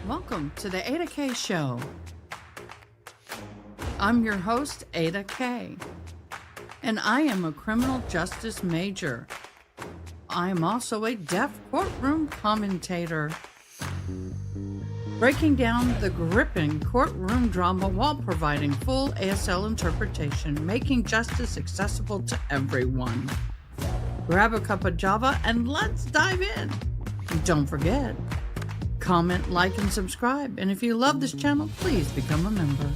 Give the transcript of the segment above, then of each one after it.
Welcome to the Ada K Show. I'm your host, Ada K, and I am a criminal justice major. I am also a deaf courtroom commentator, breaking down the gripping courtroom drama while providing full ASL interpretation, making justice accessible to everyone. Grab a cup of Java and let's dive in. Don't forget, comment, like, and subscribe. And if you love this channel, please become a member.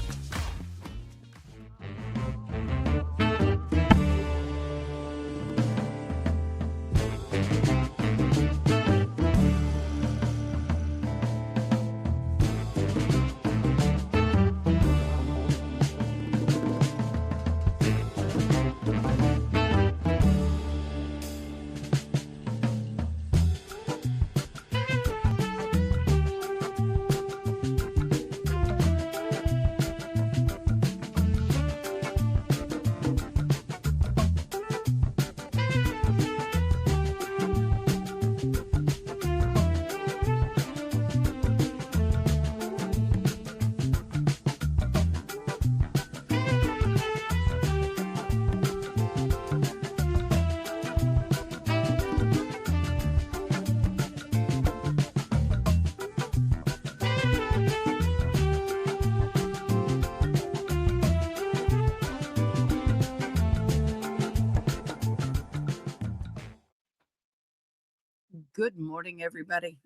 Good morning, everybody.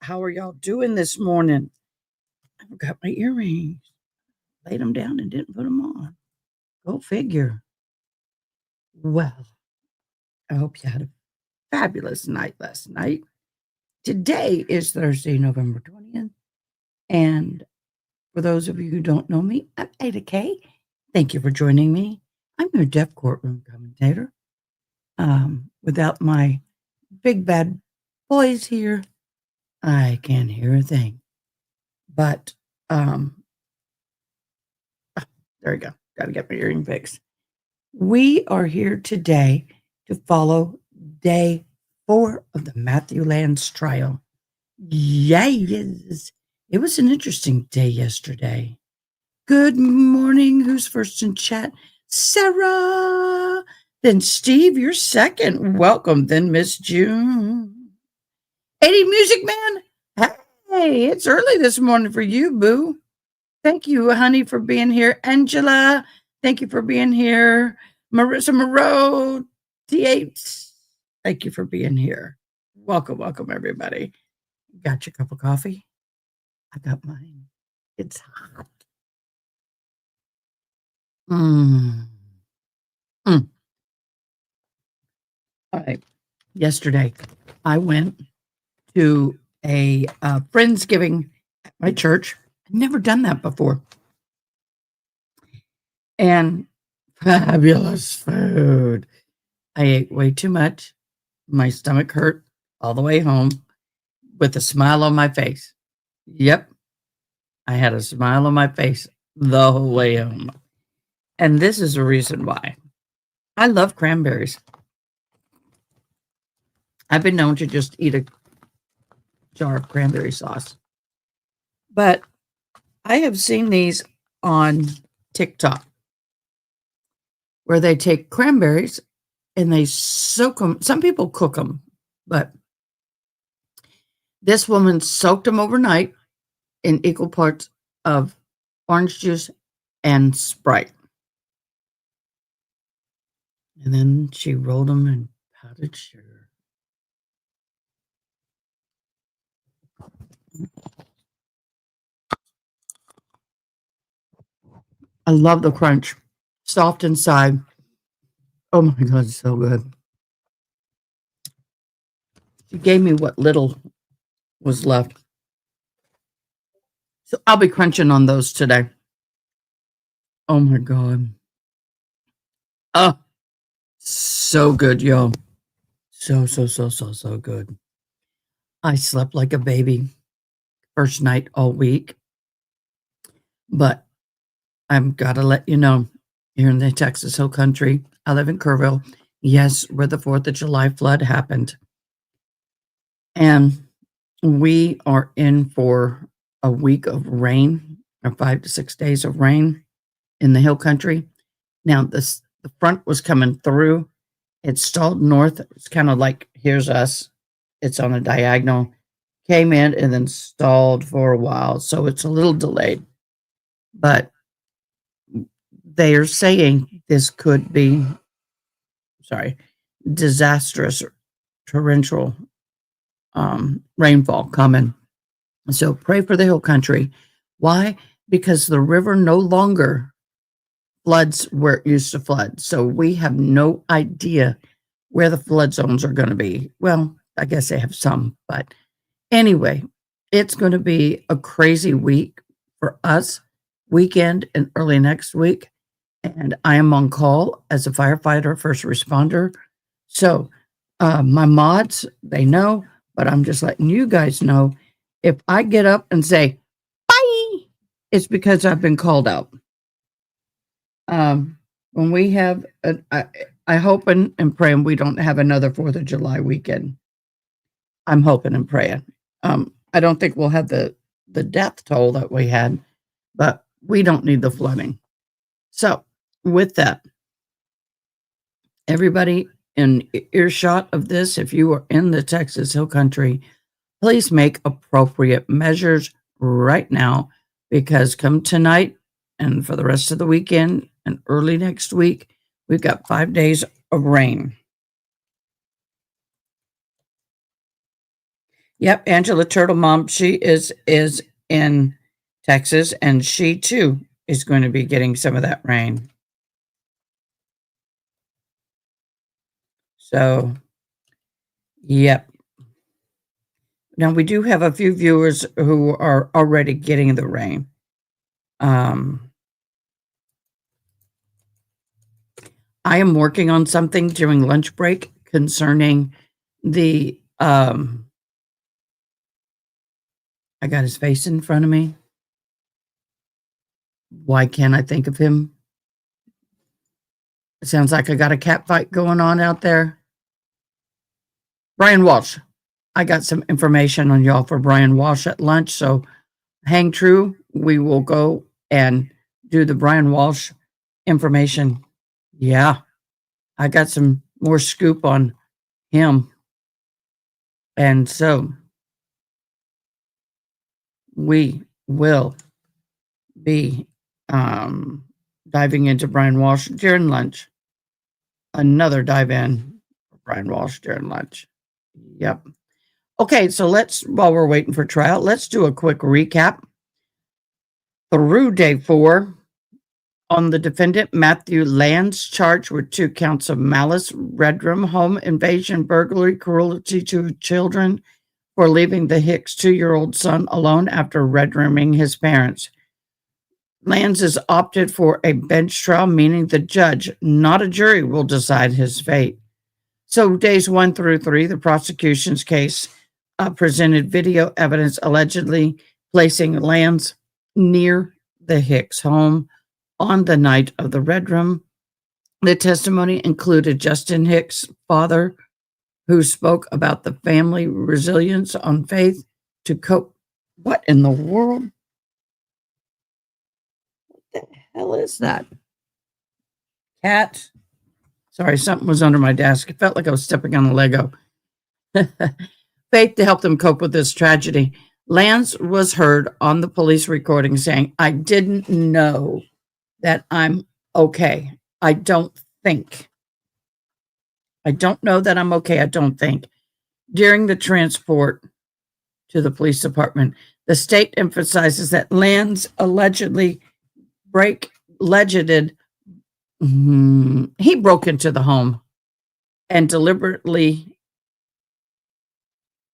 How are y'all doing this morning? I've got my earrings. Laid them down and didn't put them on. Go figure. Well, I hope you had a fabulous night last night. Today is Thursday, November 20th. And for those of you who don't know me, I'm Ada K. Thank you for joining me. I'm your deaf courtroom commentator. Without my big bad boys here, I can't hear a thing. But there we go. Got to get my earring fixed. We are here today to follow day 4 of the Matthew Lanz trial. Yes, it was an interesting day yesterday. Good morning. Who's first in chat? Sarah. Then Steve, you're second. Welcome. Then Miss June. Eddie Music Man. Hey, it's early this morning for you, boo. Thank you, honey, for being here. Angela, thank you for being here. Marissa Moreau, T8, thank you for being here. Welcome, welcome, everybody. Got your cup of coffee? I got mine. It's hot. All right. Yesterday, I went to a Friendsgiving at my church. I'd never done that before. And fabulous food. I ate way too much. My stomach hurt all the way home with a smile on my face. Yep. I had a smile on my face the whole way home. And this is the reason why. I love cranberries. I've been known to just eat a jar of cranberry sauce. But I have seen these on TikTok where they take cranberries and they soak them. Some people cook them, but this woman soaked them overnight in equal parts of orange juice and Sprite. And then she rolled them in powdered sugar. I love the crunch. Soft inside. Oh my God, it's so good. She gave me what little was left. So I'll be crunching on those today. Oh my God. Oh, so good, yo. So good. I slept like a baby first night all week. But I've got to let you know, here in the Texas Hill Country, I live in Kerrville. Yes, where the 4th of July flood happened. And we are in for a week of rain, or 5 to 6 days of rain in the hill country. Now, the front was coming through. It stalled north. It's kind of like, here's us. It's on a diagonal. Came in and then stalled for a while. So it's a little delayed. But they are saying this could be, disastrous torrential rainfall coming. So pray for the hill country. Why? Because the river no longer floods where it used to flood. So we have no idea where the flood zones are going to be. Well, I guess they have some, but anyway, it's going to be a crazy week for us, weekend and early next week. And I am on call as a firefighter, first responder. So my mods, they know, but I'm just letting you guys know, if I get up and say, bye, it's because I've been called out. When we have, I hope and praying we don't have another 4th of July weekend. I'm hoping and praying. I don't think we'll have the death toll that we had, but we don't need the flooding. So with that, everybody in earshot of this, if you are in the Texas Hill Country, please make appropriate measures right now, because come tonight and for the rest of the weekend and early next week, we've got 5 days of rain. Yep, Angela Turtle Mom, she is in Texas, and she too is going to be getting some of that rain. So, yep. Now, we do have a few viewers who are already getting the rain. I am working on something during lunch break concerning the, I got his face in front of me. Why can't I think of him? It sounds like I got a cat fight going on out there. Brian Walsh. I got some information on y'all for Brian Walsh at lunch, so hang true. We will go and do the Brian Walsh information. Yeah, I got some more scoop on him. And so we will be diving into Brian Walsh during lunch. Another dive in for Brian Walsh during lunch. Yep. Okay, so while we're waiting for trial, let's do a quick recap. Through day 4, on the defendant, Matthew Lanz, charged with 2 counts of malice, redrum, home invasion, burglary, cruelty to children for leaving the Hicks 2-year-old son alone after redrumming his parents. Lanz has opted for a bench trial, meaning the judge, not a jury, will decide his fate. So days 1 through 3, the prosecution's case presented video evidence allegedly placing Lanz near the Hicks home on the night of the redrum. The testimony included Justin Hicks' father, who spoke about the family resilience on faith to cope. What in the world? What the hell is that? Cat? Sorry, something was under my desk. It felt like I was stepping on a Lego. Faith to help them cope with this tragedy. Lanz was heard on the police recording saying, "I didn't know that I'm okay. I don't think. I don't know that I'm okay. I don't think." During the transport to the police department, the state emphasizes that Lanz allegedly he broke into the home and deliberately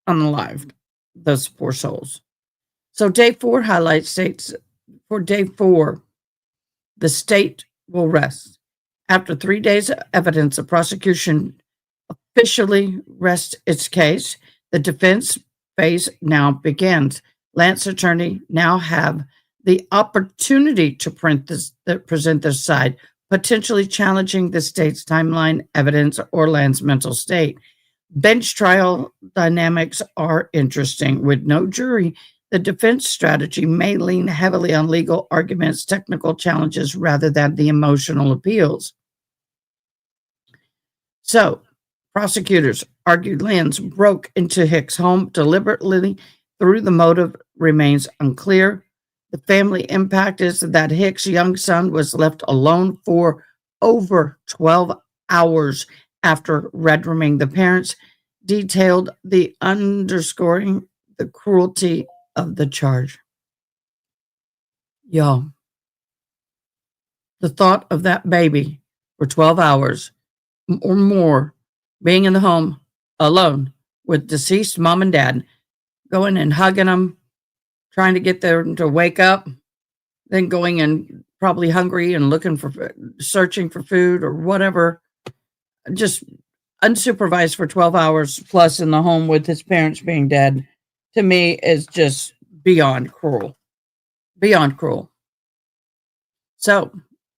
unalived those poor souls. So day 4 highlights states for day 4, the state will rest. After 3 days of evidence, the prosecution officially rests its case. The defense phase now begins. Lanz attorney now have the opportunity to present their side, potentially challenging the state's timeline, evidence, or Lanz's mental state. Bench trial dynamics are interesting. With no jury, The defense strategy may lean heavily on legal arguments, technical challenges, rather than the emotional appeals. So, prosecutors argued Lanz broke into Hicks' home deliberately. Through the motive remains unclear. The family impact is that Hicks' young son was left alone for over 12 hours after red-rooming. The parents detailed the underscoring the cruelty of the charge. Y'all, the thought of that baby for 12 hours or more being in the home alone with deceased mom and dad, going and hugging them, trying to get them to wake up, then going and probably hungry and searching for food or whatever, just unsupervised for 12 hours plus in the home with his parents being dead, to me is just beyond cruel. Beyond cruel. So,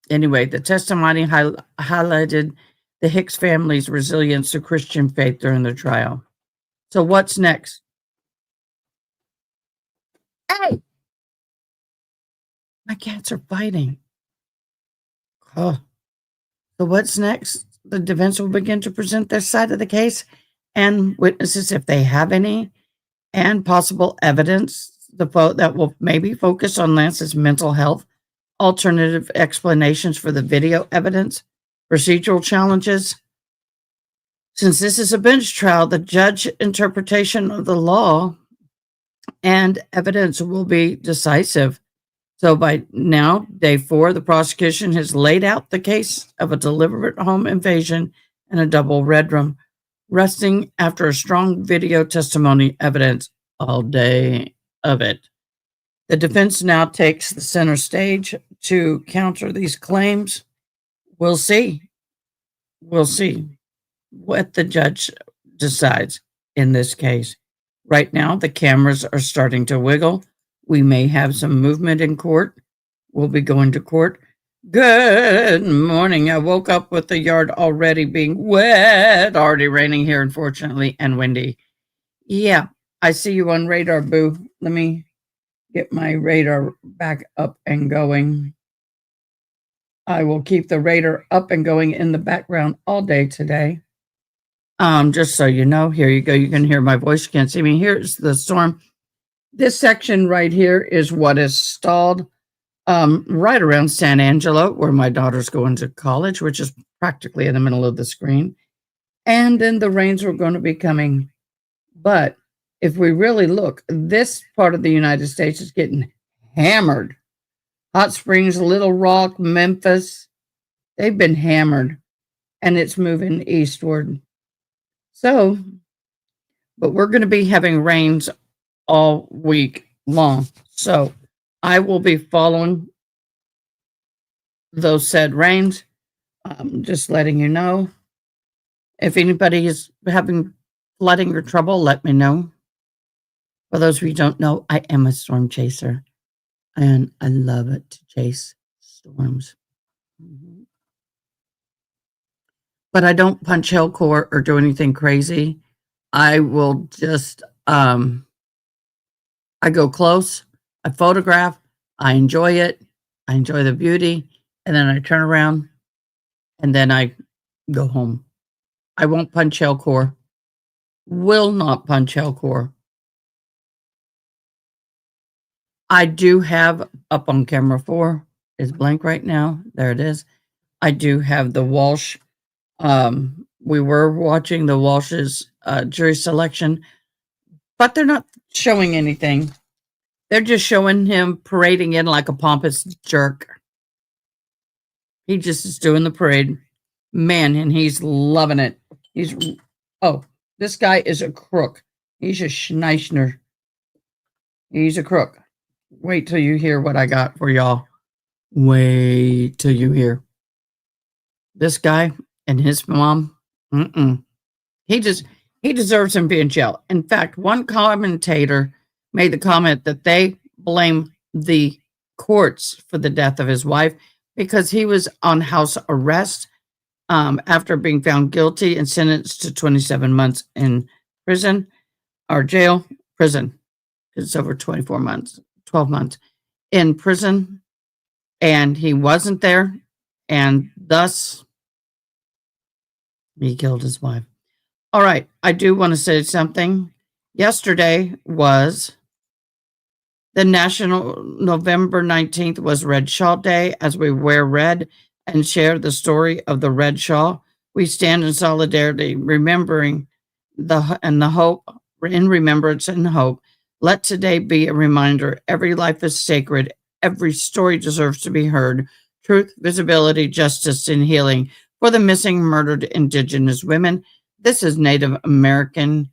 anyway, the testimony highlighted the Hicks family's resilience to Christian faith during the trial. So what's next? Hey! My cats are fighting. Oh. So what's next? The defense will begin to present their side of the case and witnesses, if they have any, and possible evidence that will maybe focus on Lance's mental health, alternative explanations for the video evidence, procedural challenges. Since this is a bench trial, the judge interpretation of the law and evidence will be decisive. So by now, day 4, the prosecution has laid out the case of a deliberate home invasion and a double red room, resting after a strong video testimony evidence all day of it. The defense now takes the center stage to counter these claims. We'll see. We'll see what the judge decides in this case. Right now, the cameras are starting to wiggle. We may have some movement in court. We'll be going to court. Good morning. I woke up with the yard already being wet. Already raining here, unfortunately, and windy. Yeah, I see you on radar, boo. Let me get my radar back up and going. I will keep the radar up and going in the background all day today. Just so you know, here you go. You can hear my voice. You can't see me. Here's the storm. This section right here is what is stalled right around San Angelo, where my daughter's going to college, which is practically in the middle of the screen. And then the rains are going to be coming. But if we really look, this part of the United States is getting hammered. Hot Springs, Little Rock, Memphis, they've been hammered, and it's moving eastward. So, but we're going to be having rains all week long. So I will be following those said rains. Just letting you know. If anybody is having flooding or trouble, let me know. For those of you who don't know, I am a storm chaser. And I love it to chase storms. But I don't punch hellcore or do anything crazy. I will just, I go close, I photograph, I enjoy it, I enjoy the beauty, and then I turn around, and then I go home. I won't punch hellcore. Will not punch hellcore. I do have up on camera 4 is blank right now. There it is. I do have the Walsh. We were watching the Walsh's jury selection, but they're not showing anything. They're just showing him parading in like a pompous jerk. He just is doing the parade. Man, and he's loving it. This guy is a crook. He's a Schneisner. He's a crook. Wait till you hear what I got for y'all. Wait till you hear. This guy and his mom, he deserves him being in jail. In fact, one commentator made the comment that they blame the courts for the death of his wife because he was on house arrest after being found guilty and sentenced to 27 months in prison or jail. Prison. it's over 24 months, 12 months in prison, and he wasn't there, and thus he killed his wife. All right, I do want to say something. Yesterday was the National November 19th was Red Shawl Day. As we wear red and share the story of the red shawl, we stand in solidarity, remembering the hope, in remembrance and hope. Let today be a reminder: every life is sacred. Every story deserves to be heard. Truth, visibility, justice, and healing for the missing, murdered Indigenous women. This is Native American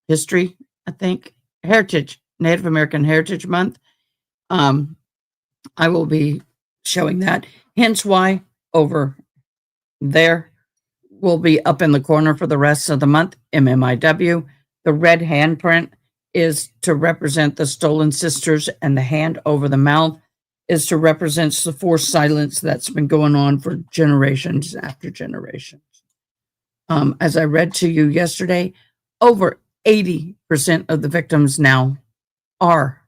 history, I think. Heritage, Native American Heritage Month. I will be showing that. Hence why over there will be up in the corner for the rest of the month, MMIW. The red handprint is to represent the stolen sisters, and the hand over the mouth is to represent the forced silence that's been going on for generations after generations. As I read to you yesterday, over 80% of the victims now are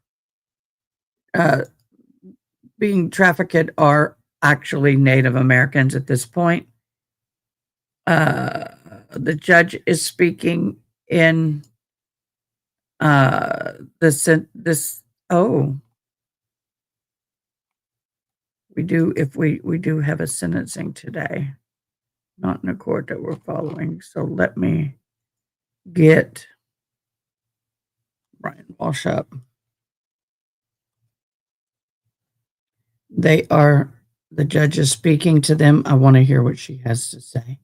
being trafficked are actually Native Americans at this point. The judge is speaking in we do have a sentencing today, not in a court that we're following. So let me get Brian Walsh up. The judge is speaking to them. I want to hear what she has to say.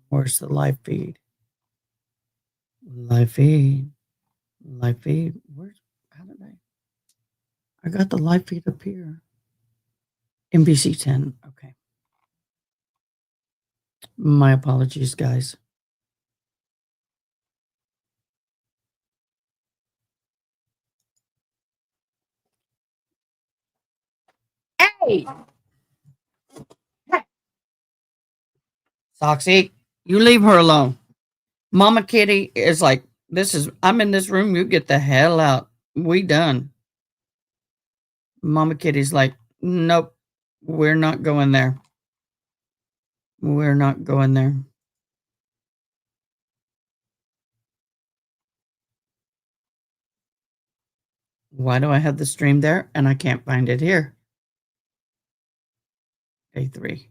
Where's the live feed? Live feed. I got the live feed up here. NBC 10. Okay. My apologies, guys. Hey! Soxy, you leave her alone. Mama Kitty is like, I'm in this room, you get the hell out. We done. Mama Kitty's like, nope, we're not going there. We're not going there. Why do I have the stream there and I can't find it here? Day 3.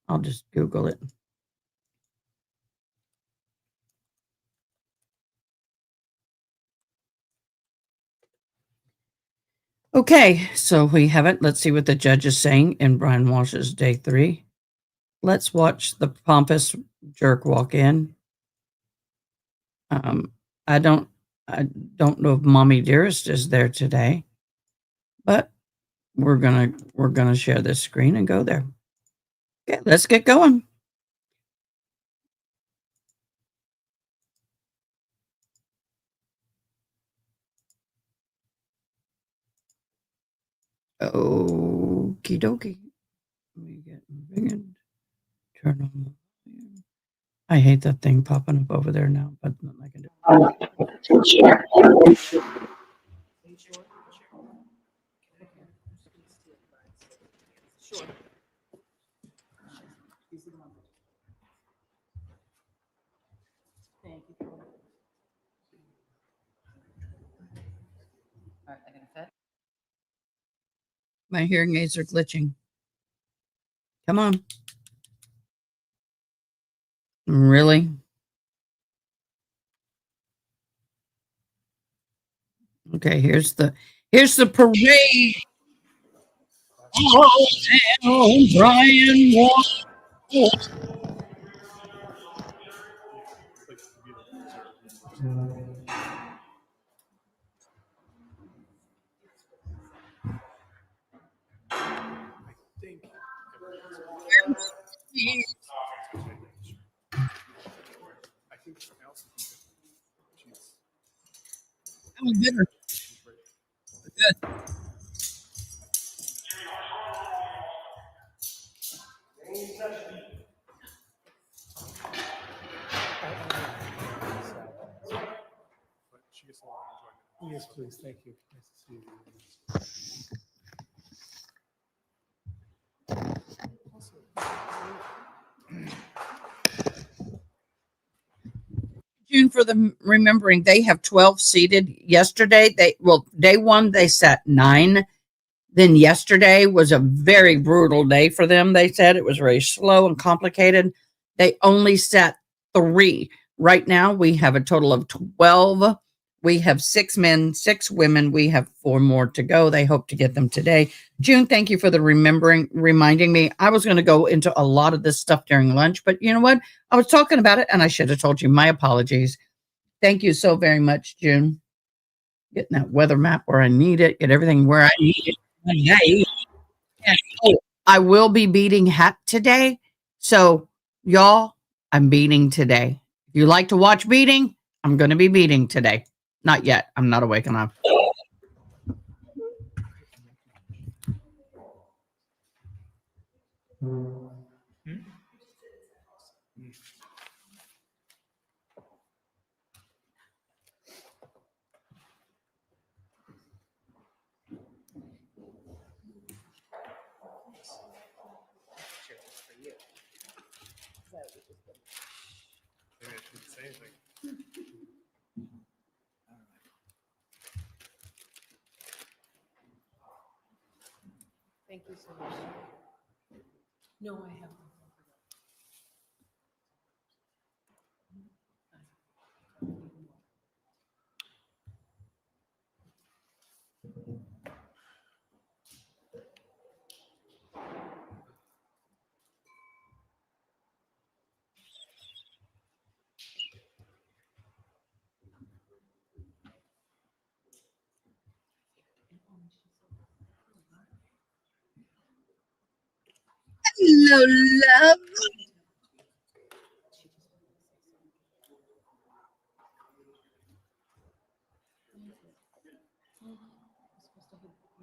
I'll just Google it. Okay, so we have it. Let's see what the judge is saying in Brian Walsh's Day 3. Let's watch the pompous jerk walk in. I don't know if Mommy Dearest is there today, but we're gonna share this screen and go there. Okay, let's get going. Okie dokie. Let me get moving. Turn on the volume. I hate that thing popping up over there now, but I can do it. Sure. Thank you. All right, they're gonna fit. My hearing aids are glitching. Come on. Really? Okay, here's the parade. Oh, down, Brian Walsh. Good. Yes, please. Thank you. Nice to see you. June, for the remembering, they have 12 seated. Yesterday, day one, they sat 9. Then yesterday was a very brutal day for them. They said it was very slow and complicated. They only sat 3. Right now, we have a total of 12. We have 6 men, 6 women. We have 4 more to go. They hope to get them today. June, thank you for the reminding me. I was going to go into a lot of this stuff during lunch, but you know what? I was talking about it and I should have told you. My apologies. Thank you so very much, June. Getting that weather map where I need it, get everything where I need it. And, oh, I will be beating hat today. So, y'all, I'm beating today. If you like to watch beating, I'm going to be beating today. Not yet. I'm not awake enough. Maybe I shouldn't say anything. Thank you so much. No, I haven't. Hello, love.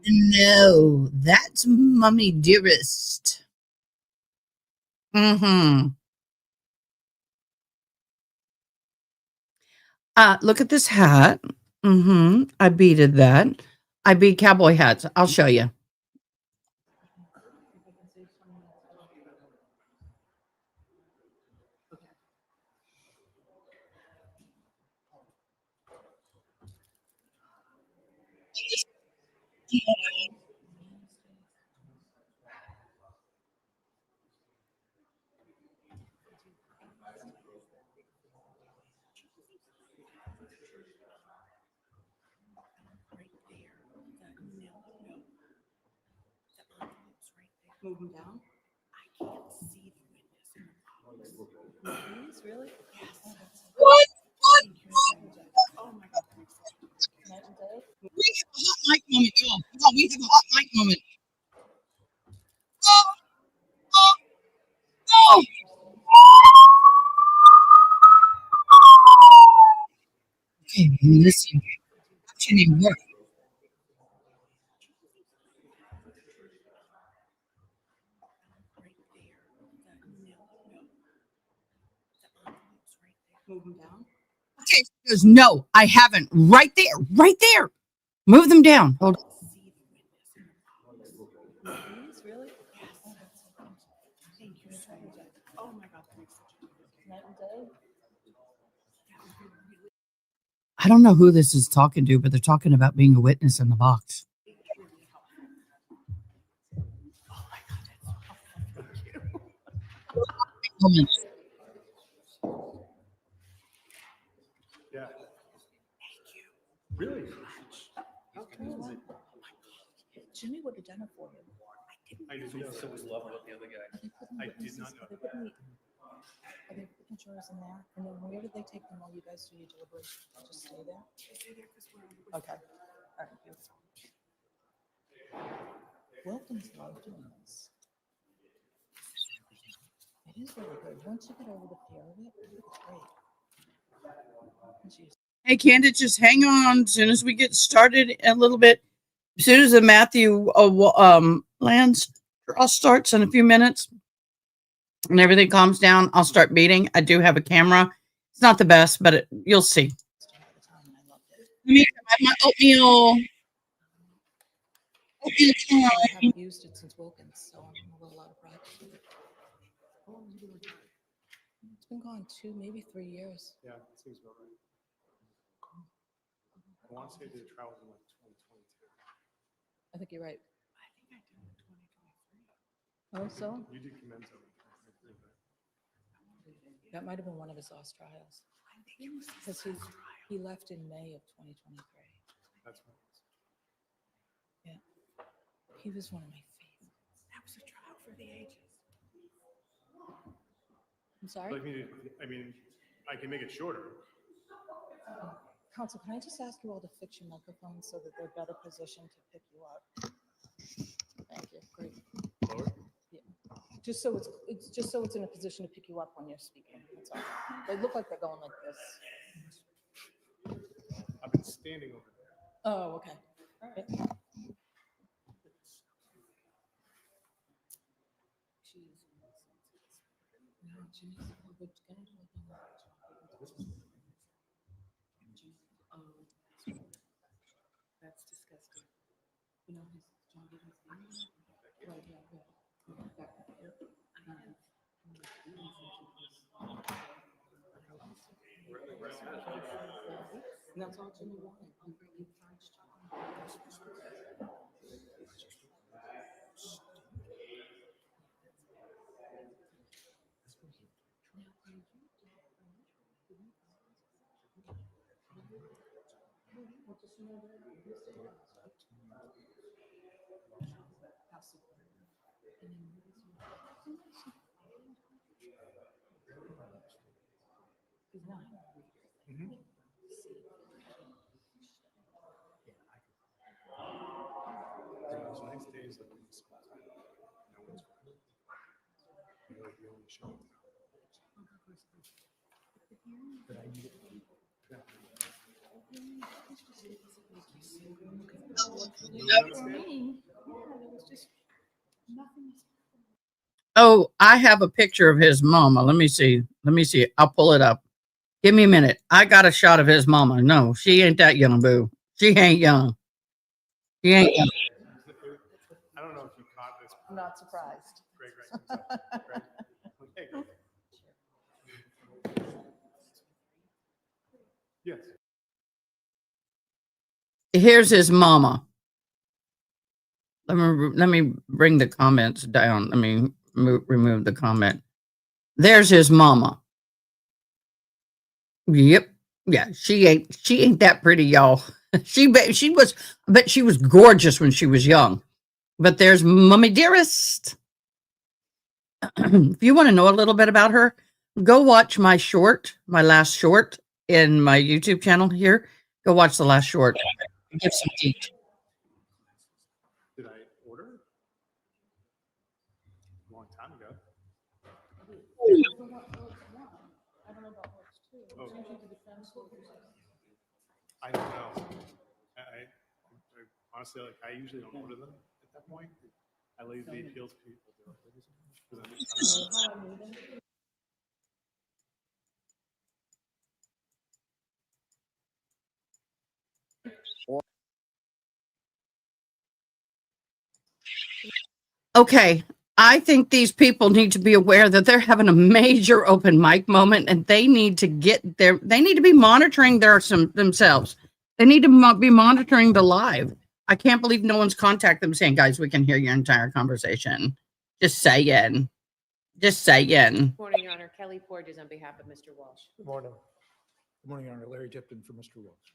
No, that's Mommy Dearest. Look at this hat. I beaded that. I beat cowboy hats. I'll show you. Move them down. I can't see the witness in the box. Please, really? Yes. What? Oh my God. Night and day. We have a hot mic moment, y'all. We have a hot mic moment. Oh, no. Okay, listen. That shouldn't even work. Move them down. Okay, she goes, no, I haven't. Right there, right there. Move them down. Hold on. Please, really? Yes. Thank you so much. Oh my God. Night and day. I don't know who this is talking to, but they're talking about being a witness in the box. Oh my God. Thank you. Woman. Yeah. Really? Okay. Oh my God. Jimmy would have done it for him. I didn't know so was love about the other guy. I did not know. Are there pictures in there? And then where did they take them while you guys do your deliberation? Just stay there? Okay. All right. Beautiful. Wilkins loved doing this. It is really good. Once you get over the fear of it, it's great. Jeez. Hey, Candace, just hang on. As soon as we get started a little bit, as soon as the Matthew Lanz draw starts in a few minutes, and everything calms down, I'll start beating. I do have a camera. It's not the best, but you'll see. My oatmeal. I haven't used it since Wilkins, so I'm a little out of practice with it. It's been gone 2, maybe 3 years. Yeah, it seems about right. I want to say the trial was in like 2022. I think you're right. Oh, so? You did Commenzo. That might have been one of his last trials. Because he left in May of 2023. That's what it was. Yeah. He was one of my favorites. That was a trial for the ages. I'm sorry? I mean, I can make it shorter. Counsel, can I just ask you all to fix your microphones so that they're better positioned to pick you up? Thank you. Great. Lower? Yeah. Just so it's just so it's in a position to pick you up when you're speaking. That's all. They look like they're going like this. I've been standing over there. Oh, okay. All right. That's disgusting. You know, John gave his name. Right, And that's all Jimmy wanted. He's 9. Those nice days that we spent, no one's around. You're like the only show. But I need it. Oh, I have a picture of his mama. Let me see. I'll pull it up. Give me a minute. I got a shot of his mama. No, she ain't that young, boo. She ain't young. She ain't young. I don't know if you caught this. I'm not surprised. Greg, Greg. Hey, Greg. Yes. Here's his mama. Let me bring the comments down. Let me remove the comment. There's his mama. Yep. Yeah, she ain't that pretty, y'all. She was gorgeous when she was young. But there's Mommy Dearest. If you want to know a little bit about her, go watch my last short in my YouTube channel here. Go watch the last short. Give some teach. Did I order? A long time ago. Oh. I don't know. I honestly, like, I usually don't order them at that point. I leave the appeals people do it. Okay, I think these people need to be aware that they're having a major open mic moment, and they need to be monitoring themselves. They need to be monitoring the live. I can't believe no one's contacted them saying, guys, we can hear your entire conversation. Just saying. Good morning, Your Honor. Kelly Porges on behalf of Mr. Walsh. Good morning. Good morning, Your Honor. Larry Tipton for Mr. Walsh.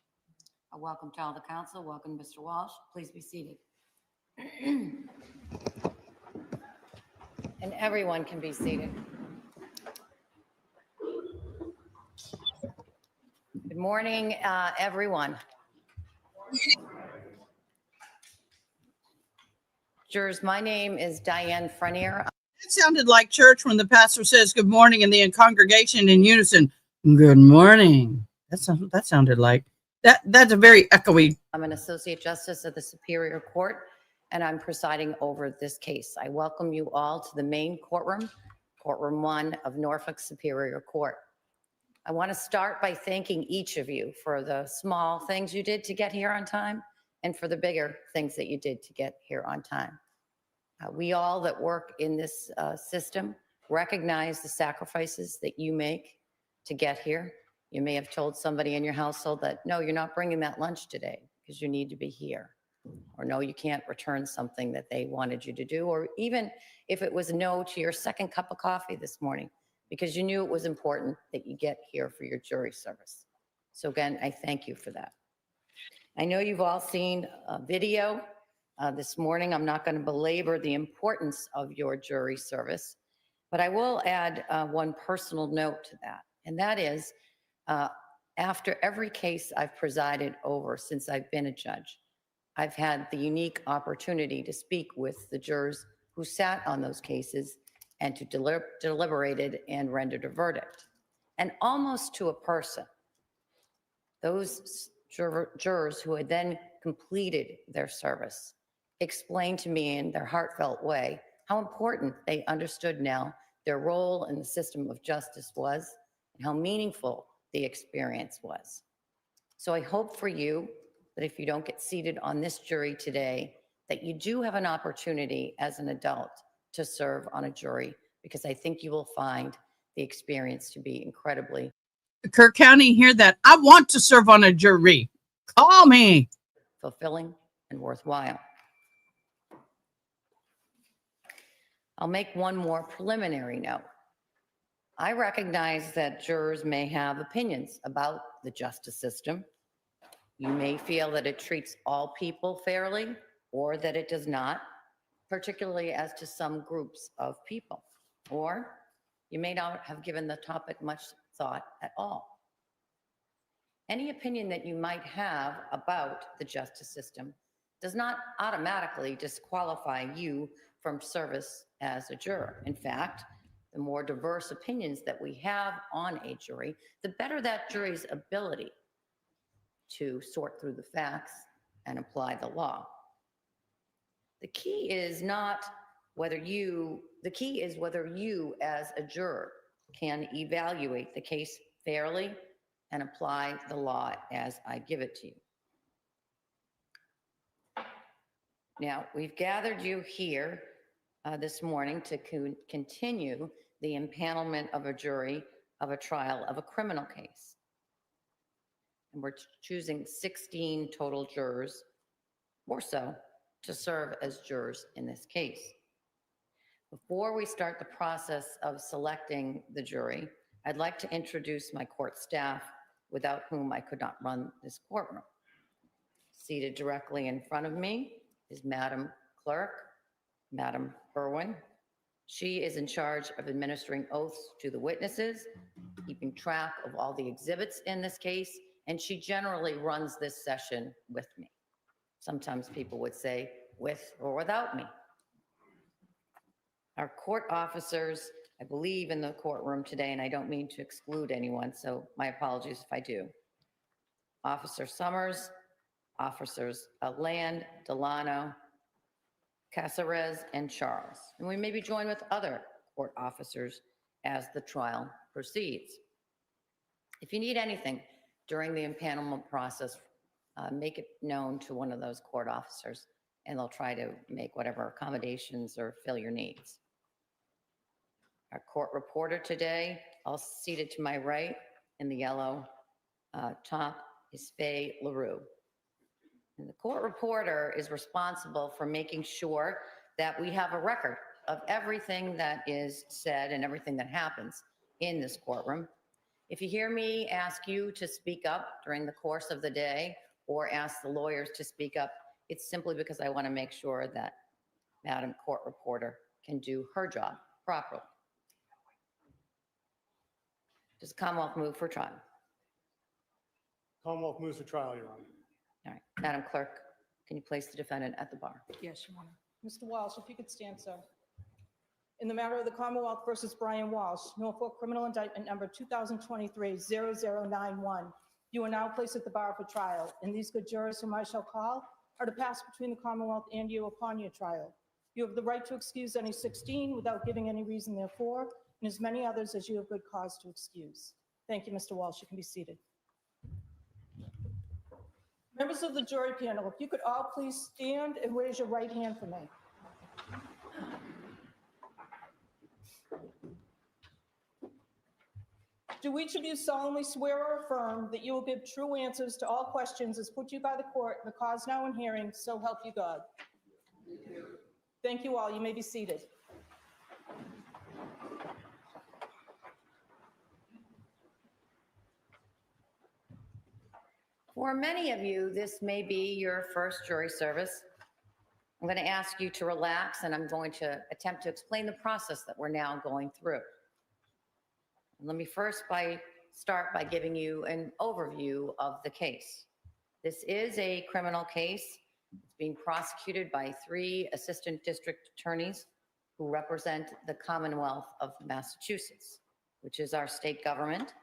Welcome to all the council. Welcome, Mr. Walsh. Please be seated. And everyone can be seated. Good morning, everyone. Jurors, my name is Diane Frenier. It sounded like church when the pastor says good morning and the congregation in unison. Good morning. That sounded like that's a very echoey. I'm an associate justice of the Superior Court, and I'm presiding over this case. I welcome you all to the main courtroom Courtroom 1 of Norfolk Superior Court. I want to start by thanking each of you for the small things you did to get here on time and for the bigger things that you did to get here on time. We all that work in this system recognize the sacrifices that you make to get here. You may have told somebody in your household that, no, you're not bringing that lunch today because you need to be here. Or no, you can't return something that they wanted you to do. Or even if it was no to your second cup of coffee this morning, because you knew it was important that you get here for your jury service. So again, I thank you for that. I know you've all seen a video this morning. I'm not going to belabor the importance of your jury service, but I will add one personal note to that. And that is, after every case I've presided over since I've been a judge, I've had the unique opportunity to speak with the jurors who sat on those cases and to deliberated and rendered a verdict. And almost to a person, those jurors who had then completed their service explained to me in their heartfelt way how important they understood now their role in the system of justice was and how meaningful the experience was. So I hope for you that if you don't get seated on this jury today, that you do have an opportunity as an adult to serve on a jury, because I think you will find the experience to be incredibly Kirk County, hear that? I want to serve on a jury. Call me. fulfilling and worthwhile. I'll make one more preliminary note. I recognize that jurors may have opinions about the justice system. You may feel that it treats all people fairly or that it does not, particularly as to some groups of people. Or you may not have given the topic much thought at all. Any opinion that you might have about the justice system does not automatically disqualify you from service as a juror. In fact, the more diverse opinions that we have on a jury, the better that jury's ability to sort through the facts and apply the law. The key is whether you as a juror can evaluate the case fairly and apply the law as I give it to you. Now, we've gathered you here this morning to continue the empanelment of a jury of a trial of a criminal case. And we're choosing 16 total jurors or so to serve as jurors in this case. Before we start the process of selecting the jury, I'd like to introduce my court staff, without whom I could not run this courtroom. Seated directly in front of me is Madam Clerk, Madam Irwin. She is in charge of administering oaths to the witnesses, keeping track of all the exhibits in this case, and she generally runs this session with me. Sometimes people would say with or without me. Our court officers, I believe, in the courtroom today, and I don't mean to exclude anyone, so my apologies if I do. Officer Summers, Officers Land, Delano, Caceres, and Charles. And we may be joined with other court officers as the trial proceeds. If you need anything during the empanelment process, make it known to one of those court officers, and they'll try to make whatever accommodations or fill your needs. Our court reporter today, all seated to my right in the yellow top, is Faye LaRue. And the court reporter is responsible for making sure that we have a record of everything that is said and everything that happens in this courtroom. If you hear me ask you to speak up during the course of the day or ask the lawyers to speak up, it's simply because I want to make sure that Madam Court Reporter can do her job properly. Does Commonwealth move for trial? Commonwealth moves to trial, Your Honor. All right, Madam Clerk, can you place the defendant at the bar? Yes, Your Honor. Mr. Walsh, if you could stand, sir. In the matter of the Commonwealth versus Brian Walsh, Norfolk Criminal Indictment number 2023-0091, you are now placed at the bar for trial, and these good jurors whom I shall call are to pass between the Commonwealth and you upon your trial. You have the right to excuse any 16 without giving any reason therefore, and as many others as you have good cause to excuse. Thank you, Mr. Walsh. You can be seated. Members of the jury panel, if you could all please stand and raise your right hand for me. Do each of you solemnly swear or affirm that you will give true answers to all questions as put to you by the court in the cause now in hearing, so help you God? Thank you all. You may be seated. For many of you, this may be your first jury service. I'm going to ask you to relax, and I'm going to attempt to explain the process that we're now going through. Let me first start by giving you an overview of the case. This is a criminal case. It's being prosecuted by 3 assistant district attorneys who represent the Commonwealth of Massachusetts, which is our state government.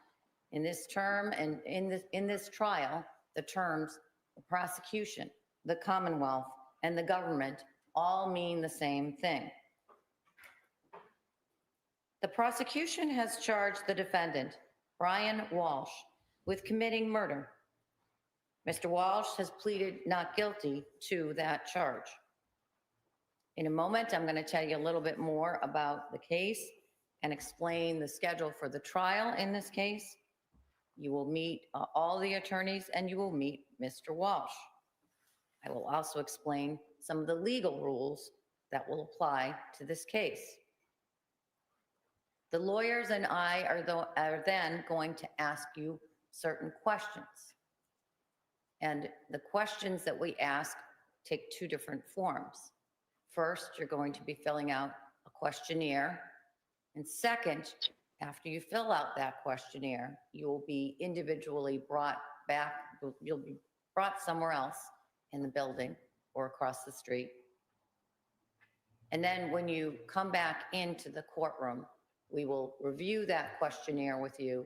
In this term and in this trial, the terms the prosecution, the Commonwealth, and the government all mean the same thing. The prosecution has charged the defendant, Brian Walsh, with committing murder. Mr. Walsh has pleaded not guilty to that charge. In a moment, I'm going to tell you a little bit more about the case and explain the schedule for the trial in this case. You will meet all the attorneys and you will meet Mr. Walsh. I will also explain some of the legal rules that will apply to this case. The lawyers and I are then going to ask you certain questions. And the questions that we ask take 2 different forms. First, you're going to be filling out a questionnaire. And second, after you fill out that questionnaire, you will be individually brought back. You'll be brought somewhere else in the building or across the street. And then when you come back into the courtroom, we will review that questionnaire with you,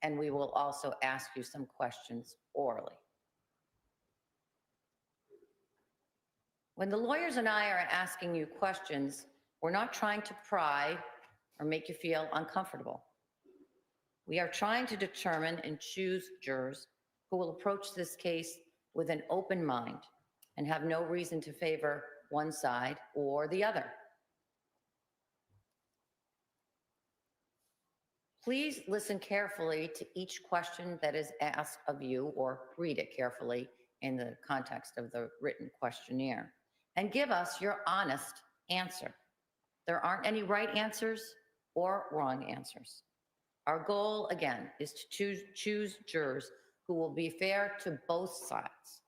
and we will also ask you some questions orally. When the lawyers and I are asking you questions, we're not trying to pry or make you feel uncomfortable. We are trying to determine and choose jurors who will approach this case with an open mind and have no reason to favor one side or the other. Please listen carefully to each question that is asked of you, or read it carefully in the context of the written questionnaire, and give us your honest answer. There aren't any right answers or wrong answers. Our goal, again, is to choose jurors who will be fair to both sides,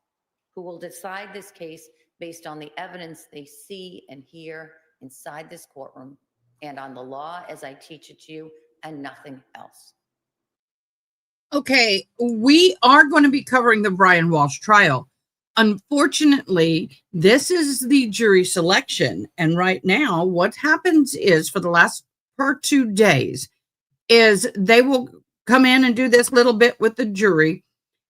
who will decide this case based on the evidence they see and hear inside this courtroom and on the law as I teach it to you, and nothing else. Okay, we are going to be covering the Brian Walsh trial. Unfortunately, this is the jury selection. And right now, what happens is for the last 2 days is they will come in and do this little bit with the jury.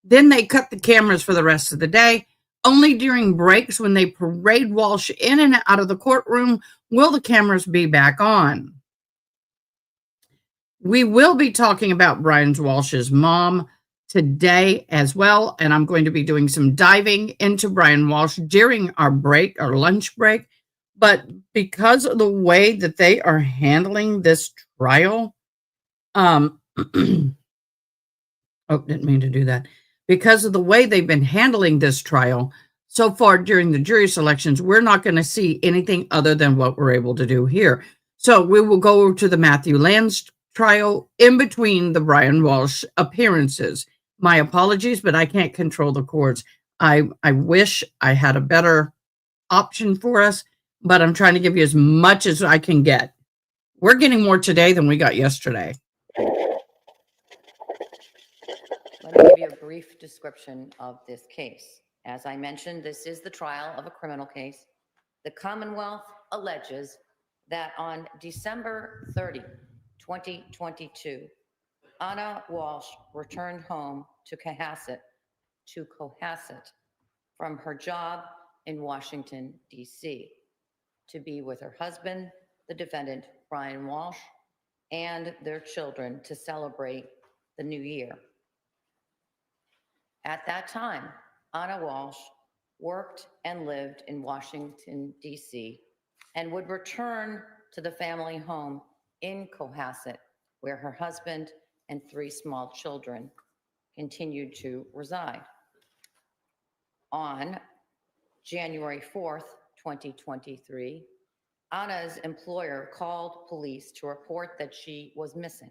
Then they cut the cameras for the rest of the day. Only during breaks when they parade Walsh in and out of the courtroom will the cameras be back on. We will be talking about Brian Walsh's mom today as well, and I'm going to be doing some diving into Brian Walsh during our lunch break. But because of the way that they are handling this trial, oh, didn't mean to do that. Because of the way they've been handling this trial so far during the jury selections, we're not going to see anything other than what we're able to do here. So we will go over to the Matthew Lanz trial in between the Brian Walsh appearances. My apologies, but I can't control the courts. I wish I had a better option for us, but I'm trying to give you as much as I can get. We're getting more today than we got yesterday. Let me give you a brief description of this case. As I mentioned, this is the trial of a criminal case. The Commonwealth alleges that on December 30, 2022, Anna Walsh returned home to Cohasset from her job in Washington, D.C., to be with her husband, the defendant, Brian Walsh, and their children to celebrate the new year. At that time, Anna Walsh worked and lived in Washington, D.C., and would return to the family home in Cohasset, where her husband and 3 small children continued to reside. On January 4th, 2023, Anna's employer called police to report that she was missing.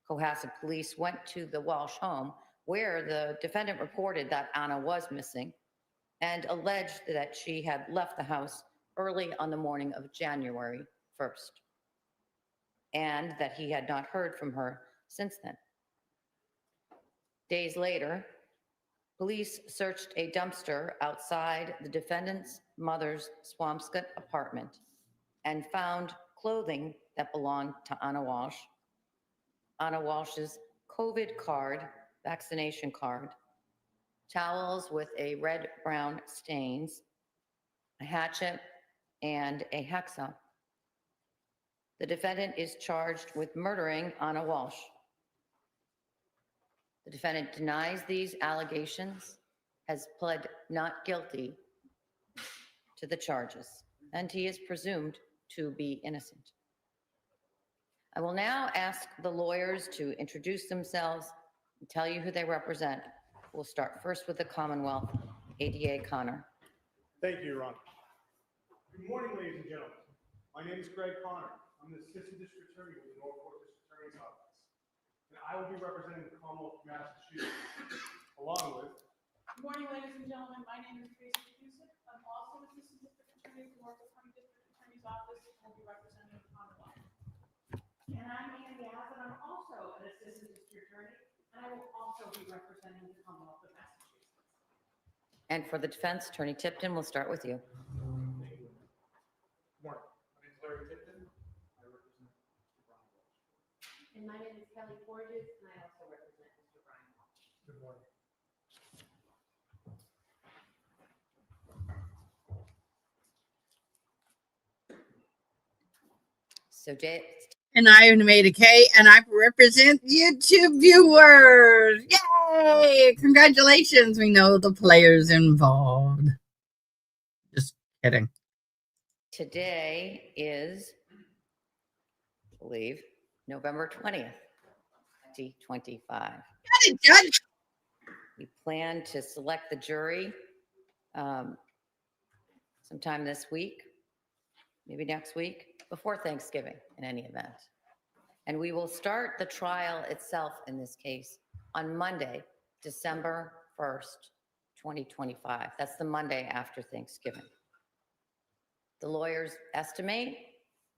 Cohasset police went to the Walsh home where the defendant reported that Anna was missing and alleged that she had left the house early on the morning of January 1st, and that he had not heard from her since then. Days later, police searched a dumpster outside the defendant's mother's Swampscott apartment and found clothing that belonged to Anna Walsh, Anna Walsh's COVID card, vaccination card, towels with a red-brown stains, a hatchet, and a hacksaw. The defendant is charged with murdering Anna Walsh. The defendant denies these allegations, has pled not guilty to the charges, and he is presumed to be innocent. I will now ask the lawyers to introduce themselves and tell you who they represent. We'll start first with the Commonwealth, ADA Connor. Thank you, Your Honor. Good morning, ladies and gentlemen. My name is Greg Connor. I'm the Assistant District Attorney with the Norfolk District Attorney's Office. And I will be representing the Commonwealth of Massachusetts, along with. Good morning, ladies and gentlemen. My name is Tracy Cusick. I'm also Assistant District Attorney at the Norfolk County District Attorney's Office and will be representing the Commonwealth. And I'm Ann Gass, and I'm also an Assistant District Attorney, and I will also be representing the Commonwealth of Massachusetts. And for the defense, Attorney Tipton, we'll start with you. Thank you. Good morning. My name is Larry Tipton. I represent Mr. Brian Walsh. And my name is Kelly Porges, and I also represent Mr. Brian Walsh. Good morning. So Jay, And I am Amanda Kay, and I represent YouTube viewers. Yay! Congratulations. We know the players involved. Just kidding. today is, I believe, November 20th, 2025. Got it, Judge. We plan to select the jury sometime this week, maybe next week, before Thanksgiving in any event. And we will start the trial itself in this case on Monday, December 1st, 2025. That's the Monday after Thanksgiving. The lawyers estimate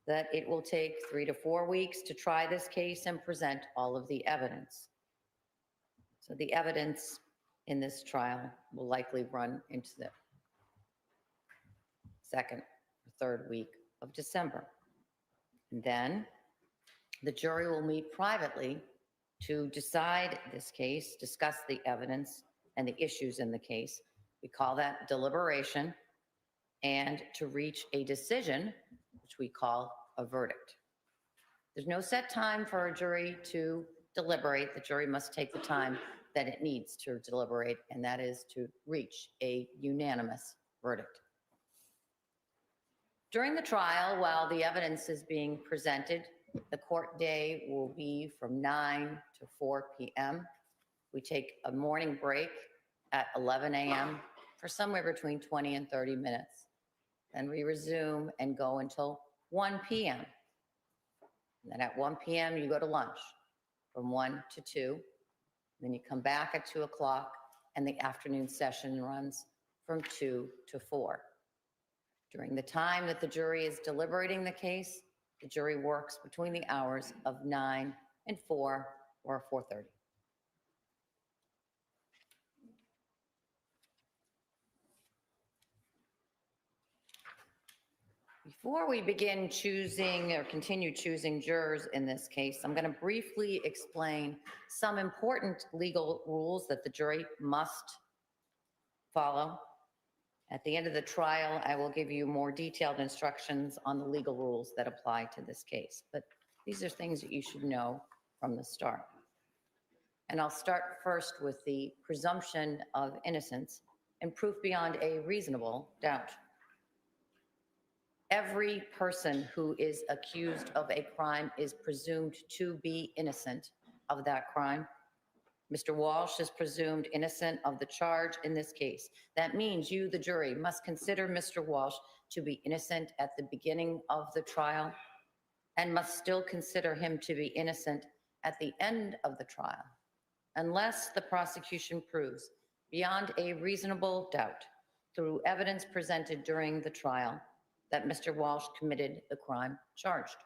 that it will take 3 to 4 weeks to try this case and present all of the evidence. So the evidence in this trial will likely run into the second or third week of December. And then the jury will meet privately to decide this case, discuss the evidence and the issues in the case. We call that deliberation, and to reach a decision, which we call a verdict. There's no set time for a jury to deliberate. The jury must take the time that it needs to deliberate, and that is to reach a unanimous verdict. During the trial, while the evidence is being presented, the court day will be from 9 to 4 p.m. We take a morning break at 11 a.m. for somewhere between 20 and 30 minutes. Then we resume and go until 1 p.m. And then at 1 p.m. you go to lunch from 1 to 2. Then you come back at 2 o'clock, and the afternoon session runs from 2 to 4. During the time that the jury is deliberating the case, the jury works between the hours of 9 and 4 or 4:30. Before we begin choosing or continue choosing jurors in this case, I'm going to briefly explain some important legal rules that the jury must follow. At the end of the trial, I will give you more detailed instructions on the legal rules that apply to this case. But These are things that you should know from the start. And I'll start first with the presumption of innocence and proof beyond a reasonable doubt. Every person who is accused of a crime is presumed to be innocent of that crime. Mr. Walsh is presumed innocent of the charge in this case. That means you, the jury, must consider Mr. Walsh to be innocent at the beginning of the trial and must still consider him to be innocent at the end of the trial, unless the prosecution proves beyond a reasonable doubt through evidence presented during the trial that Mr. Walsh committed the crime charged.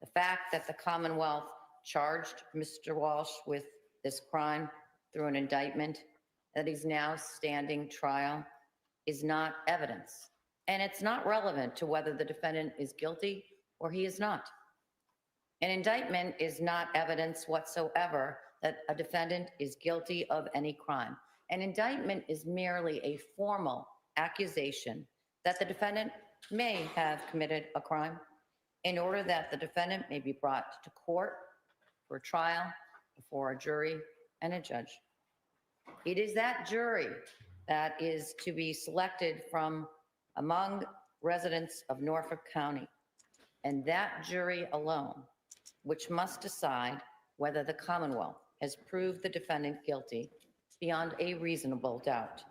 The fact that the Commonwealth charged Mr. Walsh with this crime through an indictment that he's now standing trial is not evidence, and it's not relevant to whether the defendant is guilty or he is not. An indictment is not evidence whatsoever that a defendant is guilty of any crime. An indictment is merely a formal accusation that the defendant may have committed a crime in order that the defendant may be brought to court for trial before a jury and a judge. It is that jury that is to be selected from among residents of Norfolk County, and that jury alone, which must decide whether the Commonwealth has proved the defendant guilty beyond a reasonable doubt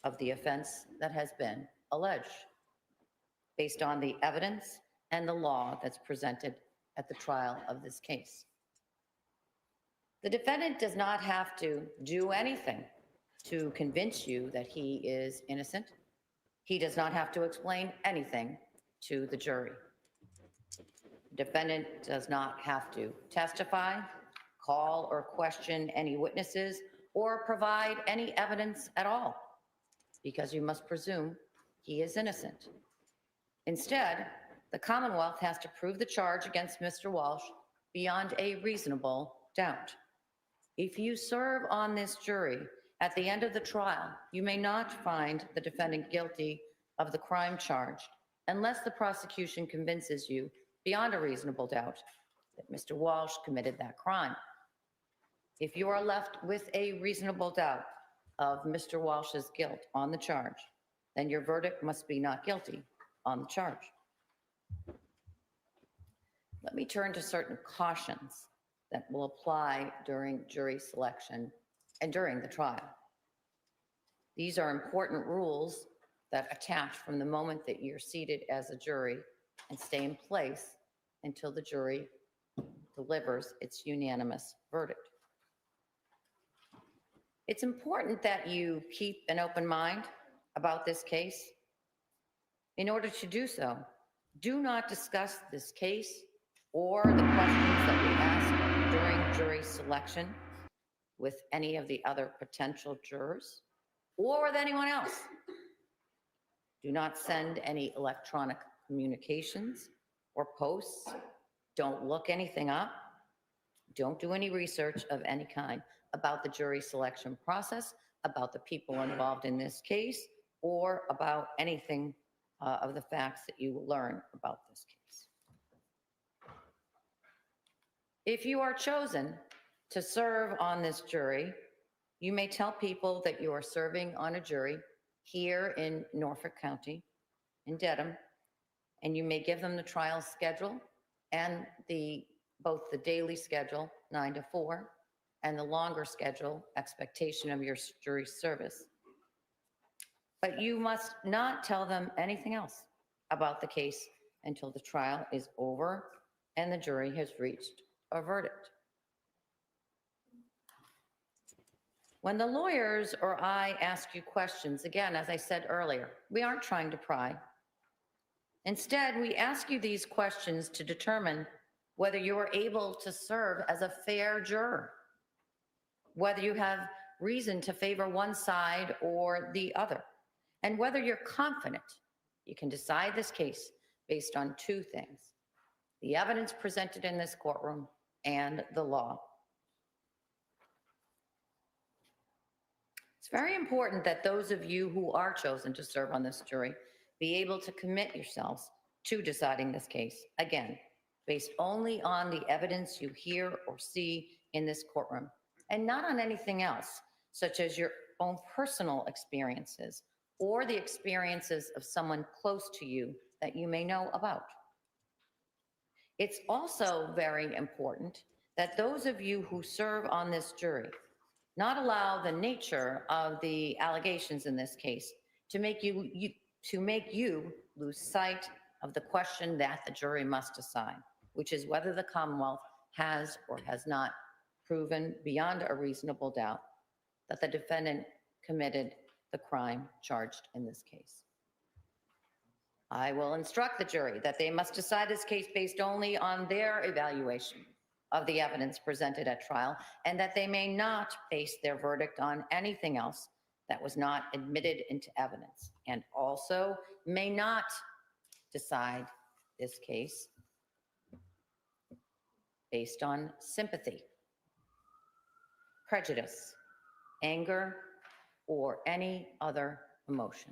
of the offense that has been alleged, based on the evidence and the law that's presented at the trial of this case. The defendant does not have to do anything to convince you that he is innocent. He does not have to explain anything to the jury. The defendant does not have to testify, call or question any witnesses, or provide any evidence at all, because you must presume he is innocent. Instead, the Commonwealth has to prove the charge against Mr. Walsh beyond a reasonable doubt. If you serve on this jury at the end of the trial, you may not find the defendant guilty of the crime charged unless the prosecution convinces you beyond a reasonable doubt that Mr. Walsh committed that crime. If you are left with a reasonable doubt of Mr. Walsh's guilt on the charge, then your verdict must be not guilty on the charge. Let me turn to certain cautions that will apply during jury selection and during the trial. These are important rules that attach from the moment that you're seated as a jury and stay in place until the jury delivers its unanimous verdict. It's important that you keep an open mind about this case. In order to do so, do not discuss this case or the questions that we ask during jury selection with any of the other potential jurors or with anyone else. Do not send any electronic communications or posts. Don't look anything up. Don't do any research of any kind about the jury selection process, about the people involved in this case, or about anything of the facts that you will learn about this case. If you are chosen to serve on this jury, you may tell people that you are serving on a jury here in Norfolk County, in Dedham, and you may give them the trial schedule and both the daily schedule, 9 to 4, and the longer schedule, expectation of your jury service. But you must not tell them anything else about the case until the trial is over and the jury has reached a verdict. When the lawyers or I ask you questions, again, as I said earlier, we aren't trying to pry. Instead, we ask you these questions to determine whether you are able to serve as a fair juror, whether you have reason to favor one side or the other, and whether you're confident you can decide this case based on two things: the evidence presented in this courtroom and the law. It's very important that those of you who are chosen to serve on this jury be able to commit yourselves to deciding this case, again, based only on the evidence you hear or see in this courtroom, and not on anything else, such as your own personal experiences or the experiences of someone close to you that you may know about. It's also very important that those of you who serve on this jury not allow the nature of the allegations in this case to make you lose sight of the question that the jury must decide, which is whether the Commonwealth has or has not proven beyond a reasonable doubt that the defendant committed the crime charged in this case. I will instruct the jury that they must decide this case based only on their evaluation of the evidence presented at trial, and that they may not base their verdict on anything else that was not admitted into evidence, and also may not decide this case based on sympathy, prejudice, anger, or any other emotion.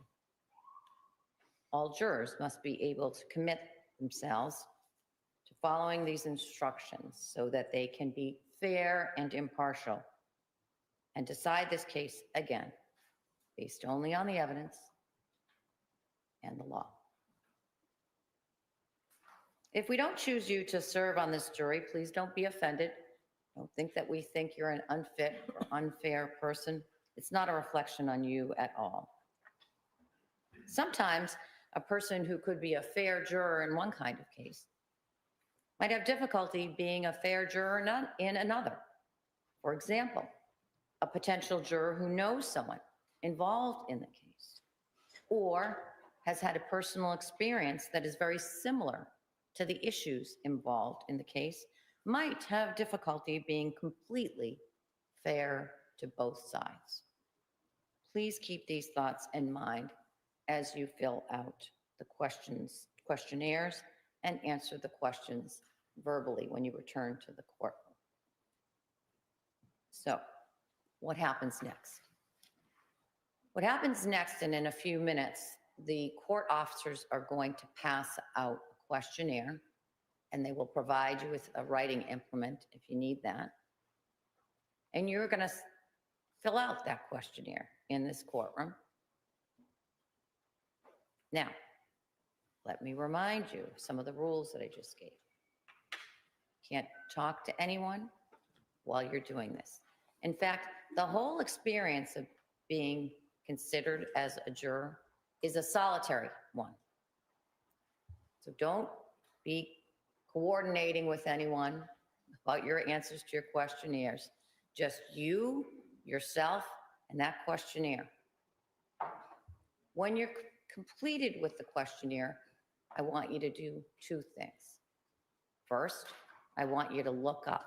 All jurors must be able to commit themselves to following these instructions so that they can be fair and impartial and decide this case again based only on the evidence and the law. If we don't choose you to serve on this jury, please don't be offended. Don't think that we think you're an unfit or unfair person. It's not a reflection on you at all. Sometimes a person who could be a fair juror in one kind of case might have difficulty being a fair juror in another. For example, a potential juror who knows someone involved in the case or has had a personal experience that is very similar to the issues involved in the case might have difficulty being completely fair to both sides. Please keep these thoughts in mind as you fill out the questionnaires and answer the questions verbally when you return to the courtroom. So, what happens next? What happens next, and in a few minutes, the court officers are going to pass out a questionnaire, and they will provide you with a writing implement if you need that. And you're going to fill out that questionnaire in this courtroom. Now, let me remind you of some of the rules that I just gave. Can't talk to anyone while you're doing this. In fact, the whole experience of being considered as a juror is a solitary one. So don't be coordinating with anyone about your answers to your questionnaires. Just you, yourself, and that questionnaire. When you're completed with the questionnaire, I want you to do two things. First, I want you to look up.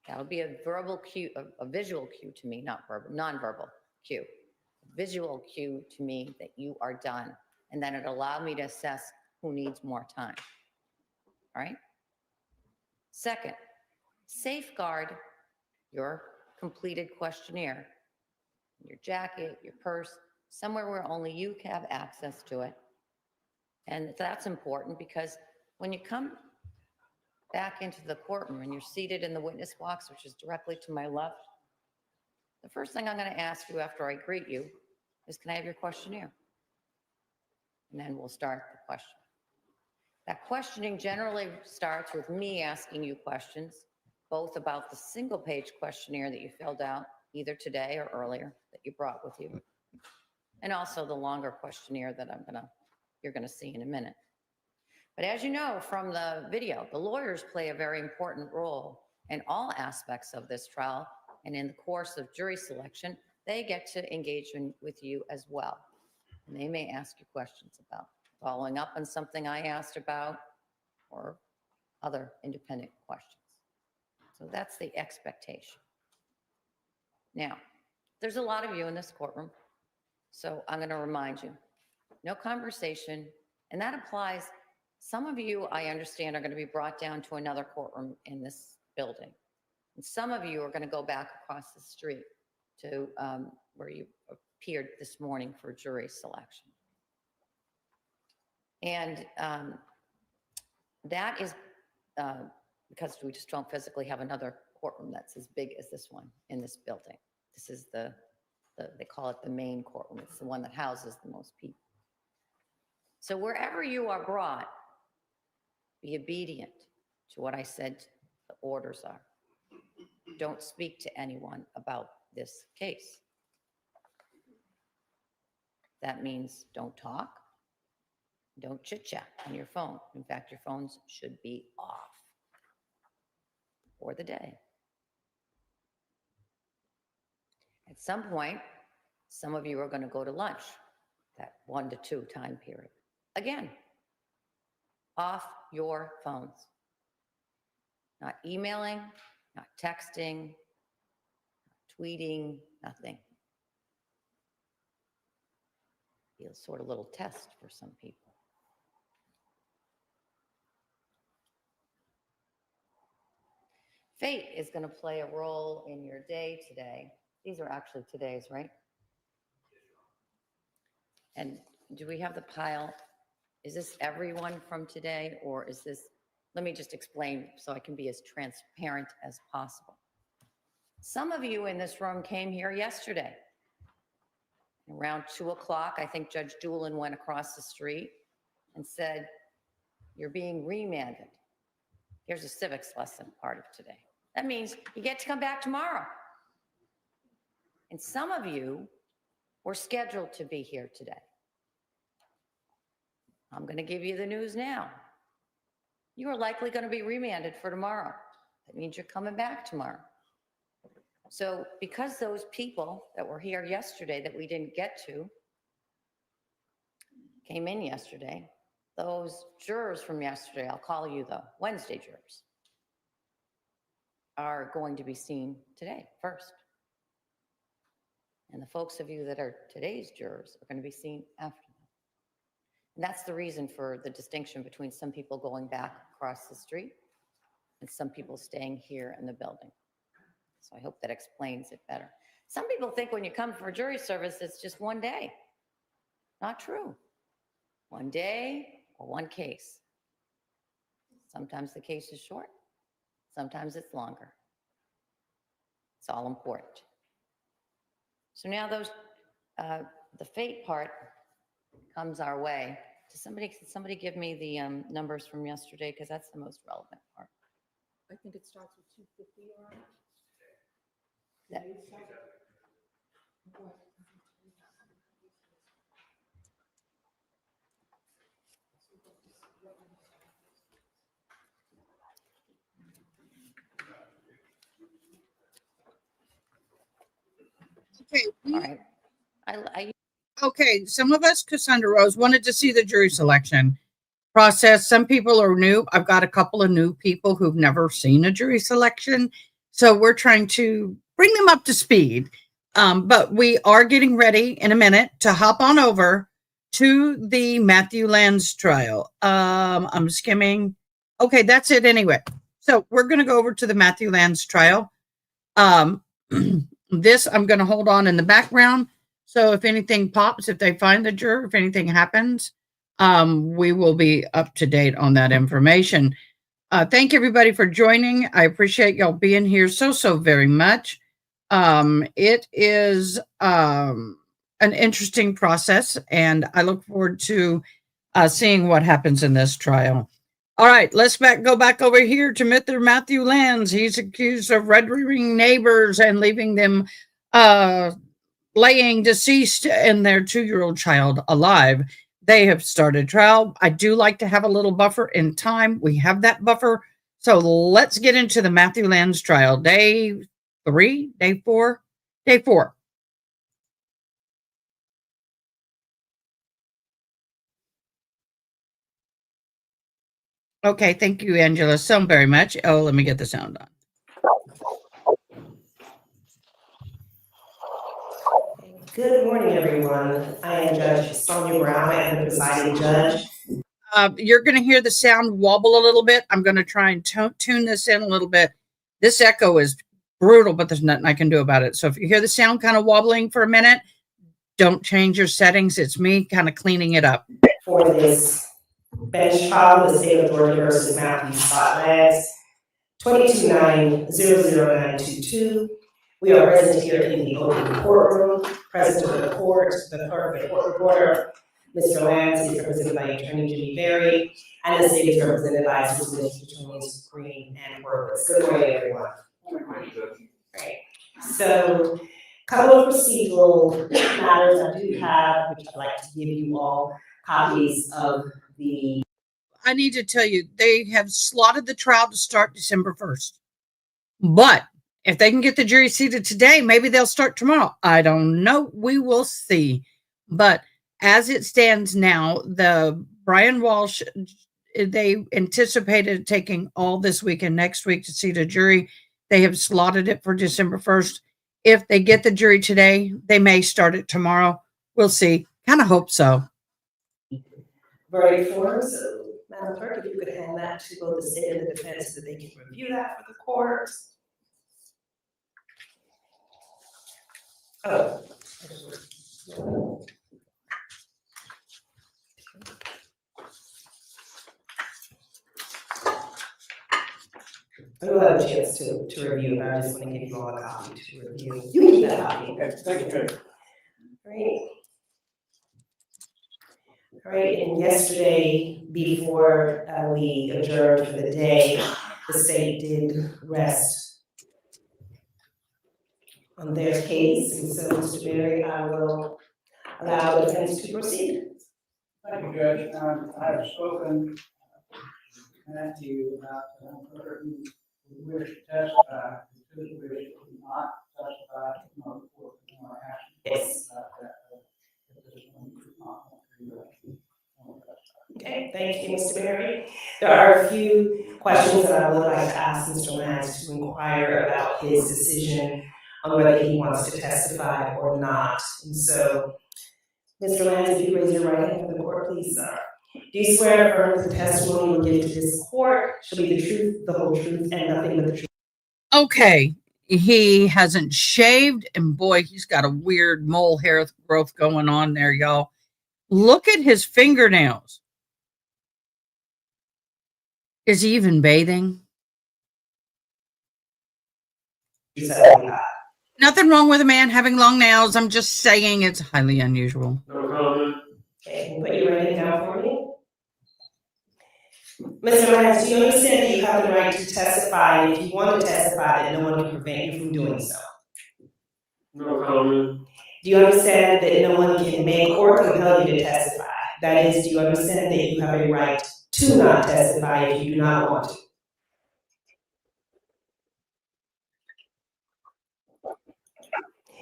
That'll be a verbal cue, a visual cue to me, not verbal, nonverbal cue. A visual cue to me that you are done. And then it'll allow me to assess who needs more time. All right? Second, safeguard your completed questionnaire, your jacket, your purse, somewhere where only you can have access to it. And that's important because when you come back into the courtroom and you're seated in the witness box, which is directly to my left, the first thing I'm going to ask you after I greet you is, can I have your questionnaire? And then we'll start the question. That questioning generally starts with me asking you questions, both about the single-page questionnaire that you filled out either today or earlier that you brought with you, and also the longer questionnaire that you're going to see in a minute. But as you know from the video, the lawyers play a very important role in all aspects of this trial, and in the course of jury selection, they get to engage with you as well. And they may ask you questions about following up on something I asked about or other independent questions. So that's the expectation. Now, there's a lot of you in this courtroom, so I'm going to remind you, no conversation, and that applies. Some of you, I understand, are going to be brought down to another courtroom in this building. And some of you are going to go back across the street to where you appeared this morning for jury selection. And that is because we just don't physically have another courtroom that's as big as this one in this building. This is they call it the main courtroom. It's the one that houses the most people. So wherever you are brought, be obedient to what I said the orders are. Don't speak to anyone about this case. That means don't talk, don't chit-chat on your phone. In fact, your phones should be off for the day. At some point, some of you are going to go to lunch, that 1 to 2 time period. Again, off your phones. Not emailing, not texting, not tweeting, nothing. Be a sort of little test for some people. Fate is going to play a role in your day today. These are actually today's, right? And do we have the pile? Is this everyone from today, or is this, let me just explain so I can be as transparent as possible. Some of you in this room came here yesterday. Around 2 o'clock, I think Judge Doolin went across the street and said, you're being remanded. Here's a civics lesson part of today. That means you get to come back tomorrow. And some of you were scheduled to be here today. I'm going to give you the news now. You are likely going to be remanded for tomorrow. That means you're coming back tomorrow. So because those people that were here yesterday that we didn't get to came in yesterday, those jurors from yesterday, I'll call you the Wednesday jurors, are going to be seen today first. And the folks of you that are today's jurors are going to be seen after them. And that's the reason for the distinction between some people going back across the street and some people staying here in the building. So I hope that explains it better. Some people think when you come for jury service, it's just one day. Not true. One day or one case. Sometimes the case is short. Sometimes it's longer. It's all important. So now the fate part comes our way. Can somebody give me the numbers from yesterday? Because that's the most relevant part. I think it starts with 250 around. That- Okay. All right. I Okay. Some of us, Cassandra Rose, wanted to see the jury selection process. Some people are new. I've got a couple of new people who've never seen a jury selection. So we're trying to bring them up to speed. But we are getting ready in a minute to hop on over to the Matthew Lanz trial. I'm skimming. Okay, that's it anyway. So we're going to go over to the Matthew Lanz trial. This I'm going to hold on in the background. So if anything pops, if they find the juror, if anything happens, we will be up to date on that information. Thank everybody for joining. I appreciate y'all being here so very much. It is an interesting process, and I look forward to seeing what happens in this trial. All right, let's go back over here to Mr. Matthew Lanz. He's accused of murdering neighbors and leaving them laying deceased and their 2-year-old child alive. They have started trial. I do like to have a little buffer in time. We have that buffer. So let's get into the Matthew Lanz trial. Day 3, day 4, day 4. Okay, thank you, Angela, so very much. Oh, let me get the sound on. Good morning, everyone. I am Judge Sonia Brown. I am the presiding judge. You're going to hear the sound wobble a little bit. I'm going to try and tune this in a little bit. This echo is brutal, but there's nothing I can do about it. So if you hear the sound kind of wobbling for a minute, don't change your settings. It's me kind of cleaning it up. For this Bench trial in the state of Georgia versus Matthew Lanz, 229-00922. We are present here in the open courtroom. Present in the court, the clerk, the court reporter, Mr. Lanz is represented by Attorney Jimmy Berry, and the state is represented by Assistant District Attorneys Green and Horowitz. Good morning, everyone. Great. So, a couple of procedural matters I do have, which I'd like to give you all copies of the. I need to tell you, they have slotted the trial to start December 1st. But if they can get the jury seated today, maybe they'll start tomorrow. I don't know. We will see. But as it stands now, the Brian Walsh, they anticipated taking all this week and next week to seat a jury. They have slotted it for December 1st. If they get the jury today, they may start it tomorrow. We'll see. Kind of hope so. Verdict forms. So, Madam Clerk, if you could hand that to both the state and the defense so they can review that for the court. Oh. I don't have a chance to review, but I just want to give you all a copy to review. You can keep that copy. Thank you. Great. All right, and yesterday, before we adjourned for the day, the state did rest on their case, and so, Mr. Berry, I will allow the defense to proceed. Thank you, Judge. I have spoken to Matthew about whether he would wish to testify. He could wish to not testify. Yes. About that. If this one could not want to do that. Okay, thank you, Mr. Berry. There are a few questions that I would like to ask Mr. Lanz to inquire about his decision on whether he wants to testify or not. And so, Mr. Lanz, if you raise your right hand for the court, please, sir. Do you swear or affirm that the testimony you will give to this court shall be the truth, the whole truth, and nothing but the truth? Okay. He hasn't shaved, and boy, he's got a weird mole hair growth going on there, y'all. Look at his fingernails. Is he even bathing? Nothing wrong with a man having long nails. I'm just saying it's highly unusual. No comment. Okay, put your right hand down for me. Mr. Lanz, do you understand that you have the right to testify, and if you want to testify, that no one can prevent you from doing so? No comment. Do you understand that no one can make or compel you to testify? That is, do you understand that you have a right to not testify if you do not want to?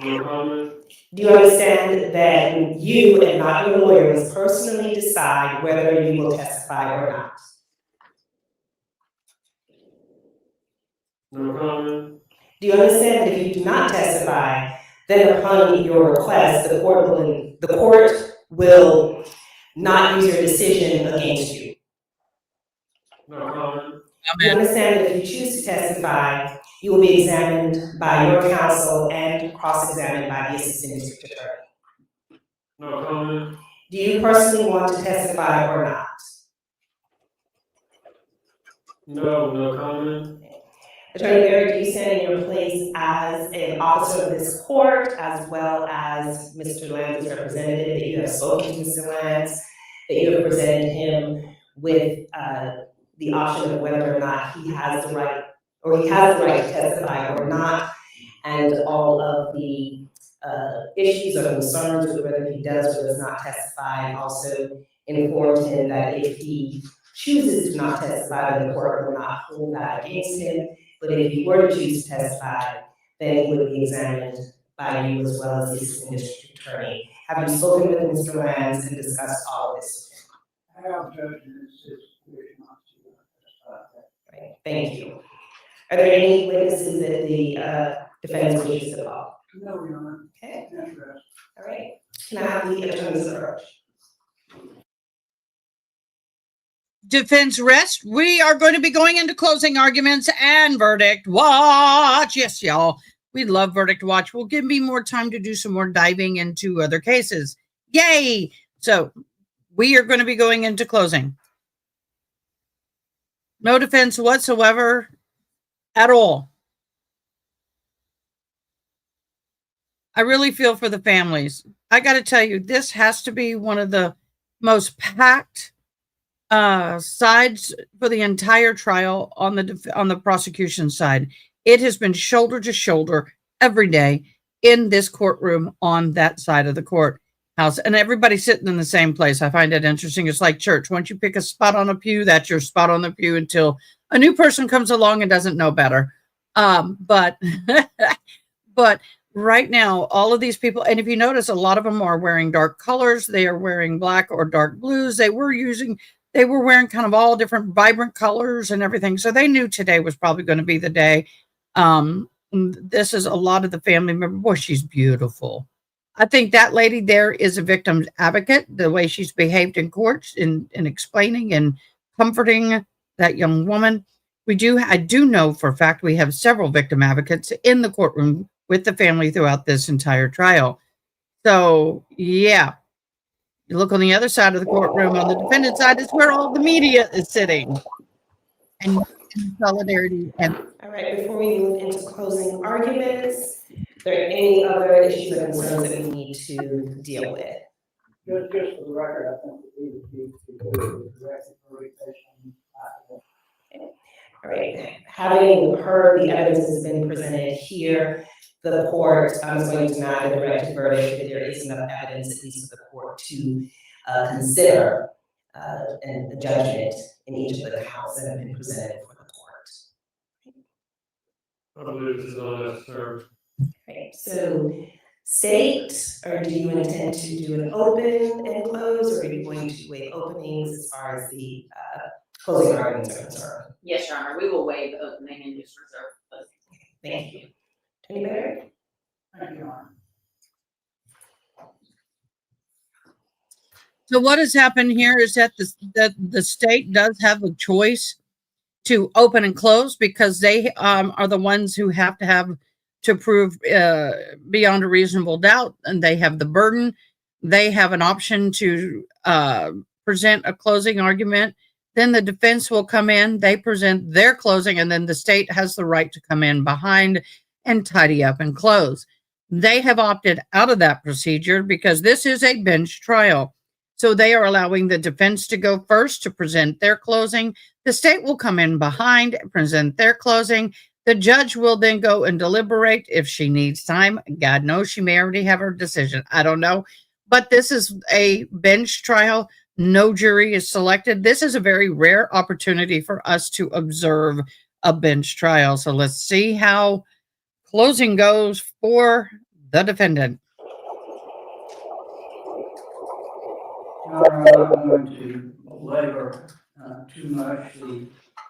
No comment. Do you understand that you and not your lawyers personally decide whether you will testify or not? No comment. Do you understand that if you do not testify, then upon your request, the court will not use your decision against you? No comment. Do you understand that if you choose to testify, you will be examined by your counsel and cross-examined by the assistant district attorney? No comment. Do you personally want to testify or not? No comment. Attorney Berry, do you stand in your place as an officer of this court, as well as Mr. Lanz's representative, that you have spoken to Mr. Lanz, that you have presented him with the option of whether or not he has the right, or he has the right to testify or not, and all of the issues or concerns with whether he does or does not testify, and also informed him that if he chooses to not testify, then the court will not hold that against him. But if you were to choose to testify, then he would be examined by you as well as the assistant district attorney. Have you spoken with Mr. Lanz and discussed all of this with him? I have judged in this situation not to testify. Right, thank you. Are there any witnesses that the defense wishes to call? No, Your Honor. Okay, Interest. all right. Can I have the attorney's approach? Defense rest. We are going to be going into closing arguments and verdict watch. Yes, y'all. We love verdict watch. We'll give me more time to do some more diving into other cases. Yay. So we are going to be going into closing. No defense whatsoever at all. I really feel for the families. I got to tell you, this has to be one of the most packed sides for the entire trial on the prosecution side. It has been shoulder to shoulder every day in this courtroom on that side of the courthouse, and everybody's sitting in the same place. I find it interesting. It's like church. Once you pick a spot on a pew, that's your spot on the pew until a new person comes along and doesn't know better. But but right now, all of these people, and if you notice, a lot of them are wearing dark colors. They are wearing black or dark blues. They were wearing kind of all different vibrant colors and everything. So they knew today was probably going to be the day. This is a lot of the family members. Boy, she's beautiful. I think that lady there is a victim's advocate, the way she's behaved in courts in explaining and comforting that young woman. I do know for a fact we have several victim advocates in the courtroom with the family throughout this entire trial. So, yeah. You look on the other side of the courtroom, on the defendant side, is where all the media is sitting. And solidarity. And All right, before we move into closing arguments, are there any other issues or concerns that we need to deal with? Just for the record, I think that we would be directed for revision. All right, having heard the evidence has been presented here, the court is going to deny the directed verdict if there is enough evidence, at least for the court to consider and the judgment in each of the counts that have been presented for the court. I believe this is all that's served. Right, so state, or do you intend to do an open and close, or are you going to waive openings as far as the closing arguments are concerned? Yes, Your Honor, we will waive the opening and just reserve closing. Thank you. Attorney Barrett? Thank you, Your Honor. so what has happened here is that the state does have a choice to open and close because they are the ones who have to prove beyond a reasonable doubt, and they have the burden. They have an option to present a closing argument. Then the defense will come in, they present their closing, and then the state has the right to come in behind and tidy up and close. They have opted out of that procedure because this is a bench trial. So they are allowing the defense to go first to present their closing. The state will come in behind and present their closing. The judge will then go and deliberate if she needs time. God knows she may already have her decision. I don't know. But this is a bench trial. No jury is selected. This is a very rare opportunity for us to observe a bench trial. So let's see how closing goes for the defendant. Your Honor, I'm not going to belabor too much the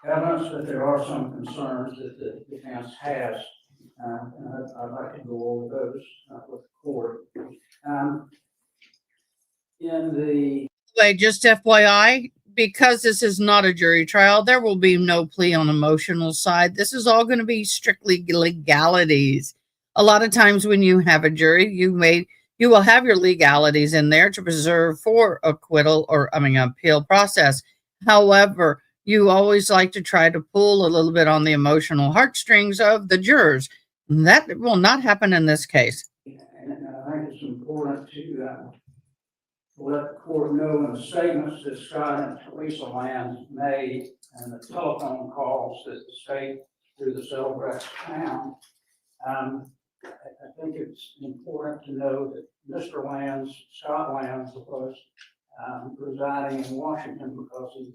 evidence, but there are some concerns that the defense has, and I'd like to go over those with the court. Just FYI, because this is not a jury trial, there will be no plea on emotional side. This is all going to be strictly legalities. A lot of times when you have a jury, you will have your legalities in there to preserve for acquittal or appeal process. However, you always like to try to pull a little bit on the emotional heartstrings of the jurors. That will not happen in this case. And I think it's important to let the court know in the statements that Scott and Teresa Lanz made and the telephone calls that the state through the Celebrate found. I think it's important to know that Mr. Lanz, Scott Lanz, was residing in Washington because he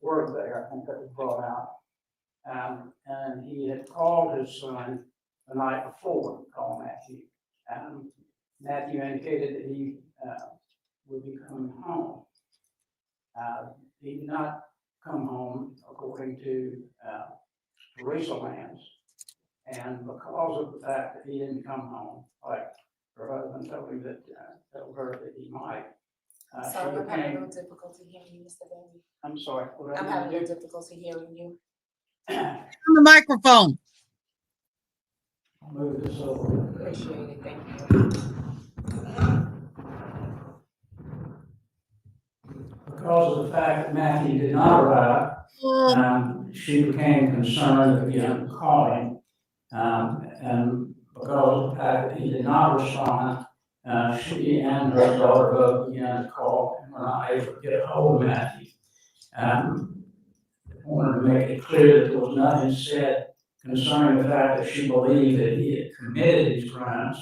worked there. I think that was brought out. And he had called his son the night before, called Matthew. Matthew indicated that he would be coming home. He did not come home, according to Teresa Lanz. And because of the fact that he didn't come home, like her husband told her that he might. Sorry, I'm having a little difficulty hearing you, Mr. Bailey. I'm sorry. I'm having a little difficulty hearing you. On the microphone. I'll move this over. Appreciate it, thank you. Because of the fact that Matthew did not arrive, She became concerned again calling, and because of the fact that he did not respond, she and her daughter both began to call and were not able to get a hold of Matthew. I wanted to make it clear that there was nothing said concerning the fact that she believed that he had committed these crimes.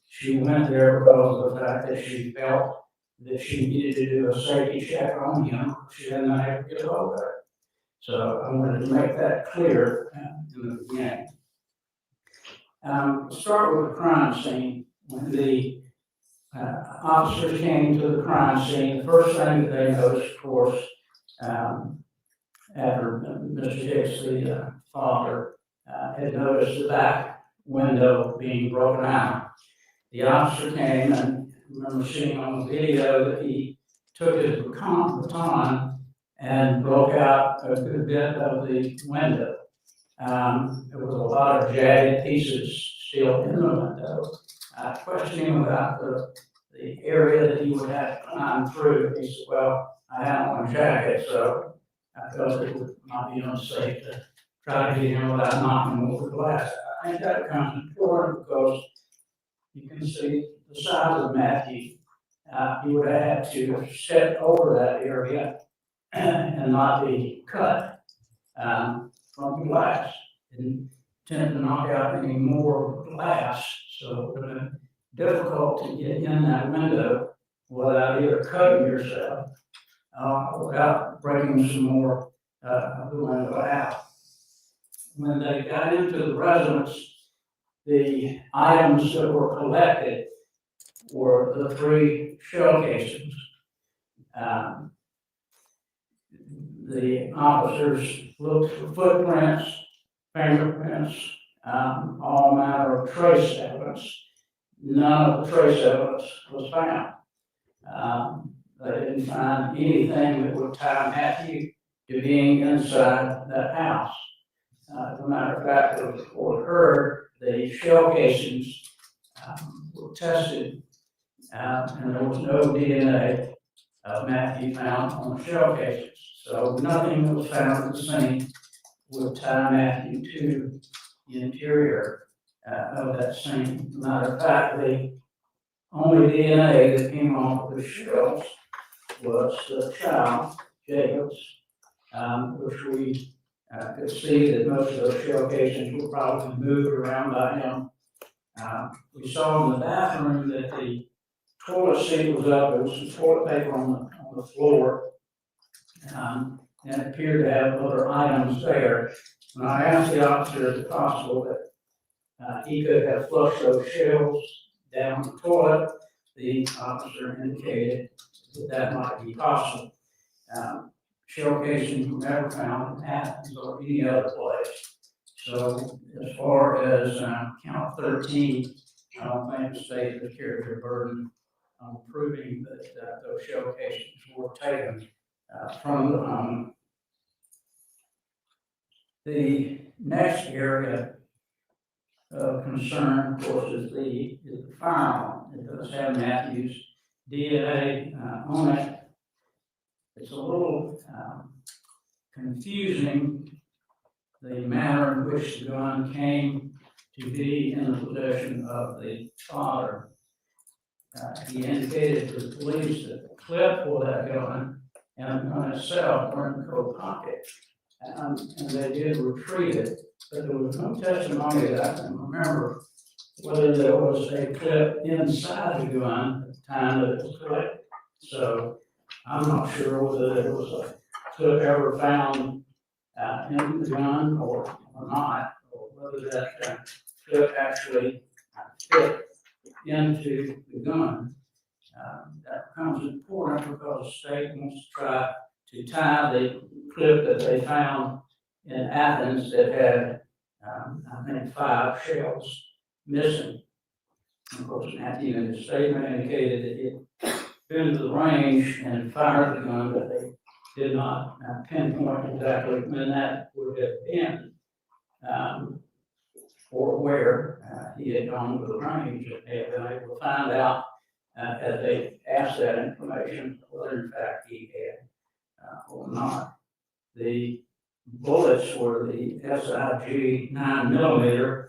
She went there because of the fact that she felt that she needed to do a safety check on him. She hadn't been able to get a hold of her. So I wanted to make that clear in the beginning. We'll start with the crime scene. When the officers came to the crime scene, the first thing that they noticed, of course, after Mr. Hicks, the father, had noticed the back window being broken out. The officer came, and I remember seeing on the video that he took his baton and broke out a good bit of the window. There was a lot of jagged pieces still in the window. I questioned him about the area that he would have to climb through. He said, well, I have on a jacket, so I felt it would not be unsafe to try to get in without knocking over the glass. I think that becomes important because you can see the size of Matthew. He would have had to step over that area and not be cut from the glass. Didn't tend to knock out any more glass, so it would have been difficult to get in that window without either cutting yourself without breaking some more of the window out. When they got into the residence, the items that were collected were the 3 shell casings. The officers looked for footprints, fingerprints, all manner of trace evidence. None of the trace evidence was found. They didn't find anything that would tie Matthew to being inside that house. As a matter of fact, the report heard the shell casings were tested, and there was no DNA of Matthew found on the shell casings. So nothing that was found at the scene would tie Matthew to the interior of that scene. As a matter of fact, the only DNA that came off of the shells was the child, Jacob's, which we could see that most of those shell casings were probably moved around by him. We saw in the bathroom that the toilet seat was up. There was some toilet paper on the floor, and it appeared to have other items there. When I asked the officer if it's possible that he could have flushed those shells down the toilet, the officer indicated that might be possible. Shell casings were never found in Athens or any other place. So as far as count 13, I don't think the state has carried their burden on proving that those shell casings were taken from the home. The next area of concern, of course, is the firearm. It does have Matthew's DNA on it. It's a little confusing, the manner in which the gun came to be in the possession of the father. He indicated to the police that the clip for that gun and the gun itself were in the coat pocket, and they did retrieve it, but there was no testimony that I can remember whether there was a clip inside the gun at the time that it was collected. So I'm not sure whether there was a clip ever found in the gun or not, or whether that clip actually fit into the gun. That becomes important because the state wants to try to tie the clip that they found in Athens that had, I think, 5 shells missing. Of course, Matthew in his statement indicated that he had been to the range and fired the gun, but they did not pinpoint exactly when that would have been, or where he had gone to the range. They had been able to find out as they asked that information whether in fact he had or not. The bullets were the SIG 9mm.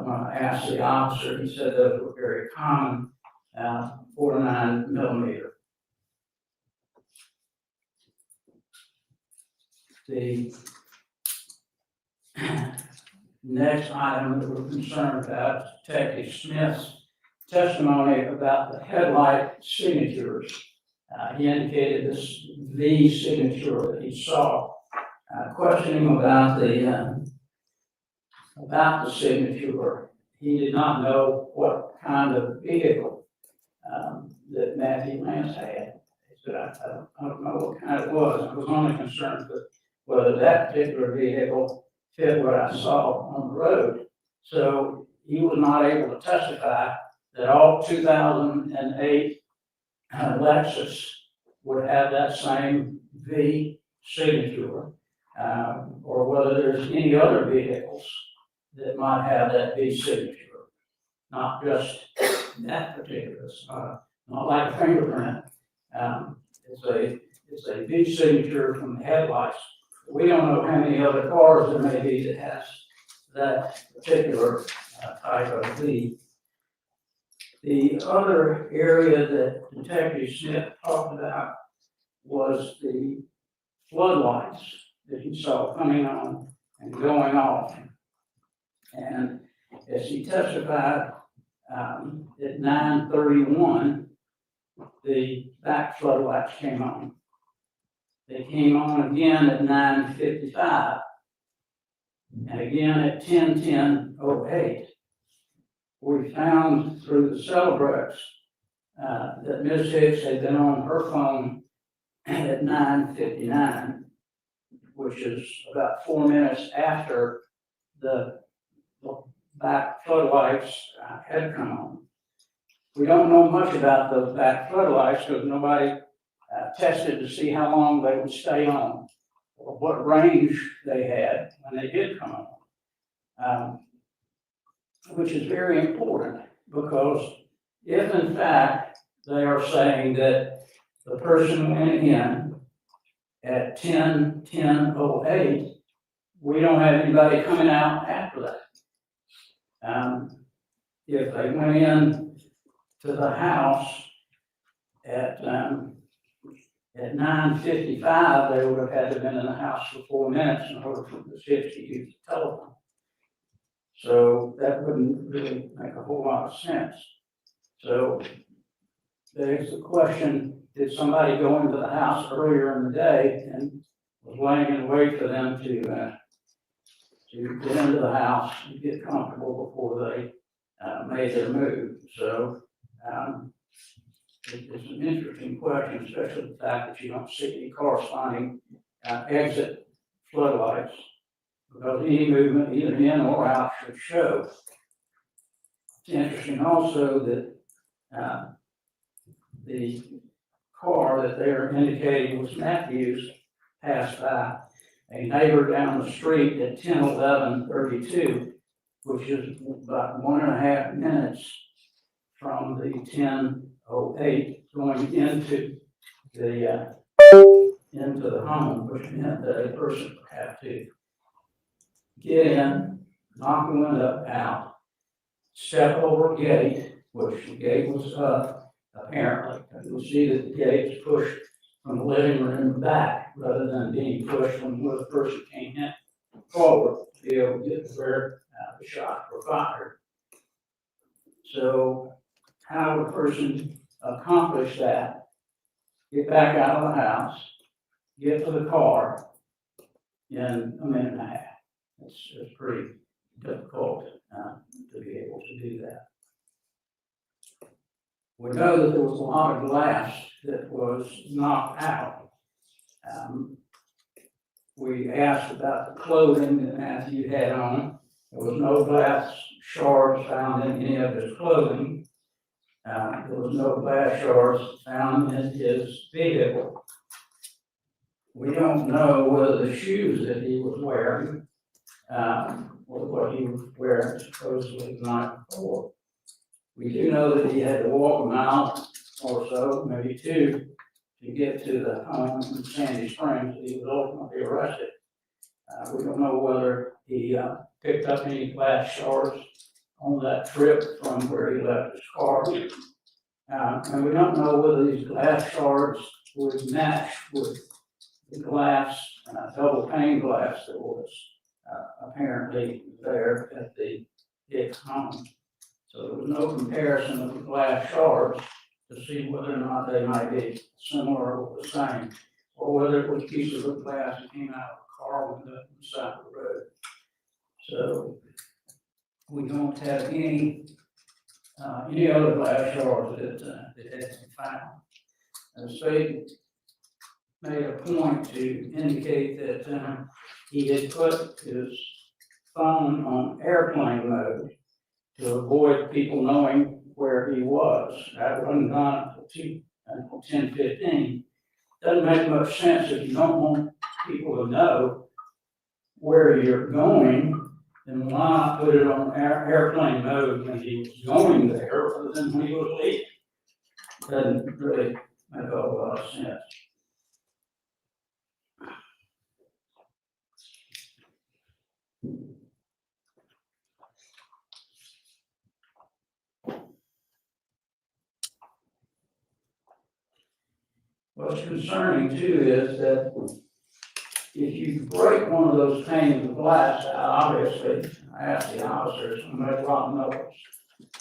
When I asked the officer, he said those were very common, 49mm. The next item that we're concerned about is Detective Smith's testimony about the headlight signatures. He indicated this V signature that he saw. Questioning about the signature, he did not know what kind of vehicle that Matthew Lanz had. He said, I don't know what kind it was. I was only concerned with whether that particular vehicle fit what I saw on the road. So he was not able to testify that all 2008 Lexus would have that same V signature, or whether there's any other vehicles that might have that V signature. Not just that particular, it's not like a fingerprint. It's a V signature from the headlights. We don't know how many other cars there may be that has that particular type of V. The other area that Detective Smith talked about was the floodlights that he saw coming on and going off. And as he testified, at 9:31, the back floodlights came on. They came on again at 9:55, and again at 10:08. We found through the Celebrex that Ms. Hicks had been on her phone at 9:59, which is about 4 minutes after the back floodlights had come on. We don't know much about those back floodlights because nobody tested to see how long they would stay on or what range they had when they did come on, which is very important because if in fact they are saying that the person went in at 10:08, we don't have anybody coming out after that. If they went in to the house at 9:55, they would have had to have been in the house for 4 minutes in order for the Hicks to use the telephone. So that wouldn't really make a whole lot of sense. So there's the question, did somebody go into the house earlier in the day and was laying in wait for them to get into the house and get comfortable before they made their move? So it's an interesting question, especially the fact that you don't see any corresponding exit floodlights, because any movement either in or out should show. It's interesting also that the car that they're indicating was Matthew's passed by a neighbor down the street at 10:11:32, which is about 1.5 minutes from the 10:08 going into the home, which meant that a person would have to get in, knock the window out, step over a gate, which the gate was up, apparently. You'll see that the gate is pushed from the living room back rather than being pushed from where the person came in forward to be able to get to where the shots were fired. So how would a person accomplish that? Get back out of the house, get to the car in a minute and a half. It's pretty difficult to be able to do that. We know that there was a lot of glass that was knocked out. We asked about the clothing that Matthew had on. There was no glass shards found in any of his clothing. There was no glass shards found in his vehicle. We don't know whether the shoes that he was wearing or what he was wearing supposedly the night before. We do know that he had to walk a mile or so, maybe 2, to to get to the home in Sandy Springs. He was ultimately arrested. We don't know whether he picked up any glass shards on that trip from where he left his car. And we don't know whether these glass shards would match with the glass, double pane glass that was apparently there at the Hicks home. So there was no comparison of the glass shards to see whether or not they might be similar or the same, or whether it was pieces of glass that came out of a car window on the side of the road. So we don't have any other glass shards that had been found. And the state made a point to indicate that he had put his phone on airplane mode to avoid people knowing where he was. That wasn't done until 10:15. Doesn't make much sense if you don't want people to know where you're going, then why not put it on airplane mode when he was going there rather than when he was leaving? Doesn't really make a whole lot of sense. What's concerning too is that if you break one of those panes of glass out, obviously, I asked the officers to make rotten knuckles.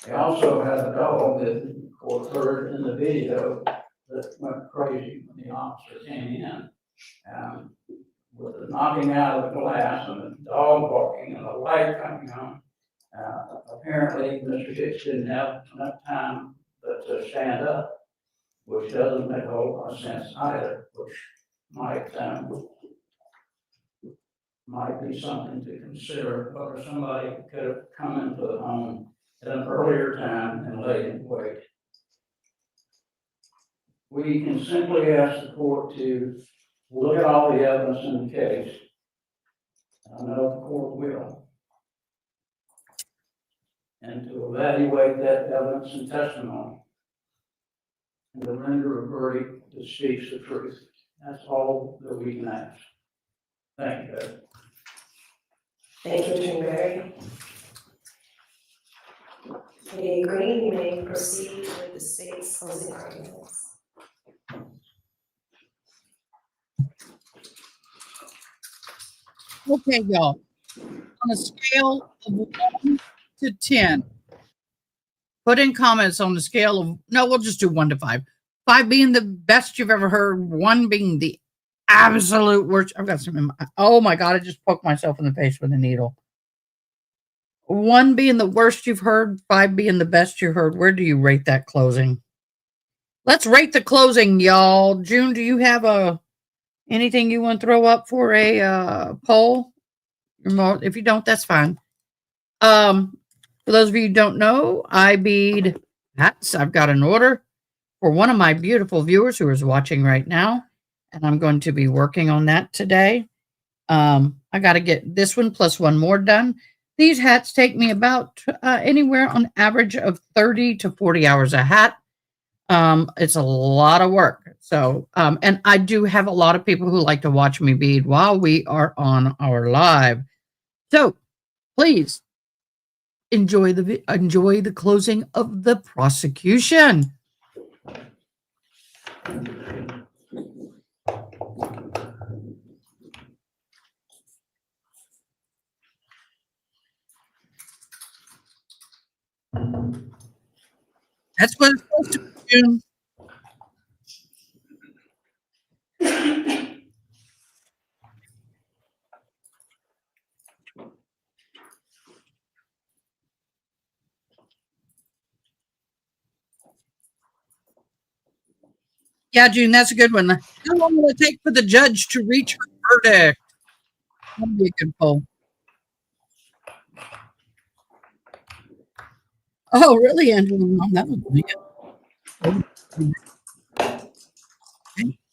They also had a dog that, of course, heard in the video that went crazy when the officer came in. With the knocking out of the glass and the dog barking and the light coming on, apparently Mr. Hicks didn't have enough time to stand up, which doesn't make a whole lot of sense either, which might be something to consider, whether somebody could have come into the home at an earlier time and laid in wait. We can simply ask the court to look at all the evidence in the case. I know the court will. And to evaluate that evidence and testimony and to render a verdict that speaks the truth. That's all that we can ask. Thank you, Judge. Thank you, Attorney Berry. Attorney Green, you may proceed with the state's closing arguments. Okay, y'all. On a scale of 1 to 10, put in comments on the scale of, no, we'll just do 1 to 5. 5 being the best you've ever heard, 1 being the absolute worst. I've got some in my, oh my God, I just poked myself in the face with a needle. 1 being the worst you've heard, 5 being the best you heard. Where do you rate that closing? Let's rate the closing, y'all. June, do you have anything you want to throw up for a poll? If you don't, that's fine. For those of you who don't know, I bead hats. I've got an order for one of my beautiful viewers who is watching right now, and I'm going to be working on that today. I got to get this one plus 1 more done. These hats take me about anywhere on average of 30 to 40 hours a hat. It's a lot of work. So, and I do have a lot of people who like to watch me bead while we are on our live. So please enjoy the closing of the prosecution. That's what it's supposed to be. Yeah, June, that's a good one. How long will it take for the judge to reach her verdict? That'd be a good poll. Oh, really, Angela? No, that would be good. Okay.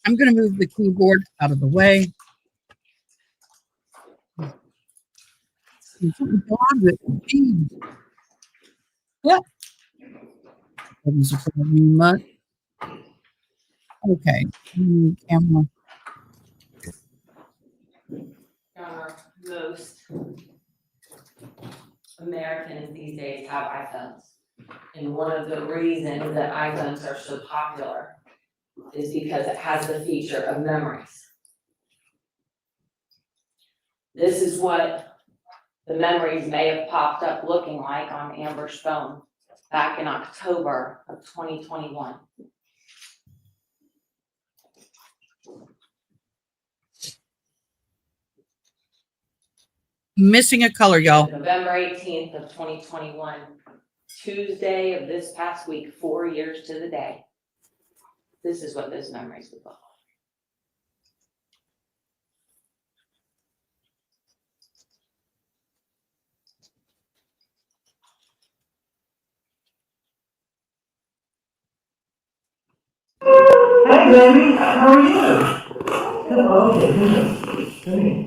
I'm going to move the keyboard out of the way. Yeah. Doesn't surprise me much. Okay. Camera. Most Americans these days have iPhones. And one of the reasons that iPhones are so popular is because it has the feature of memories. This is what the memories may have popped up looking like on Amber's phone back in October of 2021. Missing a color, y'all. November 18th of 2021, Tuesday of this past week, 4 years to the day. This is what those memories would look like. Hey, baby, how are you? Oh, okay, come here.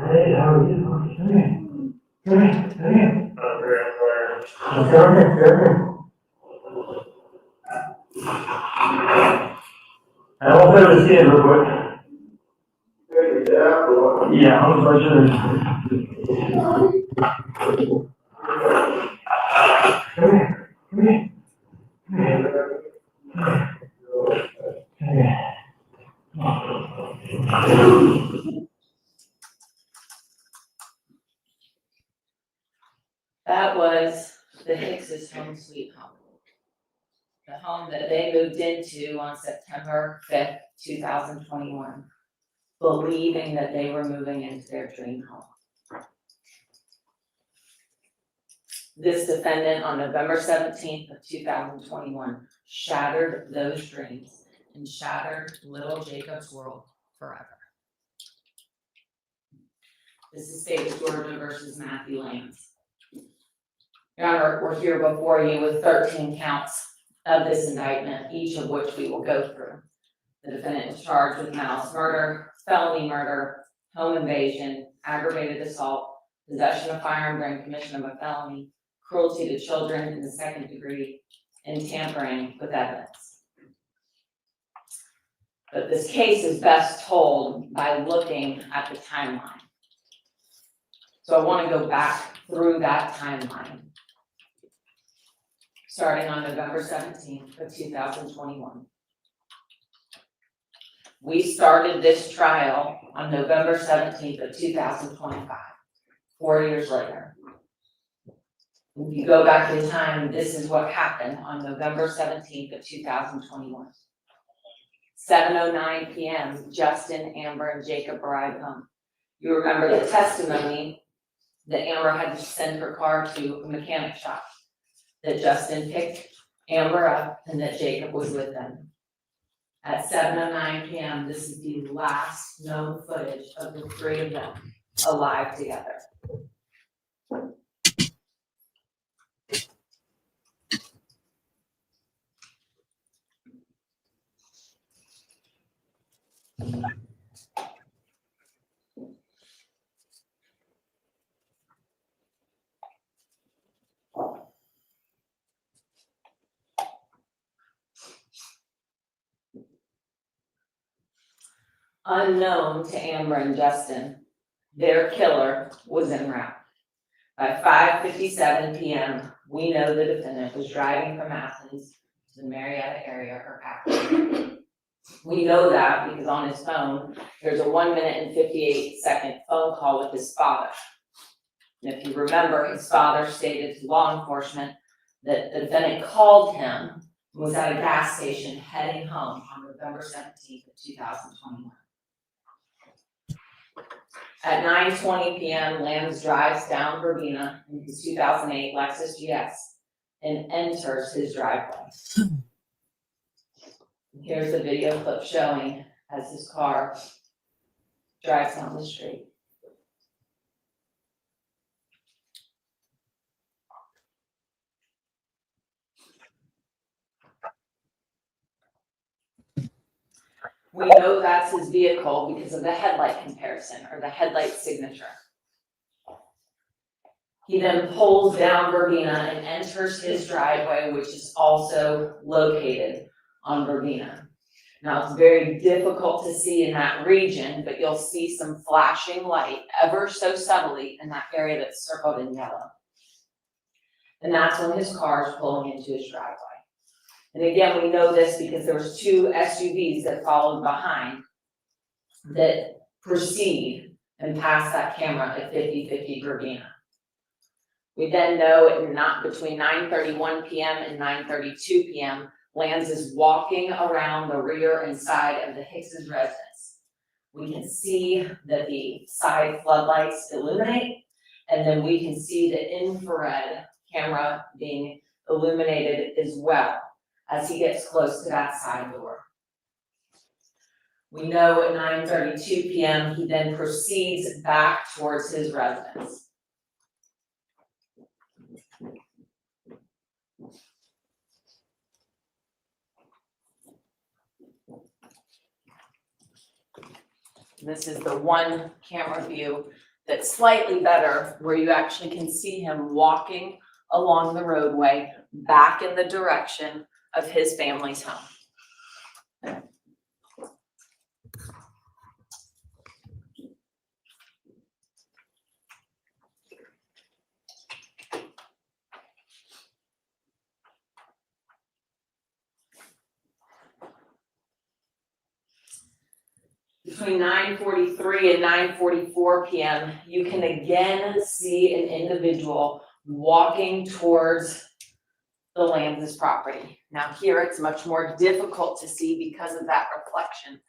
Hey, how are you? Come here. Come here. Come here. Come here. I want to play with the real quick. Yeah, I'm going to Come here. Come here. That was the Hicks' home sweet home. The home that they moved into on September 5th, 2021, believing that they were moving into their dream home. This defendant on November 17th of 2021 shattered those dreams and shattered little Jacob's world forever. This is State of Georgia versus Matthew Lanz. Your Honor, we're here before you with 13 counts of this indictment, each of which we will go through. The defendant is charged with malice murder, felony murder, home invasion, aggravated assault, possession of firearm during commission of a felony, cruelty to children in the second degree, and tampering with evidence. But this case is best told by looking at the timeline. So I want to go back through that timeline, starting on November 17th of 2021. We started this trial on November 17th of 2025, 4 years later. If you go back in time, this is what happened on November 17th of 2021. 7:09 p.m., Justin, Amber, and Jacob arrived home. You remember the testimony that Amber had to send her car to a mechanic shop, that Justin picked Amber up and that Jacob was with them. At 7:09 p.m., this is the last known footage of the three of them alive together. Unknown to Amber and Justin, their killer was en route. By 5:57 p.m., we know the defendant was driving from Athens to the Marietta area or Akron. We know that because on his phone, there's a 1 minute and 58-second phone call with his father. And if you remember, his father stated to law enforcement that the defendant called him and was at a gas station heading home on November 17th of 2021. At 9:20 p.m., Lanz drives down Verbena in his 2008 Lexus GS and enters his driveway. Here's the video clip showing as his car drives down the street. We know that's his vehicle because of the headlight comparison or the headlight signature. He then pulls down Verbena and enters his driveway, which is also located on Verbena. Now, it's very difficult to see in that region, but you'll see some flashing light ever so subtly in that area that's circled in yellow. And that's when his car is pulling into his driveway. And again, we know this because there was 2 SUVs that followed behind that proceed and pass that camera at 50/50 Verbena. We then know between 9:31 p.m. and 9:32 p.m., Lanz is walking around the rear and side of the Hicks's residence. We can see that the side floodlights illuminate, and then we can see the infrared camera being illuminated as well as he gets close to that side door. We know at 9:32 p.m. he then proceeds back towards his residence. This is the one camera view that's slightly better, where you actually can see him walking along the roadway back in the direction of his family's home. Between 9:43 and 9:44 p.m., you can again see an individual walking towards the Lanz's property. Now here it's much more difficult to see because of that reflection,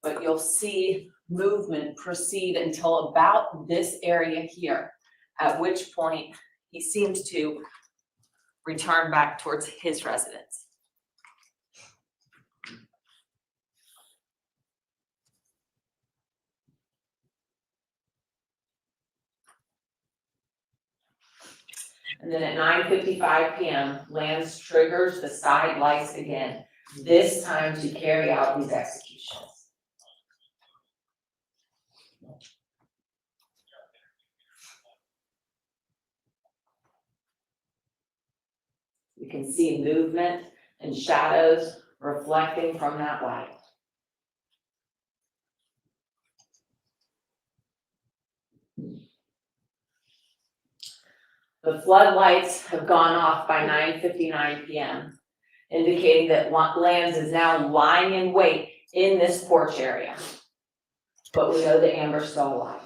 but you'll see movement proceed until about this area here, at which point he seems to return back towards his residence. And then at 9:55 p.m., Lanz triggers the side lights again, this time to carry out these executions. You can see movement and shadows reflecting from that light. The floodlights have gone off by 9:59 p.m., indicating that Lanz is now lying in wait in this porch area. But we know that Amber's still alive.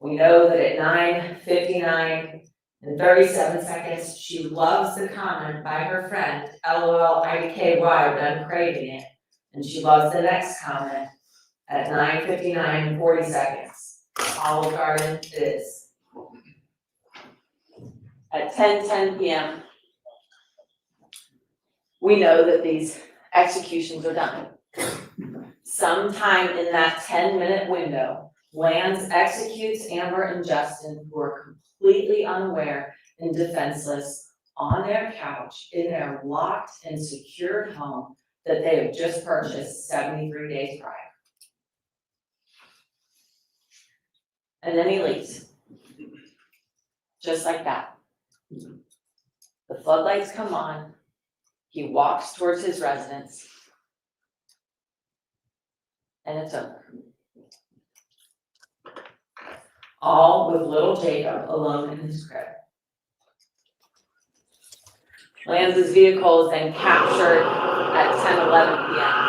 We know that at 9:59 and 37 seconds, she loves the comment by her friend, LOL IDKY, but I'm craving it. And she loves the next comment at 9:59 and 40 seconds. Olive Garden is. At 10:10 p.m., we know that these executions are done. Sometime in that 10-minute window, Lanz executes Amber and Justin, who are completely unaware and defenseless, on their couch in their locked and secured home that they have just purchased 73 days prior. And then he leaves. Just like that. The floodlights come on. He walks towards his residence. And it's over. All with little Jacob alone in his crib. Lanz's vehicle is then captured at 10:11 p.m.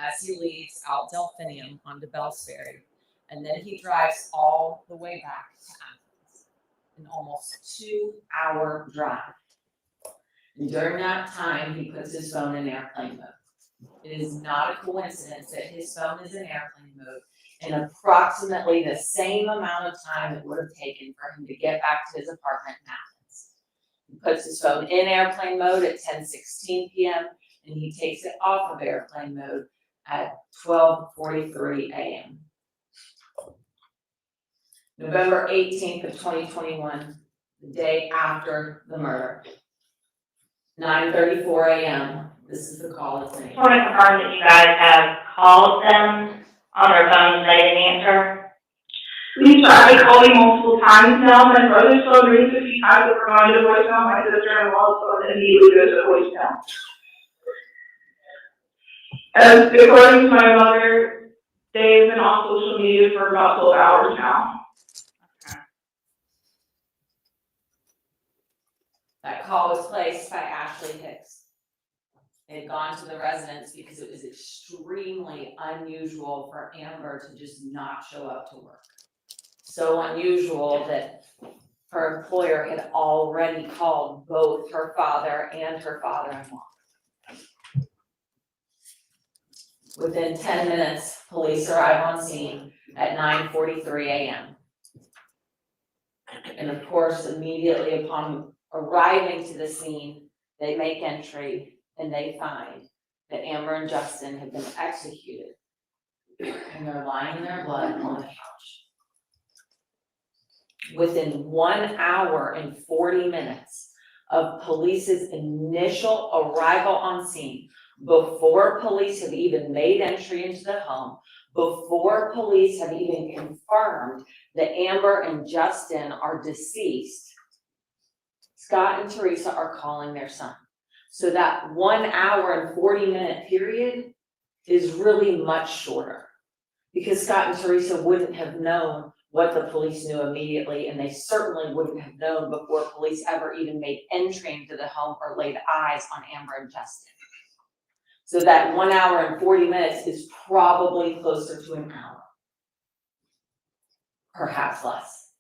As he leaves out Delphinium onto Bellsbury, and then he drives all the way back to Athens, an almost 2-hour drive. And during that time, he puts his phone in airplane mode. It is not a coincidence that his phone is in airplane mode in approximately the same amount of time it would have taken for him to get back to his apartment in Athens. He puts his phone in airplane mode at 10:16 p.m. and he takes it off of airplane mode at 12:43 a.m. November 18th of 2021, the day after the murder. 9:34 a.m. This is the call that's made. I want to confirm that you guys have called them on their phones, they didn't answer. We tried calling multiple times now. My brother's phone rings a few times, we're going to voicemail. My sister-in-law's phone immediately goes to voicemail. According to my mother, they've been off social media for about 12 hours now. That call was placed by Ashley Hicks. They had gone to the residence because it was extremely unusual for Amber to just not show up to work. So unusual that her employer had already called both her father and her father-in-law. Within 10 minutes, police arrive on scene at 9:43 a.m. And of course, immediately upon arriving to the scene, they make entry and they find that Amber and Justin have been executed and they're lying in their blood on the couch. Within 1 hour and 40 minutes of police's initial arrival on scene, before police have even made entry into the home, before police have even confirmed that Amber and Justin are deceased, Scott and Teresa are calling their son. So that 1 hour and 40-minute period is really much shorter because Scott and Teresa wouldn't have known what the police knew immediately, and they certainly wouldn't have known before police ever even made entry into the home or laid eyes on Amber and Justin. So that 1 hour and 40 minutes is probably closer to an hour, perhaps less.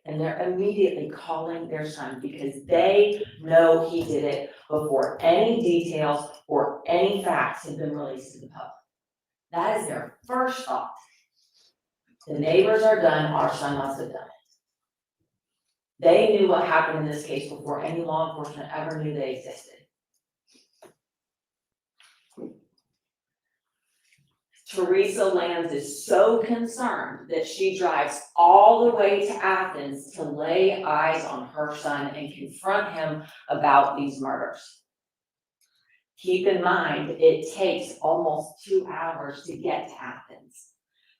And they're immediately calling their son because they know he did it before any details or any facts had been released to the public. That is their first thought. The neighbors are done, our son must have done it. They knew what happened in this case before any law enforcement ever knew they existed. Teresa Lanz is so concerned that she drives all the way to Athens to lay eyes on her son and confront him about these murders. Keep in mind, it takes almost 2 hours to get to Athens.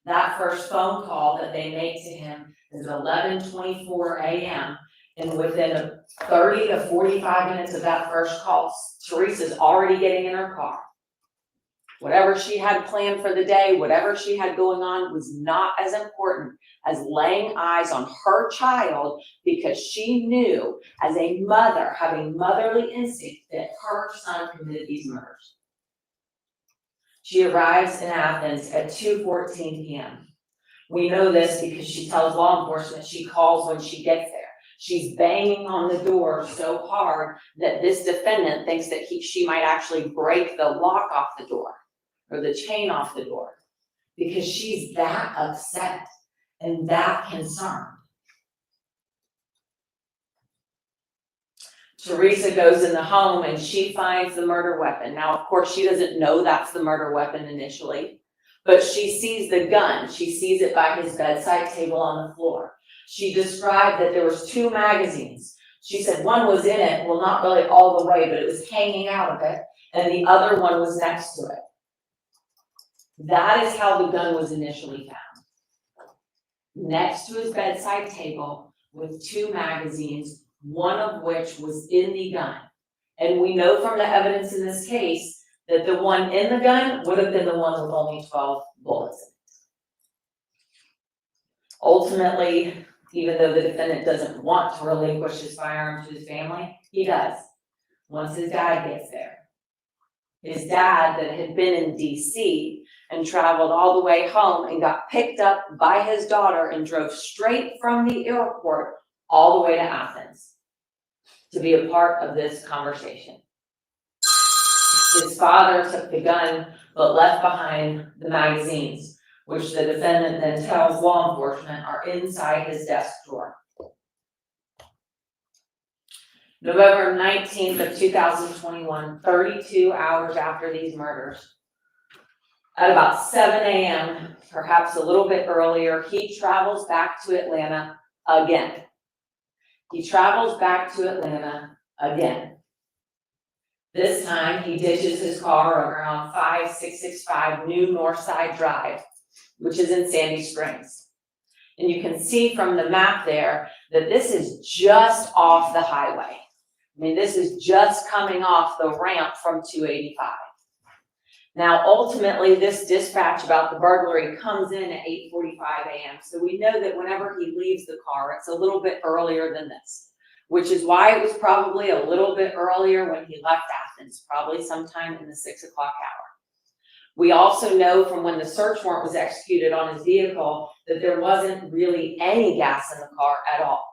That first phone call that they make to him is at 11:24 a.m. And within 30 to 45 minutes of that first call, Teresa's already getting in her car. Whatever she had planned for the day, whatever she had going on was not as important as laying eyes on her child because she knew as a mother, having motherly instinct, that her son committed these murders. She arrives in Athens at 2:14 p.m. We know this because she tells law enforcement she calls when she gets there. She's banging on the door so hard that this defendant thinks that she might actually break the lock off the door or the chain off the door because she's that upset and that concerned. Teresa goes in the home and she finds the murder weapon. Now, of course, she doesn't know that's the murder weapon initially, but she sees the gun. She sees it by his bedside table on the floor. She described that there was 2 magazines. She said one was in it, well, not really all the way, but it was hanging out of it, and the other one was next to it. That is how the gun was initially found. Next to his bedside table with 2 magazines, one of which was in the gun. And we know from the evidence in this case that the one in the gun would have been the one with only 12 bullets in it. Ultimately, even though the defendant doesn't want to relinquish his firearm to his family, he does, once his dad gets there. His dad that had been in DC and traveled all the way home and got picked up by his daughter and drove straight from the airport all the way to Athens to be a part of this conversation. His father took the gun but left behind the magazines, which the defendant then tells law enforcement are inside his desk drawer. November 19th of 2021, 32 hours after these murders, At about 7 a.m., perhaps a little bit earlier, he travels back to Atlanta again. He travels back to Atlanta again. This time, he ditches his car around 5665 New Northside Drive, which is in Sandy Springs. And you can see from the map there that this is just off the highway. I mean, this is just coming off the ramp from 285. Now, ultimately, this dispatch about the burglary comes in at 8:45 a.m. So we know that whenever he leaves the car, it's a little bit earlier than this, which is why it was probably a little bit earlier when he left Athens, probably sometime in the 6 o'clock hour. We also know from when the search warrant was executed on his vehicle that there wasn't really any gas in the car at all.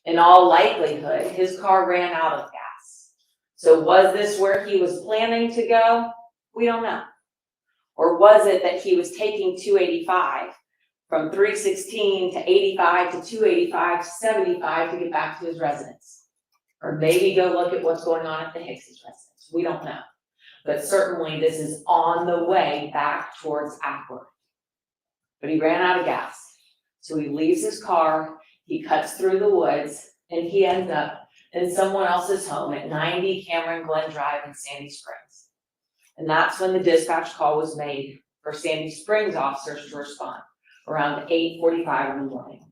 In all likelihood, his car ran out of gas. So was this where he was planning to go? We don't know. Or was it that he was taking 285 from 316 to 85 to 285 to 75 to get back to his residence? Or maybe go look at what's going on at the Hicks' residence. We don't know. But certainly this is on the way back towards Ackworth. But he ran out of gas. So he leaves his car, he cuts through the woods, and he ends up in someone else's home at 90 Cameron Glen Drive in Sandy Springs. And that's when the dispatch call was made for Sandy Springs officers to respond, around 8:45 in the morning.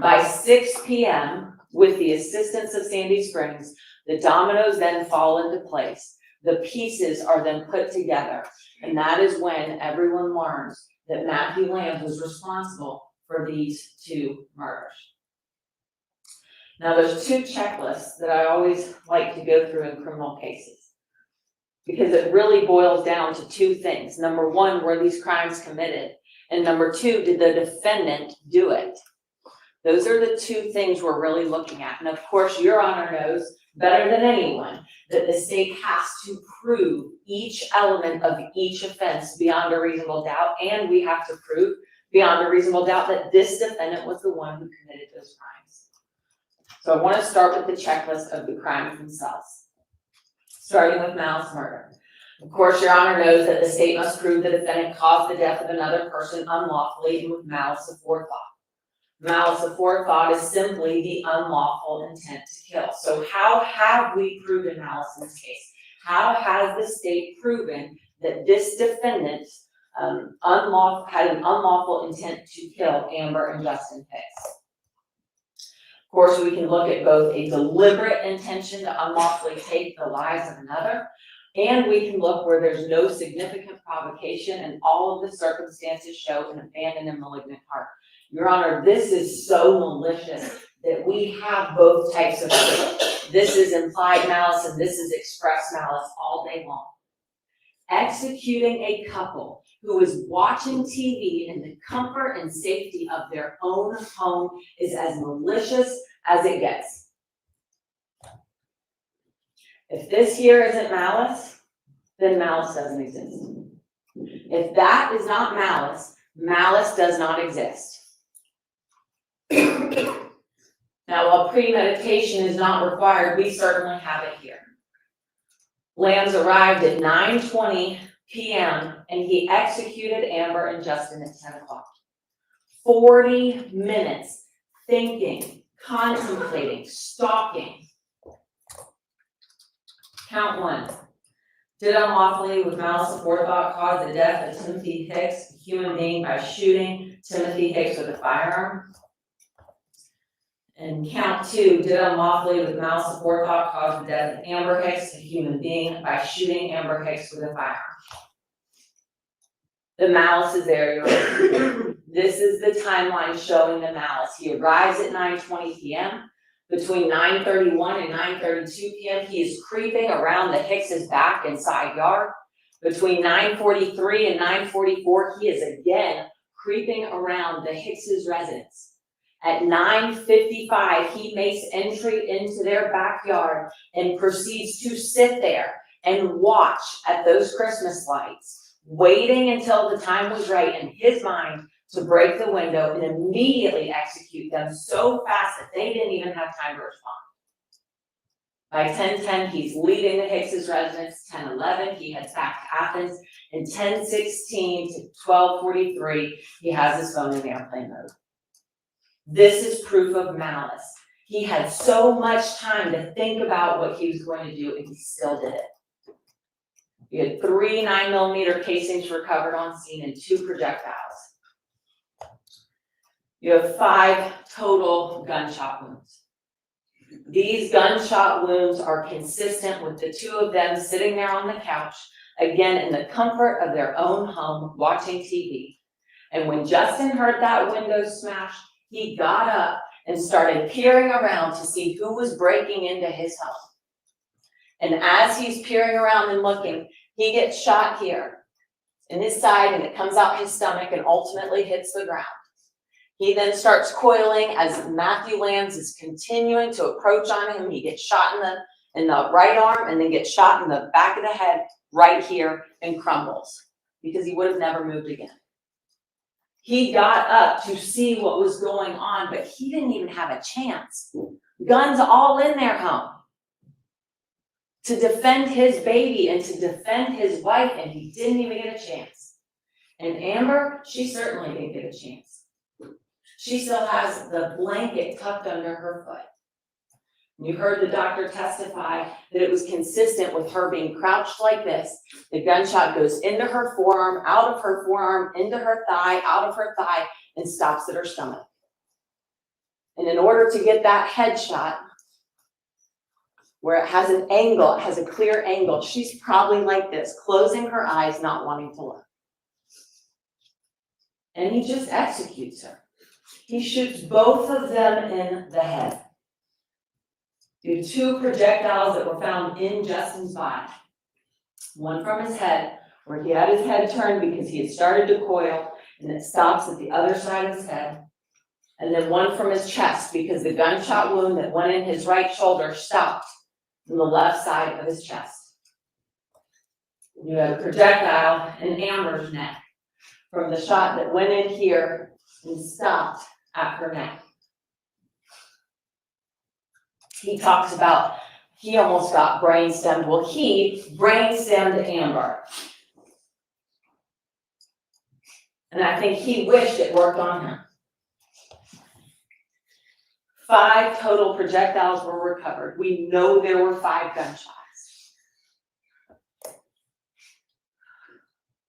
By 6 p.m., with the assistance of Sandy Springs, the dominoes then fall into place. The pieces are then put together, and that is when everyone learns that Matthew Lanz was responsible for these two murders. Now, there's two checklists that I always like to go through in criminal cases, because it really boils down to two things. Number one, were these crimes committed? And number two, did the defendant do it? Those are the two things we're really looking at. And of course, Your Honor knows better than anyone that the state has to prove each element of each offense beyond a reasonable doubt, and we have to prove beyond a reasonable doubt that this defendant was the one who committed those crimes. So I want to start with the checklist of the crimes themselves, starting with malice murder. Of course, Your Honor knows that the state must prove the defendant caused the death of another person unlawfully and with malice aforethought. Malice aforethought is simply the unlawful intent to kill. So how have we proven malice in this case? How has the state proven that this defendant had an unlawful intent to kill Amber and Justin Hicks? Of course, we can look at both a deliberate intention to unlawfully take the lives of another, and we can look where there's no significant provocation and all of the circumstances show an abandoned and malignant heart. Your Honor, this is so malicious that we have both types of proof. This is implied malice and this is express malice all day long. Executing a couple who is watching TV in the comfort and safety of their own home is as malicious as it gets. If this here isn't malice, then malice doesn't exist. If that is not malice, malice does not exist. Now, while premeditation is not required, we certainly have it here. Lanz arrived at 9:20 p.m. and he executed Amber and Justin at 10 o'clock. 40 minutes thinking, contemplating, stalking. Count one. Did unlawfully with malice aforethought cause the death of Timothy Hicks, a human being, by shooting Timothy Hicks with a firearm? And count two, did unlawfully with malice aforethought cause the death of Amber Hicks, a human being, by shooting Amber Hicks with a firearm? The malice is there, Your Honor. This is the timeline showing the malice. He arrives at 9:20 p.m. Between 9:31 and 9:32 p.m., he is creeping around the Hicks' back and side yard. Between 9:43 and 9:44, he is again creeping around the Hicks' residence. At 9:55, he makes entry into their backyard and proceeds to sit there and watch at those Christmas lights, waiting until the time was right in his mind to break the window and immediately execute them so fast that they didn't even have time to respond. By 10:10, he's leaving the Hicks's residence. 10:11, he heads back to Athens. And 10:16 to 12:43, he has his phone in airplane mode. This is proof of malice. He had so much time to think about what he was going to do, and he still did it. You had 3 9mm casings recovered on scene and 2 projectiles. You have 5 total gunshot wounds. These gunshot wounds are consistent with the 2 of them sitting there on the couch, again in the comfort of their own home, watching TV. And when Justin heard that window smash, he got up and started peering around to see who was breaking into his home. And as he's peering around and looking, he gets shot here in his side, and it comes out his stomach and ultimately hits the ground. He then starts coiling as Matthew Lanz is continuing to approach on him. He gets shot in the right arm and then gets shot in the back of the head right here and crumbles because he would have never moved again. He got up to see what was going on, but he didn't even have a chance. Guns all in their home to defend his baby and to defend his wife, and he didn't even get a chance. And Amber, she certainly didn't get a chance. She still has the blanket tucked under her foot. You heard the doctor testify that it was consistent with her being crouched like this. The gunshot goes into her forearm, out of her forearm, into her thigh, out of her thigh, and stops at her stomach. And in order to get that headshot, where it has an angle, it has a clear angle, she's probably like this, closing her eyes, not wanting to look. And he just executes her. He shoots both of them in the head. The 2 projectiles that were found in Justin's body. One from his head, where he had his head turned because he had started to coil, and it stops at the other side of his head. And then one from his chest, because the gunshot wound that went in his right shoulder stopped on the left side of his chest. You had a projectile in Amber's neck from the shot that went in here and stopped at her neck. He talks about he almost got brainstemmed. Well, he brainstemmed Amber. And I think he wished it worked on him. 5 total projectiles were recovered. We know there were 5 gunshots.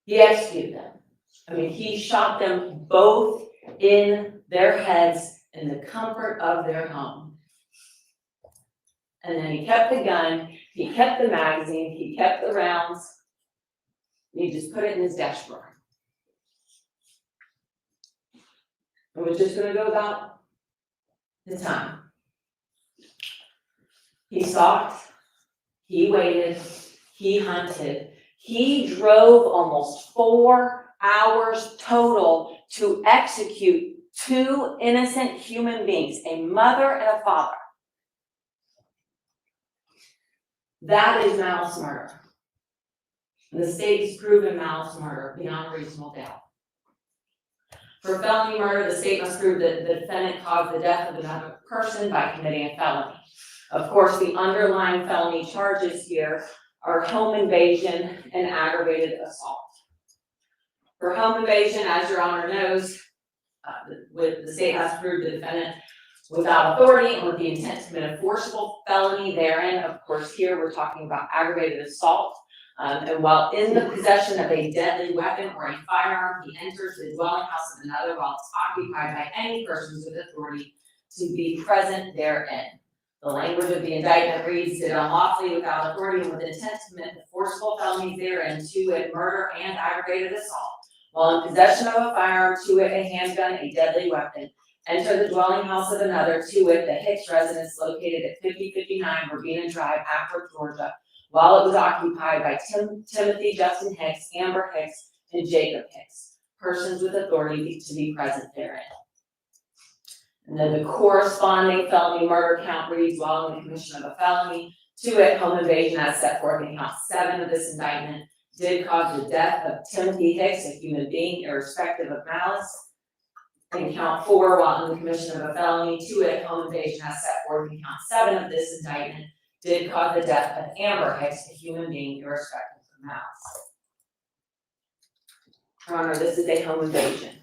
He executed them. I mean, he shot them both in their heads in the comfort of their home. And then he kept the gun, he kept the magazine, he kept the rounds, and he just put it in his desk drawer. And was just gonna go about his time. He stalked, he waited, he hunted, he drove almost 4 hours total to execute 2 innocent human beings, a mother and a father. That is malice murder. And the state has proven malice murder beyond reasonable doubt. For felony murder, the state must prove that the defendant caused the death of another person by committing a felony. Of course, the underlying felony charges here are home invasion and aggravated assault. For home invasion, as Your Honor knows, the state has proved the defendant without authority and with the intent to commit a forcible felony therein. Of course, here we're talking about aggravated assault. And while in the possession of a deadly weapon or a firearm, he enters the dwelling house of another while it's occupied by any persons with authority to be present therein. The language of the indictment reads, did unlawfully without authority and with intent to commit the forcible felonies therein, to wit, murder and aggravated assault, while in possession of a firearm, to wit, a handgun, a deadly weapon, enter the dwelling house of another, to wit, the Hicks residence located at 5059 Rabina Drive, Akron, Georgia, while it was occupied by Timothy Justin Hicks, Amber Hicks, and Jacob Hicks, persons with authority to be present therein. And then the corresponding felony murder count reads, while in the commission of a felony, to wit, home invasion as set forth in count 7 of this indictment, did cause the death of Timothy Hicks, a human being, irrespective of malice. In count 4, while in the commission of a felony, to wit, home invasion as set forth in count 7 of this indictment, did cause the death of Amber Hicks, a human being, irrespective of malice. Your Honor, this is a home invasion.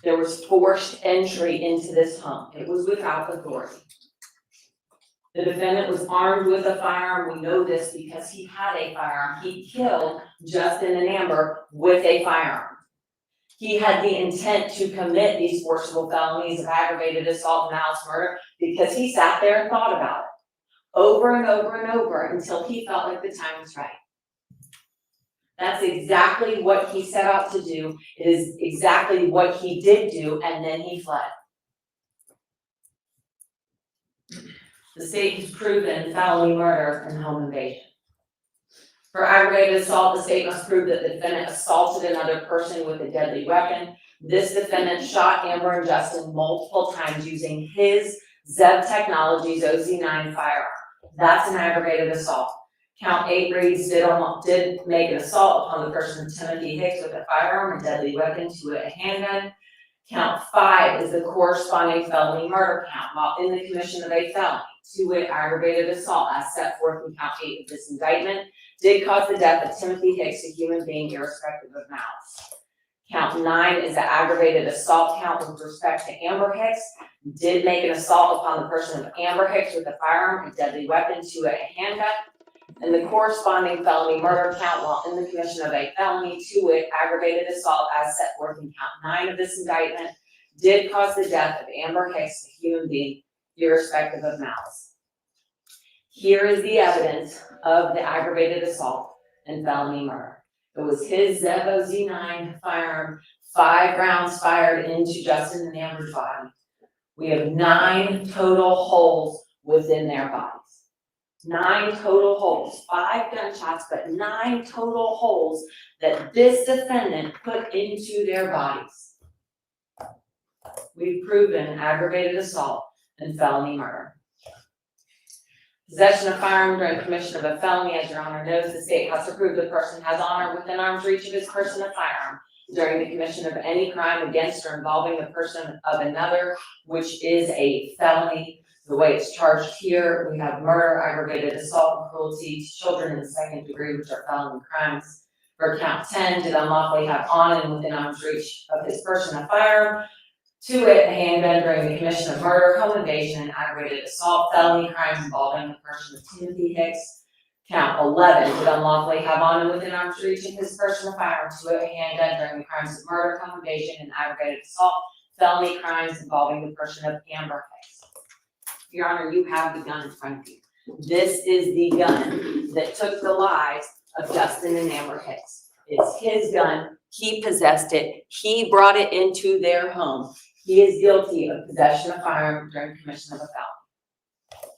There was forced entry into this home. It was without authority. The defendant was armed with a firearm. We know this because he had a firearm. He killed Justin and Amber with a firearm. He had the intent to commit these forcible felonies of aggravated assault, malice, murder, because he sat there and thought about it over and over and over until he felt like the time was right. That's exactly what he set out to do. It is exactly what he did do, and then he fled. The state has proven felony murder and home invasion. For aggravated assault, the state must prove that the defendant assaulted another person with a deadly weapon. This defendant shot Amber and Justin multiple times using his Zev Technologies OZ9 firearm. That's an aggravated assault. Count 8 reads, did make an assault upon the person of Timothy Hicks with a firearm or deadly weapon, to a handgun. Count 5 is the corresponding felony murder count while in the commission of a felony, to it aggravated assault as set forth in count 8 of this indictment, did cause the death of Timothy Hicks, a human being, irrespective of malice. Count 9 is the aggravated assault count with respect to Amber Hicks, did make an assault upon the person of Amber Hicks with a firearm or deadly weapon, to a handgun. And the corresponding felony murder count while in the commission of a felony, to it aggravated assault as set forth in count 9 of this indictment, did cause the death of Amber Hicks, a human being, irrespective of malice. Here is the evidence of the aggravated assault and felony murder. It was his Zev OZ9 firearm, 5 rounds fired into Justin and Amber's body. We have 9 total holes within their bodies. 9 total holes, 5 gunshots, but 9 total holes that this defendant put into their bodies. We've proven aggravated assault and felony murder. Possession of firearm during commission of a felony, as Your Honor knows, the state has to prove the person has honor within arm's reach of his person a firearm during the commission of any crime against or involving the person of another, which is a felony. The way it's charged here, we have murder, aggravated assault, and cruelty to children in the 2nd degree, which are felony crimes. For count 10, did unlawfully have on and within arm's reach of his person a firearm, to it, a handgun during the commission of murder, home invasion, and aggravated assault, felony crimes involving the person of Timothy Hicks. Count 11, did unlawfully have on and within arm's reach of his person a firearm, to it, a handgun during the crimes of murder, home invasion, and aggravated assault, felony crimes involving the person of Amber Hicks. Your Honor, you have the gun in front of you. This is the gun that took the lives of Justin and Amber Hicks. It's his gun. He possessed it. He brought it into their home. He is guilty of possession of firearm during commission of a felony.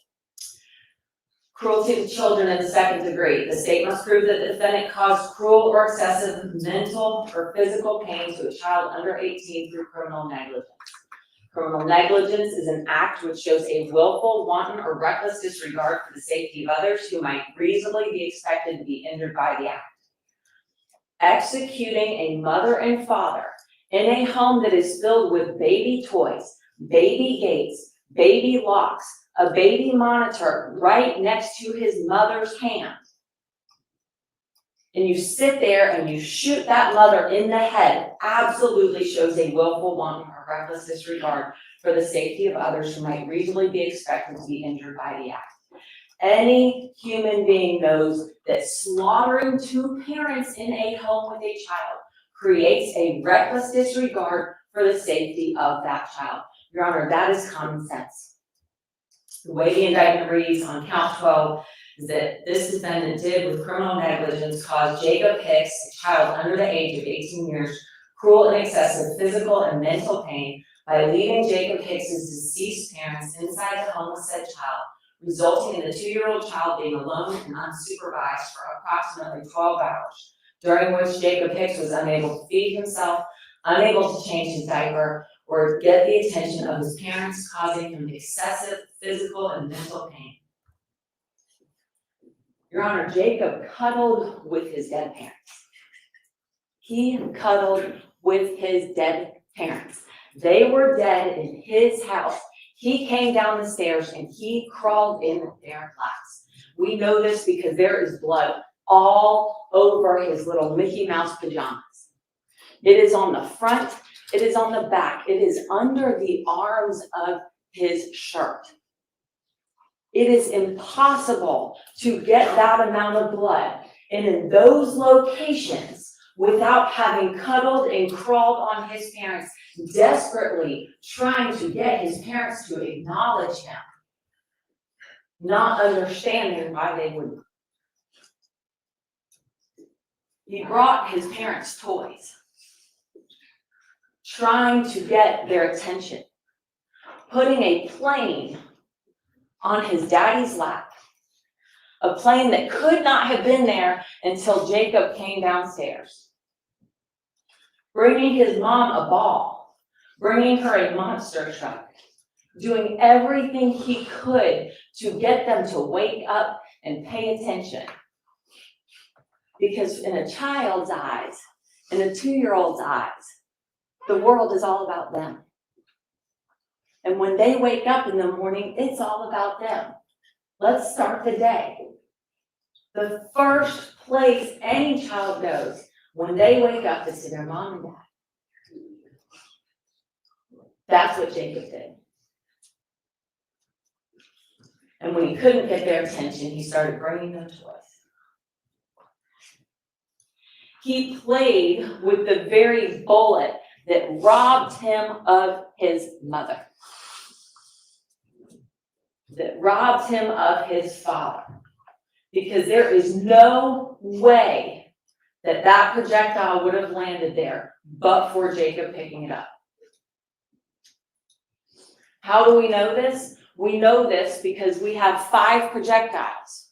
Cruelty to children in the 2nd degree. The state must prove that the defendant caused cruel or excessive mental or physical pain to a child under 18 through criminal negligence. Criminal negligence is an act which shows a willful, wanton, or reckless disregard for the safety of others who might reasonably be expected to be injured by the act. Executing a mother and father in a home that is filled with baby toys, baby gates, baby locks, a baby monitor right next to his mother's hand, and you sit there and you shoot that mother in the head, absolutely shows a willful, wanton, or reckless disregard for the safety of others who might reasonably be expected to be injured by the act. Any human being knows that slaughtering 2 parents in a home with a child creates a reckless disregard for the safety of that child. Your Honor, that is common sense. The way the indictment reads on count 12 is that this defendant did, with criminal negligence, cause Jacob Hicks, a child under the age of 18 years, cruel and excessive physical and mental pain by leaving Jacob Hicks's deceased parents inside the home of said child, resulting in the 2-year-old child being alone and unsupervised for approximately 12 hours, during which Jacob Hicks was unable to feed himself, unable to change his diaper, or get the attention of his parents, causing him excessive physical and mental pain. Your Honor, Jacob cuddled with his dead parents. He cuddled with his dead parents. They were dead in his house. He came down the stairs and he crawled in their laps. We know this because there is blood all over his little Mickey Mouse pajamas. It is on the front, it is on the back, it is under the arms of his shirt. It is impossible to get that amount of blood and in those locations without having cuddled and crawled on his parents, desperately trying to get his parents to acknowledge him, not understanding why they wouldn't. He brought his parents toys, trying to get their attention, putting a plane on his daddy's lap, a plane that could not have been there until Jacob came downstairs, bringing his mom a ball, bringing her a monster truck, doing everything he could to get them to wake up and pay attention. Because in a child's eyes, in a 2-year-old's eyes, the world is all about them. And when they wake up in the morning, it's all about them. Let's start the day. The first place any child goes when they wake up is to their mom and dad. That's what Jacob did. And when he couldn't get their attention, he started bringing them toys. He played with the very bullet that robbed him of his mother, that robbed him of his father, because there is no way that that projectile would have landed there but for Jacob picking it up. How do we know this? We know this because we have 5 projectiles.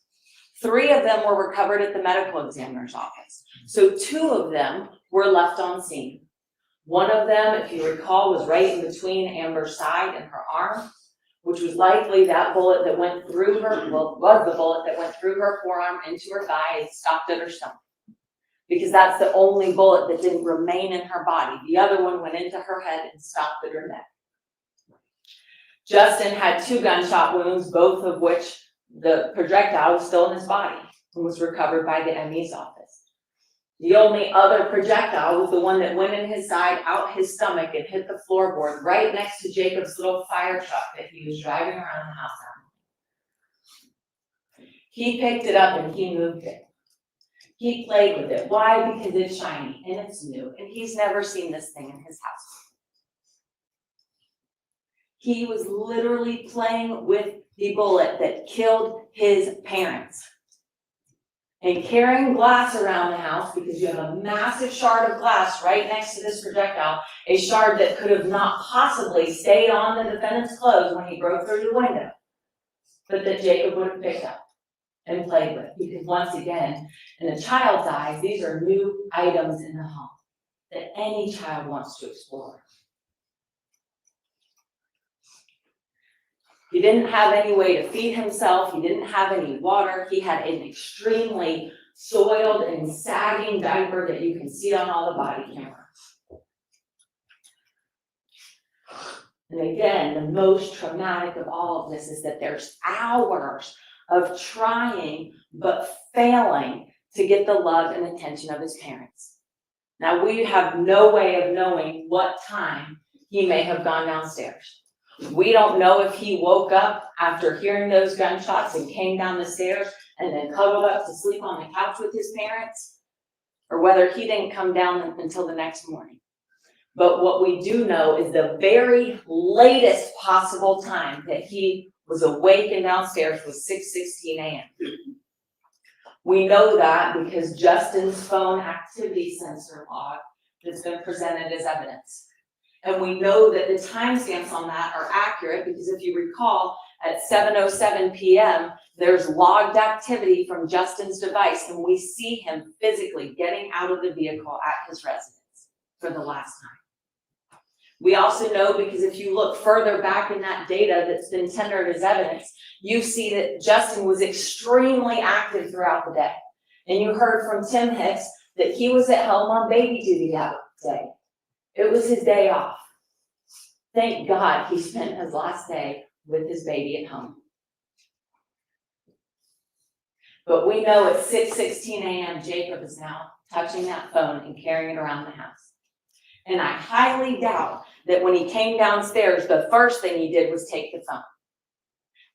3 of them were recovered at the medical examiner's office. So 2 of them were left on scene. One of them, if you recall, was right in between Amber's side and her arm, which was likely that bullet that went through her, well, was the bullet that went through her forearm into her thigh and stopped at her stomach. Because that's the only bullet that didn't remain in her body. The other one went into her head and stopped at her neck. Justin had 2 gunshot wounds, both of which the projectile was still in his body and was recovered by the ME's office. The only other projectile was the one that went in his side, out his stomach, and hit the floorboard right next to Jacob's little fire truck that he was driving around the house on. He picked it up and he moved it. He played with it. Why? Because it's shiny and it's new, and he's never seen this thing in his house. He was literally playing with the bullet that killed his parents. And carrying glass around the house, because you have a massive shard of glass right next to this projectile, a shard that could have not possibly stayed on the defendant's clothes when he broke through the window, but that Jacob would have picked up and played with. Because once again, in a child's eyes, these are new items in the home that any child wants to explore. He didn't have any way to feed himself. He didn't have any water. He had an extremely soiled and sagging diaper that you can see on all the body cameras. And again, the most traumatic of all of this is that there's hours of trying but failing to get the love and attention of his parents. Now, we have no way of knowing what time he may have gone downstairs. We don't know if he woke up after hearing those gunshots and came down the stairs and then cuddled up to sleep on the couch with his parents, or whether he didn't come down until the next morning. But what we do know is the very latest possible time that he was awake and downstairs was 6:16 a.m. We know that because Justin's phone activity sensor log has been presented as evidence. And we know that the timestamps on that are accurate because if you recall, at 7:07 p.m., there's logged activity from Justin's device, and we see him physically getting out of the vehicle at his residence for the last time. We also know because if you look further back in that data that's been tendered as evidence, you see that Justin was extremely active throughout the day. And you heard from Tim Hicks that he was at home on baby duty that day. It was his day off. Thank God he spent his last day with his baby at home. But we know at 6:16 a.m., Jacob is now touching that phone and carrying it around the house. And I highly doubt that when he came downstairs, the first thing he did was take the phone.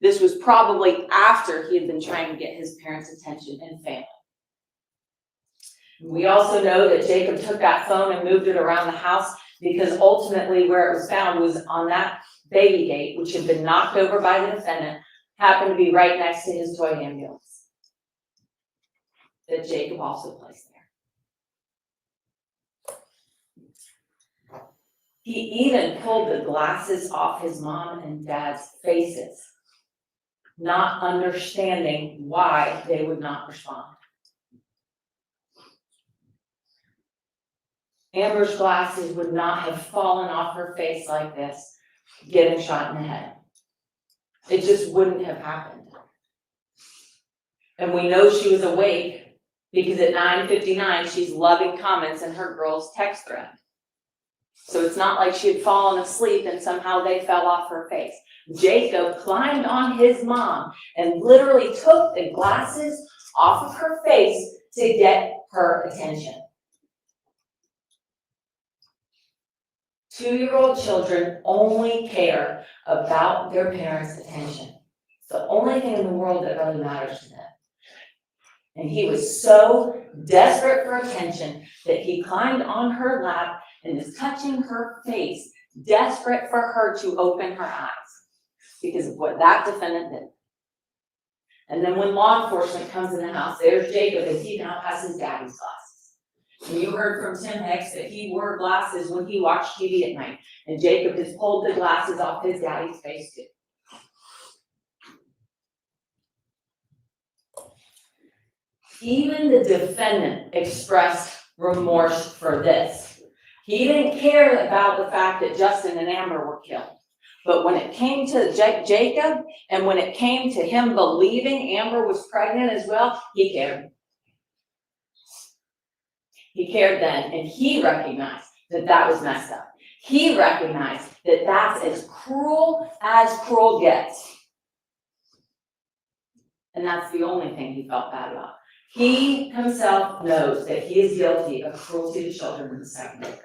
This was probably after he had been trying to get his parents' attention and family. We also know that Jacob took that phone and moved it around the house because ultimately where it was found was on that baby gate, which had been knocked over by the defendant, happened to be right next to his toy ambulance that Jacob also placed there. He even pulled the glasses off his mom and dad's faces, not understanding why they would not respond. Amber's glasses would not have fallen off her face like this, getting shot in the head. It just wouldn't have happened. And we know she was awake because at 9:59, she's loving comments in her girl's text thread. So it's not like she had fallen asleep and somehow they fell off her face. Jacob climbed on his mom and literally took the glasses off of her face to get her attention. 2-year-old children only care about their parents' attention. It's the only thing in the world that really matters to them. And he was so desperate for attention that he climbed on her lap and is touching her face, desperate for her to open her eyes because of what that defendant did. And then when law enforcement comes in the house, there's Jacob as he now has his daddy's glasses. And you heard from Tim Hicks that he wore glasses when he watched TV at night. And Jacob has pulled the glasses off his daddy's face too. Even the defendant expressed remorse for this. He didn't care about the fact that Justin and Amber were killed. But when it came to Jacob, and when it came to him believing Amber was pregnant as well, he cared. He cared then, and he recognized that that was messed up. He recognized that that's as cruel gets. And that's the only thing he felt bad about. He himself knows that he is guilty of cruelty to children in the second degree.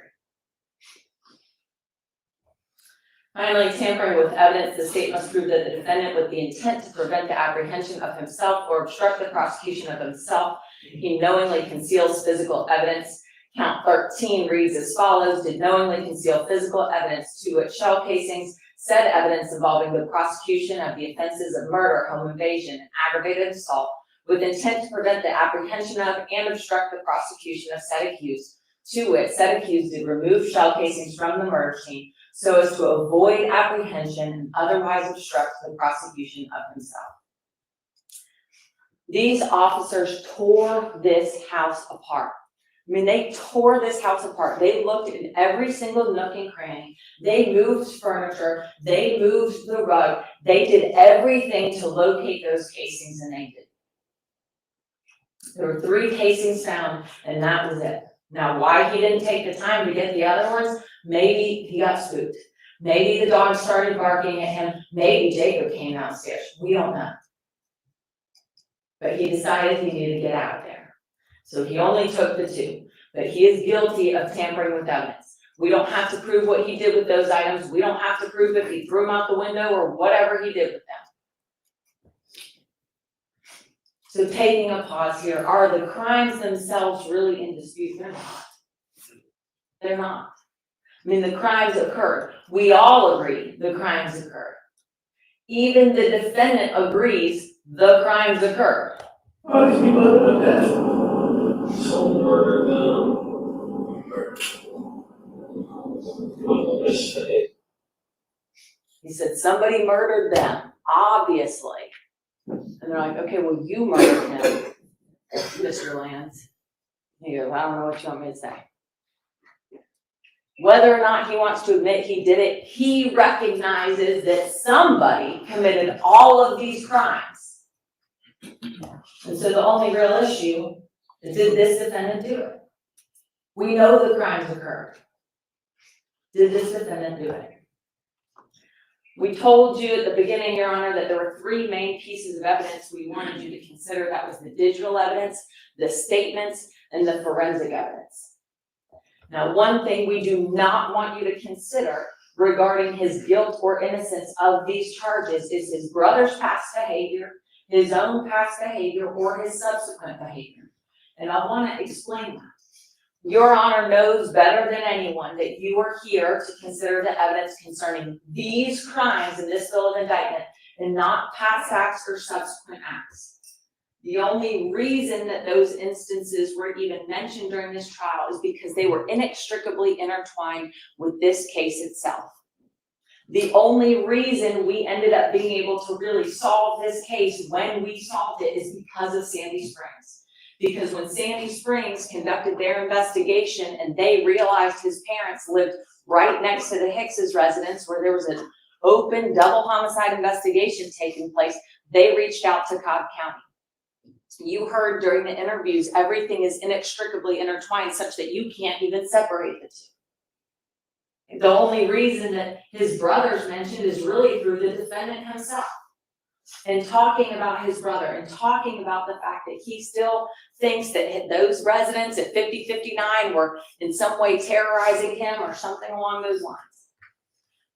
Finally, tampering with evidence, the state must prove that the defendant, with the intent to prevent the apprehension of himself or obstruct the prosecution of himself, he knowingly conceals physical evidence. Count 13 reads as follows: did knowingly conceal physical evidence, 2 shell casings, said evidence involving the prosecution of the offenses of murder, home invasion, and aggravated assault, with intent to prevent the apprehension of and obstruct the prosecution of said accused. 2, said accused did remove shell casings from the murder scene so as to avoid apprehension and otherwise obstruct the prosecution of himself. These officers tore this house apart. I mean, they tore this house apart. They looked in every single nook and cranny. They moved furniture. They moved the rug. They did everything to locate those casings, and they did. There were 3 casings found, and that was it. Now, why he didn't take the time to get the other ones, maybe he got spooked. Maybe the dog started barking at him. Maybe Jacob came downstairs. We don't know. But he decided he needed to get out of there. So he only took the 2. But he is guilty of tampering with evidence. We don't have to prove what he did with those items. We don't have to prove if he threw them out the window or whatever he did with them. So taking a pause here, are the crimes themselves really in dispute? They're not. They're not. I mean, the crimes occurred. We all agree the crimes occurred. Even the defendant agrees the crimes occurred. He said somebody murdered them, obviously. And they're like, okay, well, you murdered him, Mr. Lanz. He goes, I don't know what you want me to say. Whether or not he wants to admit he did it, he recognizes that somebody committed all of these crimes. And so the only real issue is, did this defendant do it? We know the crimes occurred. Did this defendant do it? We told you at the beginning, Your Honor, that there were 3 main pieces of evidence we wanted you to consider. That was the digital evidence, the statements, and the forensic evidence. Now, one thing we do not want you to consider regarding his guilt or innocence of these charges is his brother's past behavior, his own past behavior, or his subsequent behavior. And I want to explain that. Your Honor knows better than anyone that you are here to consider the evidence concerning these crimes in this bill of indictment and not past acts or subsequent acts. The only reason that those instances were even mentioned during this trial is because they were inextricably intertwined with this case itself. The only reason we ended up being able to really solve this case when we solved it is because of Sandy Springs. Because when Sandy Springs conducted their investigation and they realized his parents lived right next to the Hicks's residence where there was an open double homicide investigation taking place, they reached out to Cobb County. You heard during the interviews, everything is inextricably intertwined such that you can't even separate the two. The only reason that his brothers mentioned is really through the defendant himself. And talking about his brother and talking about the fact that he still thinks that those residents at 5059 were in some way terrorizing him or something along those lines.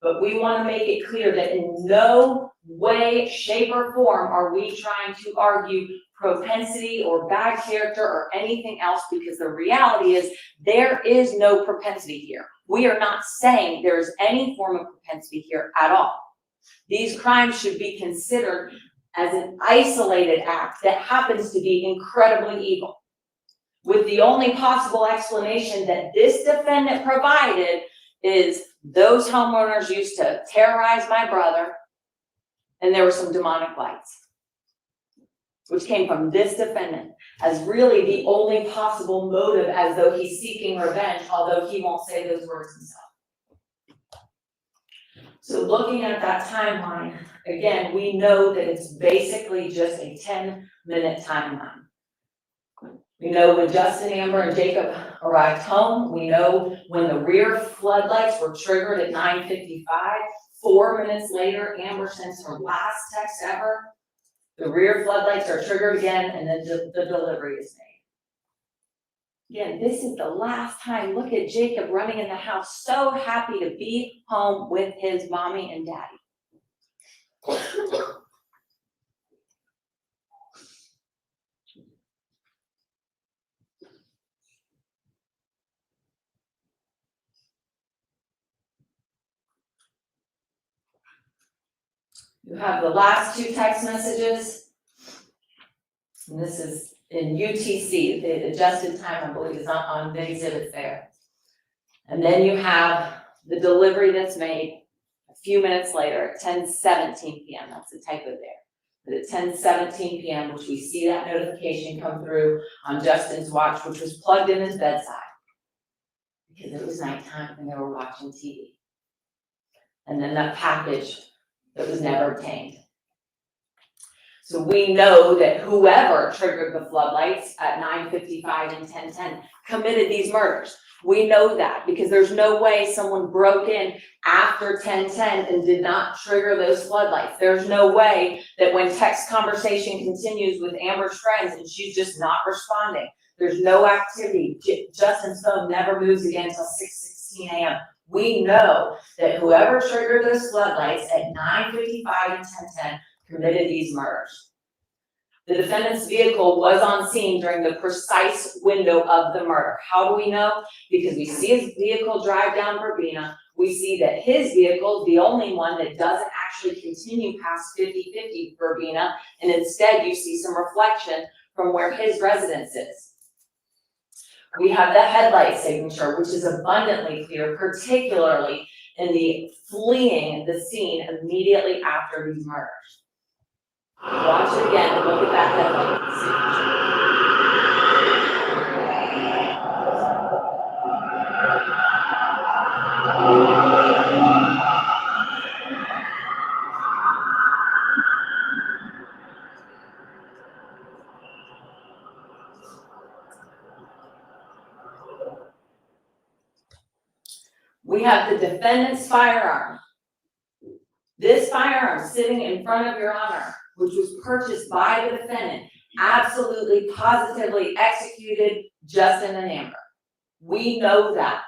But we want to make it clear that in no way, shape, or form are we trying to argue propensity or bad character or anything else, because the reality is there is no propensity here. We are not saying there's any form of propensity here at all. These crimes should be considered as an isolated act that happens to be incredibly evil, with the only possible explanation that this defendant provided is those homeowners used to terrorize my brother and there were some demonic lights, which came from this defendant as really the only possible motive, as though he's seeking revenge, although he won't say those words himself. So looking at that timeline, again, we know that it's basically just a 10-minute timeline. We know when Justin, Amber, and Jacob arrived home. We know when the rear floodlights were triggered at 9:55. 4 minutes later, Amber sends her last text ever. The rear floodlights are triggered again, and then the delivery is made. Again, this is the last time. Look at Jacob running in the house, so happy to be home with his mommy and daddy. You have the last 2 text messages. And this is in UTC, the adjusted time, I believe, is on the exhibit there. And then you have the delivery that's made a few minutes later at 10:17 p.m. That's the typo there. But at 10:17 p.m., which we see that notification come through on Justin's watch, which was plugged in his bedside because it was nighttime and they were watching TV. And then that package that was never obtained. So we know that whoever triggered the floodlights at 9:55 and 10:10 committed these murders. We know that because there's no way someone broke in after 10:10 and did not trigger those floodlights. There's no way that when text conversation continues with Amber's friends and she's just not responding, there's no activity. Justin's phone never moves again until 6:16 a.m. We know that whoever triggered those floodlights at 9:55 and 10:10 committed these murders. The defendant's vehicle was on scene during the precise window of the murder. How do we know? Because we see his vehicle drive down Verbena. We see that his vehicle is the only one that doesn't actually continue past 50-50 Verbena, and instead you see some reflection from where his residence is. We have the headlight signature, which is abundantly clear, particularly in the fleeing the scene immediately after these murders. Watch it again and look at that headlight We have the defendant's firearm This firearm sitting in front of your honor, which was purchased by the defendant, absolutely positively executed Justin and Amber. We know that.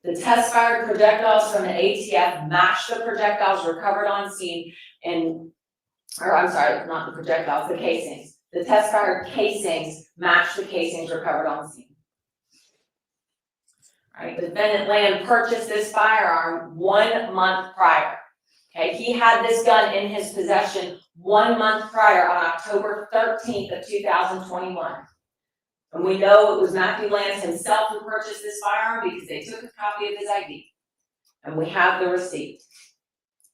The test fired projectiles from the ATF matched the projectiles recovered on scene not the projectiles, the casings. The test fired casings matched the casings recovered on scene. All right, defendant Land purchased this firearm 1 month prior. Okay, he had this gun in his possession 1 month prior on October 13th of 2021. And we know it was Matthew Lanz himself who purchased this firearm because they took a copy of his ID. And we have the receipt.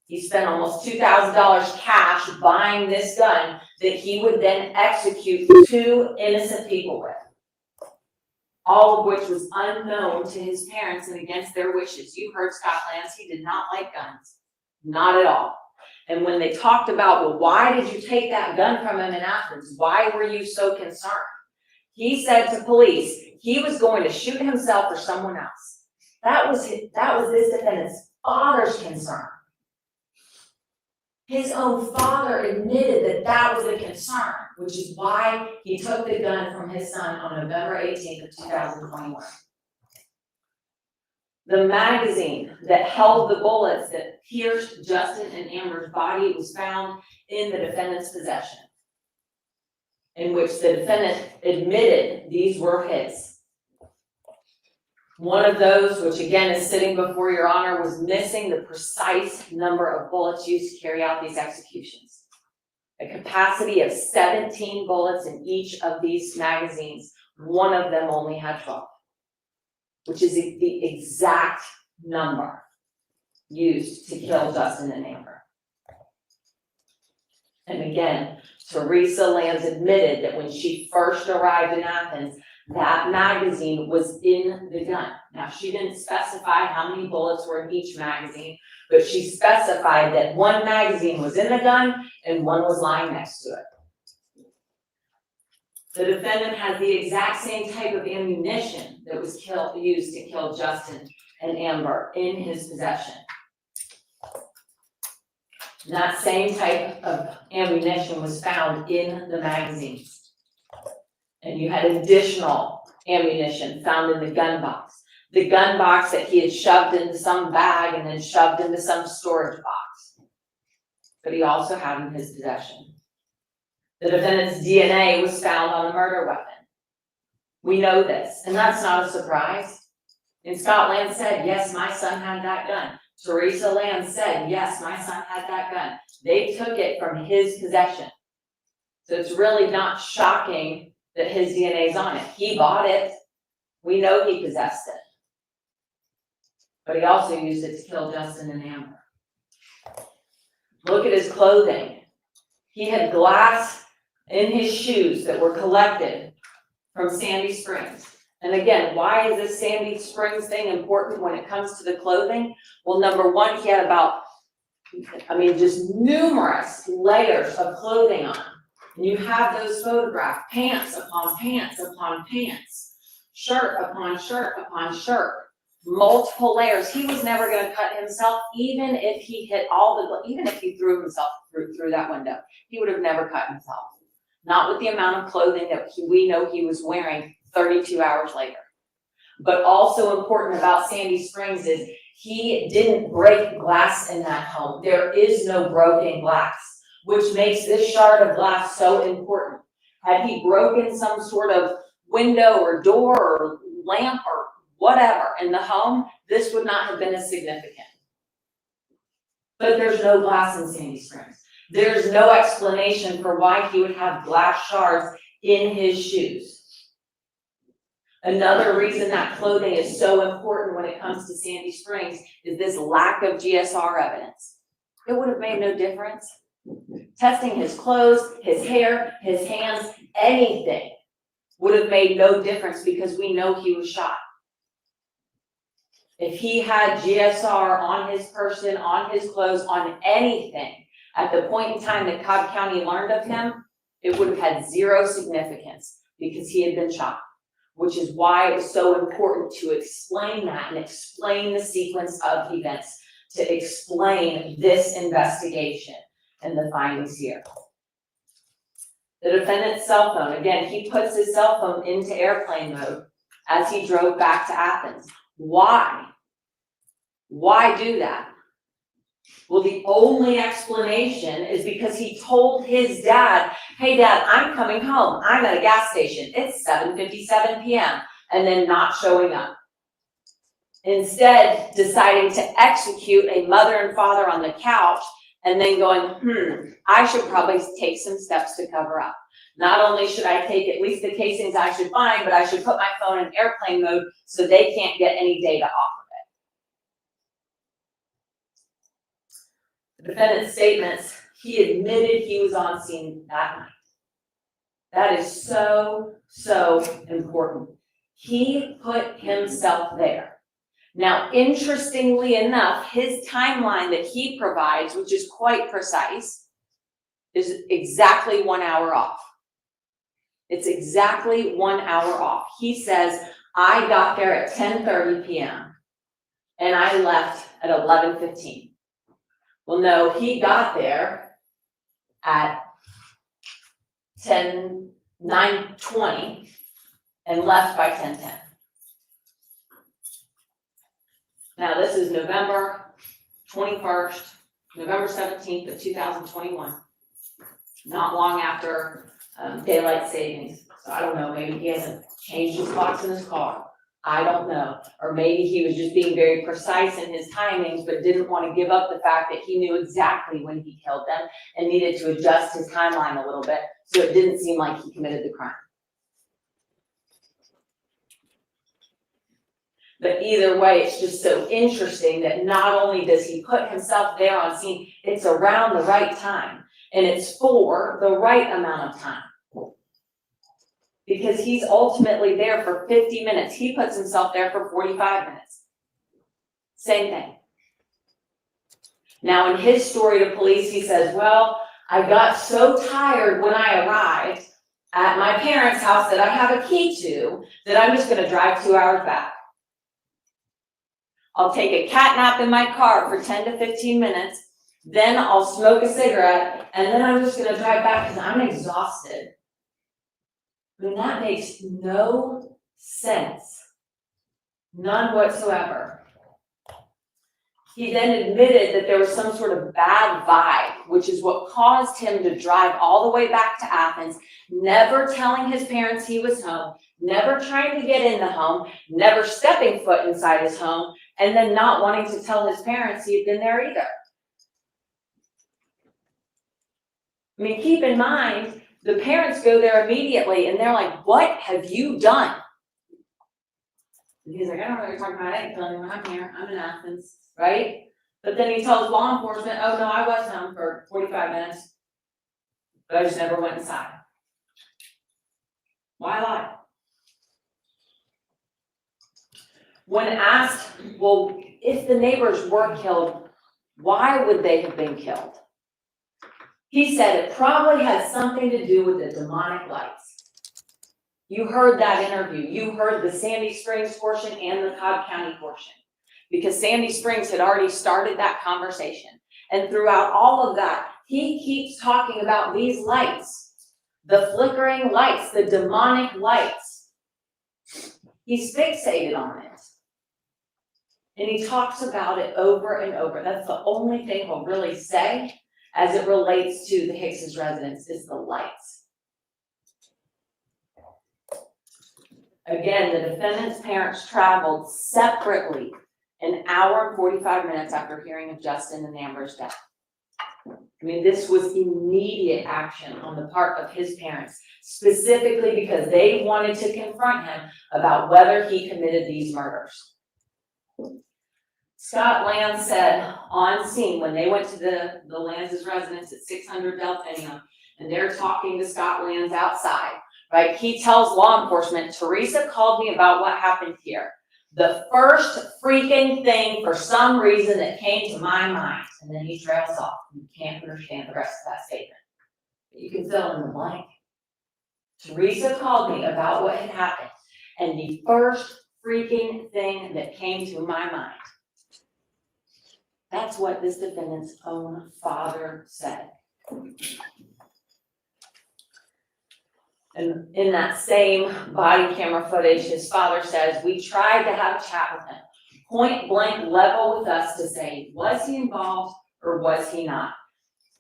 He spent almost $2,000 cash buying this gun that he would then execute 2 innocent people with. All of which was unknown to his parents and against their wishes. You heard Scott Lanz, he did not like guns. Not at all. And when they talked about, well, why did you take that gun from him in Athens? Why were you so concerned? He said to police, he was going to shoot himself or someone else. That was this defendant's father's concern. His own father admitted that was a concern, which is why he took the gun from his son on November 18th of 2021. The magazine that held the bullets that pierced Justin and Amber's body was found in the defendant's possession, in which the defendant admitted these were his. One of those, which again is sitting before your honor, was missing the precise number of bullets used to carry out these executions. A capacity of 17 bullets in each of these magazines. One of them only had 12, which is the exact number used to kill Justin and Amber. And again, Teresa Lanz admitted that when she first arrived in Athens, that magazine was in the gun. Now, she didn't specify how many bullets were in each magazine, but she specified that one magazine was in the gun and one was lying next to it. The defendant has the exact same type of ammunition that was used to kill Justin and Amber in his possession. That same type of ammunition was found in the magazines. And you had additional ammunition found in the gun box. The gun box that he had shoved into some bag and then shoved into some storage box. But he also had in his possession. The defendant's DNA was found on the murder weapon. We know this, and that's not a surprise. And Scott Lanz said, yes, my son had that gun. Teresa Lanz said, yes, my son had that gun. They took it from his possession. So it's really not shocking that his DNA is on it. He bought it. We know he possessed it. But he also used it to kill Justin and Amber. Look at his clothing. He had glass in his shoes that were collected from Sandy Springs. And again, why is this Sandy Springs thing important when it comes to the clothing? Well, number one, he had just numerous layers of clothing on. And you have those photographs, pants upon pants upon pants, shirt upon shirt upon shirt, multiple layers. He was never going to cut himself, even if he hit even if he threw himself through that window. He would have never cut himself. Not with the amount of clothing that we know he was wearing 32 hours later. But also important about Sandy Springs is he didn't break glass in that home. There is no broken glass, which makes this shard of glass so important. Had he broken some sort of window or door or lamp or whatever in the home, this would not have been as significant. But there's no glass in Sandy Springs. There's no explanation for why he would have glass shards in his shoes. Another reason that clothing is so important when it comes to Sandy Springs is this lack of GSR evidence. It would have made no difference. Testing his clothes, his hair, his hands, anything would have made no difference because we know he was shot. If he had GSR on his person, on his clothes, on anything, at the point in time that Cobb County learned of him, it would have had zero significance because he had been shot, which is why it was so important to explain that and explain the sequence of events to explain this investigation and the findings here. The defendant's cell phone, again, he puts his cell phone into airplane mode as he drove back to Athens. Why? Why do that? Well, the only explanation is because he told his dad, hey dad, I'm coming home. I'm at a gas station. It's 7:57 p.m. and then not showing up. Instead, deciding to execute a mother and father on the couch and then going, I should probably take some steps to cover up. Not only should I take at least the casings I should find, but I should put my phone in airplane mode so they can't get any data off of it. The defendant's statements, he admitted he was on scene that night. That is so, so important. He put himself there. Now, interestingly enough, his timeline that he provides, which is quite precise, is exactly 1 hour off. It's exactly 1 hour off. He says, I got there at 10:30 p.m. and I left at 11:15. Well, no, he got there at 9:20 and left by 10:10. Now, this is November 21st, November 17th of 2021. Not long after daylight savings. So I don't know, maybe he hasn't changed his clocks in his car. I don't know. Or maybe he was just being very precise in his timings, but didn't want to give up the fact that he knew exactly when he killed them and needed to adjust his timeline a little bit so it didn't seem like he committed the crime. But either way, it's just so interesting that not only does he put himself there on scene, it's around the right time. And it's for the right amount of time. Because he's ultimately there for 50 minutes. He puts himself there for 45 minutes. Same thing. Now, in his story to police, he says, well, I got so tired when I arrived at my parents' house that I have a key to that I'm just going to drive 2 hours back. I'll take a cat nap in my car for 10 to 15 minutes. Then I'll smoke a cigarette, and then I'm just going to drive back because I'm exhausted. I mean, that makes no sense. None whatsoever. He then admitted that there was some sort of bad vibe, which is what caused him to drive all the way back to Athens, never telling his parents he was home, never trying to get in the home, never stepping foot inside his home, and then not wanting to tell his parents he had been there either. I mean, keep in mind, the parents go there immediately and they're like, what have you done? And he's like, I don't know what you're talking about. I ain't telling you when I'm here. I'm in Athens, right? But then he tells law enforcement, oh no, I was home for 45 minutes, but I just never went inside. Why lie? When asked, well, if the neighbors were killed, why would they have been killed? He said it probably had something to do with the demonic lights. You heard that interview. You heard the Sandy Springs portion and the Cobb County portion, because Sandy Springs had already started that conversation. And throughout all of that, he keeps talking about these lights, the flickering lights, the demonic lights. He's fixated on it. And he talks about it over and over. That's the only thing he'll really say as it relates to the Hicks's residence, is the lights. Again, the defendant's parents traveled separately an hour and 45 minutes after hearing of Justin and Amber's death. I mean, this was immediate action on the part of his parents, specifically because they wanted to confront him about whether he committed these murders. Scott Lanz said on scene when they went to the Lanz's residence at 600 Delphinium, and they're talking to Scott Lanz outside, right? He tells law enforcement, Teresa called me about what happened here. The first freaking thing for some reason that came to my mind, and then he trails off. You can't understand the rest of that statement. But you can fill in the blank. Teresa called me about what had happened, and the first freaking thing that came to my mind That's what this defendant's own father said. And in that same body camera footage, his father says, we tried to have a chat with him, point blank level with us to say, was he involved or was he not?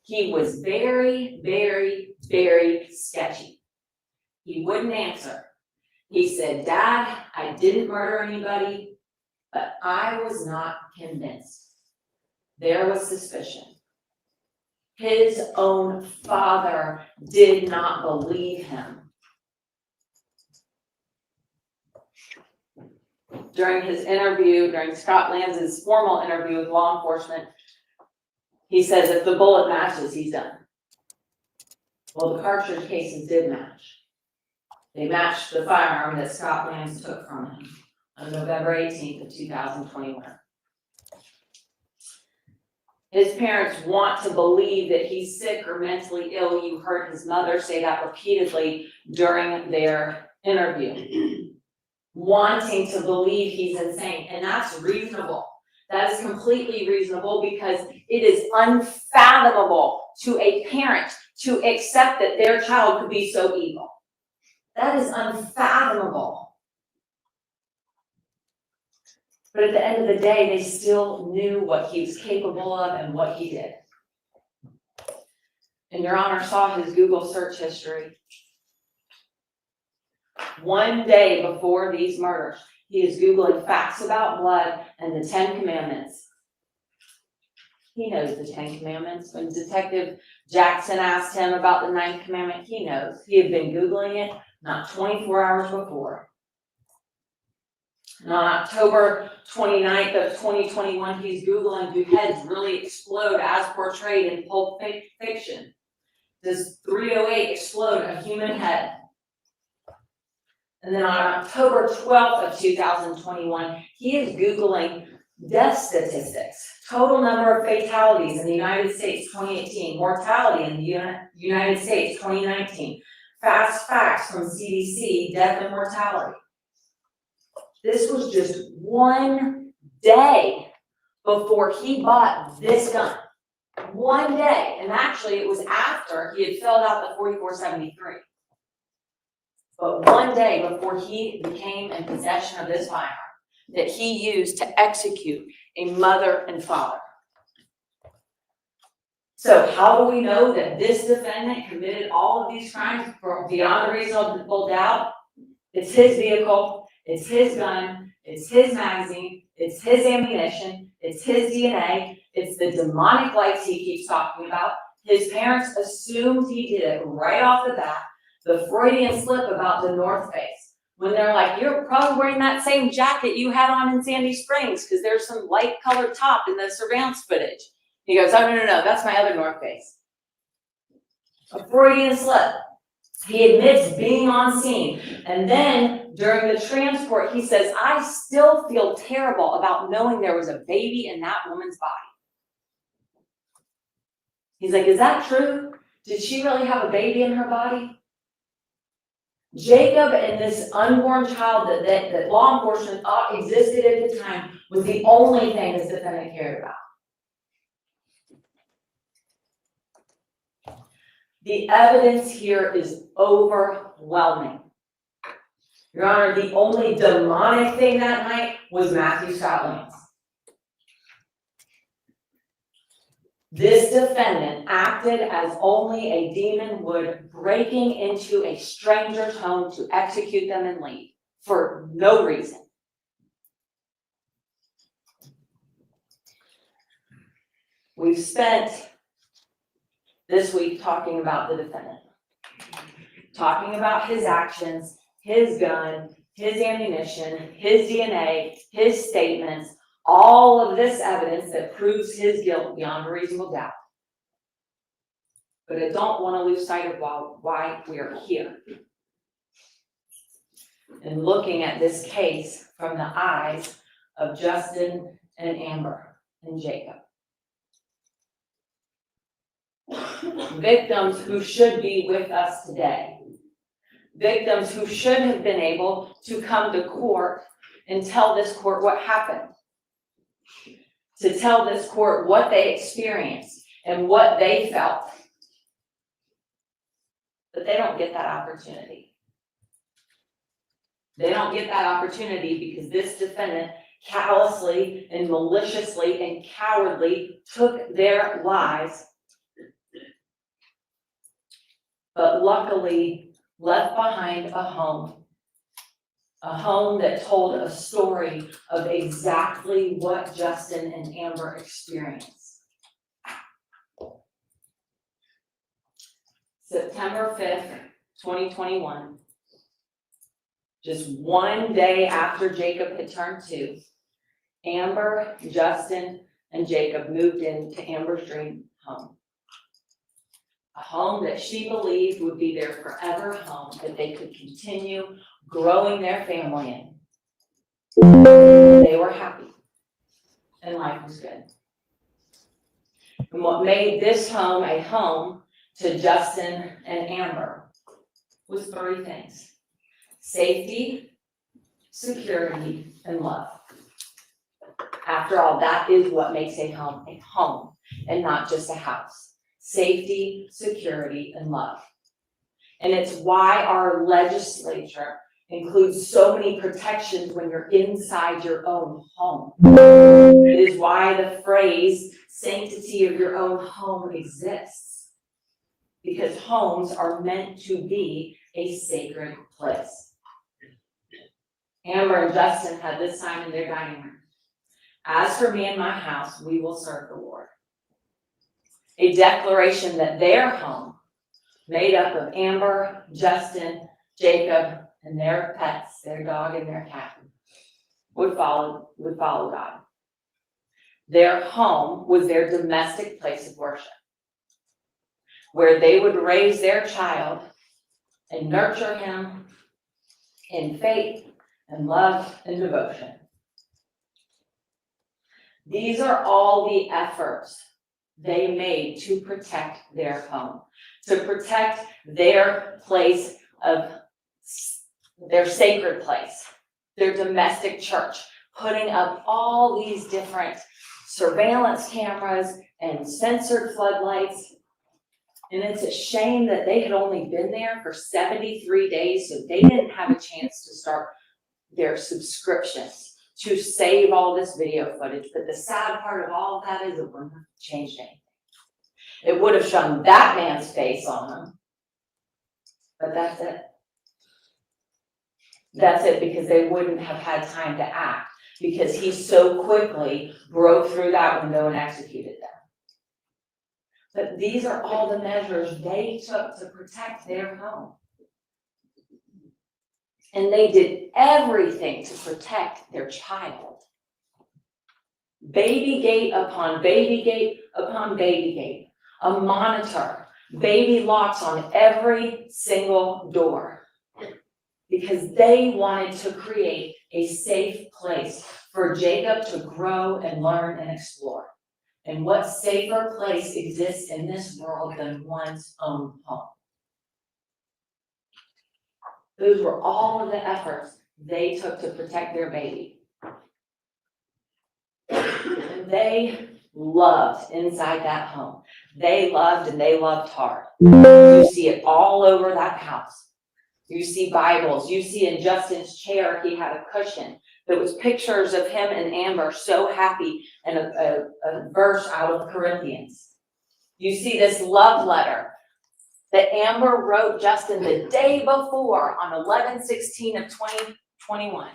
He was very, very, very sketchy. He wouldn't answer. He said, Dad, I didn't murder anybody, but I was not convinced. There was suspicion. His own father did not believe him. During his interview, during Scott Lanz's formal interview with law enforcement, he says if the bullet matches, he's done. Well, the cartridge cases did match. They matched the firearm that Scott Lanz took from him on November 18th of 2021. His parents want to believe that he's sick or mentally ill. You heard his mother say that repeatedly during their interview. Wanting to believe he's insane, and that's reasonable. That is completely reasonable because it is unfathomable to a parent to accept that their child could be so evil. That is unfathomable. But at the end of the day, they still knew what he was capable of and what he did. And Your Honor saw his Google search history. One day before these murders, he is Googling facts about blood and the 10 Commandments. He knows the 10 Commandments. When Detective Jackson asked him about the 9th commandment, he knows. He had been Googling it not 24 hours before. And on October 29th of 2021, he's Googling, do heads really explode as portrayed in Pulp Fiction? Does 308 explode a human head? And then on October 12th of 2021, he is Googling death statistics, total number of fatalities in the United States 2018, mortality in the United States 2019, fast facts from CDC, death and mortality. This was just one day before he bought this gun. One day, and actually it was after he had filled out the 4473. But one day before he became in possession of this firearm that he used to execute a mother and father. So how do we know that this defendant committed all of these crimes beyond a reasonable doubt? It's his vehicle, it's his gun, it's his magazine, it's his ammunition, it's his DNA, it's the demonic lights he keeps talking about. His parents assumed he did it right off the bat. The Freudian slip about the North Face, when they're like, you're probably wearing that same jacket you had on in Sandy Springs because there's some light colored top in the surveillance footage. He goes, oh, no, that's my other North Face. A Freudian slip. He admits being on scene. And then during the transport, he says, I still feel terrible about knowing there was a baby in that woman's body. He's like, is that true? Did she really have a baby in her body? Jacob and this unborn child that law enforcement thought existed at the time was the only thing this defendant cared about. The evidence here is overwhelming. Your Honor, the only demonic thing that night was Matthew Lanz. This defendant acted as only a demon would, breaking into a stranger's home to execute them and leave for no reason. We've spent this week talking about the defendant, talking about his actions, his gun, his ammunition, his DNA, his statements, all of this evidence that proves his guilt beyond a reasonable doubt. But I don't want to lose sight of why we are here. And looking at this case from the eyes of Justin and Amber and Jacob. Victims who should be with us today. Victims who should have been able to come to court and tell this court what happened. to tell this court what they experienced and what they felt. But they don't get that opportunity. They don't get that opportunity because this defendant callously and maliciously and cowardly took their lives, but luckily left behind a home that told a story of exactly what Justin and Amber experienced. September 5th, 2021, just one day after Jacob had turned 2, Amber, Justin, and Jacob moved into Amber's dream home. A home that she believed would be their forever home, that they could continue growing their family in. They were happy, and life was good. And what made this home a home to Justin and Amber was 3 things: safety, security, and love. After all, that is what makes a home and not just a house. Safety, security, and love. And it's why our legislature includes so many protections when you're inside your own home. It is why the phrase sanctity of your own home exists. Because homes are meant to be a sacred place. Amber and Justin had this sign in their dining room: "As for me and my house, we will serve the Lord." A declaration that their home, made up of Amber, Justin, Jacob, and their pets, their dog and their cat, would follow God. Their home was their domestic place of worship, where they would raise their child and nurture him in faith and love and devotion. These are all the efforts they made to protect their home, to protect their place of their sacred place, their domestic church, putting up all these different surveillance cameras and censored floodlights. And it's a shame that they had only been there for 73 days, so they didn't have a chance to start their subscriptions to save all this video footage. But the sad part of all of that is it wouldn't have changed anything. It would have shown that man's face on them. But that's it. That's it, because they wouldn't have had time to act, because he so quickly broke through that window and executed them. But these are all the measures they took to protect their home. And they did everything to protect their child. Baby gate upon baby gate upon baby gate. A monitor, baby locks on every single door. Because they wanted to create a safe place for Jacob to grow and learn and explore. And what safer place exists in this world than one's own home? Those were all of the efforts they took to protect their baby. And they loved inside that home. They loved, and they loved hard. You see it all over that house. You see Bibles. You see in Justin's chair, he had a cushion that was pictures of him and Amber so happy, and a verse out of Corinthians. You see this love letter that Amber wrote Justin the day before on 11/16 of 2021.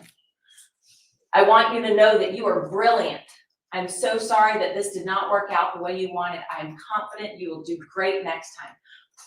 I want you to know that you are brilliant. I'm so sorry that this did not work out the way you wanted. I'm confident you will do great next time.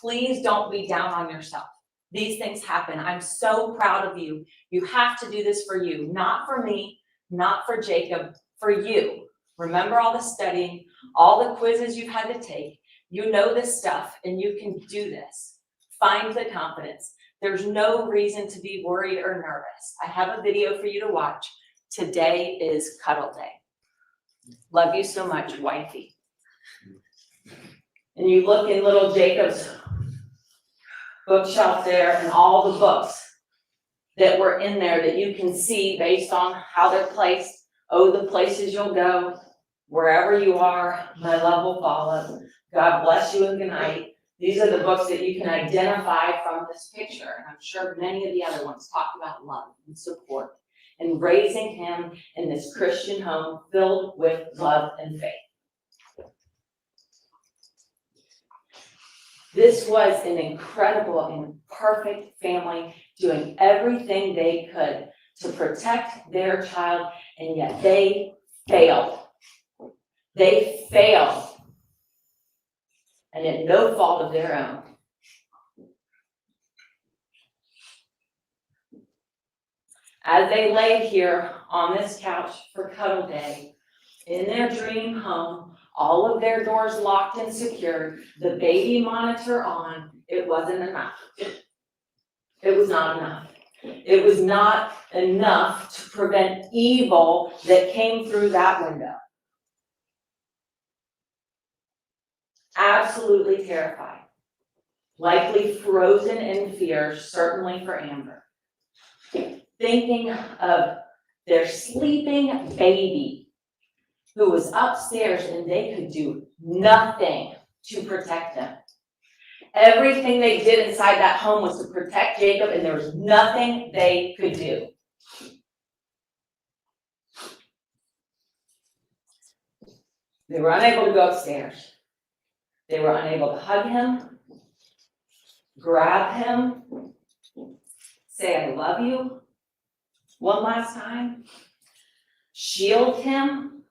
Please don't be down on yourself. These things happen. I'm so proud of you. You have to do this for you, not for me, not for Jacob, for you. Remember all the studying, all the quizzes you've had to take. You know this stuff, and you can do this. Find the confidence. There's no reason to be worried or nervous. I have a video for you to watch. Today is cuddle day. Love you so much, wifey. And you look in little Jacob's bookshelf there, and all the books that were in there that you can see based on how they're placed. Oh, the places you'll go. Wherever you are, my love will follow. God bless you and good night. These are the books that you can identify from this picture. And I'm sure many of the other ones talked about love and support and raising him in this Christian home filled with love and faith. This was an incredible and perfect family doing everything they could to protect their child, and yet they failed. They failed. And at no fault of their own. As they lay here on this couch for cuddle day, in their dream home, all of their doors locked and secured, the baby monitor on, it wasn't enough. It was not enough. It was not enough to prevent evil that came through that window. Absolutely terrified, likely frozen in fear, certainly for Amber. Thinking of their sleeping baby who was upstairs and they could do nothing to protect him. Everything they did inside that home was to protect Jacob, and there was nothing they could do. They were unable to go upstairs. They were unable to hug him, grab him, say, I love you one last time, shield him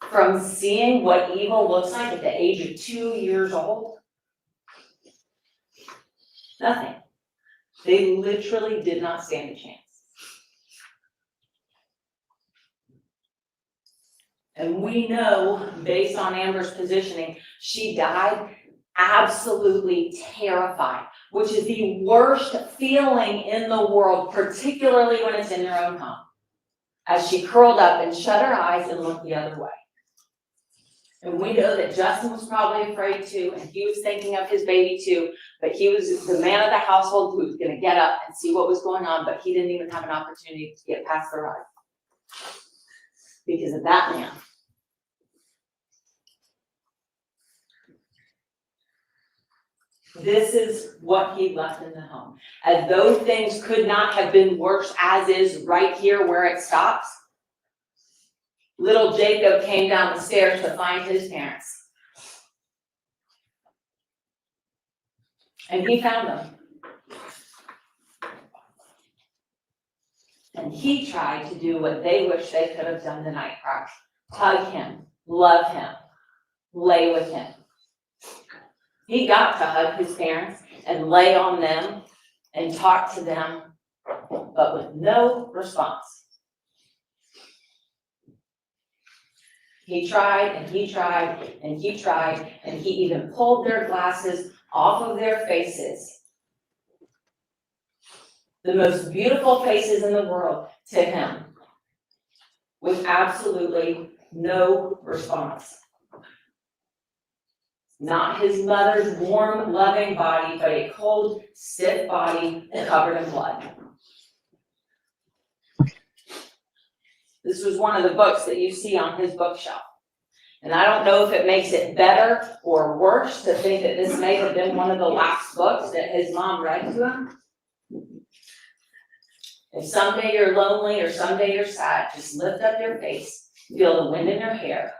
from seeing what evil looks like at the age of 2 years old. Nothing. They literally did not stand a chance. And we know, based on Amber's positioning, she died absolutely terrified, which is the worst feeling in the world, particularly when it's in your own home, as she curled up and shut her eyes and looked the other way. And we know that Justin was probably afraid too, and he was thinking of his baby too, but he was the man of the household who was going to get up and see what was going on, but he didn't even have an opportunity to get past the rug because of that man. This is what he left in the home. As though things could not have been worse, as is right here where it stops, little Jacob came down the stairs to find his parents. And he found them. And he tried to do what they wish they could have done the night prior. Hug him, love him, lay with him. He got to hug his parents and lay on them and talk to them, but with no response. He tried and he tried and he tried, and he even pulled their glasses off of their faces. The most beautiful faces in the world to him, with absolutely no response. Not his mother's warm, loving body, but a cold, stiff body covered in blood. This was one of the books that you see on his bookshelf. And I don't know if it makes it better or worse to think that this may have been one of the last books that his mom read to him. If someday you're lonely or someday you're sad, just lift up your face, feel the wind in your hair.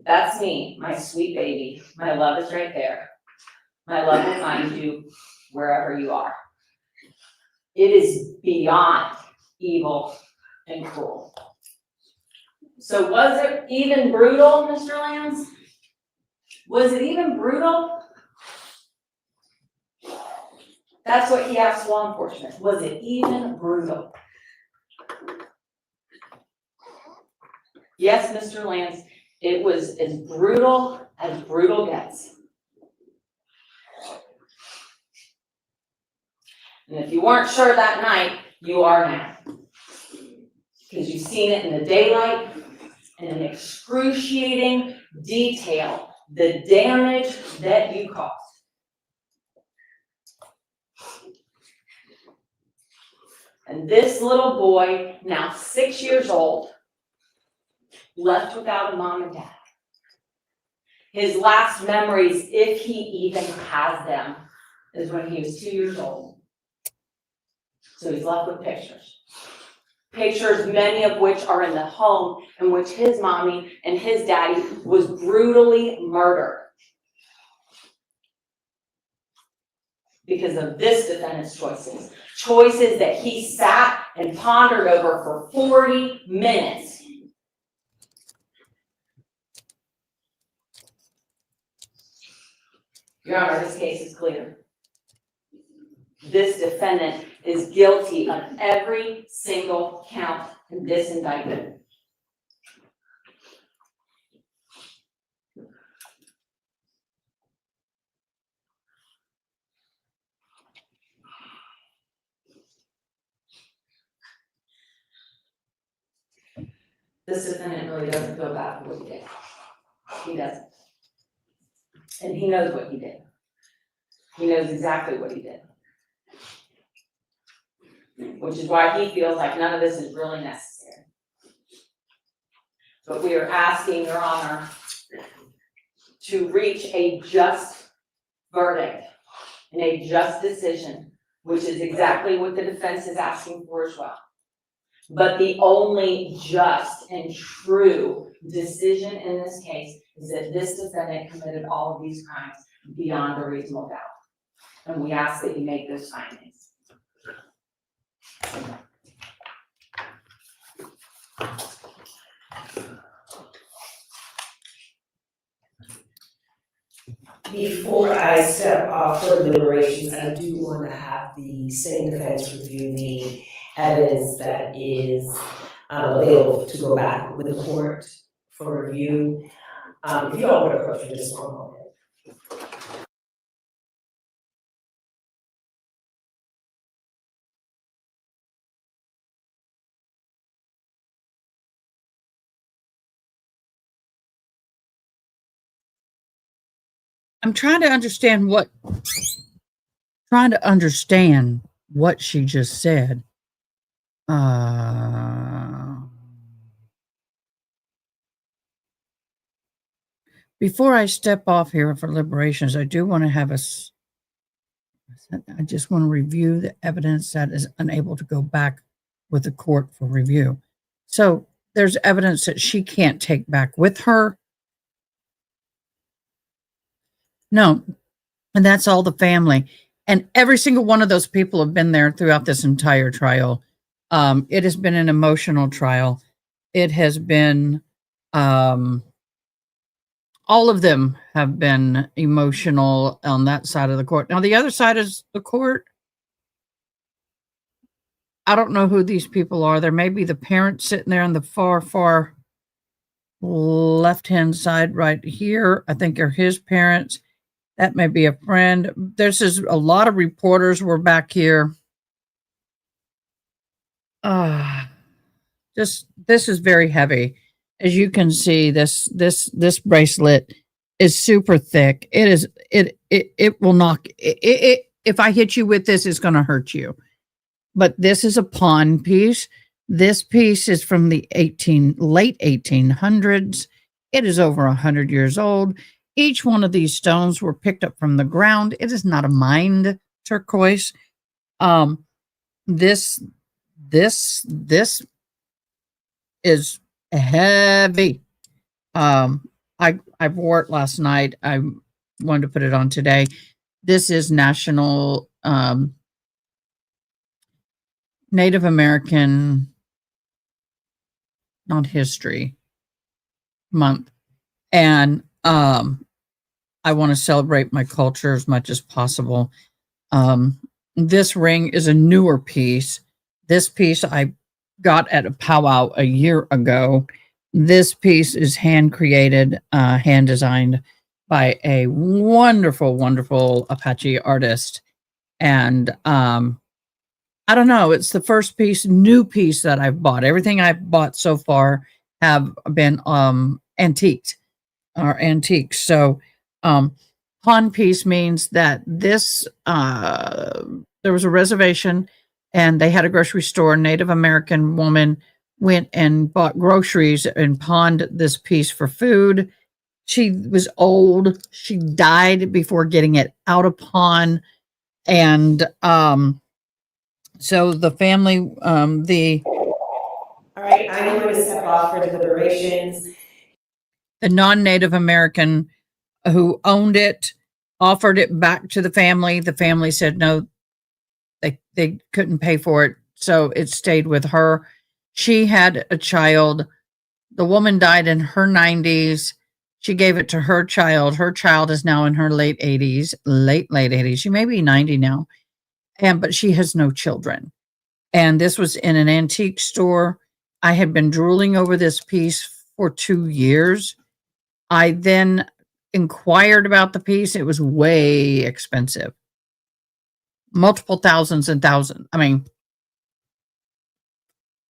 That's me, my sweet baby. My love is right there. My love will find you wherever you are. It is beyond evil and cruel. So was it even brutal, Mr. Lanz? Was it even brutal? That's what he asked law enforcement. Was it even brutal? Yes, Mr. Lanz, it was as brutal gets. And if you weren't sure that night, you are now. Because you've seen it in the daylight, in an excruciating detail, the damage that you caused. And this little boy, now 6 years old, left without a mom and dad. His last memories, if he even has them, is when he was 2 years old. So he's left with pictures. Pictures, many of which are in the home in which his mommy and his daddy was brutally murdered because of this defendant's choices. Choices that he sat and pondered over for 40 minutes. Your Honor, this case is clear. This defendant is guilty of every single count in this indictment. This defendant really doesn't feel bad for what he did. He doesn't. And he knows what he did. He knows exactly what he did. Which is why he feels like none of this is really necessary. But we are asking, Your Honor, to reach a just verdict and a just decision, which is exactly what the defense is asking for as well. But the only just and true decision in this case is that this defendant committed all of these crimes beyond a reasonable doubt. And we ask that you make those findings. Before I step off for deliberations, I do want to have the same defense review the evidence that is available to go back with the court for review. If you all would approach me just one moment. I'm trying to understand what she just said. Before I step off here for deliberations, I do want to have I just want to review the evidence that is unable to go back with the court for review. So there's evidence that she can't take back with her. No, and that's all the family. And every single one of those people have been there throughout this entire trial. It has been an emotional trial. It has been, all of them have been emotional on that side of the court. Now, the other side is the court. I don't know who these people are. There may be the parents sitting there on the far left-hand side right here. I think are his parents. That may be a friend. There's just a lot of reporters were back here. This is very heavy. As you can see, this bracelet is super thick. It will knock it. If I hit you with this, it's going to hurt you. But this is a pawn piece. This piece is from the late 1800s. It is over 100 years old. Each one of these stones were picked up from the ground. It is not a mined turquoise. This is heavy. I wore it last night. I wanted to put it on today. This is National Native American, not History Month. And I want to celebrate my culture as much as possible. This ring is a newer piece. This piece I got at a powwow a year ago. This piece is hand created, hand designed by a wonderful, wonderful Apache artist. And I don't know, it's the first new piece that I've bought. Everything I've bought so far have been antiqued or antiques. So pawn piece means that this, there was a reservation and they had a grocery store, Native American woman went and bought groceries and pawned this piece for food. She was old. She died before getting it out of pawn. And so the family, All right, I'm going to step off for deliberations. the non-Native American who owned it offered it back to the family. The family said no, they couldn't pay for it, so it stayed with her. She had a child. The woman died in her 90s. She gave it to her child. Her child is now in her late 80s. She may be 90 now, but she has no children. And this was in an antique store. I had been drooling over this piece for 2 years. I then inquired about the piece. It was way expensive. Multiple thousands and thousands. I mean,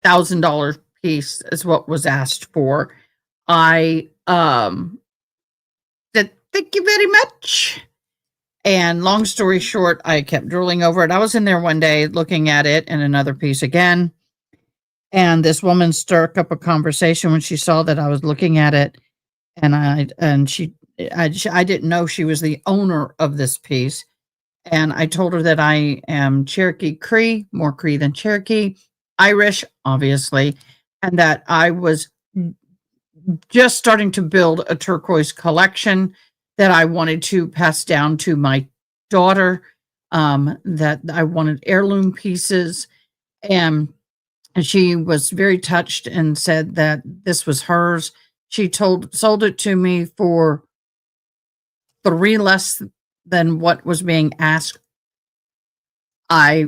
$1,000 piece is what was asked for. I said, thank you very much. And long story short, I kept drooling over it. I was in there one day looking at it and another piece again. And this woman struck up a conversation when she saw that I was looking at it. And I didn't know she was the owner of this piece. And I told her that I am Cherokee Cree, more Cree than Cherokee, Irish, obviously, and that I was just starting to build a turquoise collection that I wanted to pass down to my daughter, that I wanted heirloom pieces. And she was very touched and said that this was hers. She sold it to me for $3 less than what was being asked. I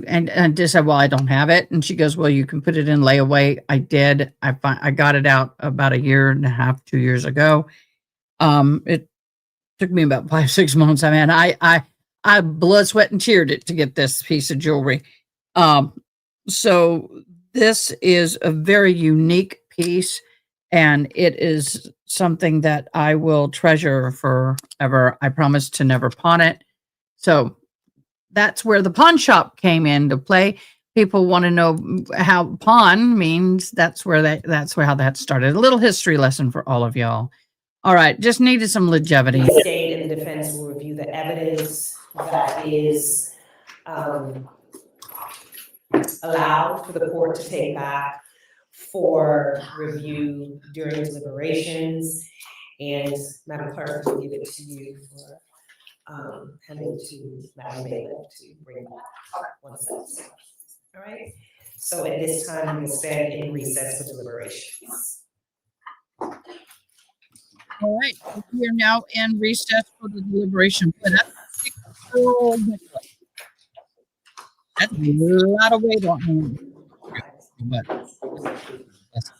just said, well, I don't have it. And she goes, well, you can put it in layaway. I did. I got it out about 1.5 years, 2 years ago. It took me about 5-6 months. I mean, I blood, sweat, and teared it to get this piece of jewelry. So this is a very unique piece, and it is something that I will treasure forever. I promise to never pawn it. So that's where the pawn shop came into play. People want to know how pawn means. That's how that started. A little history lesson for all of y'all. All right, just needed some longevity. The state and the defense will review the evidence that is allowed for the court to take back for review during deliberations. And Madam Clerk will give it to you for handing to Madam Bailiff to bring back once that's done. All right. So at this time, we will stand in recess for deliberations. All right, we are now in recess for the deliberation. But that's a lot of weight on him. But yes.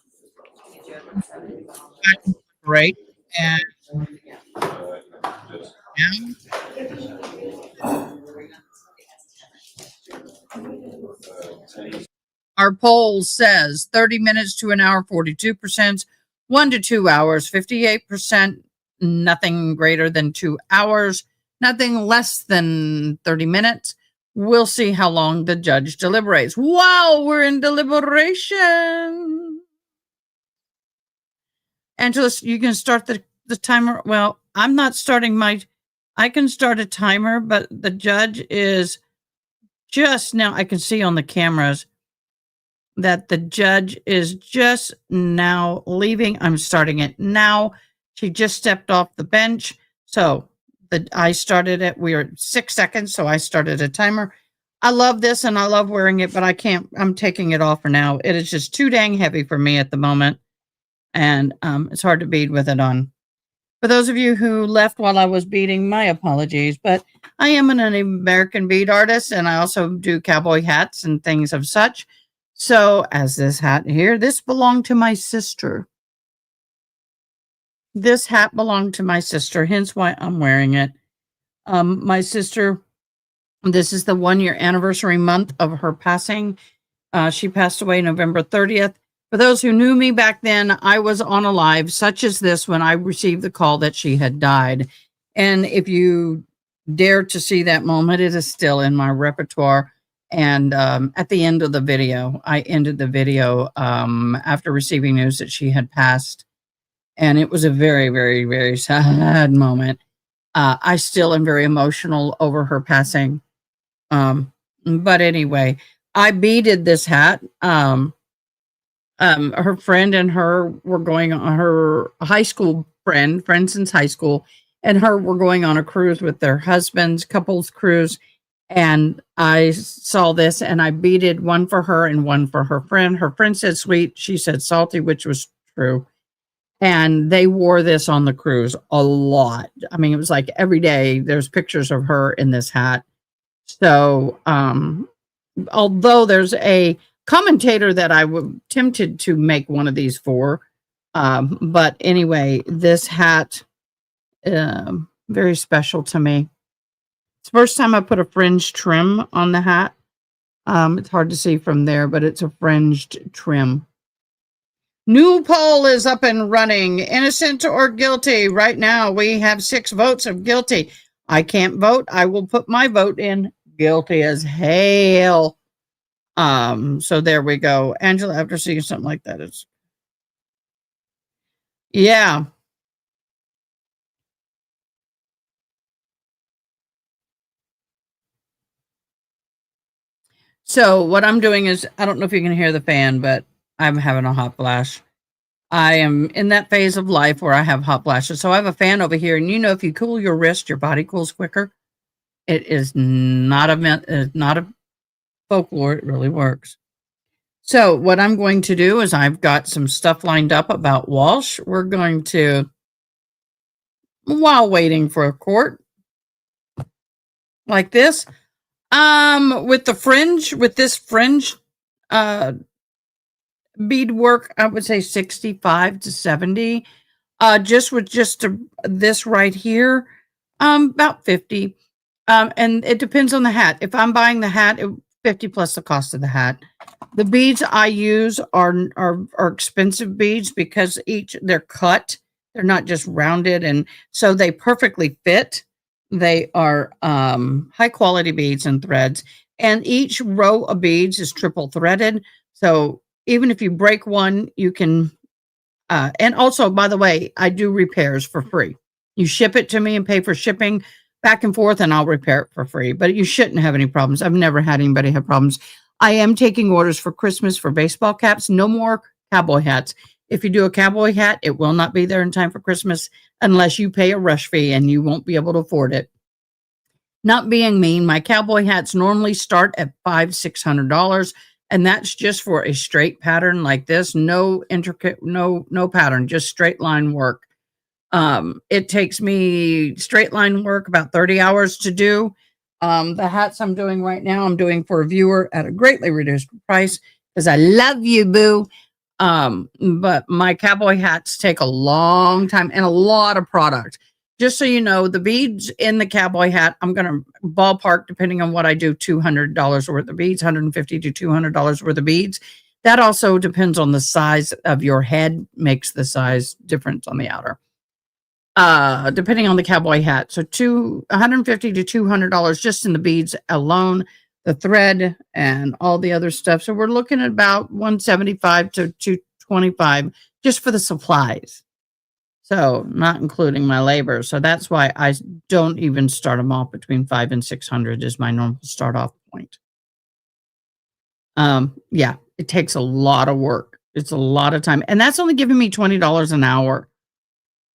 Great. And our poll says 30 minutes to an hour, 42%, 1 to 2 hours, 58%, nothing greater than 2 hours, nothing less than 30 minutes. We'll see how long the judge deliberates. Wow, we're in deliberation. Angela, you can start the timer. Well, I'm not starting I can start a timer, but the judge is just now, I can see on the cameras that the judge is just now leaving. I'm starting it now. She just stepped off the bench. So I started it. We are at 6 seconds. So I started a timer. I love this and I love wearing it, but I can't, I'm taking it off for now. It is just too dang heavy for me at the moment. And it's hard to bead with it on. For those of you who left while I was beading, my apologies, but I am an American bead artist and I also do cowboy hats and things of such. So as this hat here, this belonged to my sister. This hat belonged to my sister, hence why I'm wearing it. My sister, this is the 1-year anniversary month of her passing. She passed away November 30th. For those who knew me back then, I was on a live such as this when I received the call that she had died. And if you dare to see that moment, it is still in my repertoire. And at the end of the video, I ended the video after receiving news that she had passed. And it was a very, very, very sad moment. I still am very emotional over her passing. But anyway, I beaded this hat. Her friend and her were going on, her high school friend since high school, and her were going on a cruise with their husbands, couples cruise. And I saw this and I beaded one for her and one for her friend. Her friend said sweet, she said salty, which was true. And they wore this on the cruise a lot. I mean, it was like every day there's pictures of her in this hat. So, although there's a commentator that I would tempted to make one of these for, but anyway, this hat, very special to me. It's the first time I put a fringe trim on the hat. It's hard to see from there, but it's a fringed trim. New poll is up and running. Innocent or guilty? Right now, we have 6 votes of guilty. I can't vote. I will put my vote in guilty as hell. So there we go. Angela, after seeing something like that, it's, yeah. So what I'm doing is, I don't know if you can hear the fan, but I'm having a hot flash. I am in that phase of life where I have hot flashes. So I have a fan over here, and you know, if you cool your wrist, your body cools quicker. It is not a folklore. It really works. So what I'm going to do is I've got some stuff lined up about Walsh. We're going to, while waiting for a court like this, with the fringe, with this fringe, beadwork, I would say 65 to 70. Just with this right here, about 50. And it depends on the hat. If I'm buying the hat, 50 plus the cost of the hat. The beads I use are expensive beads because they're cut. They're not just rounded, and so they perfectly fit. They are high quality beads and threads, and each row of beads is triple threaded. So even if you break one, you can, and also, by the way, I do repairs for free. You ship it to me and pay for shipping back and forth, and I'll repair it for free, but you shouldn't have any problems. I've never had anybody have problems. I am taking orders for Christmas for baseball caps. No more cowboy hats. If you do a cowboy hat, it will not be there in time for Christmas unless you pay a rush fee, and you won't be able to afford it. Not being mean, my cowboy hats normally start at $500-600. And that's just for a straight pattern like this. No intricate, no pattern, just straight line work. It takes me straight line work about 30 hours to do. The hats I'm doing right now, I'm doing for a viewer at a greatly reduced price because I love you, boo. But my cowboy hats take a long time and a lot of product. Just so you know, the beads in the cowboy hat, I'm going to ballpark, depending on what I do, $200 worth of beads, $150 to $200 worth of beads. That also depends on the size of your head, makes the size difference on the outer. Depending on the cowboy hat. So $150 to $200 just in the beads alone, the thread and all the other stuff. So we're looking at about $175 to $225 just for the supplies. So not including my labor. So that's why I don't even start them off between $500 and $600 is my normal start off point. Yeah, it takes a lot of work. It's a lot of time. And that's only giving me $20 an hour.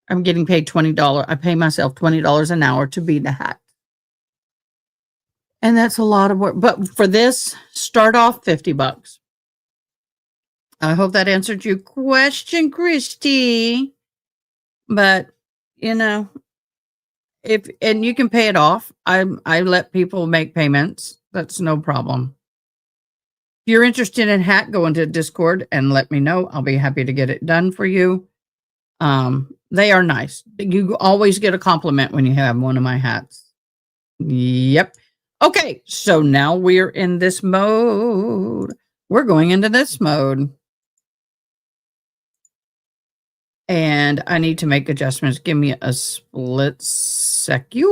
I'm getting paid $20. I pay myself $20 an hour to bead the hat. And that's a lot of work. But for this, start off $50. I hope that answered your question, Christy. But, you know, and you can pay it off. I let people make payments. That's no problem. If you're interested in hat, go into Discord and let me know. I'll be happy to get it done for you. They are nice. You always get a compliment when you have one of my hats. Yep. Okay, so now we're in this mode. We're going into this mode. And I need to make adjustments. Give me a split second.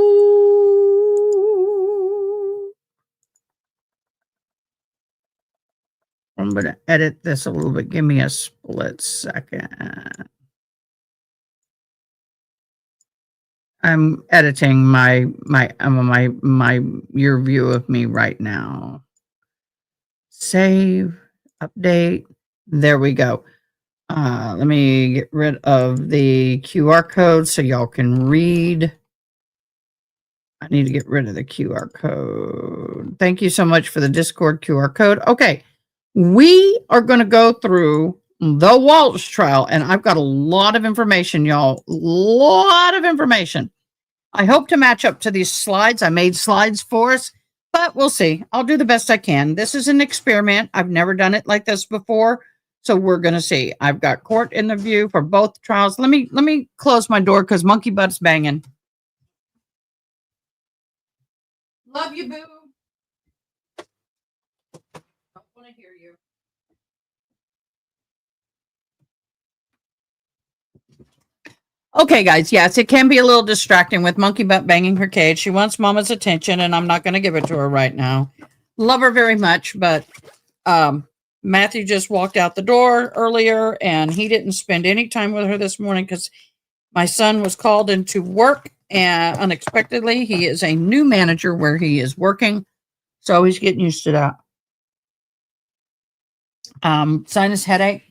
I'm going to edit this a little bit. Give me a split second. I'm editing your view of me right now. Save, update. There we go. Let me get rid of the QR code so y'all can read. I need to get rid of the QR code. Thank you so much for the Discord QR code. Okay, we are going to go through the Walsh trial, and I've got a lot of information, y'all. A lot of information. I hope to match up to these slides. I made slides for us, but we'll see. I'll do the best I can. This is an experiment. I've never done it like this before, so we're going to see. I've got court in the view for both trials. Let me close my door because monkey butt's banging. Love you, boo. Don't want to hear you. Okay, guys. Yes, it can be a little distracting with monkey butt banging her cage. She wants mama's attention, and I'm not going to give it to her right now. Love her very much, but Matthew just walked out the door earlier, and he didn't spend any time with her this morning because my son was called into work and unexpectedly. He is a new manager where he is working, so he's getting used to that. Sinus headache.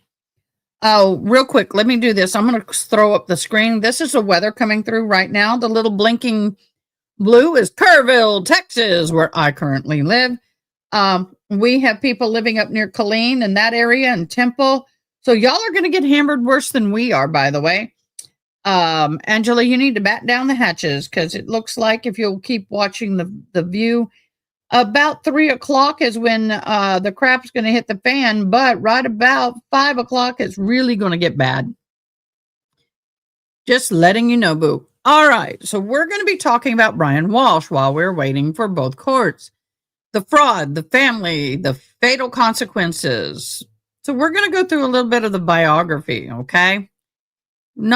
Oh, real quick, let me do this. I'm going to throw up the screen. This is the weather coming through right now. The little blinking blue is Kerrville, Texas, where I currently live. We have people living up near Killeen and that area and Temple. So y'all are going to get hammered worse than we are, by the way. Angela, you need to bat down the hatches because it looks like if you'll keep watching the view, about 3 o'clock is when the crap's going to hit the fan, but right about 5 o'clock it's really going to get bad. Just letting you know, boo. All right, so we're going to be talking about Brian Walsh while we're waiting for both courts. The fraud, the family, the fatal consequences. So we're going to go through a little bit of the biography, okay? We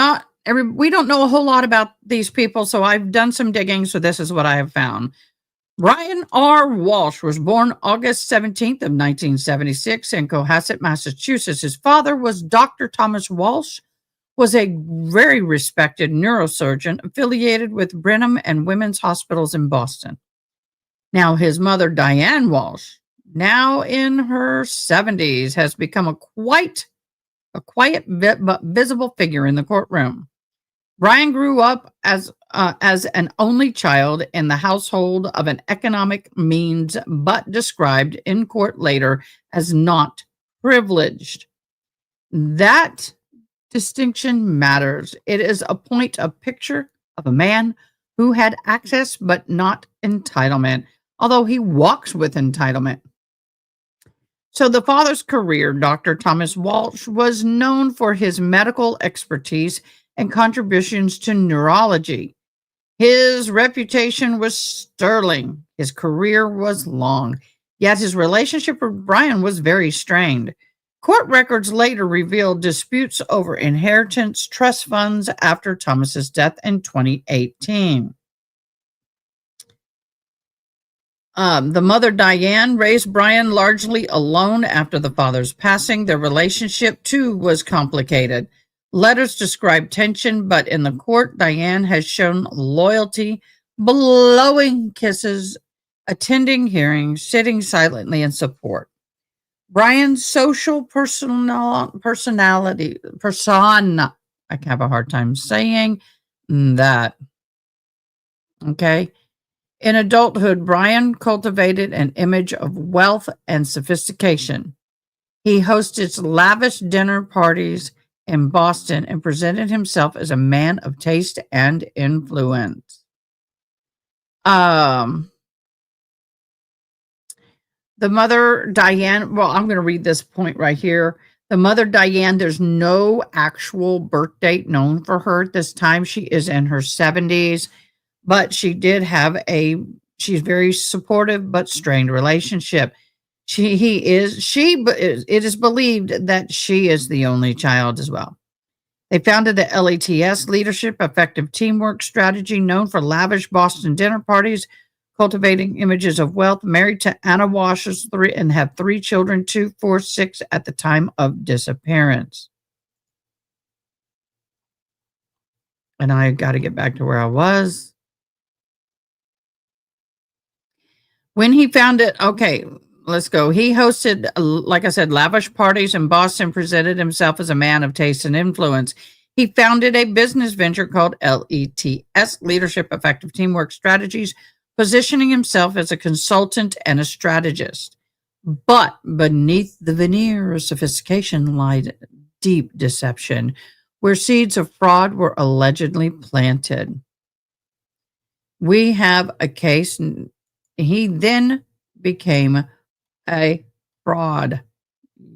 don't know a whole lot about these people, so I've done some digging, so this is what I have found. Brian R. Walsh was born August 17th of 1976 in Cohasset, Massachusetts. His father was Dr. Thomas Walsh, was a very respected neurosurgeon affiliated with Brigham and Women's Hospitals in Boston. Now, his mother, Diane Walsh, now in her 70s, has become a quiet but visible figure in the courtroom. Brian grew up as an only child in the household of an economic means, but described in court later as not privileged. That distinction matters. It is a picture of a man who had access but not entitlement, although he walks with entitlement. So the father's career, Dr. Thomas Walsh, was known for his medical expertise and contributions to neurology. His reputation was sterling. His career was long, yet his relationship with Brian was very strained. Court records later revealed disputes over inheritance trust funds after Thomas's death in 2018. The mother, Diane, raised Brian largely alone after the father's passing. Their relationship, too, was complicated. Letters describe tension, but in the court, Diane has shown loyalty, blowing kisses, attending hearings, sitting silently in support. Brian's social persona, I have a hard time saying that. Okay. In adulthood, Brian cultivated an image of wealth and sophistication. He hosted lavish dinner parties in Boston and presented himself as a man of taste and influence. The mother, Diane, well, I'm going to read this point right here. The mother, Diane, there's no actual birth date known for her at this time. She is in her 70s, but she did have she's very supportive but strained relationship. It is believed that she is the only child as well. They founded the LETS Leadership Effective Teamwork Strategy, known for lavish Boston dinner parties, cultivating images of wealth, married to Anna Walsh's three and have 3 children, 2, 4, 6 at the time of disappearance. And I got to get back to where I was. When he found it, okay, let's go. He hosted, like I said, lavish parties in Boston, presented himself as a man of taste and influence. He founded a business venture called LETS, Leadership Effective Teamwork Strategies, positioning himself as a consultant and a strategist. But beneath the veneer of sophistication lied deep deception, where seeds of fraud were allegedly planted. We have a case. He then became a fraud.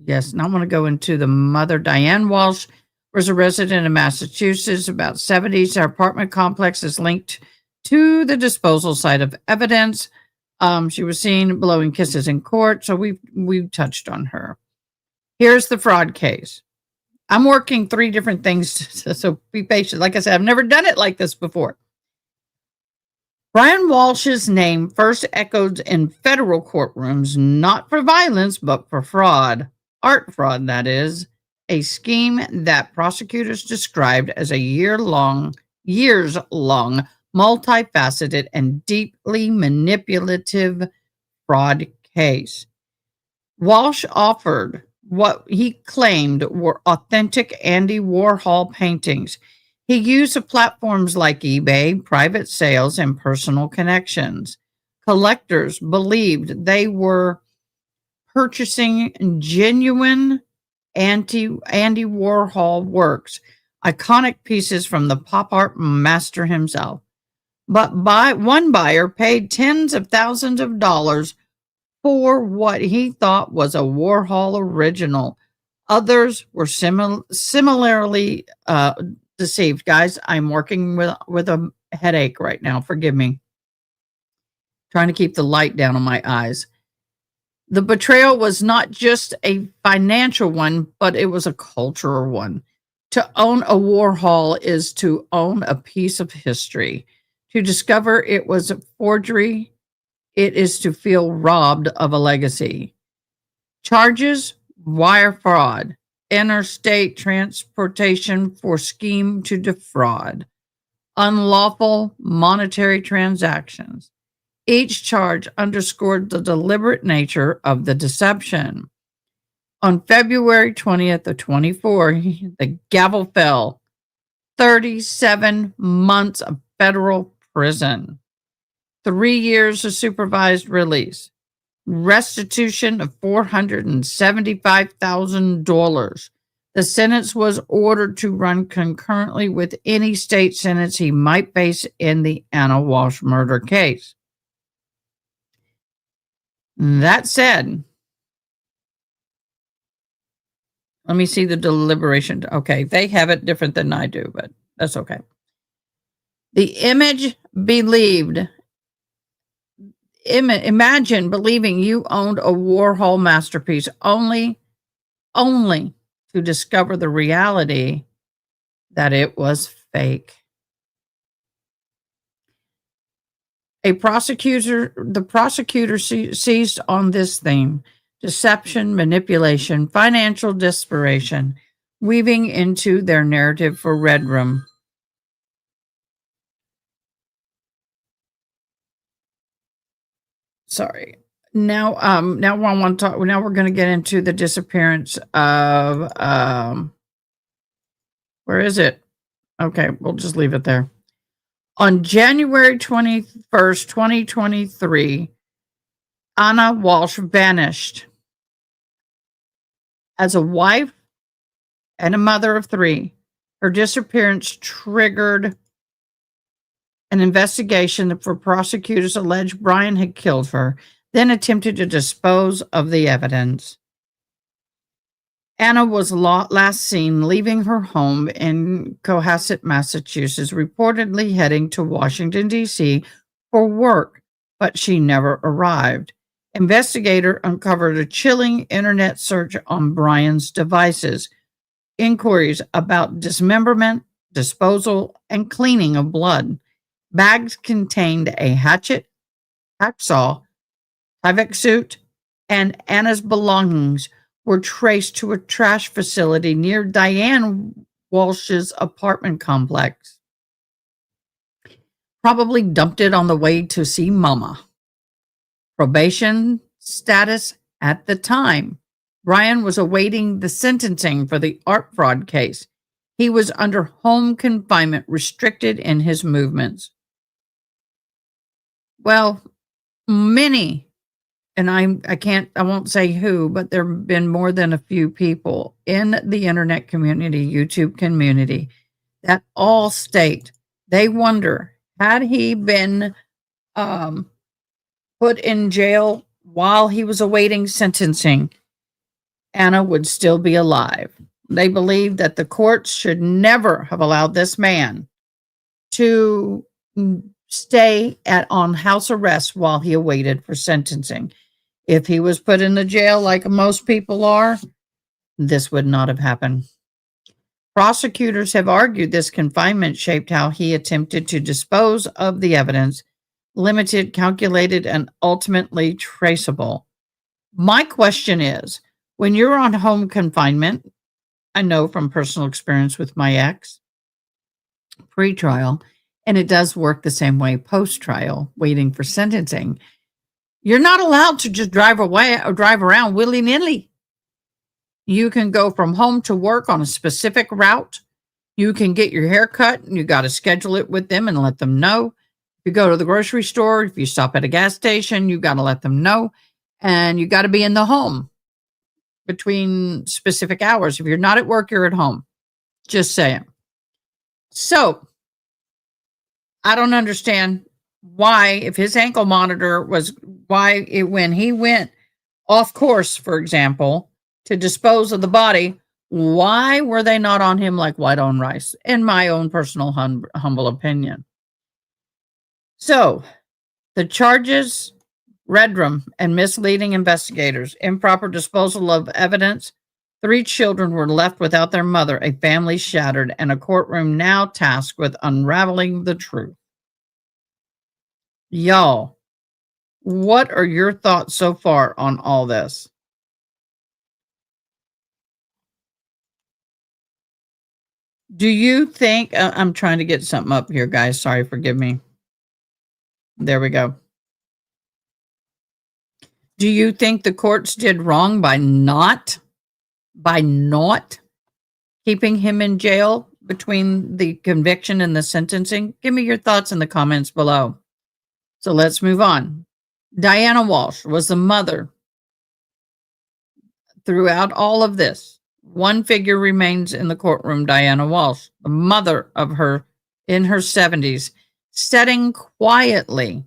Yes, and I want to go into the mother. Diane Walsh was a resident of Massachusetts. About 70s, her apartment complex is linked to the disposal site of evidence. She was seen blowing kisses in court, so we've touched on her. Here's the fraud case. I'm working 3 different things, so be patient. Like I said, I've never done it like this before. Brian Walsh's name first echoed in federal courtrooms, not for violence, but for fraud. Art fraud, that is. A scheme that prosecutors described as a years-long, multifaceted, and deeply manipulative fraud case. Walsh offered what he claimed were authentic Andy Warhol paintings. He used platforms like eBay, private sales, and personal connections. Collectors believed they were purchasing genuine Andy Warhol works, iconic pieces from the pop art master himself. But one buyer paid tens of thousands of dollars for what he thought was a Warhol original. Others were similarly deceived. Guys, I'm working with a headache right now. Forgive me. Trying to keep the light down on my eyes. The betrayal was not just a financial one, but it was a cultural one. To own a Warhol is to own a piece of history. To discover it was a forgery, it is to feel robbed of a legacy. Charges: wire fraud, interstate transportation for scheme to defraud, unlawful monetary transactions. Each charge underscored the deliberate nature of the deception. On February 20th of 24, the gavel fell. 37 months of federal prison. 3 years of supervised release. Restitution of $475,000. The sentence was ordered to run concurrently with any state sentence he might face in the Anna Walsh murder case. That said, let me see the deliberation. Okay, they have it different than I do, but that's okay. The image believed. Imagine believing you owned a Warhol masterpiece only to discover the reality that it was fake. The prosecutor seized on this theme: deception, manipulation, financial desperation, weaving into their narrative for Red Room. Sorry. Now I want to talk. Now we're going to get into the disappearance of where is it? Okay, we'll just leave it there. On January 21st, 2023, Anna Walsh vanished. As a wife and a mother of 3, her disappearance triggered an investigation for prosecutors alleged Brian had killed her, then attempted to dispose of the evidence. Anna was last seen leaving her home in Cohasset, Massachusetts, reportedly heading to Washington, D.C. for work, but she never arrived. Investigator uncovered a chilling internet search on Brian's devices. Inquiries about dismemberment, disposal, and cleaning of blood. Bags contained a hatchet, hacksaw, Tyvek suit, and Anna's belongings were traced to a trash facility near Diane Walsh's apartment complex. Probably dumped it on the way to see Mama. Probation status at the time. Brian was awaiting the sentencing for the art fraud case. He was under home confinement, restricted in his movements. Well, many, and I won't say who, but there have been more than a few people in the internet community, YouTube community, that all state they wonder, had he been put in jail while he was awaiting sentencing, Anna would still be alive. They believe that the courts should never have allowed this man to stay on house arrest while he awaited for sentencing. If he was put in the jail like most people are, this would not have happened. Prosecutors have argued this confinement shaped how he attempted to dispose of the evidence, limited, calculated, and ultimately traceable. My question is, when you're on home confinement, I know from personal experience with my ex, pre-trial, and it does work the same way post-trial, waiting for sentencing, you're not allowed to just drive away or drive around willy-nilly. You can go from home to work on a specific route. You can get your hair cut, and you got to schedule it with them and let them know. If you go to the grocery store, if you stop at a gas station, you got to let them know. And you got to be in the home between specific hours. If you're not at work, you're at home. Just saying. So, I don't understand why, if his ankle monitor was, when he went off course, for example, to dispose of the body, why were they not on him like white on rice? In my own personal humble opinion. So, the charges, redrum and misleading investigators, improper disposal of evidence, 3 children were left without their mother, a family shattered, and a courtroom now tasked with unraveling the truth. Y'all, what are your thoughts so far on all this? Do you think, I'm trying to get something up here, guys. Sorry, forgive me. There we go. Do you think the courts did wrong by not keeping him in jail between the conviction and the sentencing? Give me your thoughts in the comments below. So let's move on. Diana Walsh was the mother throughout all of this. One figure remains in the courtroom, Diana Walsh, the mother of her in her 70s, sitting quietly,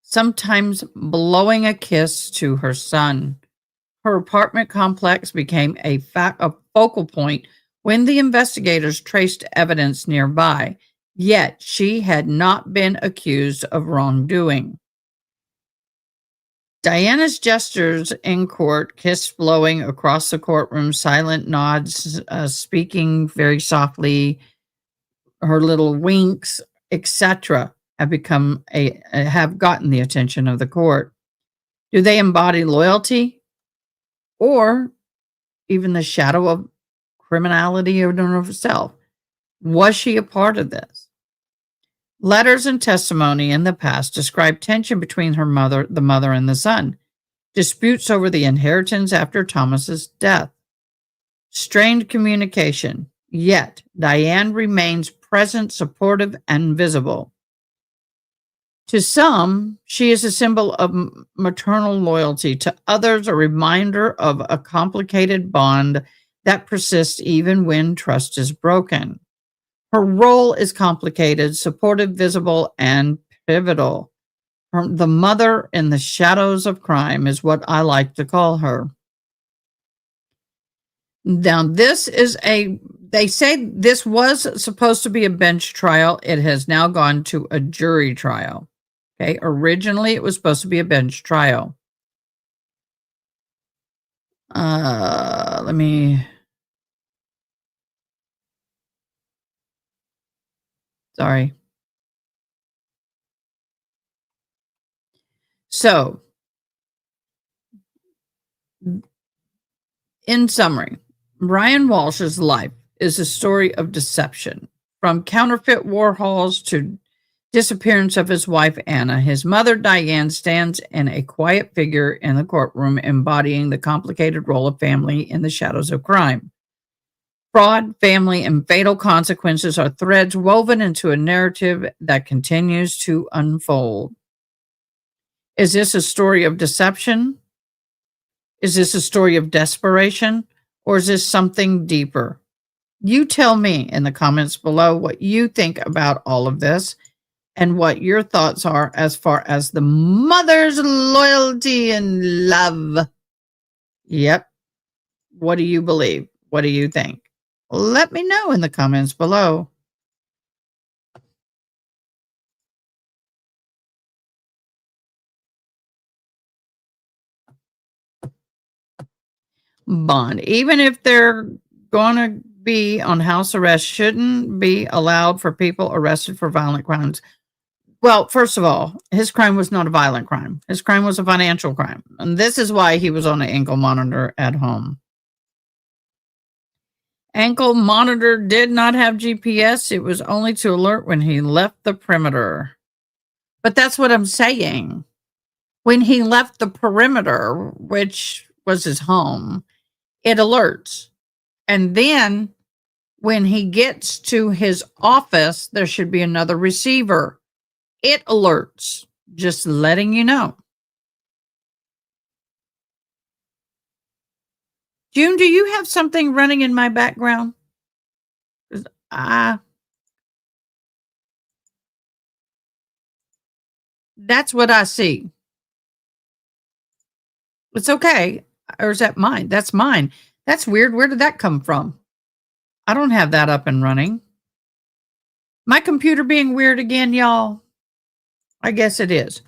sometimes blowing a kiss to her son. Her apartment complex became a focal point when the investigators traced evidence nearby, yet she had not been accused of wrongdoing. Diana's gestures in court, kiss blowing across the courtroom, silent nods, speaking very softly, her little winks, etc., have gotten the attention of the court. Do they embody loyalty or even the shadow of criminality in of itself? Was she a part of this? Letters and testimony in the past describe tension between the mother and the son, disputes over the inheritance after Thomas's death, strained communication, yet Diane remains present, supportive, and visible. To some, she is a symbol of maternal loyalty. To others, a reminder of a complicated bond that persists even when trust is broken. Her role is complicated, supportive, visible, and pivotal. The mother in the shadows of crime is what I like to call her. Now, they say this was supposed to be a bench trial. It has now gone to a jury trial. Okay, originally it was supposed to be a bench trial. Sorry, So, in summary, Ryan Walsh's life is a story of deception, from counterfeit Warhols to disappearance of his wife, Anna. His mother, Diane, stands in a quiet figure in the courtroom, embodying the complicated role of family in the shadows of crime. Fraud, family, and fatal consequences are threads woven into a narrative that continues to unfold. Is this a story of deception? Is this a story of desperation? Or is this something deeper? You tell me in the comments below what you think about all of this and what your thoughts are as far as the mother's loyalty and love. Yep. What do you believe? What do you think? Let me know in the comments below. Bond, even if they're going to be on house arrest, shouldn't be allowed for people arrested for violent crimes. Well, first of all, his crime was not a violent crime. His crime was a financial crime. And this is why he was on an ankle monitor at home. Ankle monitor did not have GPS. It was only to alert when he left the perimeter. But that's what I'm saying. When he left the perimeter, which was his home, it alerts. And then when he gets to his office, there should be another receiver. It alerts. Just letting you know. June, do you have something running in my background? That's what I see. It's okay. Or is that mine? That's mine. That's weird. Where did that come from? I don't have that up and running. My computer being weird again, y'all. I guess it is.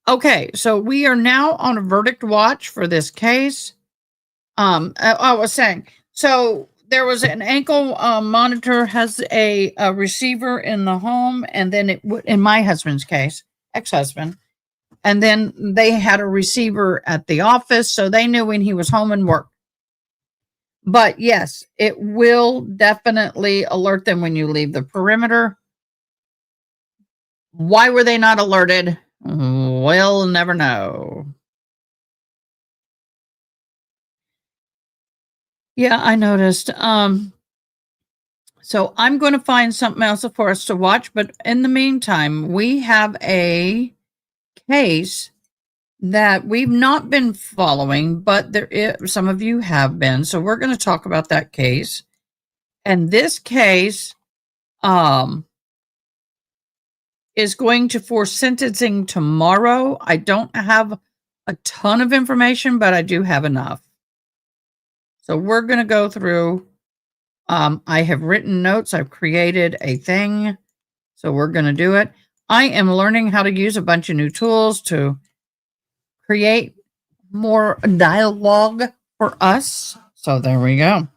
Okay, so we are now on a verdict watch for this case. I was saying, so there was an ankle monitor has a receiver in the home, and then in my husband's case, ex-husband, and then they had a receiver at the office, so they knew when he was home and worked. But yes, it will definitely alert them when you leave the perimeter. Why were they not alerted? We'll never know. Yeah, I noticed. So I'm going to find something else for us to watch. But in the meantime, we have a case that we've not been following, but some of you have been. So we're going to talk about that case. And this case is going to for sentencing tomorrow. I don't have a ton of information, but I do have enough. So we're going to go through. I have written notes. I've created a thing. So we're going to do it. I am learning how to use a bunch of new tools to create more dialogue for us. So there we go.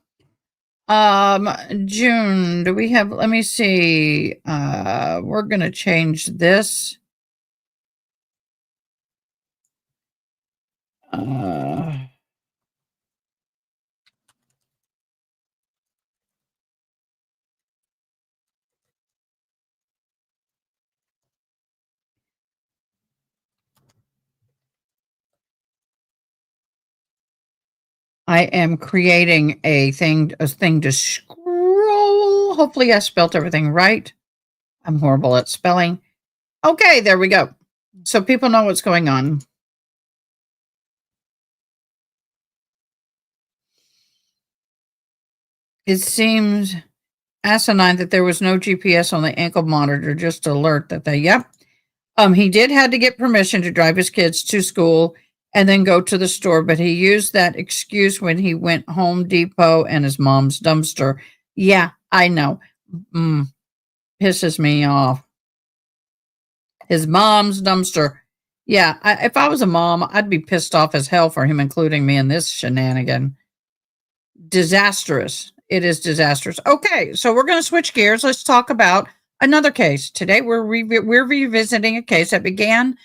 June, do we have, let me see. We're going to change this. I am creating a thing to scroll. Hopefully I spelled everything right. I'm horrible at spelling. Okay, there we go. So people know what's going on. It seems asinine that there was no GPS on the ankle monitor, just to alert that he did had to get permission to drive his kids to school and then go to the store, but he used that excuse when he went Home Depot and his mom's dumpster. Yeah, I know. Pisses me off. His mom's dumpster. Yeah, if I was a mom, I'd be pissed off as hell for him including me in this shenanigan. Disastrous. It is disastrous. Okay, so we're going to switch gears. Let's talk about another case. Today we're revisiting a case that began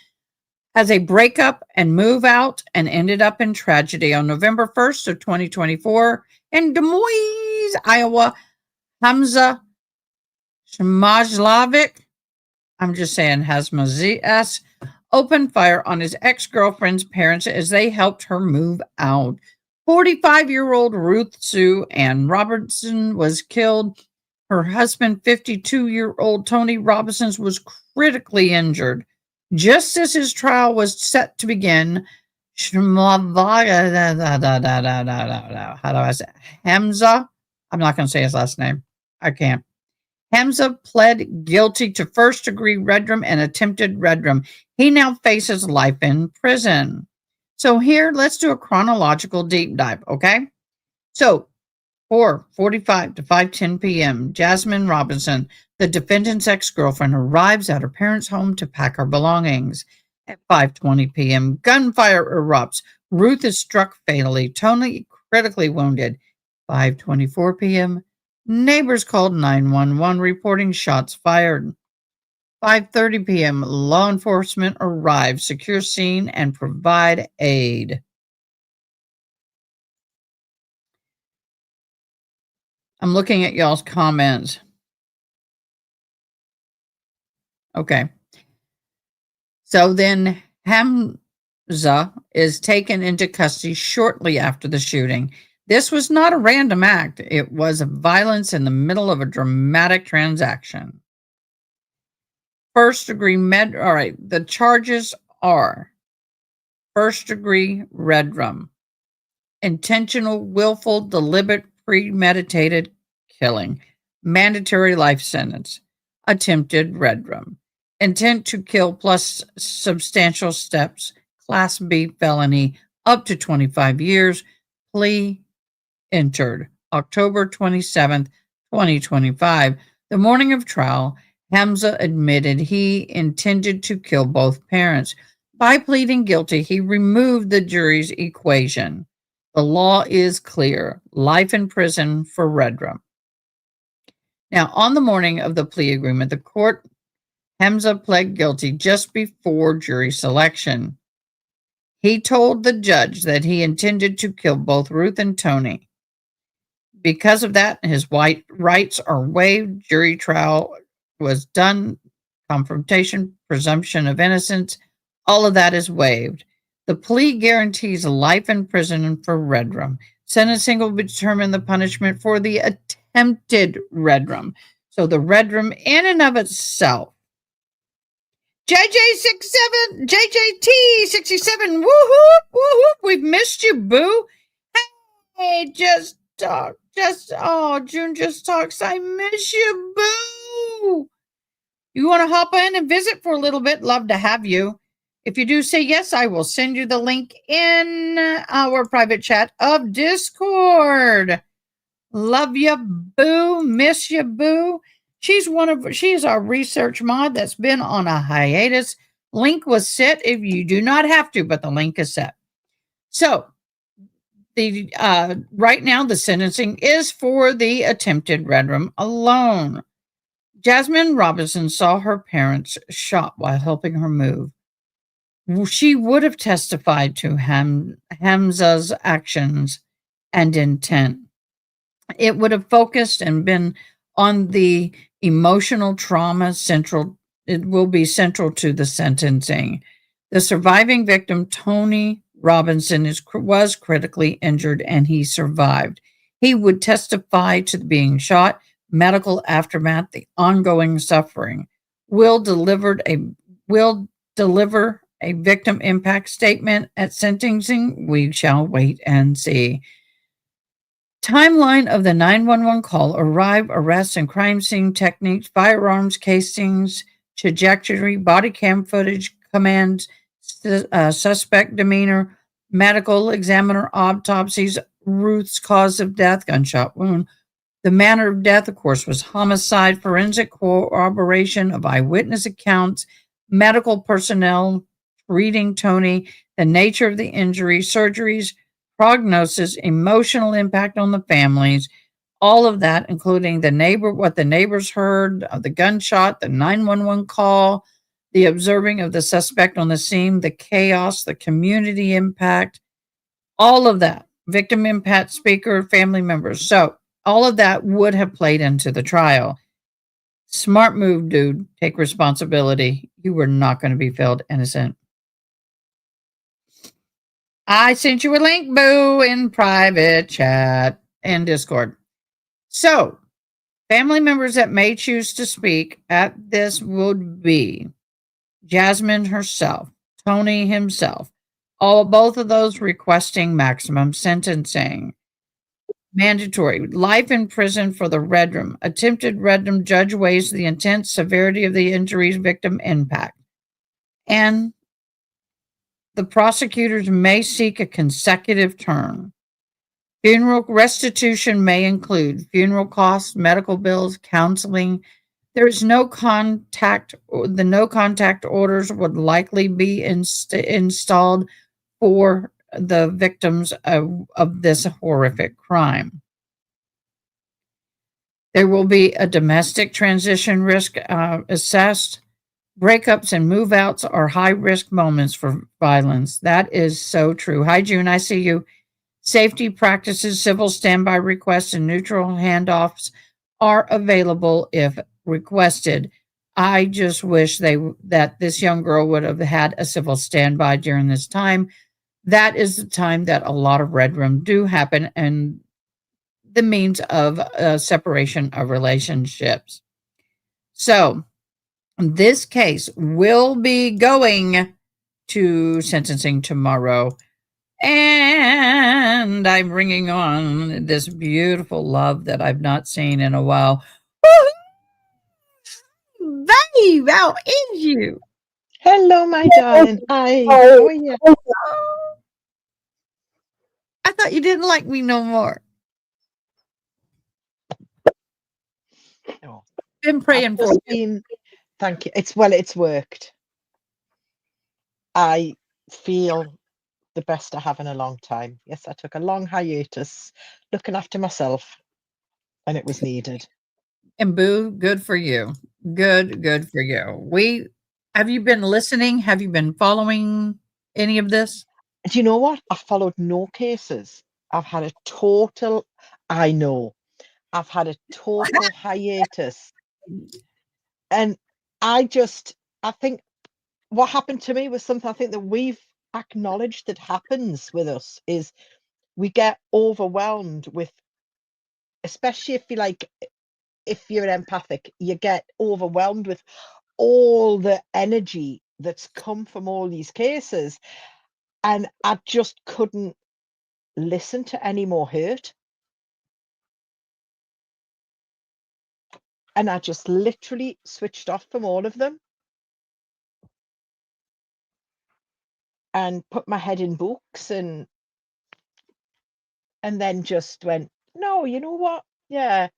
as a breakup and move out and ended up in tragedy. On November 1st of 2024 in Des Moines, Iowa, Hamza Shmajlovic, I'm just saying Hasmaz, opened fire on his ex-girlfriend's parents as they helped her move out. 45-year-old Ruth Sue Ann Robertson was killed. Her husband, 52-year-old Tony Robinson, was critically injured. Just as his trial was set to begin, how do I say? Hamza, I'm not going to say his last name. I can't. Hamza pled guilty to first-degree redrum and attempted redrum. He now faces life in prison. So here, let's do a chronological deep dive, okay? So 4:45 to 5:10 p.m., Jasmine Robinson, the defendant's ex-girlfriend, arrives at her parents' home to pack her belongings. At 5:20 p.m., gunfire erupts. Ruth is struck fatally. Tony critically wounded. 5:24 p.m., neighbors called 911 reporting shots fired. 5:30 p.m., law enforcement arrives, secure scene, and provide aid. I'm looking at y'all's comments. Okay. So then Hamza is taken into custody shortly after the shooting. This was not a random act. It was violence in the middle of a dramatic transaction. First degree all right, the charges are first degree redrum, intentional, willful, deliberate, premeditated killing, mandatory life sentence, attempted redrum, intent to kill plus substantial steps, Class B felony, up to 25 years, plea entered October 27th, 2025. The morning of trial, Hamza admitted he intended to kill both parents. By pleading guilty, he removed the jury's equation. The law is clear: life in prison for redrum. Now, on the morning of the plea agreement, the court, Hamza pled guilty just before jury selection. He told the judge that he intended to kill both Ruth and Tony. Because of that, his rights are waived. Jury trial was done. Confrontation, presumption of innocence, all of that is waived. The plea guarantees life in prison for redrum. Sentencing will determine the punishment for the attempted redrum. So the redrum in and of itself. JJ67, JJT67, woohoo, woohoo, we've missed you, boo. Hey, June just talks, I miss you, boo. You want to hop in and visit for a little bit? Love to have you. If you do say yes, I will send you the link in our private chat of Discord. Love you, boo. Miss you, boo. She is our research mod that's been on a hiatus. Link was set if you do not have to, but the link is set. So the right now the sentencing is for the attempted redrum alone. Jasmine Robinson saw her parents shot while helping her move. She would have testified to Hamza's actions and intent. It would have focused and been on the emotional trauma central. It will be central to the sentencing. The surviving victim, Tony Robinson, was critically injured and he survived. He would testify to being shot, medical aftermath, the ongoing suffering. Will deliver a victim impact statement at sentencing. We shall wait and see. Timeline of the 911 call: arrive, arrest, and crime scene techniques, firearms casings, trajectory, body cam footage, commands, suspect demeanor, medical examiner, autopsies, Ruth's cause of death, gunshot wound. The manner of death, of course, was homicide, forensic corroboration of eyewitness accounts, medical personnel treating Tony, the nature of the injury, surgeries, prognosis, emotional impact on the families, all of that, including what the neighbors heard of the gunshot, the 911 call, the observing of the suspect on the scene, the chaos, the community impact, all of that, victim impact, speaker, family members. So all of that would have played into the trial. Smart move, dude. Take responsibility. You were not going to be found innocent. I sent you a link, boo, in private chat and Discord. So, family members that may choose to speak at this would be Jasmine herself, Tony himself, both of those requesting maximum sentencing. Mandatory life in prison for the red room. Attempted red room, judge weighs the intense severity of the injuries, victim impact. And the prosecutors may seek a consecutive term. Funeral restitution may include funeral costs, medical bills, counseling. There is no contact. The no contact orders would likely be installed for the victims of this horrific crime. There will be a domestic transition risk assessed. Breakups and move-outs are high-risk moments for violence. That is so true. Hi, June. I see you. Safety practices, civil standby requests, and neutral handoffs are available if requested. I just wish that this young girl would have had a civil standby during this time. That is the time that a lot of red room do happen and the means of separation of relationships. So this case will be going to sentencing tomorrow. And I'm bringing on this beautiful love that I've not seen in a while. Babe, how is you? Hello, my darling. Hi. How are you? I thought you didn't like me no more. No. Been praying for you. Thank you. It's worked. I feel the best I have in a long time. Yes, I took a long hiatus looking after myself, and it was needed. And boo, good for you. Good for you. Have you been listening? Have you been following any of this? Do you know what? I followed no cases. I've had a total, I know, I've had a total hiatus. And I think what happened to me was something I think that we've acknowledged that happens with us is we get overwhelmed with, especially if you're empathic, you get overwhelmed with all the energy that's come from all these cases. And I just couldn't listen to any more hurt. And I just literally switched off from all of them and put my head in books and then just went, no, you know what? Yeah.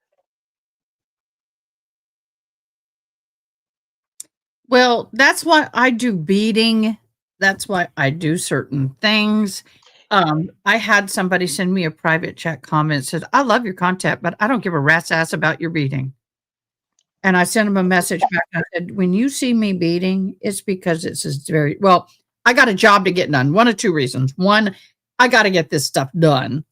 Well, that's why I do beading. That's why I do certain things. I had somebody send me a private chat comment that said, I love your content, but I don't give a rat's ass about your beating. And I sent him a message back. I said, when you see me beating, it's because it's very, well, I got a job to get done. One of two reasons. One, I got to get this stuff done.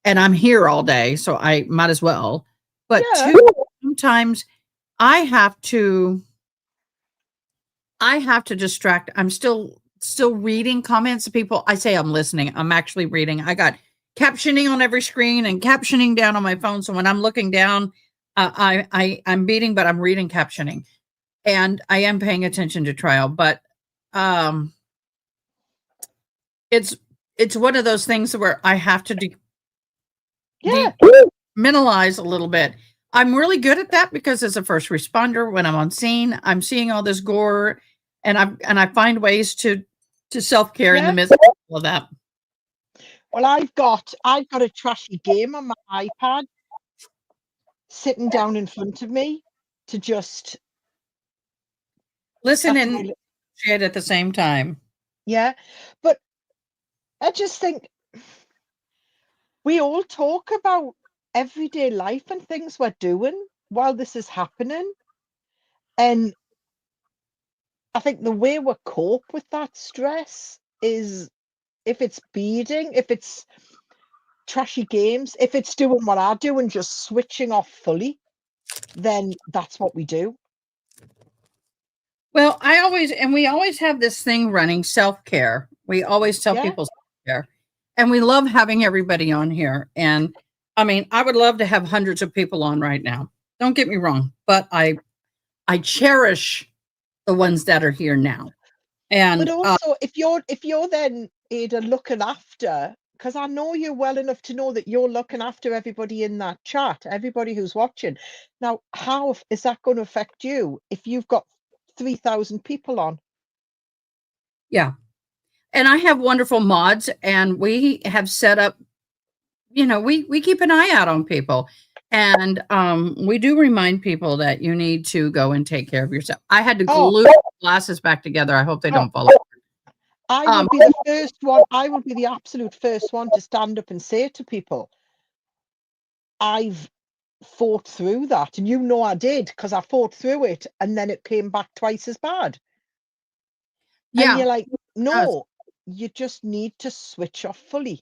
And I'm here all day, so I might as well. But two, sometimes I have to distract. I'm still reading comments of people. I say I'm listening. I'm actually reading. I got captioning on every screen and captioning down on my phone. So when I'm looking down, I'm beating, but I'm reading captioning, and I am paying attention to trial. But it's one of those things where I have to mentalize a little bit. I'm really good at that because as a first responder, when I'm on scene, I'm seeing all this gore, and I find ways to self-care in the midst of all of that. Well, I've got a trashy game on my iPad sitting down in front of me to just listen and shit at the same time. Yeah, but I just think we all talk about everyday life and things we're doing while this is happening. And I think the way we cope with that stress is if it's beading, if it's trashy games, if it's doing what I do and just switching off fully, then that's what we do. Well, we always have this thing running, self-care. We always tell Yeah. people self-care. And we love having everybody on here. And I mean, I would love to have hundreds of people on right now. Don't get me wrong, but I cherish the ones that are here now. And But also, if you're then, Ada, looking after, because I know you well enough to know that you're looking after everybody in that chat, everybody who's watching. Now, how is that going to affect you if you've got 3,000 people on? yeah. And I have wonderful mods, and we have set up, we keep an eye out on people. And we do remind people that you need to go and take care of yourself. I had to glue glasses back together. I hope they don't fall apart. I will be the first one. I will be the absolute first one to stand up and say to people, I've fought through that. And I did, because I fought through it and then it came back twice as bad. Yeah. And you're like, no, you just need to switch off fully.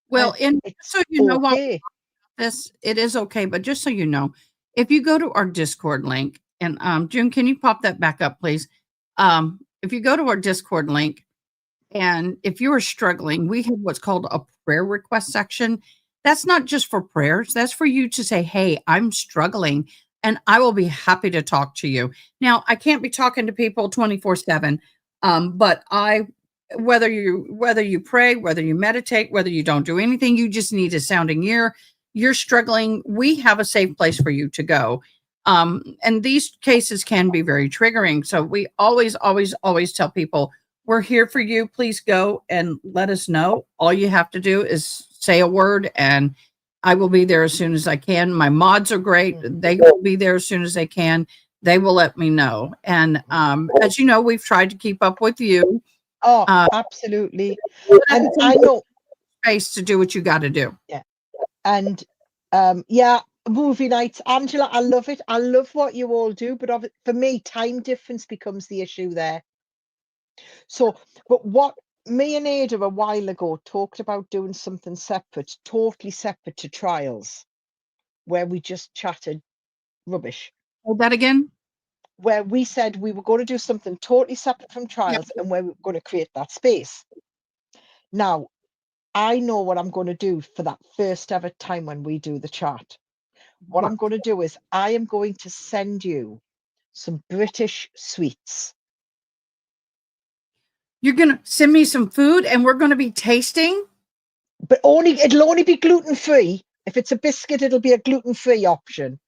Well, and so you know what, okay. it is okay, but just so you know, if you go to our Discord link, and June, can you pop that back up, please? If you go to our Discord link, and if you are struggling, we have what's called a prayer request section. That's not just for prayers. That's for you to say, hey, I'm struggling, and I will be happy to talk to you. Now, I can't be talking to people 24/7, but whether you pray, whether you meditate, whether you don't do anything, you just need a sounding ear. You're struggling, we have a safe place for you to go. And these cases can be very triggering. So we always tell people, we're here for you. Please go and let us know. All you have to do is say a word, and I will be there as soon as I can. My mods are great. They will be there as soon as they can. They will let me know. And as you know, we've tried to keep up with you. Oh, absolutely. And I know space to do what you got to do. Yeah. And movie nights, Angela, I love it. I love what you all do, but for me, time difference becomes the issue there. So, but what me and Ada a while ago talked about doing something separate, totally separate to trials, where we just chatted rubbish. Hold that again. Where we said we were going to do something totally separate from trials, and where we were going to create that space. Now, I know what I'm going to do for that first ever time when we do the chat. What I'm going to do is I am going to send you some British sweets. You're going to send me some food and we're going to be tasting? But it'll only be gluten-free. If it's a biscuit, it'll be a gluten-free option.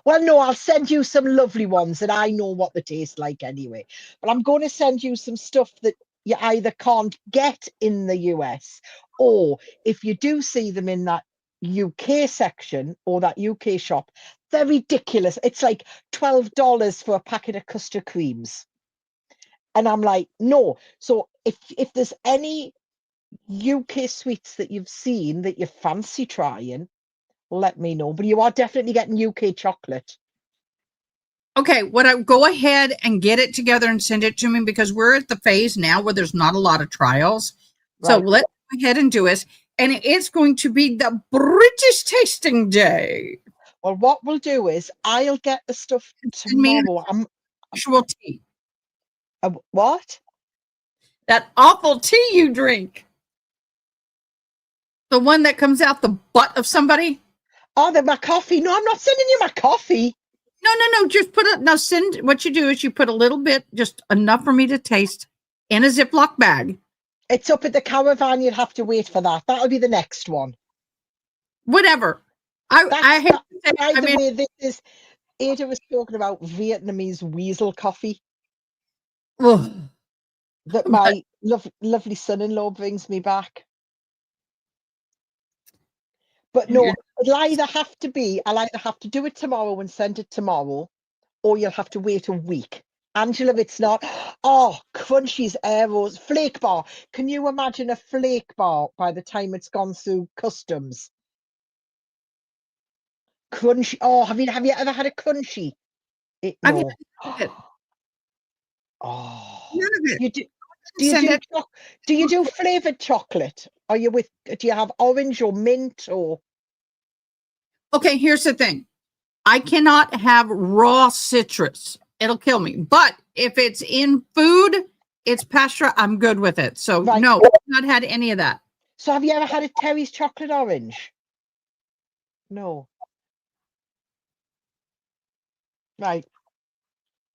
Well, no, I'll send you some lovely ones that I know what they taste like anyway. But I'm going to send you some stuff that you either can't get in the US, or if you do see them in that UK section or that UK shop, they're ridiculous. It's like $12 for a packet of custard creams. And I'm like, no. So if there's any UK sweets that you've seen that you fancy trying, let me know. But you are definitely getting UK chocolate. Okay, go ahead and get it together and send it to me, because we're at the phase now where there's not a lot of trials. Right. So let's go ahead and do it. And it's going to be the British tasting day. Well, what we'll do is I'll get the stuff tomorrow. Actual tea. What? That awful tea you drink. The one that comes out the butt of somebody. Oh, my coffee. No, I'm not sending you my coffee. No. Just what you do is you put a little bit, just enough for me to taste, in a Ziploc bag. It's up at the caravan. You'd have to wait for that. That'll be the next one. Whatever. By the way, this is Ada was talking about Vietnamese weasel coffee. That my lovely son-in-law brings me back. But no, I'll either have to do it tomorrow and send it tomorrow, or you'll have to wait a week. Angela, it's not. Oh, Crunchies Aeros flake bar. Can you imagine a flake bar by the time it's gone through customs? Crunchy. Oh, have you ever had a Crunchy? No. Oh, None of it. you do. Do you Send do, it. do you do flavored chocolate? Are you with, do you have orange or mint or? Okay, here's the thing. I cannot have raw citrus. It'll kill me. But if it's in food, it's pasture. I'm good with it. So Right. no, I've not had any of that. So have you ever had a Terry's chocolate orange? No. Right.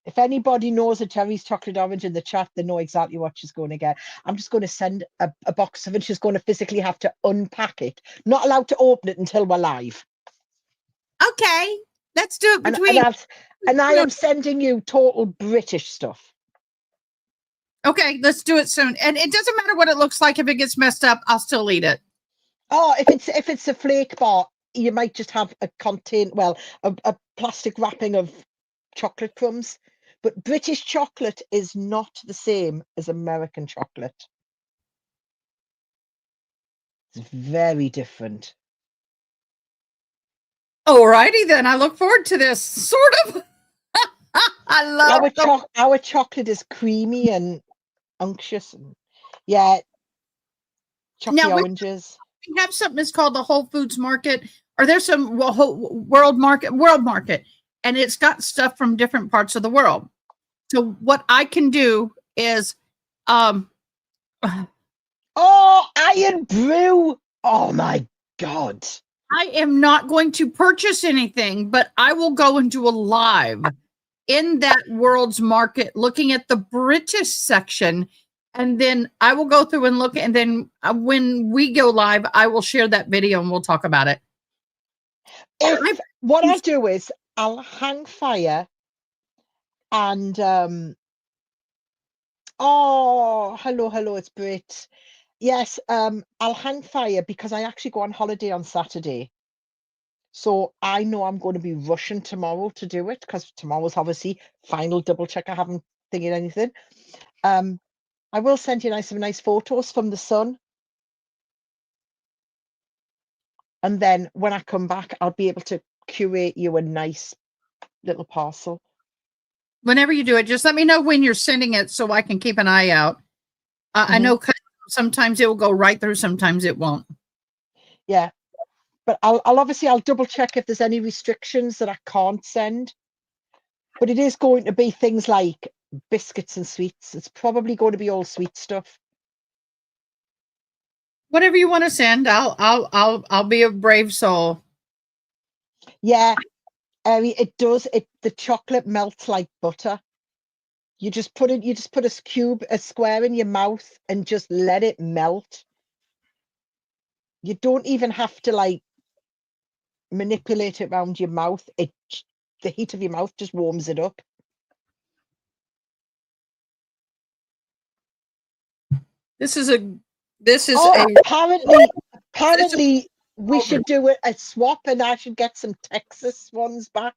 If anybody knows a Terry's chocolate orange in the chat, they know exactly what she's going to get. I'm just going to send a box of it. She's going to physically have to unpack it. Not allowed to open it until we're live. Okay, let's do it And, between. and I am sending you total British stuff. Okay, let's do it soon. And it doesn't matter what it looks like. If it gets messed up, I'll still eat it. Oh, if it's a flake bar, you might just have a a plastic wrapping of chocolate crumbs. But British chocolate is not the same as American chocolate. It's very different. Alrighty then. I look forward to this. Sort of. I love our chocolate is creamy and unctuous. And, yeah. Chocolate oranges. We have something that's called the Whole Foods Market, or there's some world market, and it's got stuff from different parts of the world. So what I can do is, Iron Brew. Oh my God. I am not going to purchase anything, but I will go and do a live in that world's market, looking at the British section. And then I will go through and look. And then when we go live, I will share that video and we'll talk about it. What I'll do is I'll hang fire and, hello, it's Brit. Yes, I'll hang fire because I actually go on holiday on Saturday. So I know I'm going to be rushing tomorrow to do it because tomorrow's obviously final double check. I haven't thinking anything. I will send you some nice photos from the sun. And then when I come back, I'll be able to curate you a nice little parcel. Whenever you do it, just let me know when you're sending it so I can keep an eye out. I know sometimes it will go right through, sometimes it won't. Yeah. But I'll double check if there's any restrictions that I can't send. But it is going to be things like biscuits and sweets. It's probably going to be all sweet stuff. Whatever you want to send, I'll be a brave soul. Yeah. It does. The chocolate melts like butter. You just put a square in your mouth and just let it melt. You don't even have to manipulate it around your mouth. The heat of your mouth just warms it up. Apparently we should do a swap and I should get some Texas ones back.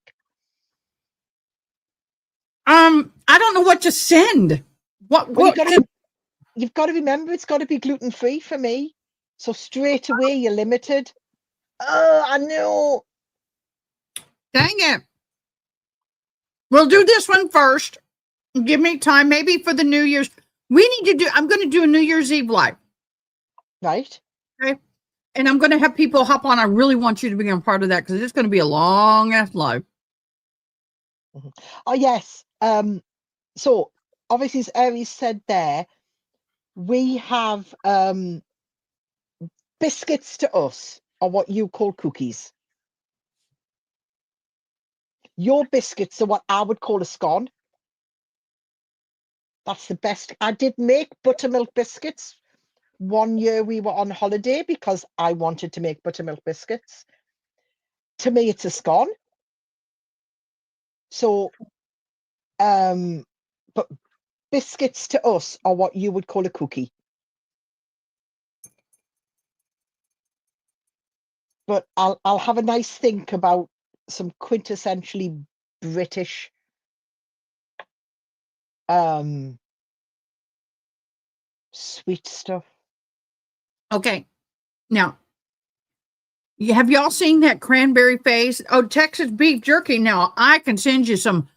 I don't know what to send. You've got to remember it's got to be gluten-free for me. So straight away you're limited. Oh, I know. Dang it. We'll do this one first. Give me time, maybe for the New Year's. I'm going to do a New Year's Eve live. Right. Okay. And I'm going to have people hop on. I really want you to be a part of that because it's going to be a long ass live. Oh, yes. So obviously, as Aries said there, we have biscuits to us are what you call cookies. Your biscuits are what I would call a scone. That's the best. I did make buttermilk biscuits. One year we were on holiday because I wanted to make buttermilk biscuits. To me, it's a scone. So, but biscuits to us are what you would call a cookie. But I'll have a nice think about some quintessentially British sweet stuff. Okay. Now, have y'all seen that cranberry face? Oh, Texas beef jerky. Now, I can send you some.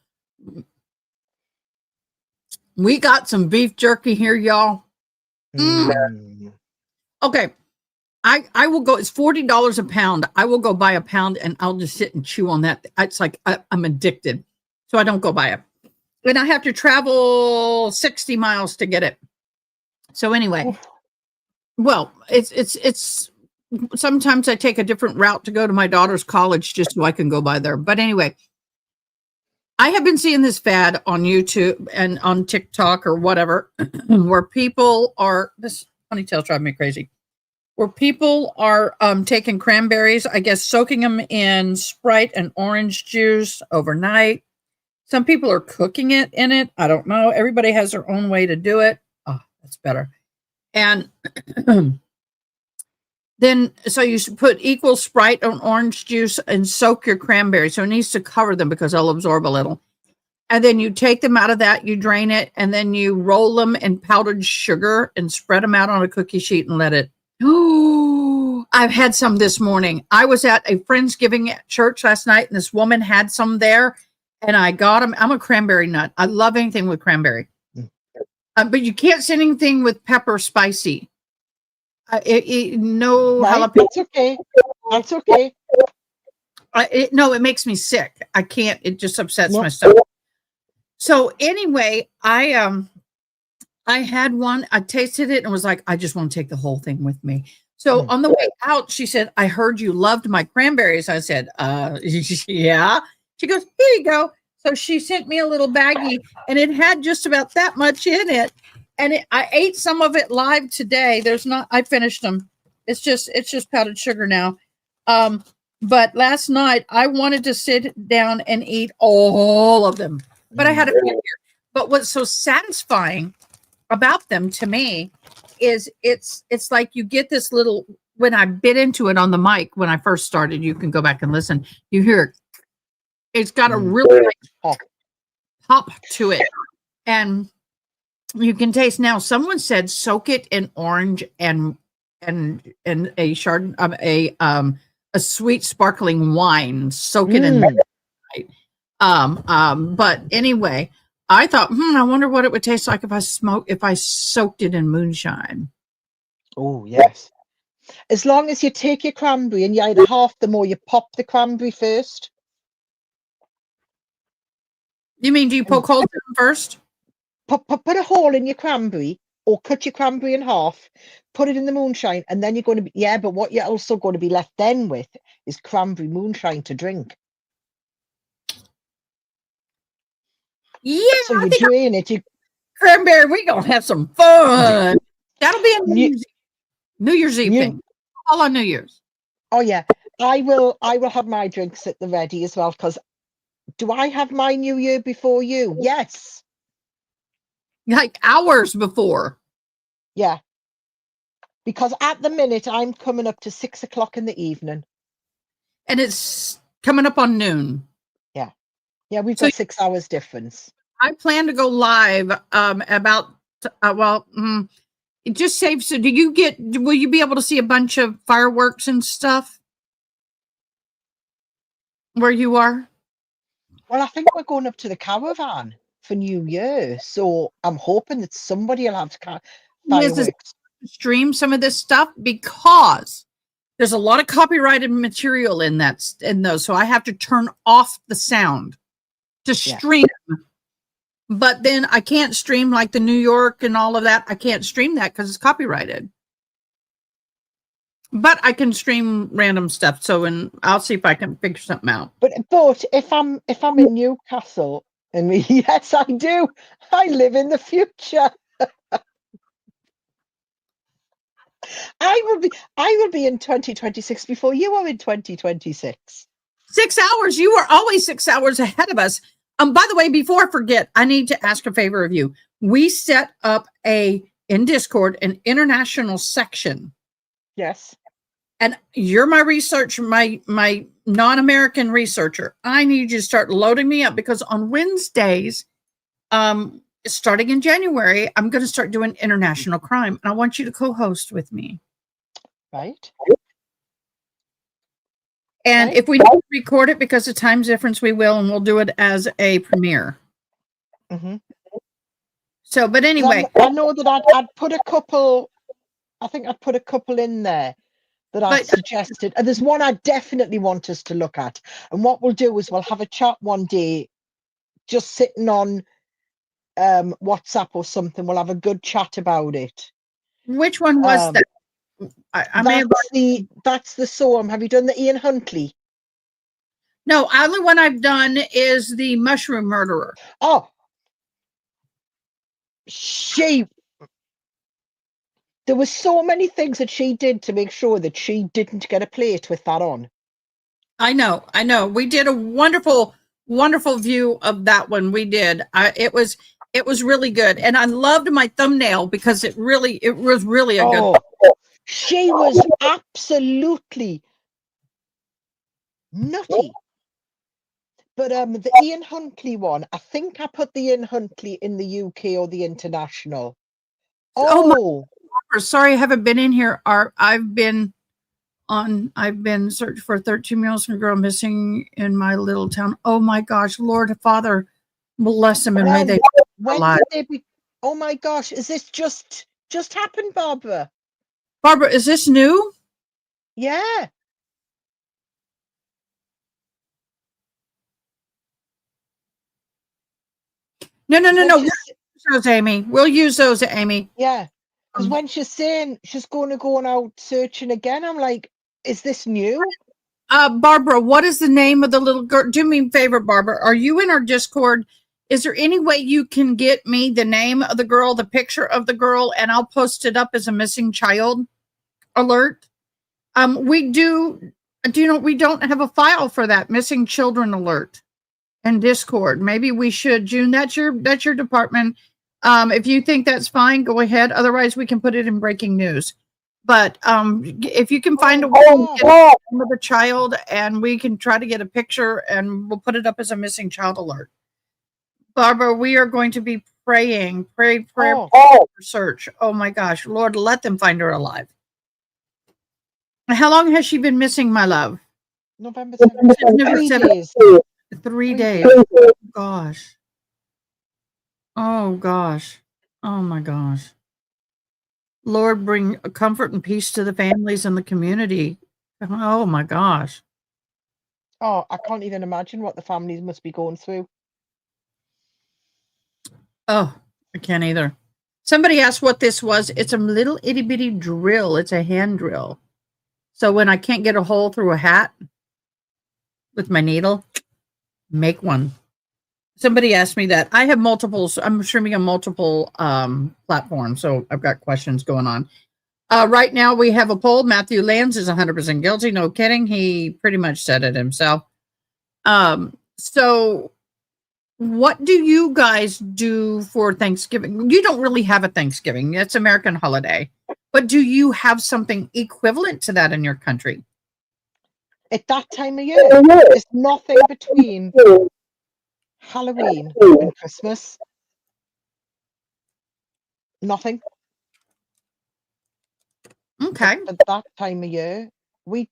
We got some beef jerky here, y'all. Okay. I will go, it's $40 a pound. I will go buy a pound and I'll just sit and chew on that. It's like I'm addicted. So I don't go buy it. And I have to travel 60 miles to get it. So anyway, well, it's sometimes I take a different route to go to my daughter's college just so I can go by there. But anyway, I have been seeing this fad on YouTube and on TikTok or whatever, where people are, this ponytail's driving me crazy, where people are taking cranberries, I guess soaking them in Sprite and orange juice overnight. Some people are cooking it in it. I don't know. Everybody has their own way to do it. Oh, that's better. And then, so you put equal Sprite on orange juice and soak your cranberry. So it needs to cover them because they'll absorb a little. And then you take them out of that, you drain it, and then you roll them in powdered sugar and spread them out on a cookie sheet and let it. Oh, I've had some this morning. I was at a Friendsgiving at church last night, and this woman had some there, and I got them. I'm a cranberry nut. I love anything with cranberry. But you can't say anything with pepper spicy. No, right, that's okay. That's okay. No, it makes me sick. I can't. It just upsets my stomach. So anyway, I had one. I tasted it and was like, I just want to take the whole thing with me. So on the way out, she said, I heard you loved my cranberries. I said, yeah. She goes, here you go. So she sent me a little baggie, and it had just about that much in it. And I ate some of it live today. I finished them. It's just powdered sugar now. But last night I wanted to sit down and eat all of them, but I had a few here. But what's so satisfying about them to me is it's like you get this little, when I bit into it on the mic, when I first started, you can go back and listen. You hear it. It's got a really nice pop to it. And you can taste now. Someone said soak it in orange and a Chardonnay, a sweet sparkling wine. Soak it in. But anyway, I thought, I wonder what it would taste like if I soaked it in moonshine. Oh yes. As long as you take your cranberry and you either half them or you pop the cranberry first. You mean, do you poke holes in them first? Put a hole in your cranberry or cut your cranberry in half, put it in the moonshine, and then you're going to be, but what you're also going to be left then with is cranberry moonshine to drink. Yeah. So you drain it. Cranberry, we're going to have some fun. That'll be a New Year's Eve thing. All on New Year's. Oh yeah. I will have my drinks at the ready as well, because do I have my New Year before you? Yes. Like hours before. Yeah. Because at the minute I'm coming up to 6 o'clock in the evening. And it's coming up on noon. Yeah. Yeah, we've got 6 hours difference. I plan to go live about it just saves. So will you be able to see a bunch of fireworks and stuff where you are? Well, I think we're going up to the caravan for New Year, so I'm hoping that somebody will have fireworks. Stream some of this stuff, because there's a lot of copyrighted material in those, so I have to turn off the sound to stream. But then I can't stream like the New York and all of that. I can't stream that because it's copyrighted. But I can stream random stuff. So I'll see if I can figure something out. But if I'm in Newcastle, and yes, I do. I live in the future. I will be in 2026 before you are in 2026. 6 hours. You are always 6 hours ahead of us. By the way, before I forget, I need to ask a favor of you. We set up in Discord an international section. Yes. And you're my researcher, my non-American researcher. I need you to start loading me up, because on Wednesdays, starting in January, I'm going to start doing international crime, and I want you to co-host with me. Right. And if we need to record it because of time difference, we will, and we'll do it as a premiere. Mm-hmm. So, but 'Cause anyway, I know that I'd put a couple, I think I'd put a couple in there that I But- suggested. And there's one I definitely want us to look at. And what we'll do is we'll have a chat one day, just sitting on WhatsApp or something. We'll have a good chat about it. which one was that? I may have. That's the Soam. Have you done the Ian Huntley? No, only one I've done is the mushroom murderer. Oh, there were so many things that she did to make sure that she didn't get a plate with that on. I know. We did a wonderful view of that one. We did. It was really good, and I loved my thumbnail because it was really a good. She was absolutely nutty. But the Ian Huntley one, I think I put the Ian Huntley in the UK or the international. Sorry, I haven't been in here. I've been searching for 13 years old girl missing in my little town. Oh my gosh, Lord Father, bless them and may they. When alive. did they be? Oh my gosh, is this just happened, Barbara? Barbara, is this new? Yeah. No. We'll use those, Amy. We'll use those, Amy. Yeah. Because when she's saying she's going to go out searching again, I'm like, is this new? Barbara, what is the name of the little girl? Do me a favor, Barbara. Are you in our Discord? Is there any way you can get me the name of the girl, the picture of the girl, and I'll post it up as a missing child alert? We don't have a file for that missing children alert in Discord. Maybe we should. June, that's your department. If you think that's fine, go ahead. Otherwise, we can put it in breaking news. But if you can find a way to get the name of the child, and we can try to get a picture, and we'll put it up as a missing child alert. Barbara, we are going to be praying, prayer for search. Oh my gosh, Lord, let them find her alive. How long has she been missing, my love? November 7th. 3 days. Oh gosh. Oh gosh. Oh my gosh. Lord, bring comfort and peace to the families and the community. Oh my gosh. Oh, I can't even imagine what the families must be going through. Oh, I can't either. Somebody asked what this was. It's a little itty bitty drill. It's a hand drill. So when I can't get a hole through a hat with my needle, make one. Somebody asked me that. I have multiples. I'm streaming on multiple platforms, so I've got questions going on. Right now, we have a poll. Matthew Lanz is 100% guilty. No kidding. He pretty much said it himself. So what do you guys do for Thanksgiving? You don't really have a Thanksgiving. It's American holiday. But do you have something equivalent to that in your country? At that time of year, there's nothing between Halloween and Christmas. Nothing. Okay. At that time of year, we're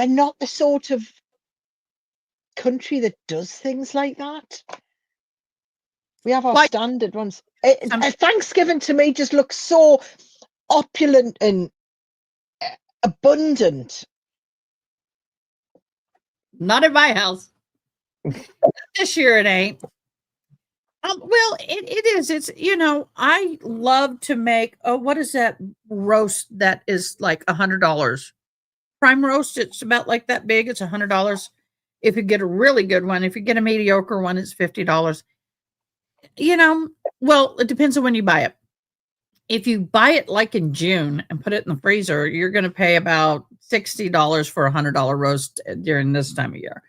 not the sort of country that does things like that. We have our standard ones. Thanksgiving to me just looks so opulent and abundant. Not in my house. This year it ain't. Well, it is. It's, I love to make, what is that roast that is like $100? Prime roast, it's about like that big. It's $100. If you get a really good one, if you get a mediocre one, it's $50. Well, it depends on when you buy it. If you buy it like in June and put it in the freezer, you're going to pay about $60 for a $100 roast during this time of year.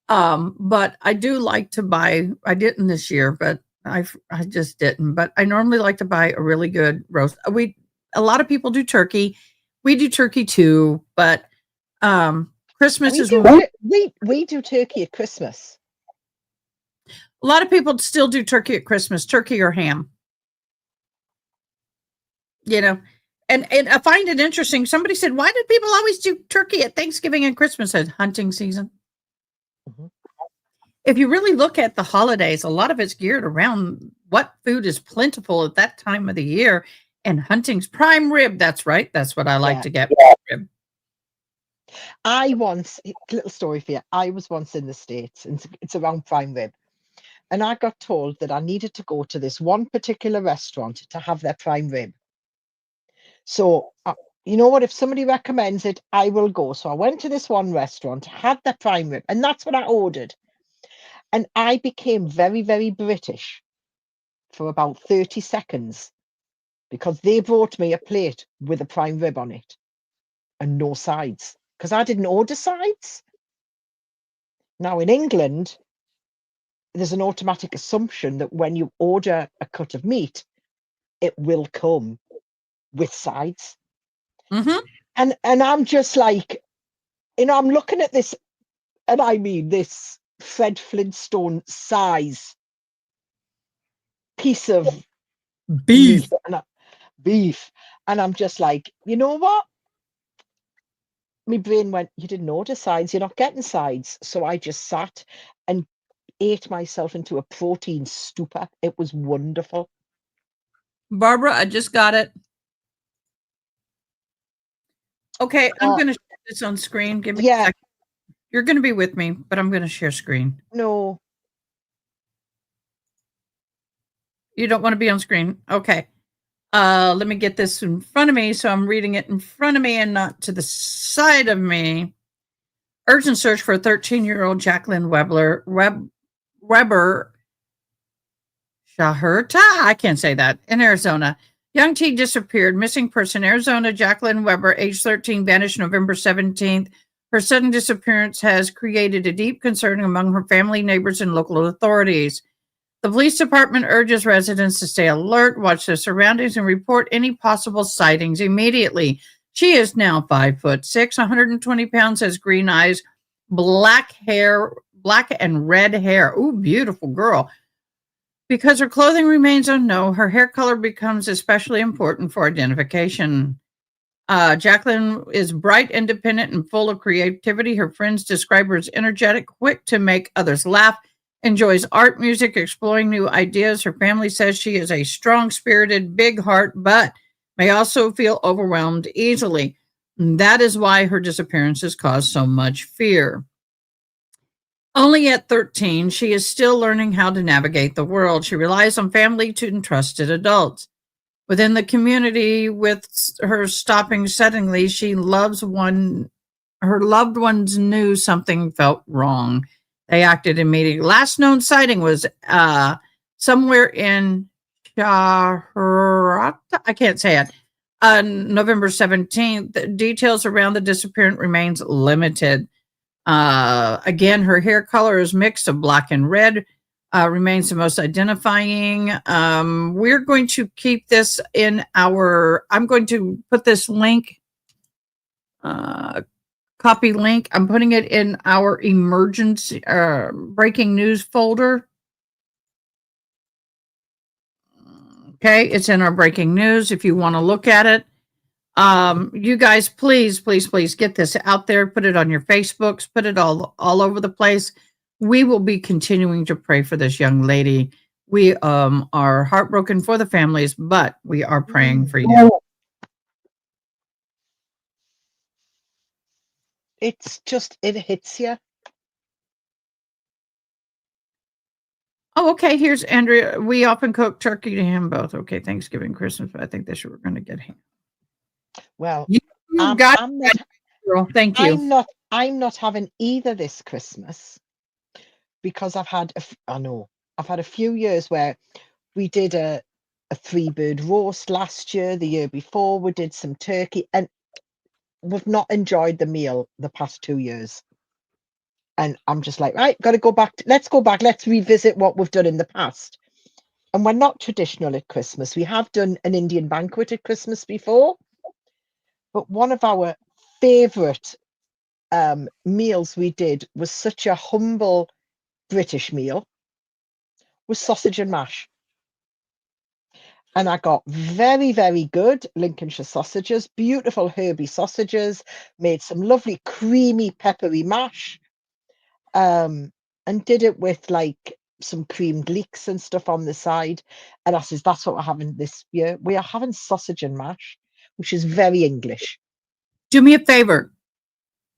But I do like to buy, I didn't this year, but I just didn't, but I normally like to buy a really good roast. A lot of people do turkey. We do turkey too, but, Christmas we do turkey at Christmas. A lot of people still do turkey at Christmas, turkey or ham. And I find it interesting. Somebody said, why did people always do turkey at Thanksgiving and Christmas? It's hunting season. if you really look at the holidays, a lot of it's geared around what food is plentiful at that time of the year. And hunting's prime rib. That's right. That's what I like Yeah. to get. Rib. Little story for you. I was once in the States, and it's around prime rib. And I got told that I needed to go to this one particular restaurant to have their prime rib. So, you know what? If somebody recommends it, I will go. So I went to this one restaurant, had the prime rib, and that's what I ordered. And I became very, very British for about 30 seconds because they brought me a plate with a prime rib on it and no sides because I didn't order sides. Now, in England, there's an automatic assumption that when you order a cut of meat, it will come with sides. Mm-hmm. And I'm just like, I'm looking at this, and I mean this Fred Flintstone size piece of beef. And I'm just like, you know what? My brain went, you didn't order sides, you're not getting sides. So I just sat and ate myself into a protein stupor. It was wonderful. Barbara, I just got it. Okay, I'm going to share this on screen. Give me a second. You're going to be with me, but I'm going to share screen. No. You don't want to be on screen. Okay. Let me get this in front of me so I'm reading it in front of me and not to the side of me. Urgent search for a 13-year-old Jacqueline Weber Shaherta. I can't say that. In Arizona. Young teen disappeared. Missing person. Arizona. Jacqueline Weber, age 13, vanished November 17th. Her sudden disappearance has created a deep concern among her family, neighbors, and local authorities. The police department urges residents to stay alert, watch their surroundings, and report any possible sightings immediately. She is now 5'6", 120 pounds, has green eyes, black hair, black and red hair. Ooh, beautiful girl. Because her clothing remains unknown, her hair color becomes especially important for identification. Jacqueline is bright, independent, and full of creativity. Her friends describe her as energetic, quick to make others laugh, enjoys art, music, exploring new ideas. Her family says she is a strong-spirited, big heart, but may also feel overwhelmed easily. And that is why her disappearance has caused so much fear. Only at 13, she is still learning how to navigate the world. She relies on family and trusted adults. Within the community, with her stopping suddenly, her loved ones knew something felt wrong. They acted immediately. Last known sighting was somewhere in Shaharata. I can't say it. November 17th. The details around the disappearance remains limited. Again, her hair color is mixed of black and red. Remains the most identifying. We're going to keep this in I'm going to put this link, copy link. I'm putting it in our emergency, breaking news folder. Okay, it's in our breaking news if you want to look at it. You guys, please get this out there. Put it on your Facebooks. Put it all over the place. We will be continuing to pray for this young lady. We are heartbroken for the families, but we are praying for you. It's just, it hits you. Oh, okay. Here's Andrea. We often cook turkey to ham both. Okay, Thanksgiving, Christmas, but I think this year we're going to get ham. Well, I'm not, girl. Thank you. I'm not having either this Christmas because I've had a few years where we did a 3-bird roast last year. The year before we did some turkey, and we've not enjoyed the meal the past 2 years. And I'm just like, right, got to go back. Let's go back. Let's revisit what we've done in the past. And we're not traditional at Christmas. We have done an Indian banquet at Christmas before. But one of our favorite meals we did was such a humble British meal, was sausage and mash. And I got very, very good Lincolnshire sausages, beautiful herby sausages, made some lovely creamy peppery mash. and did it with like some creamed leeks and stuff on the side. And I says, that's what we're having this year. We are having sausage and mash, which is very English. Do me a favor.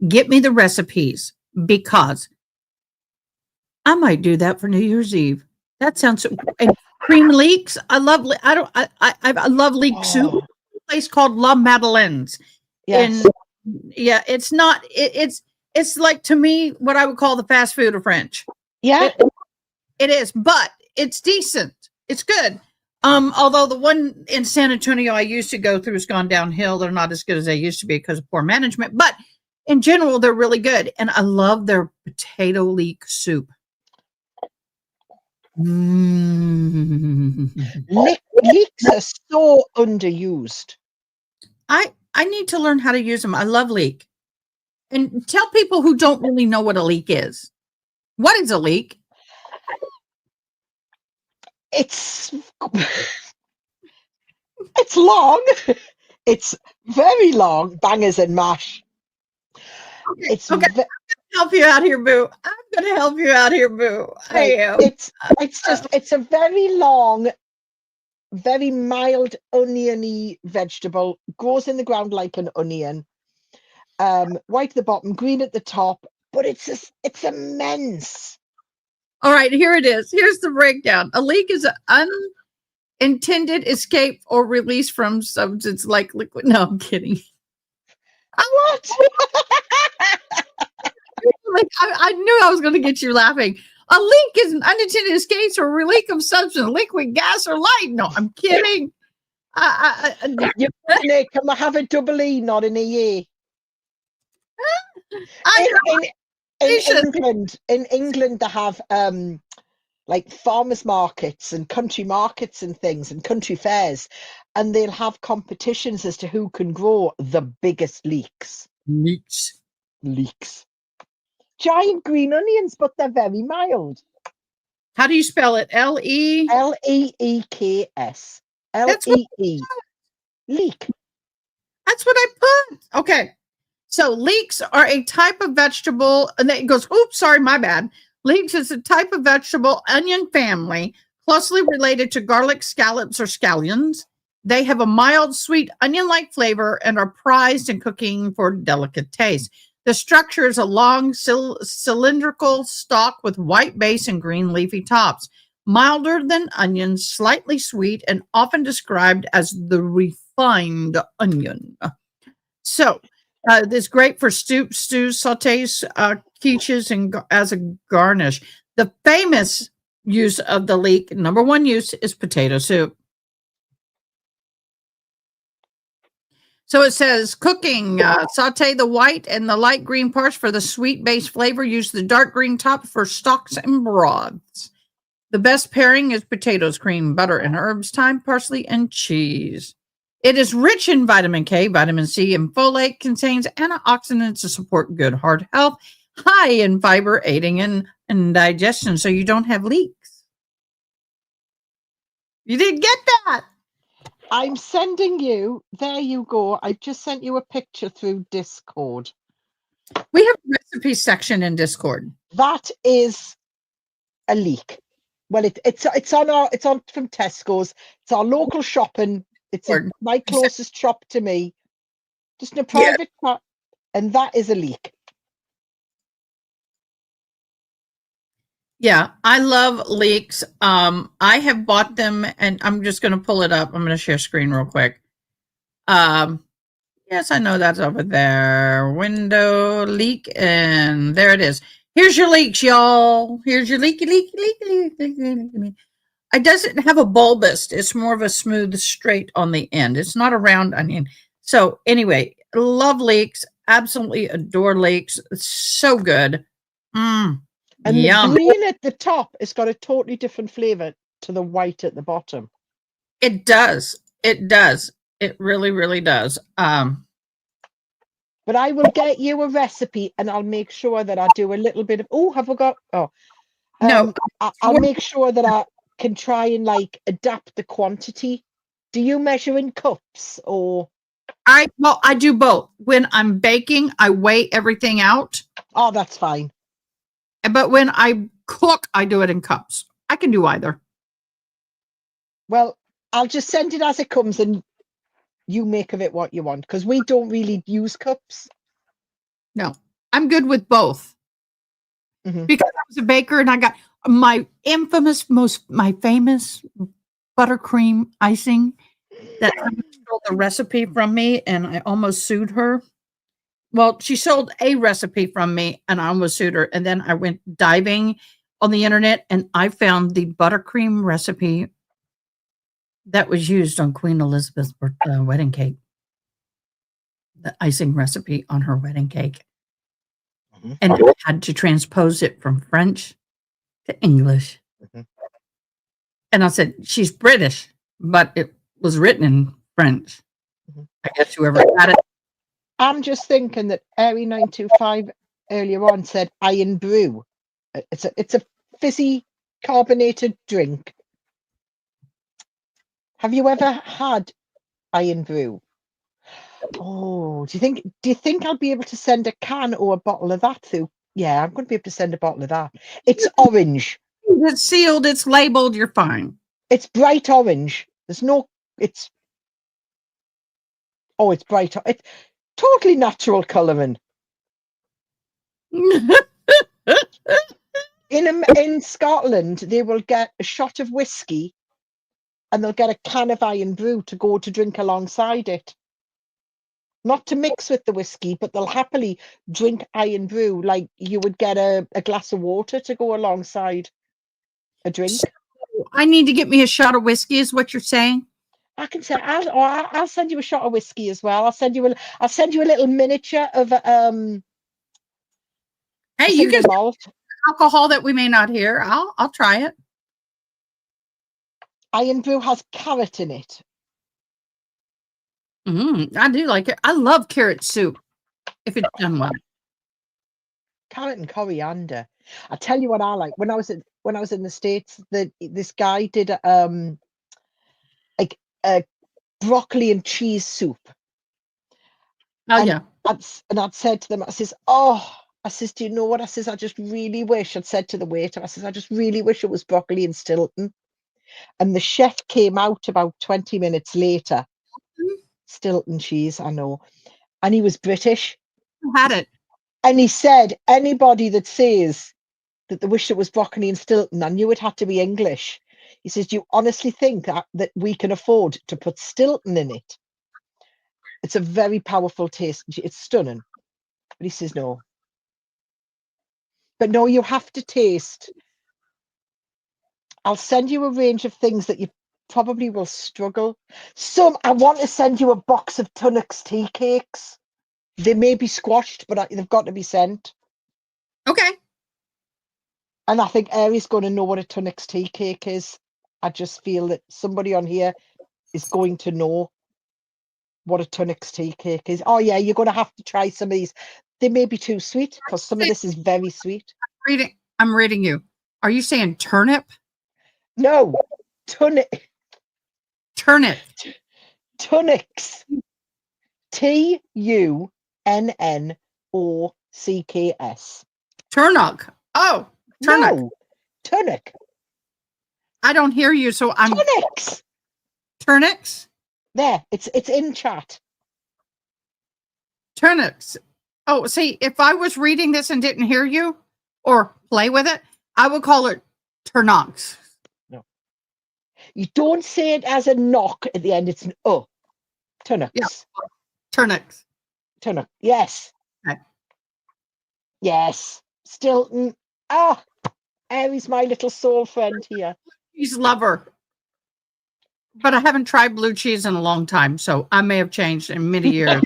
Get me the recipes because I might do that for New Year's Eve. That sounds and cream leeks. I love. I love leek soup. A place called La Madeleine's. Yes. Yeah, it's not. It's like to me what I would call the fast food of French. Yeah, it is, but it's decent. It's good. Although the one in San Antonio I used to go through has gone downhill. They're not as good as they used to be because of poor management. But in general, they're really good, and I love their potato leek soup. Leeks are so underused. I need to learn how to use them. I love leek. And tell people who don't really know what a leek is. What is a leek? It's long. It's very long. Bangers and mash. It's okay. I'm gonna help you out here, boo. I'm gonna help you out here, boo. Right. I am. It's a very long, very mild oniony vegetable. Grows in the ground like an onion. White at the bottom, green at the top, but it's immense. All right, here it is. Here's the breakdown. A leak is an unintended escape or release from substance like liquid. No, I'm kidding. What? Like, I knew I was going to get you laughing. A leak is an unintended escape or release of substance, liquid, gas, or light. No, I'm kidding. You're gonna come have a double E, not an EA. In England, they have like farmers markets and country markets and things and country fairs, and they'll have competitions as to who can grow the biggest leeks. Leeks. Giant green onions, but they're very mild. How do you spell it? L-E? L-E-E-K-S. L-E-E. Leek. That's what I put. Okay. So leeks are a type of vegetable, and then it goes, oops, sorry, my bad. Leeks is a type of vegetable onion family closely related to garlic, scallops, or scallions. They have a mild, sweet, onion-like flavor and are prized in cooking for delicate taste. The structure is a long, cylindrical stalk with white base and green leafy tops. Milder than onions, slightly sweet, and often described as the refined onion. So, this is great for stews, sautés, quiches, and as a garnish. The famous use of the leek, number one use, is potato soup. So it says cooking, saute the white and the light green parts for the sweet base flavor. Use the dark green top for stocks and broths. The best pairing is potatoes, cream, butter, and herbs, thyme, parsley, and cheese. It is rich in vitamin K, vitamin C, and folate. Contains antioxidants to support good heart health. High in fiber, aiding in digestion, so you don't have leaks. You didn't get that. I'm sending you. There you go. I've just sent you a picture through Discord. We have a recipe section in Discord. That is a leek. Well, it's on from Tesco's. It's our local shopping. It's my closest shop to me. Just in a private shop, and that is a leek. Yeah, I love leeks. I have bought them, and I'm just going to pull it up. I'm going to share screen real quick. Yes, I know that's over there. Window leek, and there it is. Here's your leeks, y'all. Here's your leaky. It doesn't have a bulbous. It's more of a smooth, straight on the end. It's not a round onion. So anyway, love leeks. Absolutely adore leeks. It's so good. And yum. The green at the top has got a totally different flavor to the white at the bottom. It does. It does. It really, really does. But I will get you a recipe, and I'll make sure that I do a little bit of. Oh, I forgot. No, I'll make sure that I can try and like adapt the quantity. Do you measure in cups or? I do both. When I'm baking, I weigh everything out. Oh, that's fine. But when I cook, I do it in cups. I can do either. Well, I'll just send it as it comes and you make of it what you want, because we don't really use cups. No, I'm good with both. Mhm. Because I was a baker and I got my my famous buttercream icing that stole the recipe from me, and I almost sued her. Well, she sold a recipe from me and I almost sued her. And then I went diving on the internet and I found the buttercream recipe that was used on Queen Elizabeth's wedding cake. The icing recipe on her wedding cake. Mhm. And I had to transpose it from French to English. Mhm. And I said, she's British, but it was written in French. Mhm. I guess whoever had it. I'm just thinking that Airy 925 earlier on said iron brew. It's a fizzy carbonated drink. Have you ever had iron brew? Oh, do you think I'll be able to send a can or a bottle of that through? Yeah, I'm going to be able to send a bottle of that. It's orange. It's sealed, it's labeled, you're fine. It's bright orange. It's bright. It's totally natural colouring. In Scotland, they will get a shot of whiskey and they'll get a can of iron brew to go to drink alongside it. Not to mix with the whiskey, but they'll happily drink iron brew like you would get a glass of water to go alongside a drink. So, I need to get me a shot of whiskey, is what you're saying? I can say I'll send you a shot of whiskey as well. I'll send you a little miniature of Hey, you can malt alcohol that we may not hear. I'll try it. Iron brew has carrot in it. I do like it. I love carrot soup if it's done well. Carrot and coriander. I tell you what I like. When I was in the States, this guy did like a broccoli and cheese soup. Oh, and yeah. I'd said to them, I says, do you know what? I says, I just really wish, I'd said to the waiter, I says, I just really wish it was broccoli and Stilton. And the chef came out about 20 minutes later. Stilton cheese, I know. And he was British. Who had it? And he said, anybody that says that they wish it was broccoli and Stilton, I knew it had to be English. He says, do you honestly think that we can afford to put Stilton in it? It's a very powerful taste. It's stunning. But he says, no. But no, you have to taste. I'll send you a range of things that you probably will struggle. I want to send you a box of Tunnock's tea cakes. They may be squashed, but they've got to be sent. Okay. And I think Aries going to know what a Tunnock's tea cake is. I just feel that somebody on here is going to know what a Tunnock's tea cake is. Oh yeah, you're going to have to try some of these. They may be too sweet because some of this is very sweet. I'm reading you. Are you saying turnip? No, Turnip. Tunnock's. Tunnocks. Turnock. Oh, Turnock. No, Tunnock. I don't hear you, so I'm Tunnock's. Turnips? There, it's in chat. Turnips. Oh, see, if I was reading this and didn't hear you or play with it, I would call it Turnocks. No. You don't say it as a knock at the end, it's an Tunnocks. Yeah. Turnips. Tunnock. Yes. Okay. Yes. Stilton. Aries, my little soul friend here. Cheese lover. But I haven't tried blue cheese in a long time, so I may have changed in many years.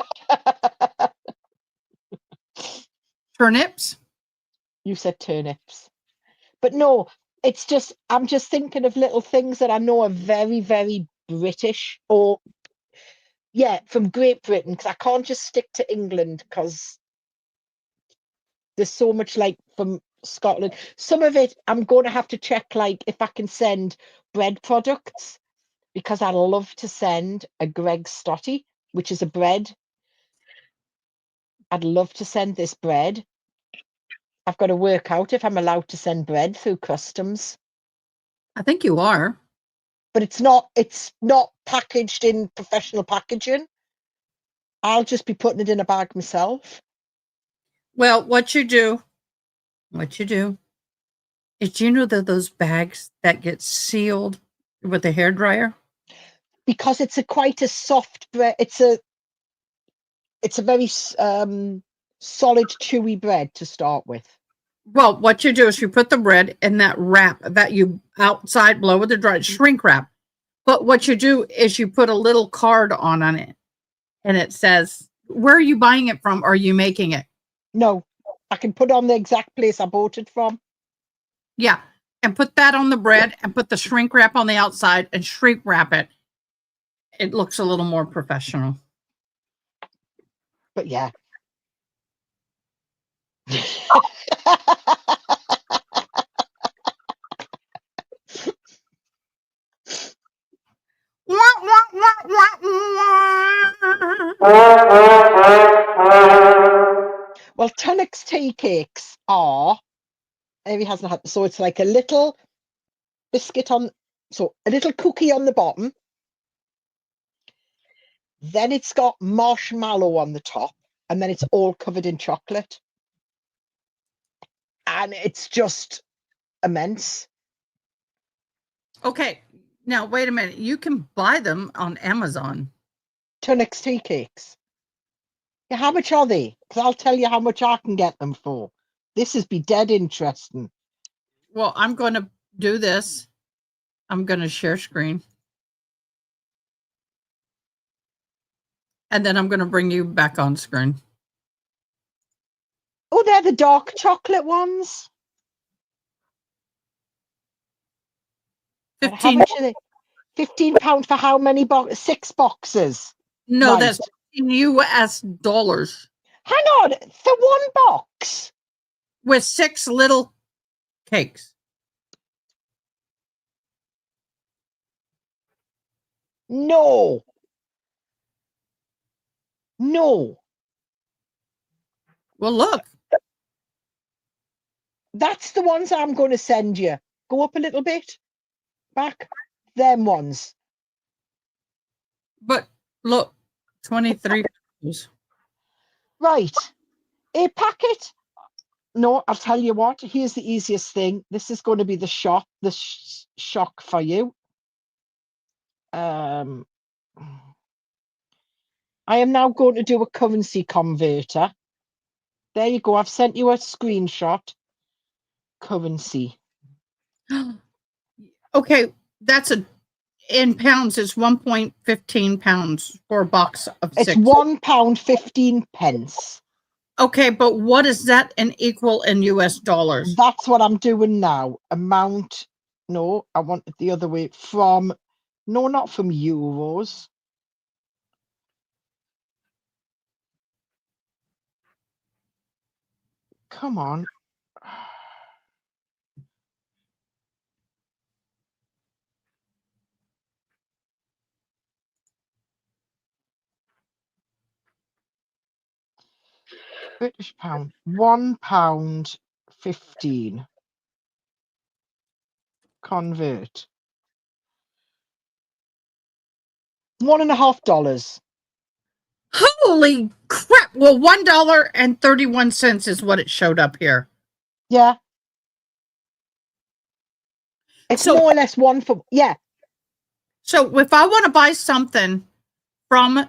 Turnips? You said turnips. But no, it's just, I'm just thinking of little things that I know are very, very British or, yeah, from Great Britain, because I can't just stick to England because there's so much like from Scotland. Some of it, I'm going to have to check, like, if I can send bread products, because I'd love to send a Greg's Stotty, which is a bread. I'd love to send this bread. I've got to work out if I'm allowed to send bread through customs. I think you are. But it's not packaged in professional packaging. I'll just be putting it in a bag myself. Well, what you do is, you know, those bags that get sealed with a hairdryer? Because it's quite a soft bread. It's a very solid, chewy bread to start with. Well, what you do is you put the bread in that wrap that you outside blow with the dry shrink wrap. But what you do is you put a little card on it, and it says, where are you buying it from? Or are you making it? No, I can put on the exact place I bought it from. Yeah. And put that on the bread and put the shrink wrap on the outside and shrink wrap it. It looks a little more professional. But yeah. Well, Tunnock's tea cakes are, he hasn't had, so it's like a little biscuit on, so a little cookie on the bottom. Then it's got marshmallow on the top, and then it's all covered in chocolate. And it's just immense. Okay. Now, wait a minute. You can buy them on Amazon. Tunnock's tea cakes. Yeah, how much are they? Because I'll tell you how much I can get them for. This is be dead interesting. Well, I'm going to do this. I'm going to share screen. And then I'm going to bring you back on screen. Oh, they're the dark chocolate ones. 15. How much are they? £15 for how many 6 boxes? No, Right. that's in US dollars. Hang on, for one box? With 6 little cakes. No. No. Well, look. That's the ones I'm going to send you. Go up a little bit. Back. Them ones. But look, 23. Right. A packet. No, I'll tell you what. Here's the easiest thing. This is going to be the shock for you. I am now going to do a currency converter. There you go. I've sent you a screenshot. Currency. Okay, that's in pounds. It's 1.15 pounds for a box of 6. It's £1.15. Okay, but what is that equal in US dollars? That's what I'm doing now. Amount. No, I want it the other way. No, not from euros. Come on. British pound. £1.15. Convert. $1.50. Holy crap. Well, $1.31 is what it showed up here. Yeah. It's more or less one for, yeah. So if I want to buy something from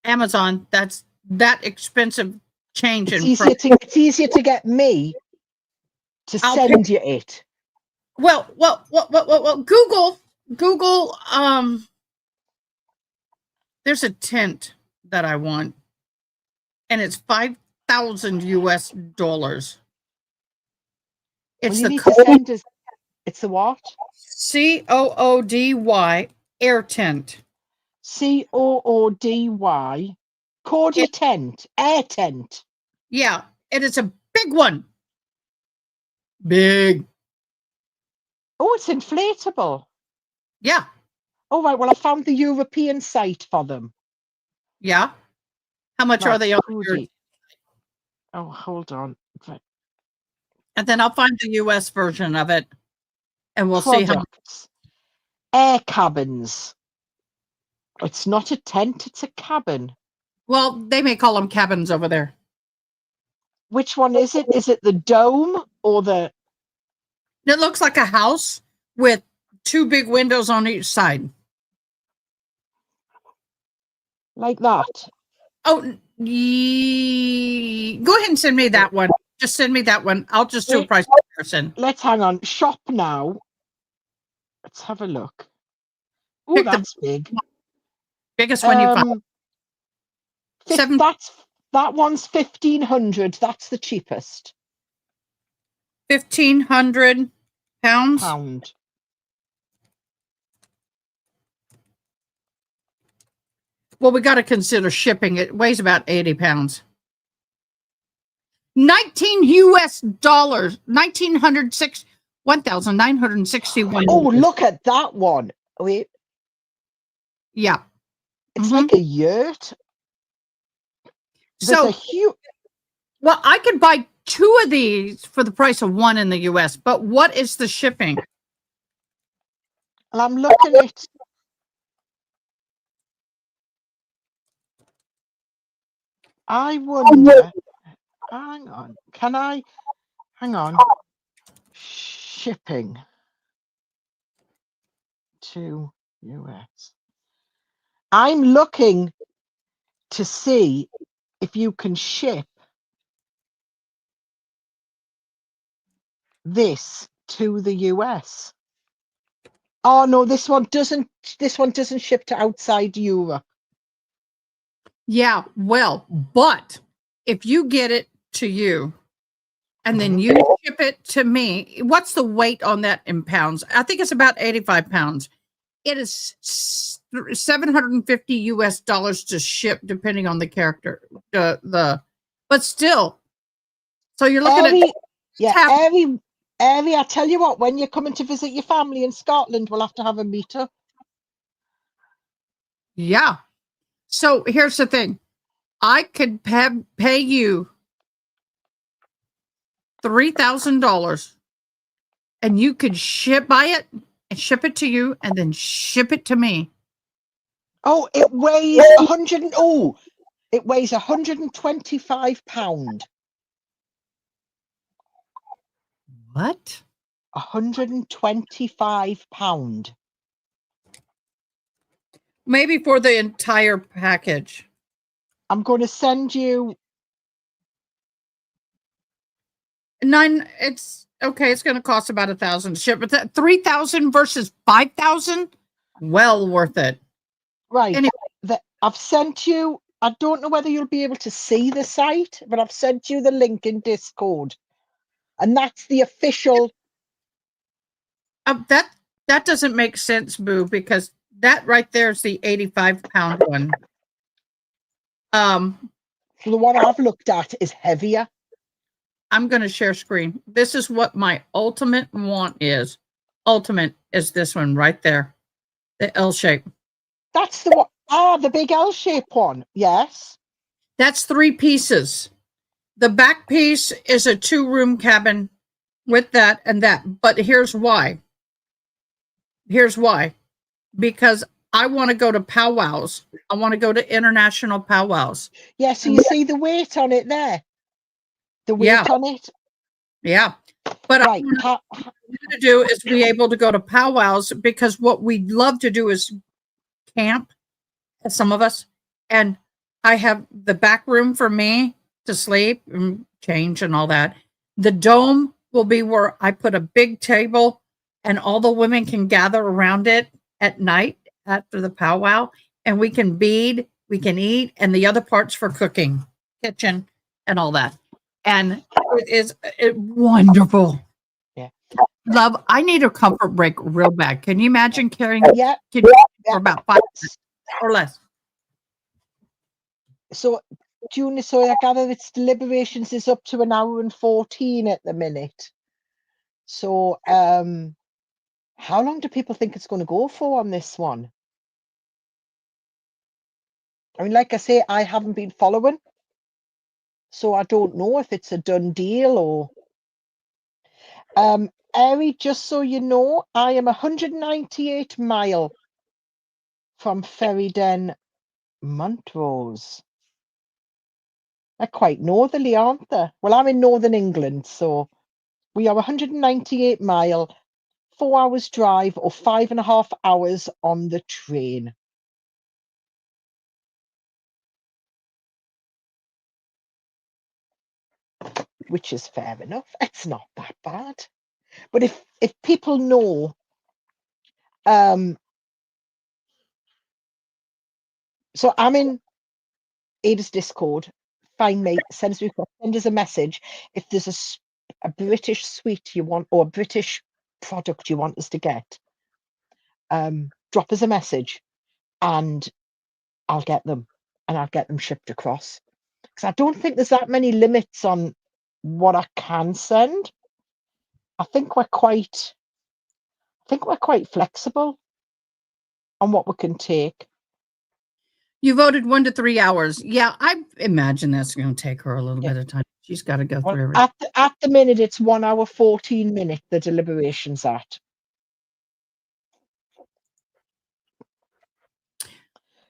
Amazon, that's that expensive change. It's easier to get me to send you it. Well, Google, there's a tent that I want, and it's 5,000 US dollars. It's it's the what? COODY air tent. COODY. Cordy tent. Air tent. Yeah, it is a big one. Big. Oh, it's inflatable. Yeah. Oh, right. Well, I found the European site for them. Yeah. How much are they on? Oh, hold on. And then I'll find the US version of it and we'll see how. Products. Air cabins. It's not a tent, it's a cabin. Well, they may call them cabins over there. Which one is it? Is it the dome or the... It looks like a house with 2 big windows on each side. Like that? Oh, go ahead and send me that one. Just send me that one. I'll just do a price comparison. Let's hang on. Shop now. Let's have a look. Oh, Pick the that's big. biggest one you find. That one's 1,500. That's the cheapest. 1,500 pounds. Pound. Well, we got to consider shipping. It weighs about 80 pounds. 19 US dollars. 1,961. Oh, look at that one. Wait. Yeah. It's like a yurt. So, well, I could buy 2 of these for the price of 1 in the US, but what is the shipping? And I'm looking at... I wonder... Hang on. Can I... Hang on. Shipping to US. I'm looking to see if you can ship this to the US. Oh no, this one doesn't ship to outside Europe. Yeah, well, but if you get it to you and then you ship it to me, what's the weight on that in pounds? I think it's about 85 pounds. It is $750 US to ship, depending on the character. But still, so you're looking at I tell you what, when you're coming to visit your family in Scotland, we'll have to have a meetup. Yeah. So here's the thing. I could pay you $3,000 and you could buy it and ship it to you and then ship it to me. Oh, it weighs 125 pounds. What? 125 pounds. Maybe for the entire package. I'm going to send you 9. It's okay. It's going to cost about 1,000 to ship, but that 3,000 versus 5,000, well worth it. Right. Anyway, I've sent you. I don't know whether you'll be able to see the site, but I've sent you the link in Discord, and that's the official. That doesn't make sense, Boo, because that right there is the 85-pound one. So the one I've looked at is heavier. I'm going to share screen. This is what my ultimate want is. Ultimate is this one right there. The L shape. That's the one. Ah, the big L shape one. Yes. That's 3 pieces. The back piece is a 2-room cabin with that and that. But here's why. Because I want to go to powwows. I want to go to international powwows. Yeah, so you see the weight on it there. The weight on it. Yeah. But what I'm going to do is be able to go to powwows, because what we'd love to do is camp, some of us. And I have the back room for me to sleep and change and all that. The dome will be where I put a big table and all the women can gather around it at night after the powwow, and we can bead, we can eat, and the other parts for cooking, kitchen, and all that. And it is wonderful. Yeah. Love, I need a comfort break real bad. Can you imagine carrying for about 5 minutes or less? So, June, so I gather its deliberations is up to 1 hour and 14 at the minute. So, how long do people think it's going to go for on this one? I mean, like I say, I haven't been following, so I don't know if it's a done deal or... Eri, just so you know, I am 198 mile from Ferryden, Montrose. They're quite northerly, aren't they? Well, I'm in northern England, so we are 198 mile, 4 hours drive or 5.5 hours on the train. Which is fair enough. It's not that bad. But if people know, so I'm in Ada's Discord. Find me, send us a message if there's a British sweet you want or a British product you want us to get. Drop us a message, and I'll get them, and I'll get them shipped across. Because I don't think there's that many limits on what I can send. I think we're quite flexible on what we can take. You voted 1 to 3 hours. Yeah, I imagine that's going to take her a little bit of time. She's got to go through everything. At the minute, it's 1 hour 14 minutes. The deliberation's at.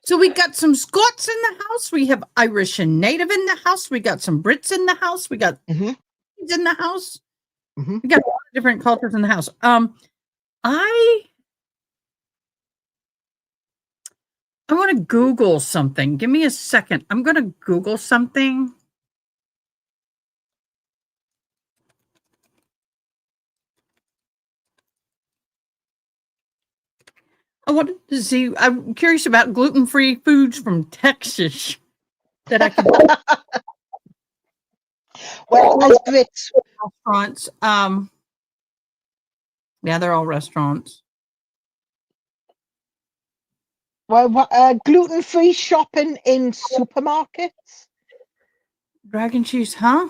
So we got some Scots in the house. We have Irish and Native in the house. We got some Brits in the house. We got in the house. We got a lot of different cultures in the house. I want to Google something. Give me a second. I'm going to Google something. I wanted to see. I'm curious about gluten-free foods from Texas that I could. Well, as Brits, restaurants. Yeah, they're all restaurants. Well, gluten-free shopping in supermarkets. Dragon cheese, huh?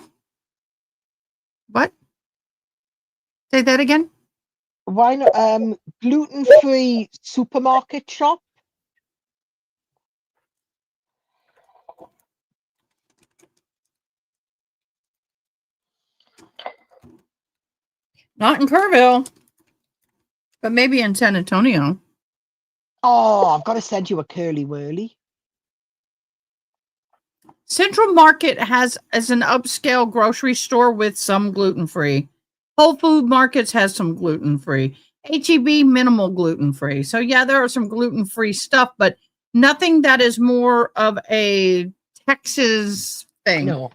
What? Say that again. Why not? Gluten-free supermarket shop. Not in Kerrville, but maybe in San Antonio. Oh, I've got to send you a curly whirly. Central Market has as an upscale grocery store with some gluten-free. Whole Food Markets has some gluten-free. H-E-B minimal gluten-free. So yeah, there are some gluten-free stuff, but nothing that is more of a Texas thing. No.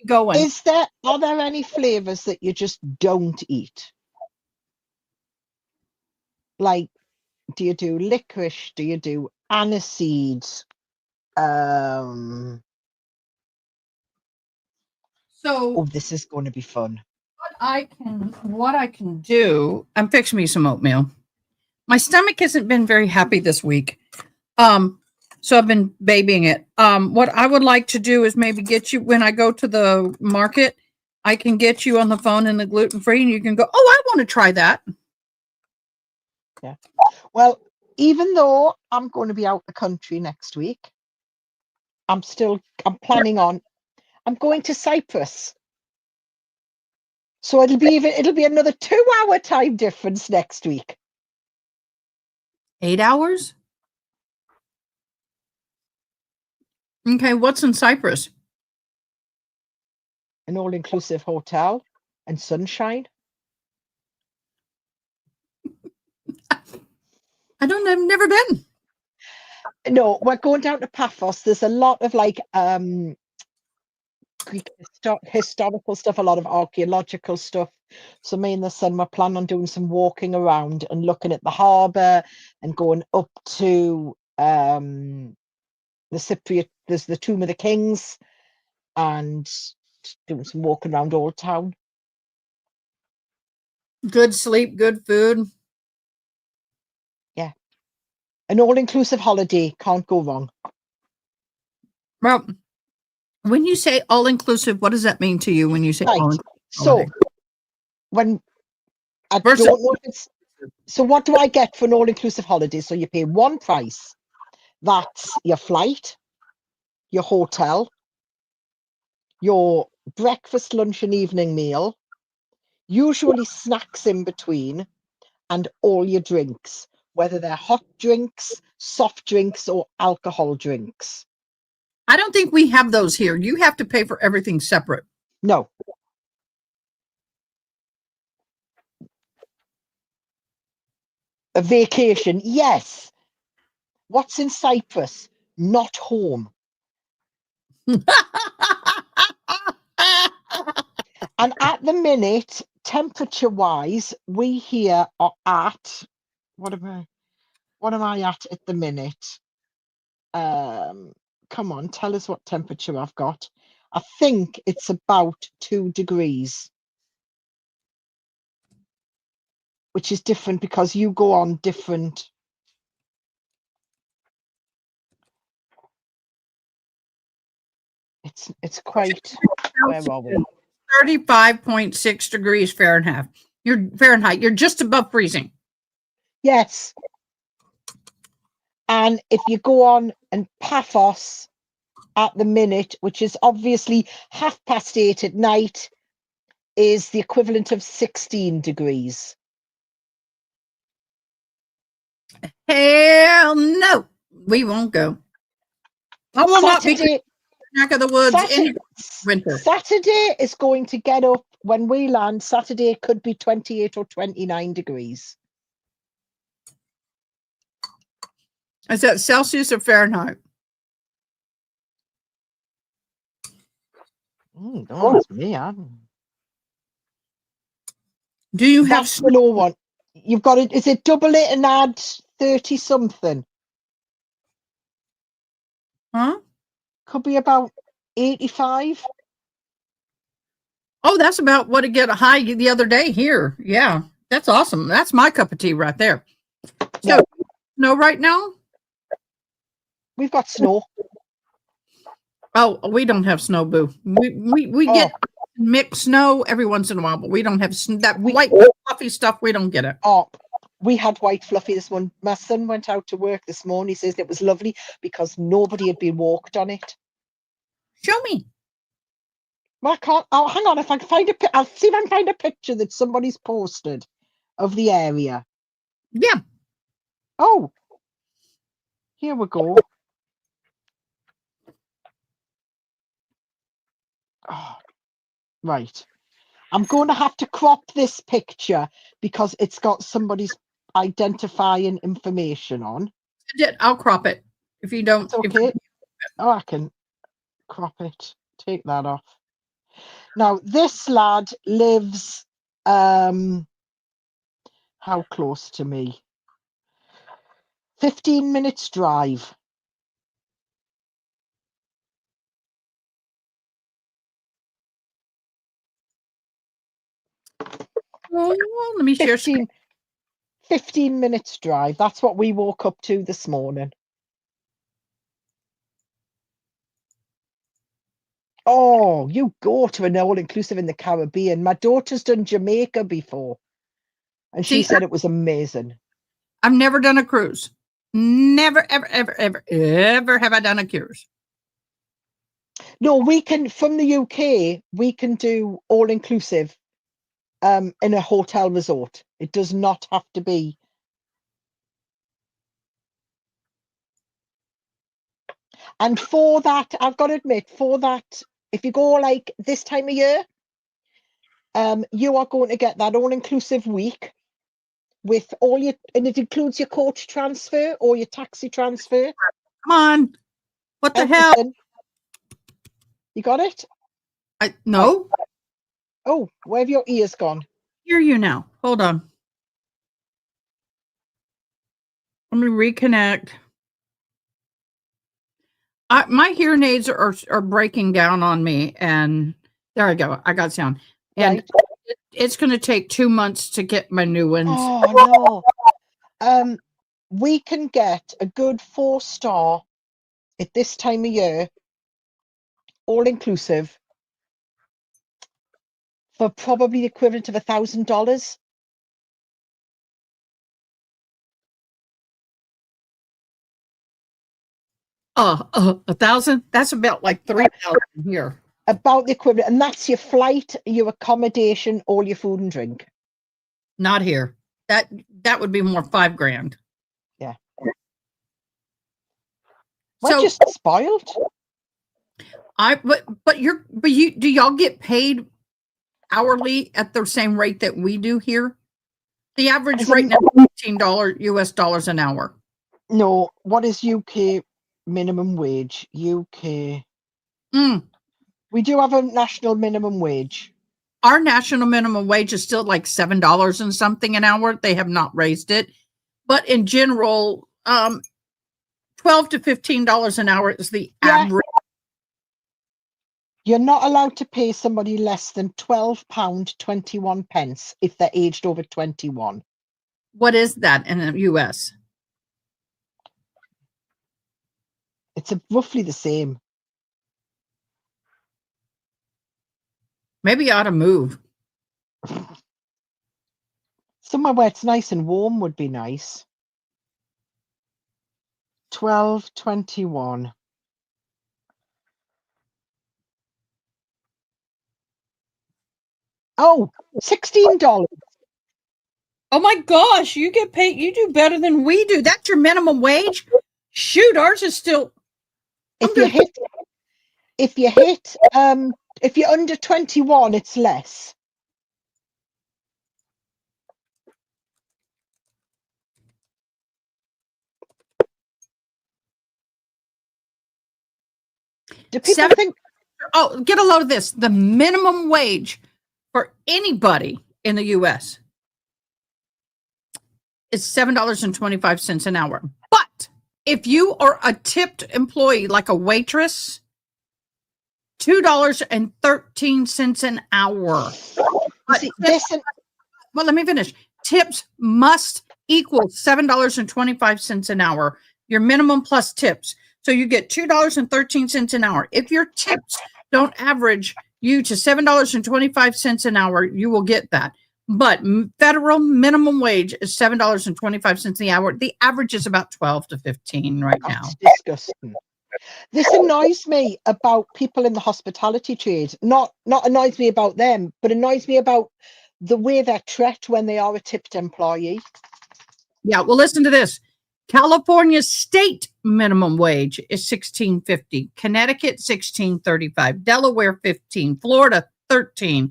Going. Are there any flavors that you just don't eat? Like, do you do licorice? Do you do aniseeds? So oh, this is going to be fun. What I can do, I'm fixing me some oatmeal. My stomach hasn't been very happy this week. So I've been babying it. What I would like to do is maybe get you, when I go to the market, I can get you on the phone in the gluten-free and you can go, oh, I want to try that. Yeah. Well, even though I'm going to be out the country next week, I'm planning on, I'm going to Cyprus. So it'll be another 2-hour time difference next week. 8 hours? Okay, what's in Cyprus? An all-inclusive hotel and sunshine. I've never been. No, we're going down to Paphos. There's a lot of like Greek historical stuff, a lot of archaeological stuff. So me and the son were planning on doing some walking around and looking at the harbour and going up to the Cypriot. There's the Tomb of the Kings, and doing some walking around Old Town. Good sleep, good food. Yeah, an all-inclusive holiday, can't go wrong. Well, when you say all-inclusive, what does that mean to you when you say all-inclusive? So when I don't know if it's, so what do I get for an all-inclusive holiday? So you pay one price. That's your flight, your hotel, your breakfast, lunch and evening meal, usually snacks in between, and all your drinks, whether they're hot drinks, soft drinks, or alcohol drinks. I don't think we have those here. You have to pay for everything separate. No. A vacation, yes. What's in Cyprus? Not home. And at the minute, temperature-wise, we here are at, what am I at the minute? Come on, tell us what temperature I've got. I think it's about 2 degrees. Which is different because you go on different. It's quite. Where are we? 35.6 degrees Fahrenheit. You're just above freezing. Yes. And if you go on and Paphos at the minute, which is obviously 8:30 at night, is the equivalent of 16 degrees. Hell no, we won't go. I will not be back of the woods in winter. Saturday is going to get up when we land. Saturday could be 28 or 29 degrees. Is that Celsius or Fahrenheit? Don't ask me. Do you have snow one? You've got it. Is it double it and add 30 something? Huh? Could be about 85. Oh, that's about what it get a high the other day here. Yeah, that's awesome. That's my cup of tea right there. So, snow right now? We've got snow. Oh, we don't have snow, boo. We get mixed snow every once in a while, but we don't have that white fluffy stuff. We don't get it. Oh, we had white fluffy this morning. My son went out to work this morning. He says it was lovely because nobody had been walked on it. Show me. Well, I can't. Oh, hang on. If I can find I'll see if I can find a picture that somebody's posted of the area. Yeah. Oh, here we go. Oh, right. I'm going to have to crop this picture because it's got somebody's identifying information on. I'll crop it if you don't. It's okay. Oh, I can crop it. Take that off. Now, this lad lives how close to me? 15 minutes drive. Well, let me share 15 minutes drive. That's what we woke up to this morning. Oh, you go to an all-inclusive in the Caribbean. My daughter's done Jamaica before, and she said it was amazing. I've never done a cruise. Never, ever, ever, ever, ever have I done a cruise. No, we can, from the UK, we can do all-inclusive in a hotel resort. It does not have to be. And for that, I've got to admit, for that, if you go like this time of year, you are going to get that all-inclusive week with all your, and it includes your coach transfer or your taxi transfer. Come on. What the hell? You got it? No. Oh, where have your ears gone? Hear you now. Hold on. Let me reconnect. My hearing aids are breaking down on me, and there I go. I got sound. And it's going to take 2 months to get my new ones. Oh, no. We can get a good 4-star at this time of year, all-inclusive, for probably the equivalent of $1,000. $1,000? That's about like $3,000 here. About the equivalent, and that's your flight, your accommodation, all your food and drink. Not here. That would be more $5,000. Yeah. We're So just spoiled. but you do y'all get paid hourly at the same rate that we do here? The average rate now is $15 US dollars an hour. No, what is UK minimum wage? UK. We do have a national minimum wage. Our national minimum wage is still like $7 and something an hour. They have not raised it. But in general, $12 to $15 an hour is the average. You're not allowed to pay somebody less than £12.21 if they're aged over 21. What is that in the US? It's roughly the same. Maybe I ought to move. Somewhere where it's nice and warm would be nice. 12.21. Oh, $16. Oh my gosh, you get paid. You do better than we do. That's your minimum wage. Shoot, ours is still. If you're under 21, it's less. Do people think? Oh, get a load of this. The minimum wage for anybody in the U.S. is $7.25 an hour. But if you are a tipped employee, like a waitress, $2.13 an hour. Well, let me finish. Tips must equal $7.25 an hour, your minimum plus tips. So you get $2.13 an hour. If your tips don't average you to $7.25 an hour, you will get that. But federal minimum wage is $7.25 an hour. The average is about 12 to 15 right now. That's disgusting. This annoys me about people in the hospitality trade. Not annoys me about them, but annoys me about the way they're treated when they are a tipped employee. Yeah, well, listen to this. California's state minimum wage is $16.50. Connecticut, $16.35. Delaware, $15. Florida, $13.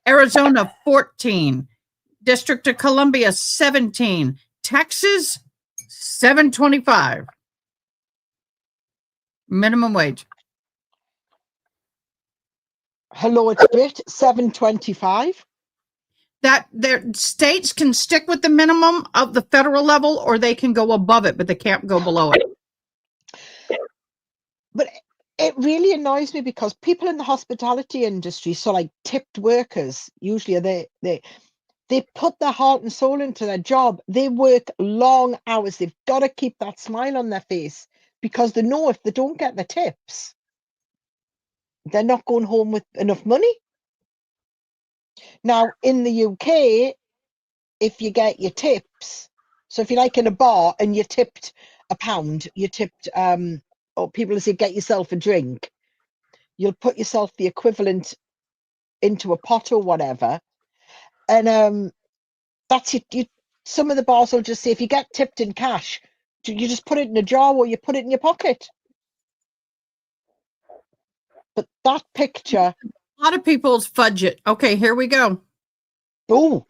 Arizona, $14. District of Columbia, $17. Texas, $7.25. Minimum wage. Hello, it's Brit, $7.25. That their states can stick with the minimum of the federal level, or they can go above it, but they can't go below it. But it really annoys me because people in the hospitality industry, so like tipped workers, usually they put their heart and soul into their job. They work long hours. They've got to keep that smile on their face because they know if they don't get the tips, they're not going home with enough money. Now, in the UK, if you get your tips, so if you're like in a bar and you're tipped £1, you're tipped, or people say, get yourself a drink, you'll put yourself the equivalent into a pot or whatever. And that's you. Some of the bars will just say, if you get tipped in cash, you just put it in a jar or you put it in your pocket. But that picture. A lot of people's fudge it. Okay, here we go. Oh.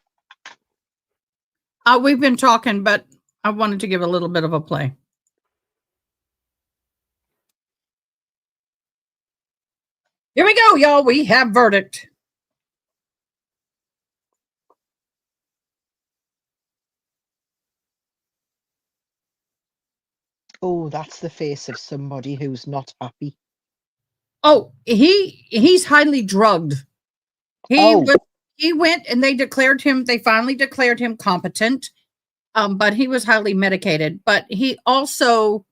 We've been talking, but I wanted to give a little bit of a play. Here we go, y'all. We have verdict. Oh, that's the face of somebody who's not happy. Oh, he's highly drugged. He went and they finally declared him competent. But he was highly medicated. But he also,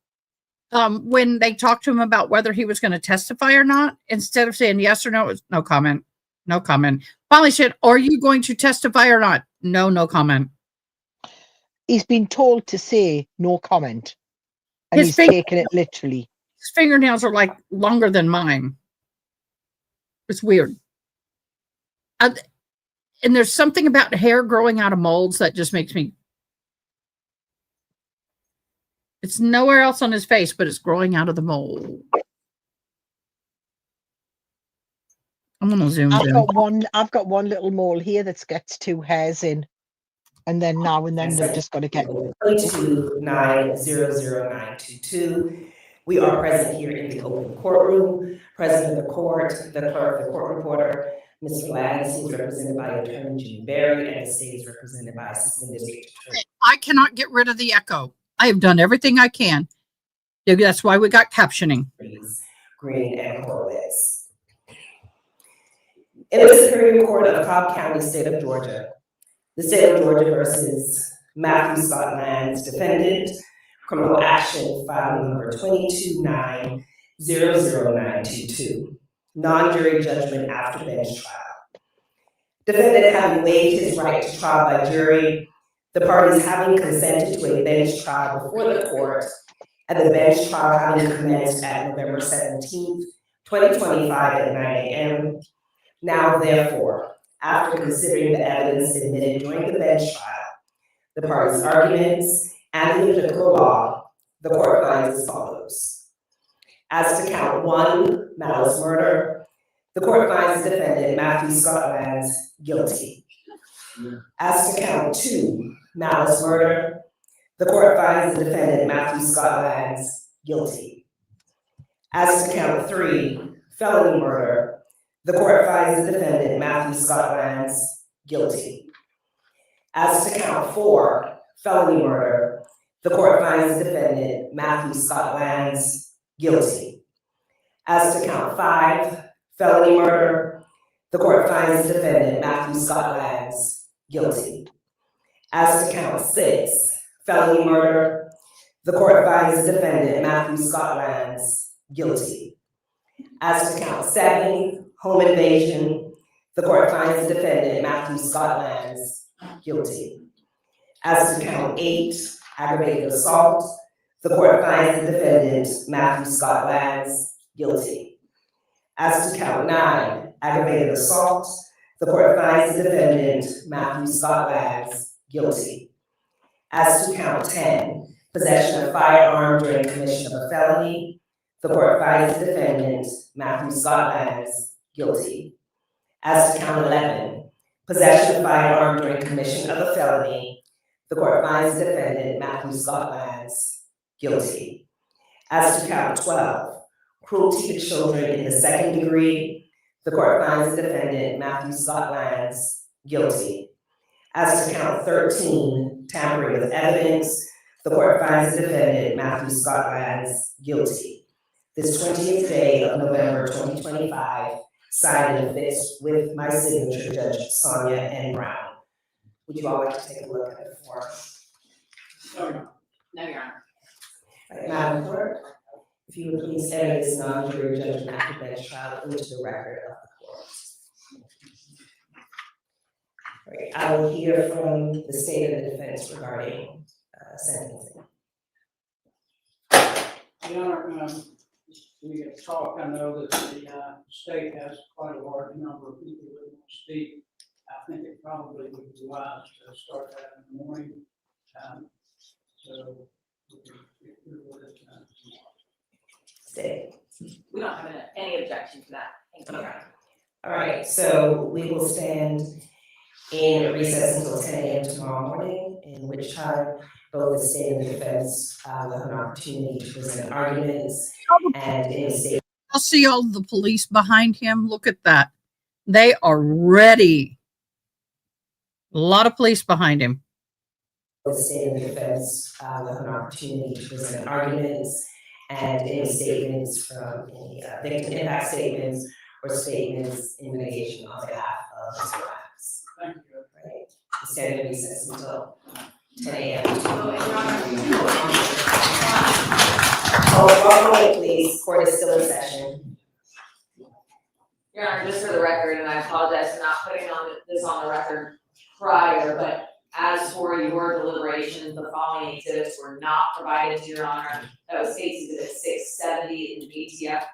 when they talked to him about whether he was going to testify or not, instead of saying yes or no, it was no comment. No comment. Finally said, are you going to testify or not? No comment. He's been told to say no comment. And he's taken it literally. His fingernails are like longer than mine. It's weird. And there's something about hair growing out of molds that just makes me. It's nowhere else on his face, but it's growing out of the mold. I'm gonna zoom in. I've got one little mole here that gets 2 hairs in, and then now and then they've just got to get. 229000922. We are present here in the open courtroom. President of the court, the clerk, the court reporter, Mr. Lanz, who is represented by Attorney Jimmy Berry, and the state is represented by Assistant District Attorney. I cannot get rid of the echo. I have done everything I can. That's why we got captioning. Green and Horowitz. In the Superior Court of Cobb County, State of Georgia, the State of Georgia versus Matthew Scott Lanz, defendant, criminal action file number 229000922, non-jury judgment after bench trial. Defendant having waived his right to trial by jury, the parties having consented to a bench trial before the court, and the bench trial having commenced at November 17th, 2025 at 9 a.m. Now, therefore, after considering the evidence admitted during the bench trial, the parties' arguments, and the applicable law, the court finds as follows. As to count 1, malice murder, the court finds the defendant, Matthew Scott Lanz, guilty. As to count 2, malice murder, the court finds the defendant, Matthew Scott Lanz, guilty. As to count 3, felony murder, the court finds the defendant, Matthew Scott Lanz, guilty. As to count 4, felony murder, the court finds the defendant, Matthew Scott Lanz, guilty. As to count 5, felony murder, the court finds the defendant, Matthew Scott Lanz, guilty. As to count 6, felony murder, the court finds the defendant, Matthew Scott Lanz, guilty. As to count 7, home invasion, the court finds the defendant, Matthew Scott Lanz, guilty. As to count 8, aggravated assault, the court finds the defendant, Matthew Scott Lanz, guilty. As to count 9, aggravated assault, the court finds the defendant, Matthew Scott Lanz, guilty. As to count 10, possession of firearm during commission of a felony, the court finds the defendant, Matthew Scott Lanz, guilty. As to count 11, possession of firearm during commission of a felony, the court finds the defendant, Matthew Scott Lanz, guilty. As to count 12, cruelty to children in the 2nd degree, the court finds the defendant, Matthew Scott Lanz, guilty. As to count 13, tampering with evidence, the court finds the defendant, Matthew Scott Lanz, guilty. This 20th day of November 2025, signed and affixed with my signature, Judge Sonia N. Brown. Would you all like to take a look at the form? No, Your Honor. Right, Madam Clerk, if you would please enter this non-jury judgment after bench trial into the record of the court. All right, I will hear from the state of the defense regarding sentencing. Your Honor, we have talked, I know that the state has quite a large number of people that want to speak. I think it probably would be wise to start that in the morning. So We don't have any objection to that. Thank you, Your Honor. All right, so we will stand in recess until 10 a.m. tomorrow morning, in which time both the state and the defense will have an opportunity to present arguments and in a state. I'll see all the police behind him. Look at that. They are ready. A lot of police behind him. The state and the defense will have an opportunity to present arguments and any statements from any victim impact statements or statements in mitigation on behalf of Mr. Lanz. thank you. Right. Stand in recess until 10 a.m. Oh, wait, please. Court is still in session. Your Honor, just for the record, and I apologize for not putting this on the record prior, but As for your deliberations, the following exhibits were not provided to your honor. That was State's Exhibit 670 in the ATF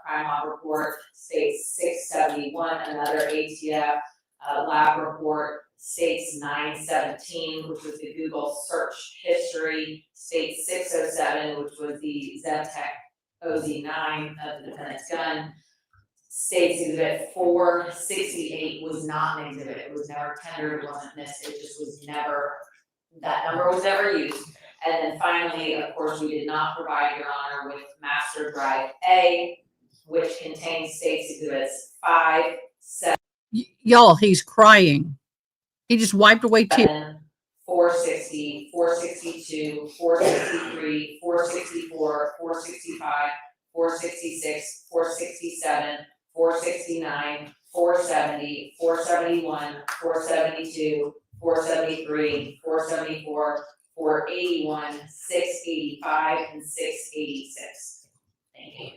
crime lab report, State's 671, another ATF lab report, State's 917, which was the Google search history, State's 607, which was the Zetec OZ9 of the defendant's gun. State's Exhibit 468 was not an exhibit. It was never tendered, it wasn't missed, it just was never, that number was never used. And then finally, of course, we did not provide your honor with Master Drive A, which contains State's Exhibits 5, 7, Y'all, he's crying. He just wiped away tears. 460, 462, 463, 464, 465, 466, 467, 469, 470, 471, 472, 473, 474, 481, 685, and 686. Thank you.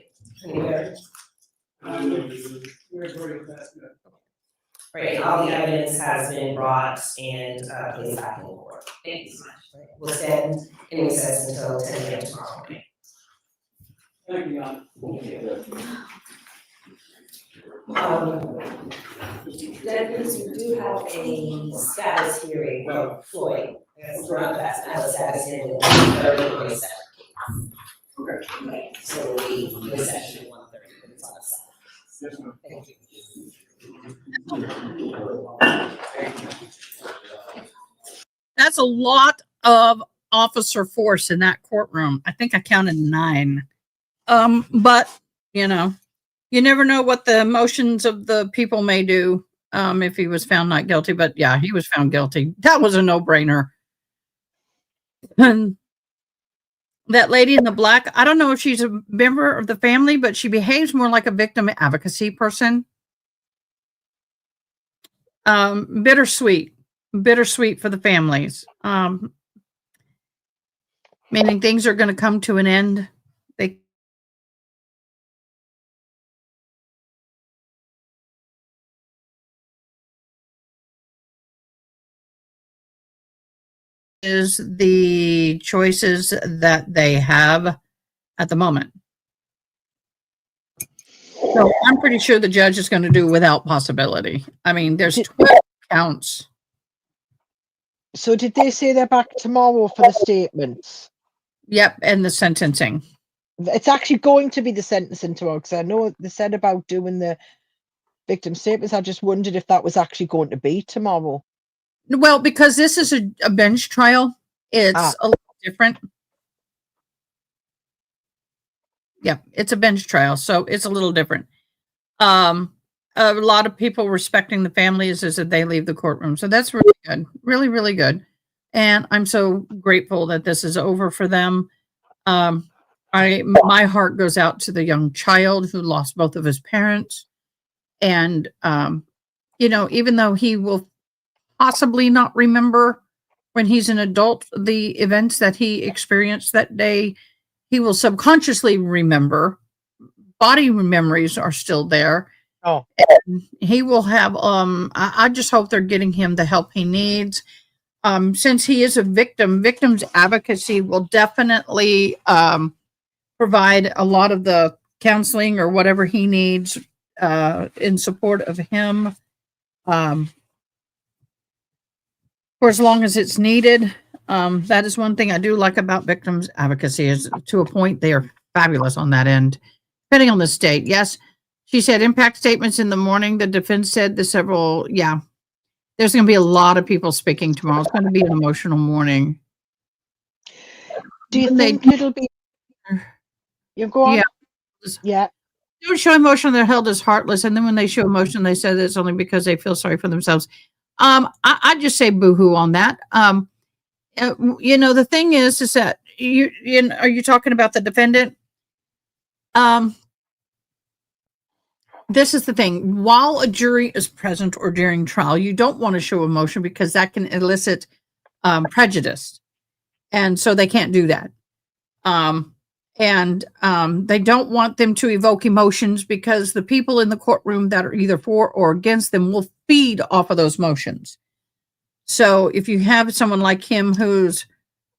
Right, all the evidence has been brought and placed back in the court. Thank you so much. We'll stand in recess until 10 a.m. tomorrow morning. Thank you, Jan. Deputies, we do have a status hearing, well, Floyd, that's not that, have a status hearing in 30:47. Okay. So we recess at 1:30, but it's on the side. Yes, ma'am. Thank you. That's a lot of officer force in that courtroom. I think I counted 9. But you know, you never know what the emotions of the people may do if he was found not guilty. But yeah, he was found guilty. That was a no-brainer. And that lady in the black, I don't know if she's a member of the family, but she behaves more like a victim advocacy person. Bittersweet for the families. Meaning things are going to come to an end. They is the choices that they have at the moment. So I'm pretty sure the judge is going to do without possibility. I mean, there's 12 counts. So did they say they're back tomorrow for the statements? Yep, and the sentencing. It's actually going to be the sentencing tomorrow, because I know they said about doing the victim statements. I just wondered if that was actually going to be tomorrow. Well, because this is a bench trial, it's a little different. Yeah, it's a bench trial, so it's a little different. A lot of people respecting the families as they leave the courtroom. So that's really good. Really, really good. And I'm so grateful that this is over for them. My heart goes out to the young child who lost both of his parents. And, you know, even though he will possibly not remember when he's an adult the events that he experienced that day, he will subconsciously remember. Body memories are still there. Oh, and he will have, I just hope they're getting him the help he needs. Since he is a victim, victims advocacy will definitely provide a lot of the counseling or whatever he needs in support of him. For as long as it's needed. That is one thing I do like about victims advocacy, is to a point they are fabulous on that end, depending on the state. Yes, she said impact statements in the morning. The defense said the several, yeah. There's going to be a lot of people speaking tomorrow. It's going to be an emotional morning. do you think it'll be? You go on. Yeah. Yeah. They don't show emotion, they're held as heartless. And then when they show emotion, they said it's only because they feel sorry for themselves. I just say boo-hoo on that. You know, the thing is that are you talking about the defendant? This is the thing. While a jury is present or during trial, you don't want to show emotion because that can elicit prejudice. And so they can't do that. They don't want them to evoke emotions because the people in the courtroom that are either for or against them will feed off of those motions. So if you have someone like him who's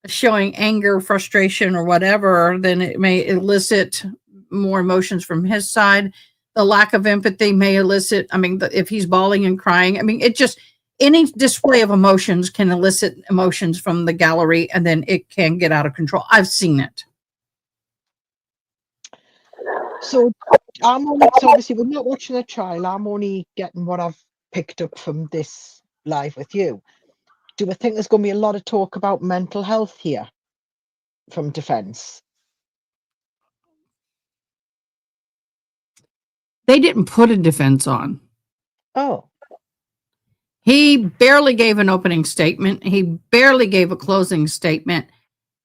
showing anger, frustration, or whatever, then it may elicit more emotions from his side. The lack of empathy may elicit, if he's bawling and crying, it just, any display of emotions can elicit emotions from the gallery, and then it can get out of control. I've seen it. So obviously we're not watching a trial. I'm only getting what I've picked up from this live with you. Do I think there's going to be a lot of talk about mental health here from defense? They didn't put a defense on. Oh. He barely gave an opening statement. He barely gave a closing statement.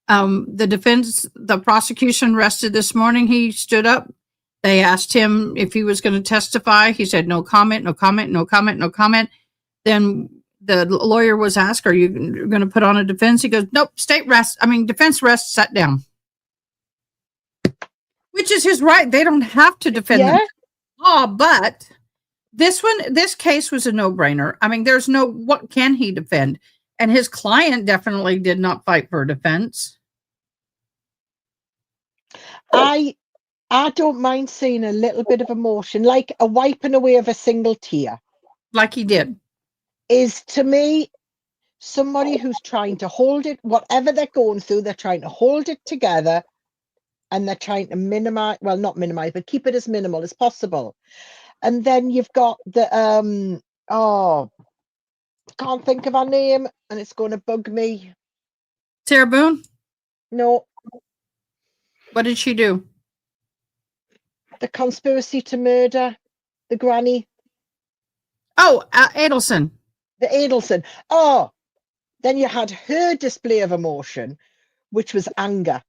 The prosecution rested this morning. He stood up. They asked him if he was going to testify. He said, no comment, no comment, no comment, no comment. Then the lawyer was asked, are you going to put on a defense? He goes, nope, defense rest, sat down. Which is his right. They don't have to defend them. But this case was a no-brainer. There's what can he defend? And his client definitely did not fight for defense. I don't mind seeing a little bit of emotion, like a wiping away of a single tear. Like he did. Is, to me, somebody who's trying to hold it, whatever they're going through, they're trying to hold it together, and they're trying to not minimize, but keep it as minimal as possible. And then you've got the, can't think of her name, and it's going to bug me. Sarah Boone? No. What did she do? The conspiracy to murder the granny. Oh, Adelson. The Adelson. Oh, then you had her display of emotion, which was anger.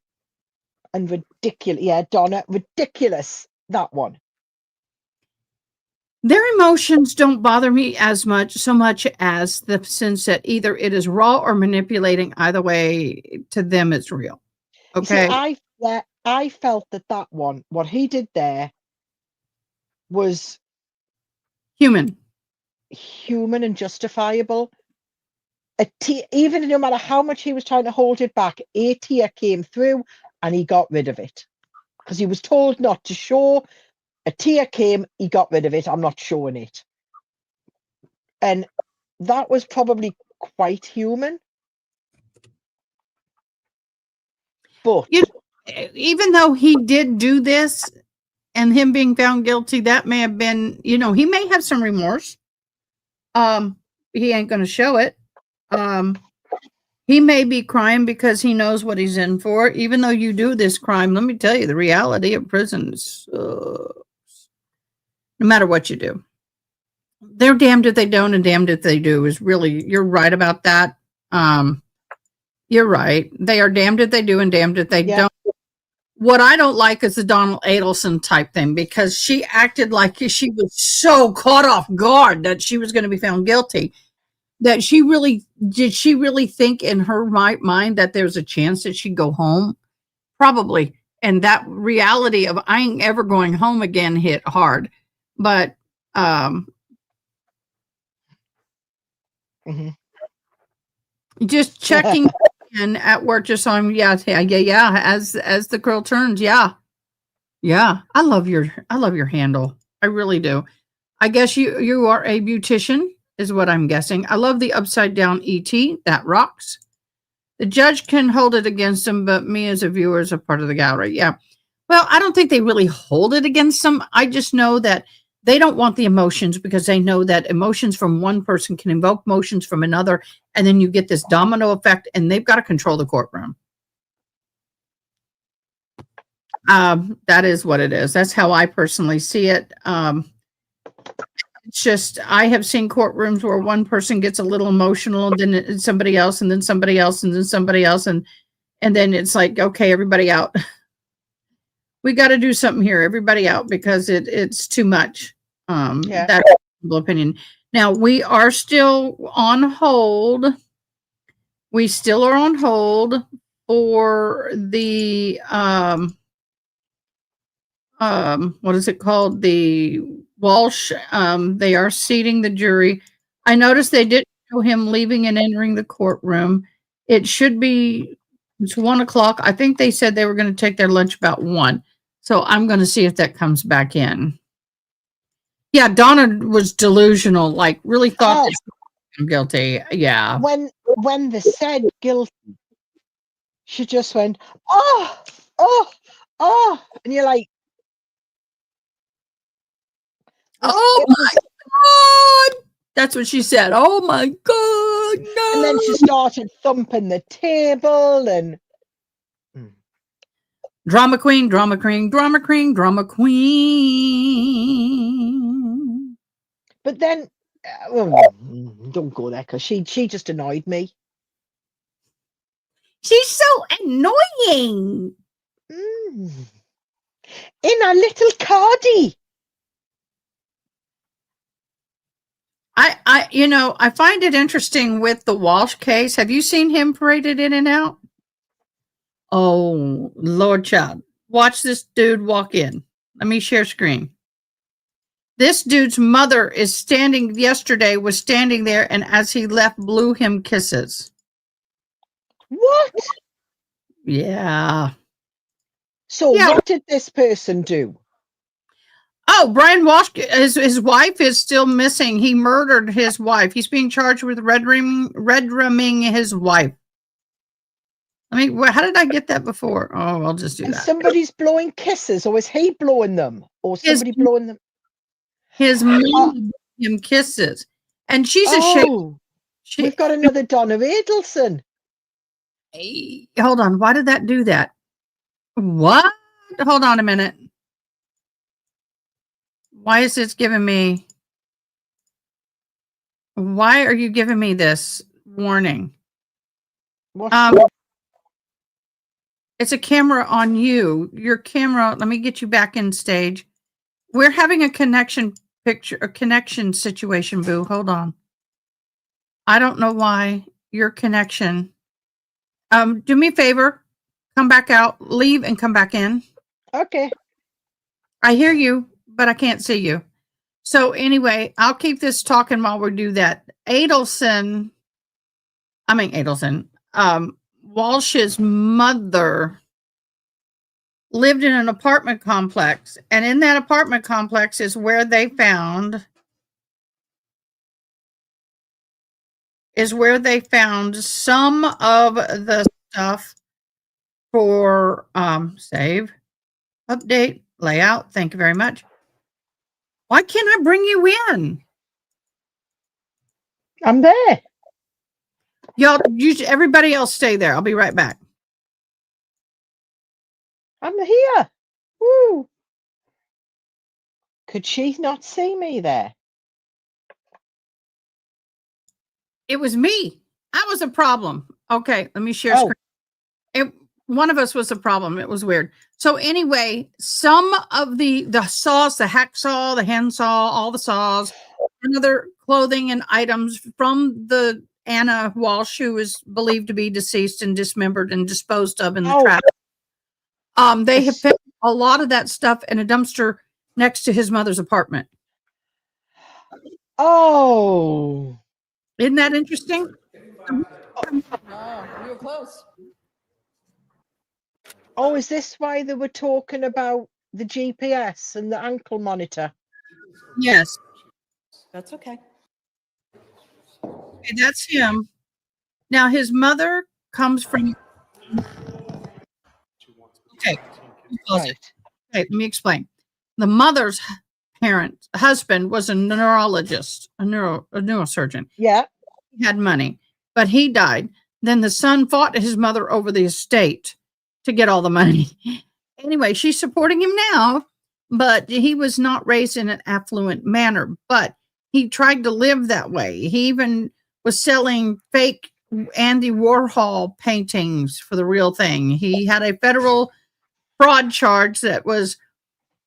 And ridiculous. Yeah, Donna, ridiculous, that one. Their emotions don't bother me so much as the sense that either it is raw or manipulating. Either way, to them, it's real. Okay. See, I felt that one, what he did there, was human and justifiable. Even no matter how much he was trying to hold it back, a tear came through and he got rid of it because he was told not to show. A tear came, he got rid of it. I'm not showing it. And that was probably quite human. But even though he did do this and him being found guilty, that may have been, he may have some remorse. He ain't going to show it. He may be crying because he knows what he's in for. Even though you do this crime, let me tell you, the reality of prison is, no matter what you do, they're damned if they don't and damned if they do. Is really, you're right about that. You're right. They are damned if they do and damned if they don't. What I don't like is the Donald Adelson type thing, because she acted like she was so caught off guard that she was going to be found guilty. Did she really think in her right mind that there's a chance that she'd go home? Probably. And that reality of I ain't ever going home again hit hard. But just checking in at work, just so I'm as the girl turns, I love your handle. I really do. I guess you are a beautician, is what I'm guessing. I love the upside down ET. That rocks. The judge can hold it against him, but me as a viewer is a part of the gallery. Yeah. Well, I don't think they really hold it against them. I just know that they don't want the emotions, because they know that emotions from one person can invoke emotions from another. And then you get this domino effect, and they've got to control the courtroom. That is what it is. That's how I personally see it. It's just, I have seen courtrooms where one person gets a little emotional, and then it's somebody else, and then somebody else, and then somebody else. And then it's like, okay, everybody out. We got to do something here. Everybody out, because it's too much. That's my opinion. Now, we are still on hold. We still are on hold for the, what is it called? The Walsh. They are seating the jury. I noticed they didn't show him leaving and entering the courtroom. It should be, it's 1:00. I think they said they were going to take their lunch about 1. So I'm going to see if that comes back in. Yeah, Donna was delusional, like really thought that she was guilty. Yeah. When they said guilty, she just went, oh, oh, oh. And you're like, oh my God. That's what she said. Oh my God. No. And then she started thumping the table and drama queen, drama queen, drama queen, drama queen. But then, don't go there because she just annoyed me. She's so annoying. In a little cardi. I find it interesting with the Walsh case. Have you seen him paraded in and out? Oh, Lord child. Watch this dude walk in. Let me share screen. This dude's mother was standing there, and as he left, blew him kisses. What? Yeah. So what did this person do? Oh, Brian Walsh, his wife is still missing. He murdered his wife. He's being charged with red rimming his wife. How did I get that before? Oh, I'll just do and that. Somebody's blowing kisses, or is he blowing them? Or somebody blowing them? His mom blew him kisses. And she's ashamed. We've got another Donna Adelson. Hey, hold on. Why did that do that? What? Hold on a minute. Why is this giving me? Why are you giving me this warning? It's a camera on you. Your camera. Let me get you back in stage. We're having a connection situation, boo. Hold on. I don't know why your connection. Do me a favor. Come back out, leave, and come back in. Okay. I hear you, but I can't see you. So anyway, I'll keep this talking while we do that. Walsh's mother lived in an apartment complex, and in that apartment complex is where they found some of the stuff for save, update, layout. Thank you very much. Why can't I bring you in? I'm there. Y'all, everybody else stay there. I'll be right back. I'm here. Woo. Could she not see me there? It was me. I was a problem. Okay, let me share screen. One of us was a problem. It was weird. So anyway, some of the saws, the hacksaw, the handsaw, all the saws, and other clothing and items from the Anna Walsh, who is believed to be deceased and dismembered and disposed of in the trash. They have picked a lot of that stuff in a dumpster next to his mother's apartment. Oh. Isn't that interesting? Oh, you were close. Oh, is this why they were talking about the GPS and the ankle monitor? Yes. That's okay. Okay, that's him. Now his mother comes from. Okay. Right. Okay, let me explain. The mother's husband was a neurologist, a neurosurgeon. Yeah. He had money, but he died. Then the son fought his mother over the estate to get all the money. Anyway, she's supporting him now, but he was not raised in an affluent manner, but he tried to live that way. He even was selling fake Andy Warhol paintings for the real thing. He had a federal fraud charge that was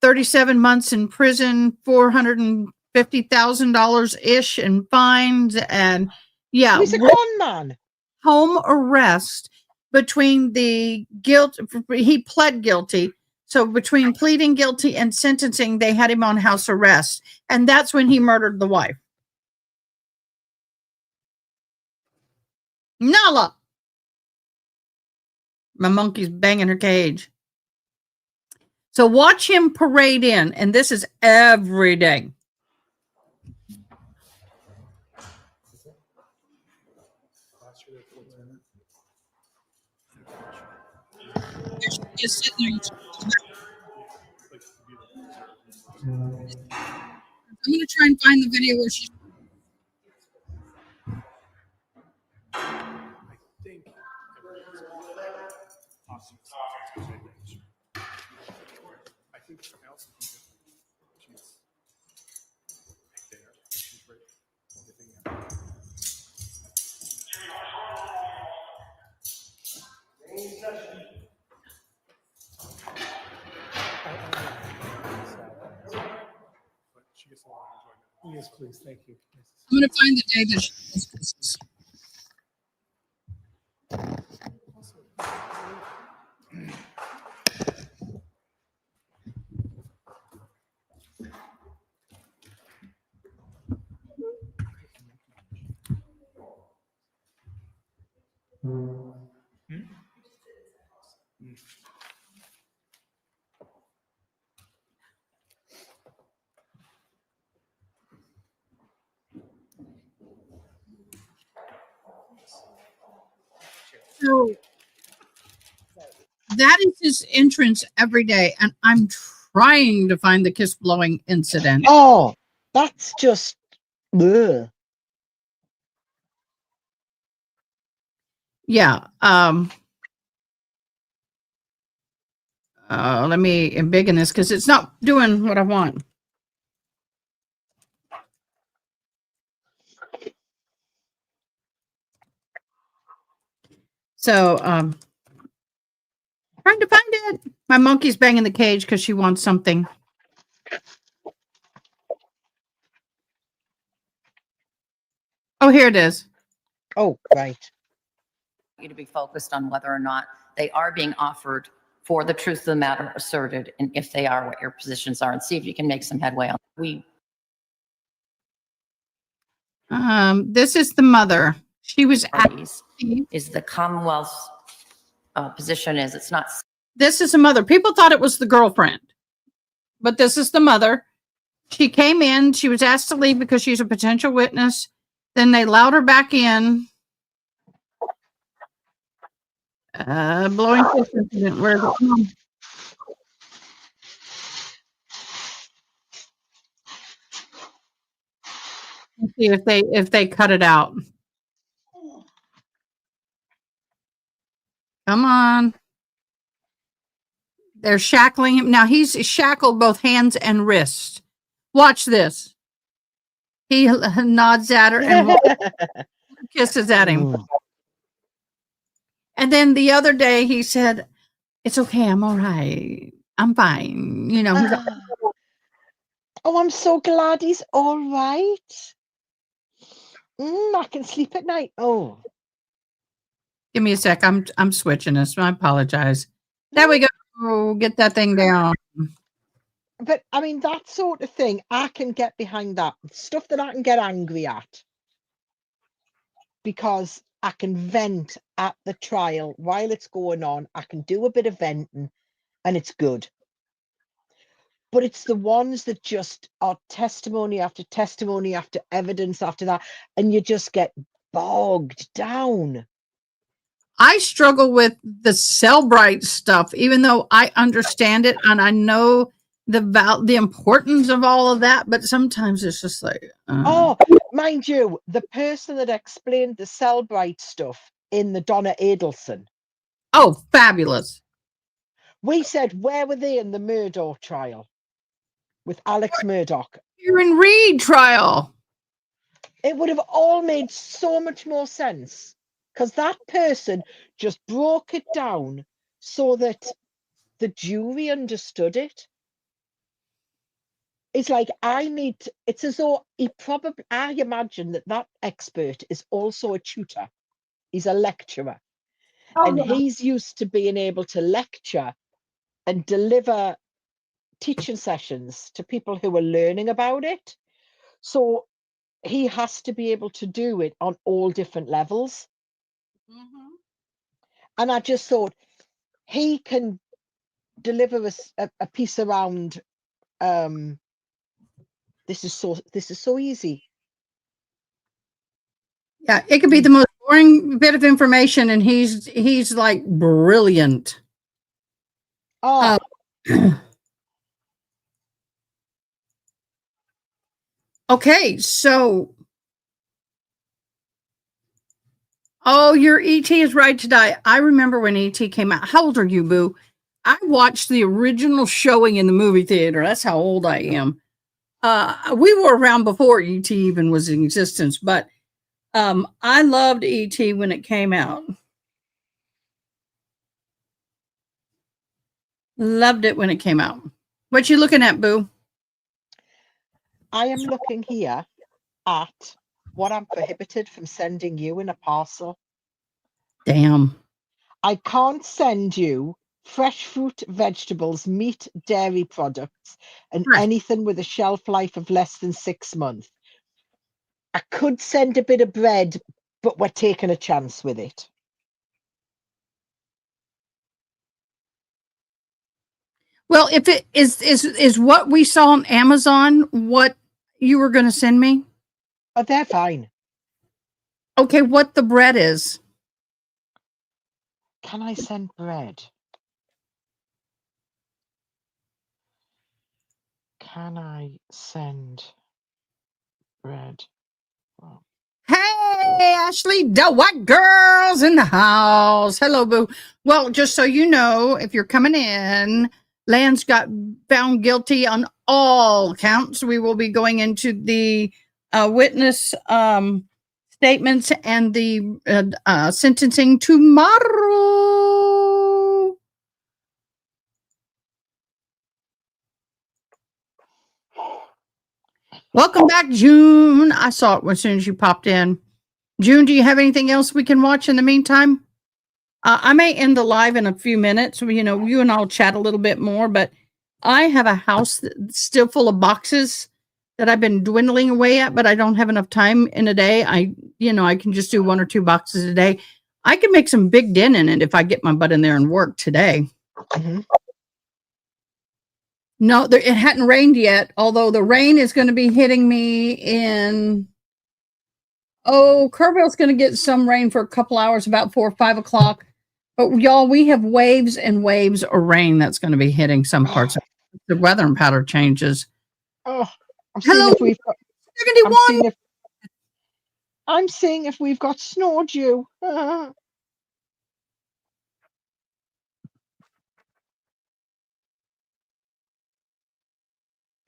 37 months in prison, $450,000 ish in fines, and he's a con man. Home arrest. Between the guilt, he pled guilty. So between pleading guilty and sentencing, they had him on house arrest, and that's when he murdered the wife. Nala. My monkey's banging her cage. So watch him parade in, and this is every day. Just sitting there. I'm going to try and find the video where she's. I think Malice is she's there. She's right. But she gets a lot of enjoyment. Yes, please. Thank you. I'm going to find the day that she does this. So that is his entrance every day, and I'm trying to find the kiss blowing incident. Oh, that's just. Ugh. Yeah. Let me embiggen this because it's not doing what I want. So, trying to find it. My monkey's banging the cage because she wants something. Oh, here it is. Oh, right. You to be focused on whether or not they are being offered for the truth of the matter asserted, and if they are, what your positions are, and see if you can make some headway on. This is the mother. She was is the Commonwealth's position is it's not. This is the mother. People thought it was the girlfriend, but this is the mother. She came in. She was asked to leave because she's a potential witness. Then they allowed her back in. Blowing kiss incident. Where's it from? Let's see if they cut it out. Come on. They're shackling him. Now he's shackled both hands and wrists. Watch this. He nods at her and kisses at him. And then the other day he said, "It's okay. I'm all right. I'm fine." You know. Oh, I'm so glad he's all right. I can sleep at night. Oh. Give me a sec. I'm switching this. I apologize. There we go. Get that thing down. But I mean, that sort of thing, I can get behind that. Stuff that I can get angry at. Because I can vent at the trial while it's going on. I can do a bit of venting and it's good. But it's the ones that just are testimony after testimony after evidence after that. And you just get bogged down. I struggle with the Cellbrite stuff, even though I understand it and I know the importance of all of that, but sometimes it's just like oh, mind you, the person that explained the Cellbrite stuff in the Donna Adelson. Oh, fabulous. We said, where were they in the Murdoch trial with Alex Murdoch? Aaron Reed trial. It would have all made so much more sense. Because that person just broke it down so that the jury understood it. It's like, it's as though I imagine that expert is also a tutor. He's a lecturer. Oh, and yeah. He's used to being able to lecture and deliver teaching sessions to people who are learning about it. So he has to be able to do it on all different levels. And I just thought he can deliver us a piece around. This is so easy. Yeah, it could be the most boring bit of information, and he's like brilliant. Oh, okay, so your ET is right to die. I remember when ET came out. How old are you, Boo? I watched the original showing in the movie theater. That's how old I am. We were around before ET even was in existence, but I loved ET when it came out. Loved it when it came out. What you looking at, Boo? I am looking here at what I'm prohibited from sending you in a parcel. Damn. I can't send you fresh fruit, vegetables, meat, dairy products, and anything with a shelf life of less than 6 months. I could send a bit of bread, but we're taking a chance with it. Well, if it is what we saw on Amazon, what you were going to send me? Oh, they're fine. Okay, what the bread is? Can I send bread? Can I send bread? Oh. Hey, Ashley, the white girls in the house. Hello, Boo. Well, just so you know, if you're coming in, Lanz got found guilty on all counts. We will be going into the witness statements and the sentencing tomorrow. Welcome back, June. I saw it as soon as you popped in. June, do you have anything else we can watch in the meantime? I may end the live in a few minutes. You know, you and I'll chat a little bit more, but I have a house that's still full of boxes that I've been dwindling away at, but I don't have enough time in a day. I can just do 1 or 2 boxes a day. I can make some big dent in it if I get my butt in there and work today. Mm-hmm. No, it hadn't rained yet, although the rain is going to be hitting me in... Oh, Kerrville's going to get some rain for a couple hours, about 4 or 5 o'clock. But y'all, we have waves and waves of rain that's going to be hitting some parts of the weather and pattern changes. Oh, Hello, I'm seeing if we've got snow due. Oh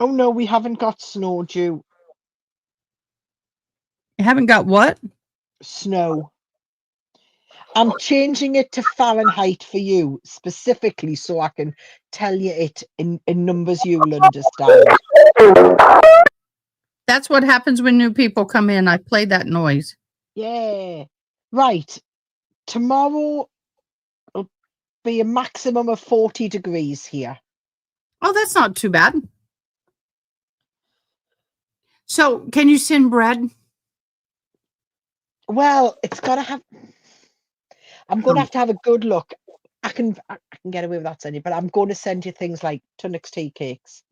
no, we haven't got snow due. You haven't got what? Snow. I'm changing it to Fahrenheit for you specifically so I can tell you it in numbers you'll understand. That's what happens when new people come in. I play that noise. Yeah. Right. Tomorrow will be a maximum of 40 degrees here. Oh, that's not too bad. So, can you send bread? Well, it's got to have... I'm going to have a good look. I can get away with that sending, but I'm going to send you things like Tunnocks tea cakes.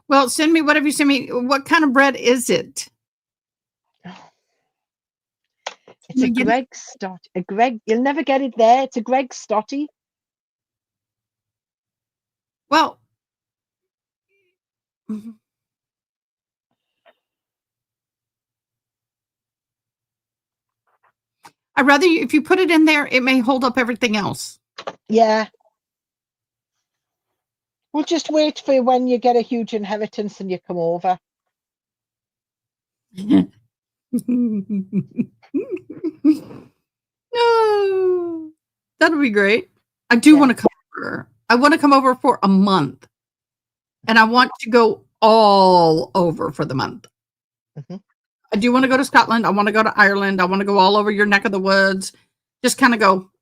Well, send me whatever you send me. What kind of bread is it? It's a Greg Stott. A Greg. You'll never get it there. It's a Greg Stotty. Well, I'd rather if you put it in there, it may hold up everything else. Yeah. We'll just wait for when you get a huge inheritance and you come over. No, that'll be great. I do want to come over. I want to come over for a month, and I want to go all over for the month. Mm-hmm. I do want to go to Scotland. I want to go to Ireland. I want to go all over your neck of the woods. Just kind of go.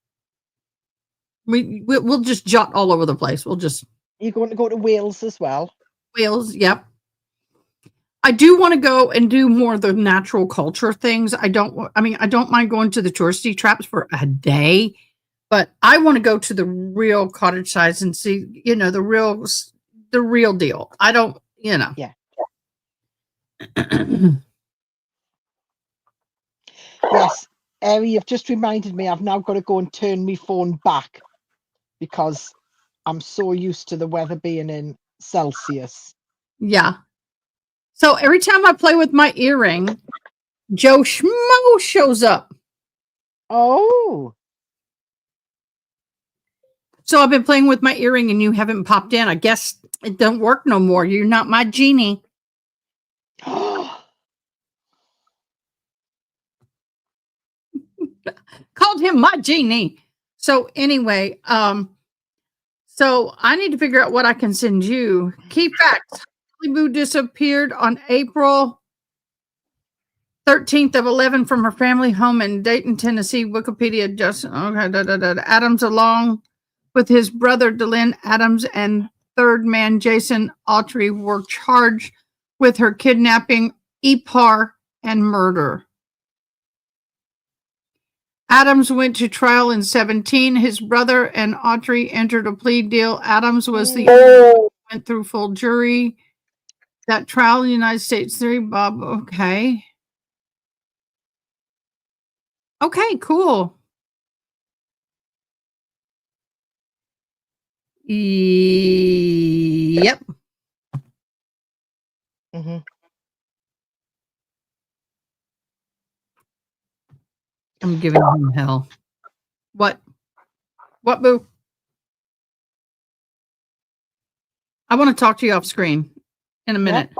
We'll just jot all over the place. We'll just. You're going to go to Wales as well. Wales, yep. I do want to go and do more of the natural culture things. I don't mind going to the touristy traps for a day, but I want to go to the real cottage sites and see, the real deal. I don't, Yeah. Yes, Eri, you've just reminded me I've now got to go and turn my phone back because I'm so used to the weather being in Celsius. Yeah. So every time I play with my earring, Joe Schmo shows up. Oh. So I've been playing with my earring and you haven't popped in. I guess it don't work no more. You're not my genie. Called him my genie. So anyway, so I need to figure out what I can send you. Key facts. Holly Boo disappeared on April 13th of 11 from her family home in Dayton, Tennessee. Wikipedia Justin Adams, along with his brother Dylan Adams and third man Jason Autry, were charged with her kidnapping, EPAR, and murder. Adams went to trial in 2017. His brother and Autry entered a plea deal. Adams was the only one who went through full jury. That trial in the United States theory, Bob. Okay. Okay, cool. Yep. Mm-hmm. I'm giving him hell. What? What, Boo? I want to talk to you off screen in a minute.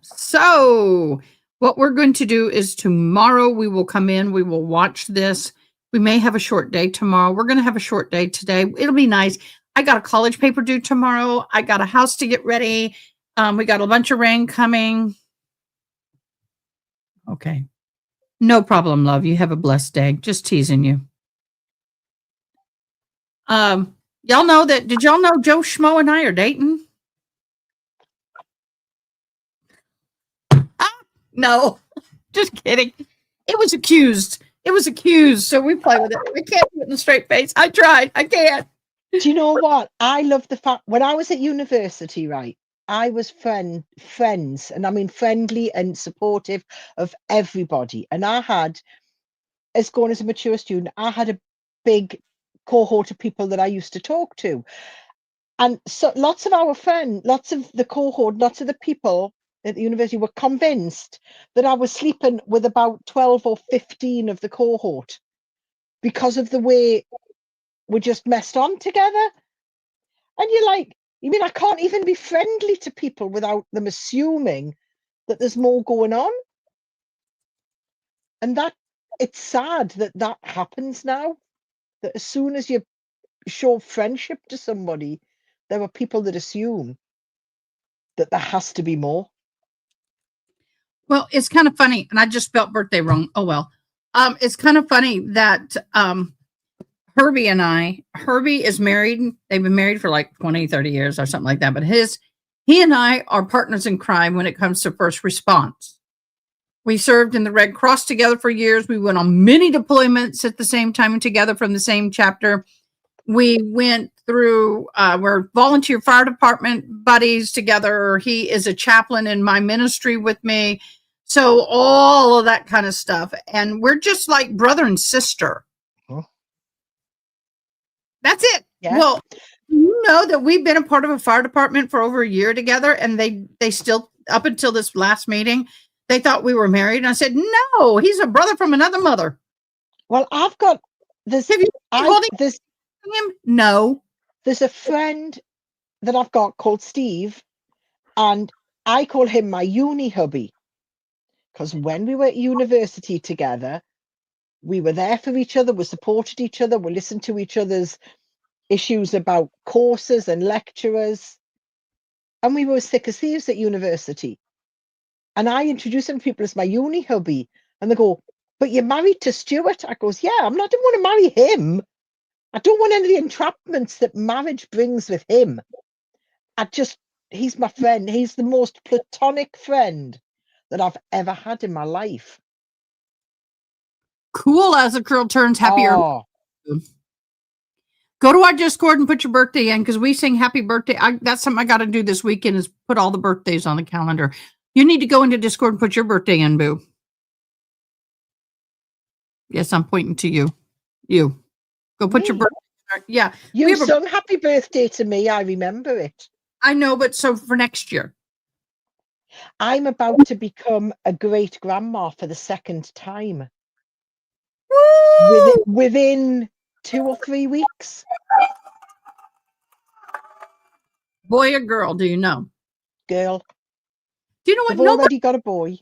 So, what we're going to do is tomorrow we will come in, we will watch this. We may have a short day tomorrow. We're going to have a short day today. It'll be nice. I got a college paper due tomorrow. I got a house to get ready. We got a bunch of rain coming. Okay. No problem, love. You have a blessed day. Just teasing you. Y'all know that, did y'all know Joe Schmo and I are dating? No, just kidding. It was accused. So we play with it. We can't do it in a straight face. I tried. I can't. Do you know what? I love the fact when I was at university, right? I was friends, and I mean friendly and supportive of everybody. And I had, as going as a mature student, I had a big cohort of people that I used to talk to. And so lots of our friends, lots of the cohort, lots of the people at the university were convinced that I was sleeping with about 12 or 15 of the cohort because of the way we just messed on together. And you're like, you mean I can't even be friendly to people without them assuming that there's more going on? And that, it's sad that that happens now, that as soon as you show friendship to somebody, there are people that assume that there has to be more. Well, it's kind of funny, and I just spelled birthday wrong. Oh, well. It's kind of funny that Herbie is married. They've been married for like 20, 30 years or something like that. But he and I are partners in crime when it comes to first response. We served in the Red Cross together for years. We went on many deployments at the same time and together from the same chapter. We went through, we're volunteer fire department buddies together. He is a chaplain in my ministry with me. So all of that kind of stuff. And we're just like brother and sister. Huh? That's it. Yeah. Well, you know that we've been a part of a fire department for over a year together. And they still, up until this last meeting, they thought we were married. And I said, no, he's a brother from another mother. Well, I've got this. Have you holding him? No. There's a friend that I've got called Steve, and I call him my uni hubby. Because when we were at university together, we were there for each other, we supported each other, we listened to each other's issues about courses and lecturers. And we were as thick as thieves at university. And I introduce him to people as my uni hubby. And they go, but you're married to Stuart? I goes, yeah, I don't want to marry him. I don't want any of the entrapments that marriage brings with him. he's my friend. He's the most platonic friend that I've ever had in my life. Cool as a girl turns happier. Oh, Go to our Discord and put your birthday in because we sing happy birthday. That's something I got to do this weekend is put all the birthdays on the calendar. You need to go into Discord and put your birthday in, boo. Yes, I'm pointing to you. You. Go put your Me? birthday. Yeah. You sung happy birthday to me. I remember it. I know, but so for next year. I'm about to become a great grandma for the second time. Within 2 or 3 weeks. Boy or girl, do you know? Girl. Do you know what? I've already got a boy.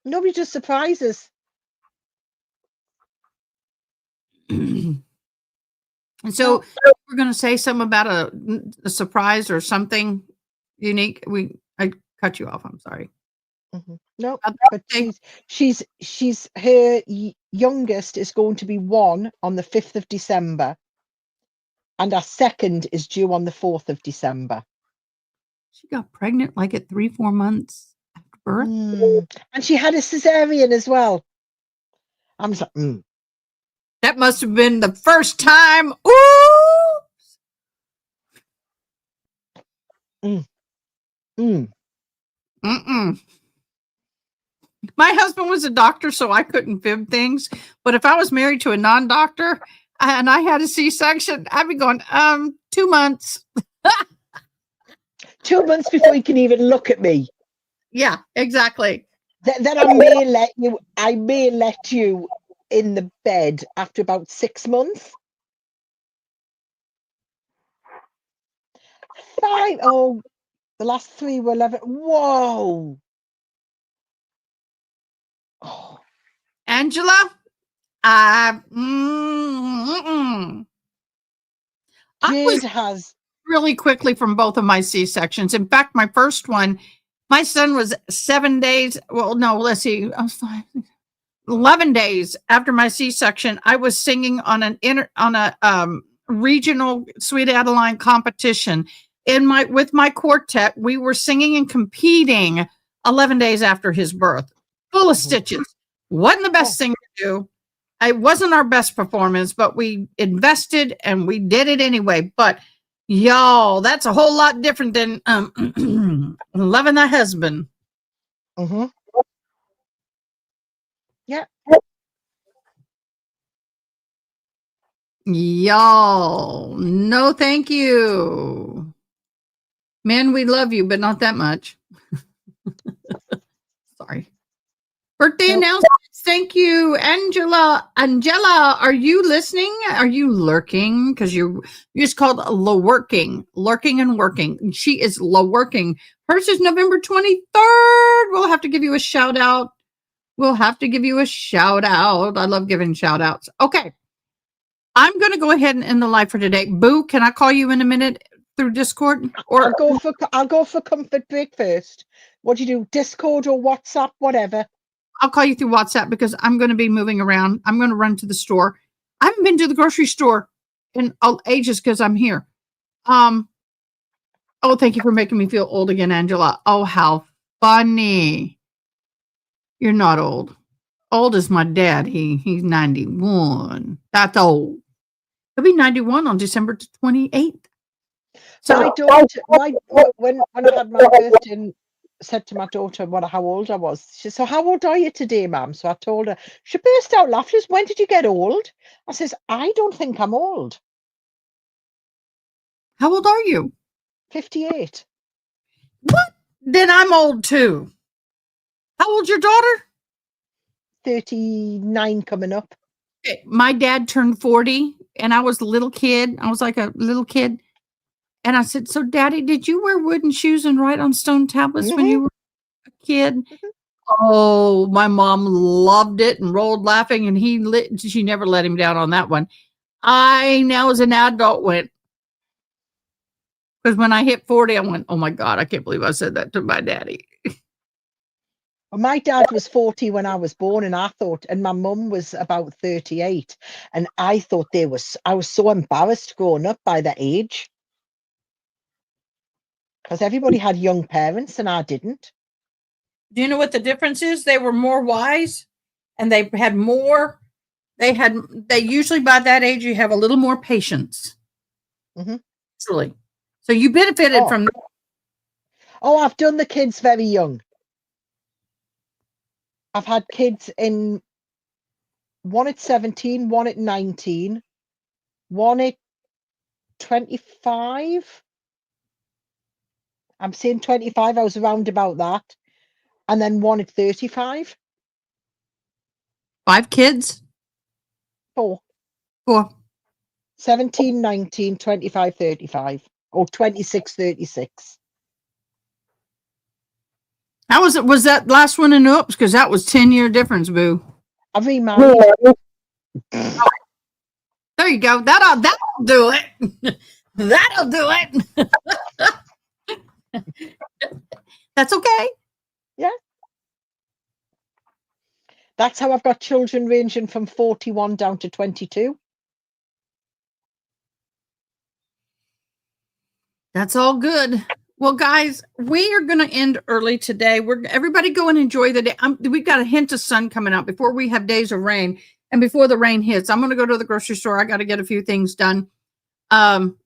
Nobody just surprises. And so we're going to say something about a surprise or something unique. I cut you off. I'm sorry. No, but she's her youngest is going to be 1 on the 5th of December, and our second is due on the 4th of December. She got pregnant like at 3-4 months after birth, and she had a cesarean as well. I'm just like, that must have been the first time. Ooh. My husband was a doctor, so I couldn't fib things. But if I was married to a non-doctor and I had a C-section, I'd be going, 2 months. 2 months before you can even look at me. Yeah, exactly. Then I may let you in the bed after about 6 months. 5. Oh, the last 3 were 11. Whoa. Oh. Angela, I was really quickly from both of my C-sections. In fact, my first one, my son was 7 days. Well, no, let's see. I was 11 days after my C-section. I was singing on a regional Sweet Adeline competition with my quartet. We were singing and competing 11 days after his birth, full of stitches. Wasn't the best thing to do. It wasn't our best performance, but we invested and we did it anyway. But y'all, that's a whole lot different than loving a husband. Yeah. Y'all, no thank you. Men, we love you, but not that much. Sorry. Birthday announcements. Thank you, Angela. Angela, are you listening? Are you lurking? Because you just called lurking and working. She is working. Hers is November 23rd. We'll have to give you a shout out. I love giving shout outs. Okay. I'm going to go ahead and end the live for today. Boo, can I call you in a minute through Discord? Or I'll go for comfort break first. What do you do? Discord or WhatsApp, whatever. I'll call you through WhatsApp because I'm going to be moving around. I'm going to run to the store. I haven't been to the grocery store in ages because I'm here. Oh, thank you for making me feel old again, Angela. Oh, how funny. You're not old. Old as my dad. He's 91. That's old. He'll be 91 on December 28th. So my daughter, when I had my birthday, said to my daughter how old I was. She said, "So how old are you today, ma'am?" So I told her. She burst out laughing. She says, "When did you get old?" I says, "I don't think I'm old." How old are you? 58. What? Then I'm old too. How old's your daughter? 39 coming up. Okay. My dad turned 40 and I was a little kid. I was like a little kid. And I said, "So Daddy, did you wear wooden shoes and write on stone tablets when you were a kid?" Oh, my mom loved it and rolled laughing, and she never let him down on that one. I now as an adult went, because when I hit 40, I went, "Oh my God, I can't believe I said that to my daddy." Well, my dad was 40 when I was born, and and my mum was about 38. And I thought I was so embarrassed growing up by that age. because everybody had young parents and I didn't. Do you know what the difference is? They were more wise and they had more. They usually by that age, you have a little more patience. Truly. So you benefited from that. Oh, I've done the kids very young. I've had kids in one at 17, one at 19, one at 25. I'm saying 25. I was around about that. And then one at 35. 5 kids? 4. 17, 19, 25, 35. Or 26, 36. How was it? Was that last one in Oops? Because that was 10-year difference, boo. I remarried. There you go. That'll do it. That'll do it. That's okay. Yeah. That's how I've got children ranging from 41 down to 22. That's all good. Well, guys, we are going to end early today. Everybody go and enjoy the day. We've got a hint of sun coming out before we have days of rain. And before the rain hits, I'm going to go to the grocery store. I got to get a few things done. I'm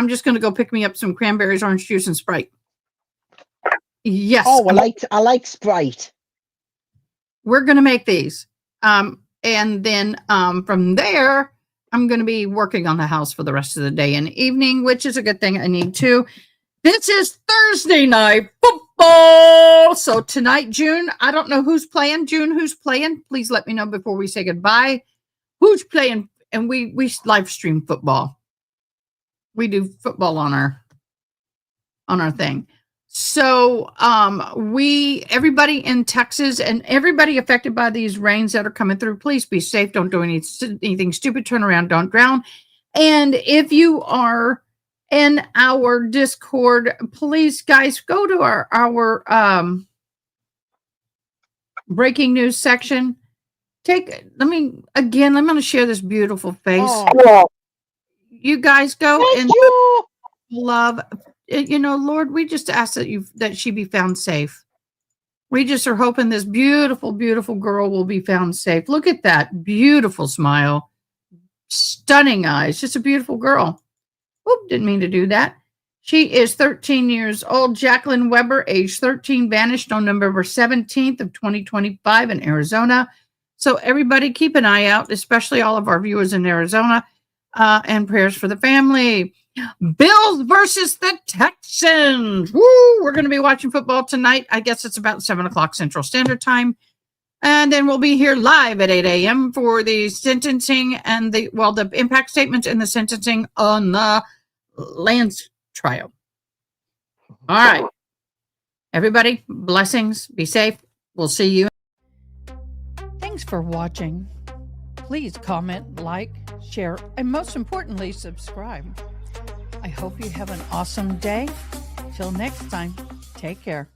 just going to go pick me up some cranberries, orange juice, and Sprite. Yes. Oh, I like Sprite. We're going to make these. And then from there, I'm going to be working on the house for the rest of the day and evening, which is a good thing. I need to. This is Thursday night football. So tonight, June, I don't know who's playing. June, who's playing? Please let me know before we say goodbye. Who's playing? And we live stream football. We do football on our thing. So everybody in Texas and everybody affected by these rains that are coming through, please be safe. Don't do anything stupid. Turn around. Don't drown. And if you are in our Discord, please, guys, go to our breaking news section. I'm going to share this beautiful face. Oh. You guys go Thank and you. love. Lord, we just ask that she be found safe. We just are hoping this beautiful, beautiful girl will be found safe. Look at that beautiful smile, stunning eyes, just a beautiful girl. Oop, didn't mean to do that. She is 13 years old. Jacqueline Weber, age 13, vanished on November 17th of 2025 in Arizona. So everybody keep an eye out, especially all of our viewers in Arizona, and prayers for the family. Bills versus the Texans. Woo! We're going to be watching football tonight. I guess it's about 7 o'clock Central Standard Time. And then we'll be here live at 8 a.m. for the sentencing and the impact statements and the sentencing on the Lanz trial. All right. Everybody, blessings. Be safe. We'll see you. Thanks for watching. Please comment, like, share, and most importantly, subscribe. I hope you have an awesome day. Till next time, take care.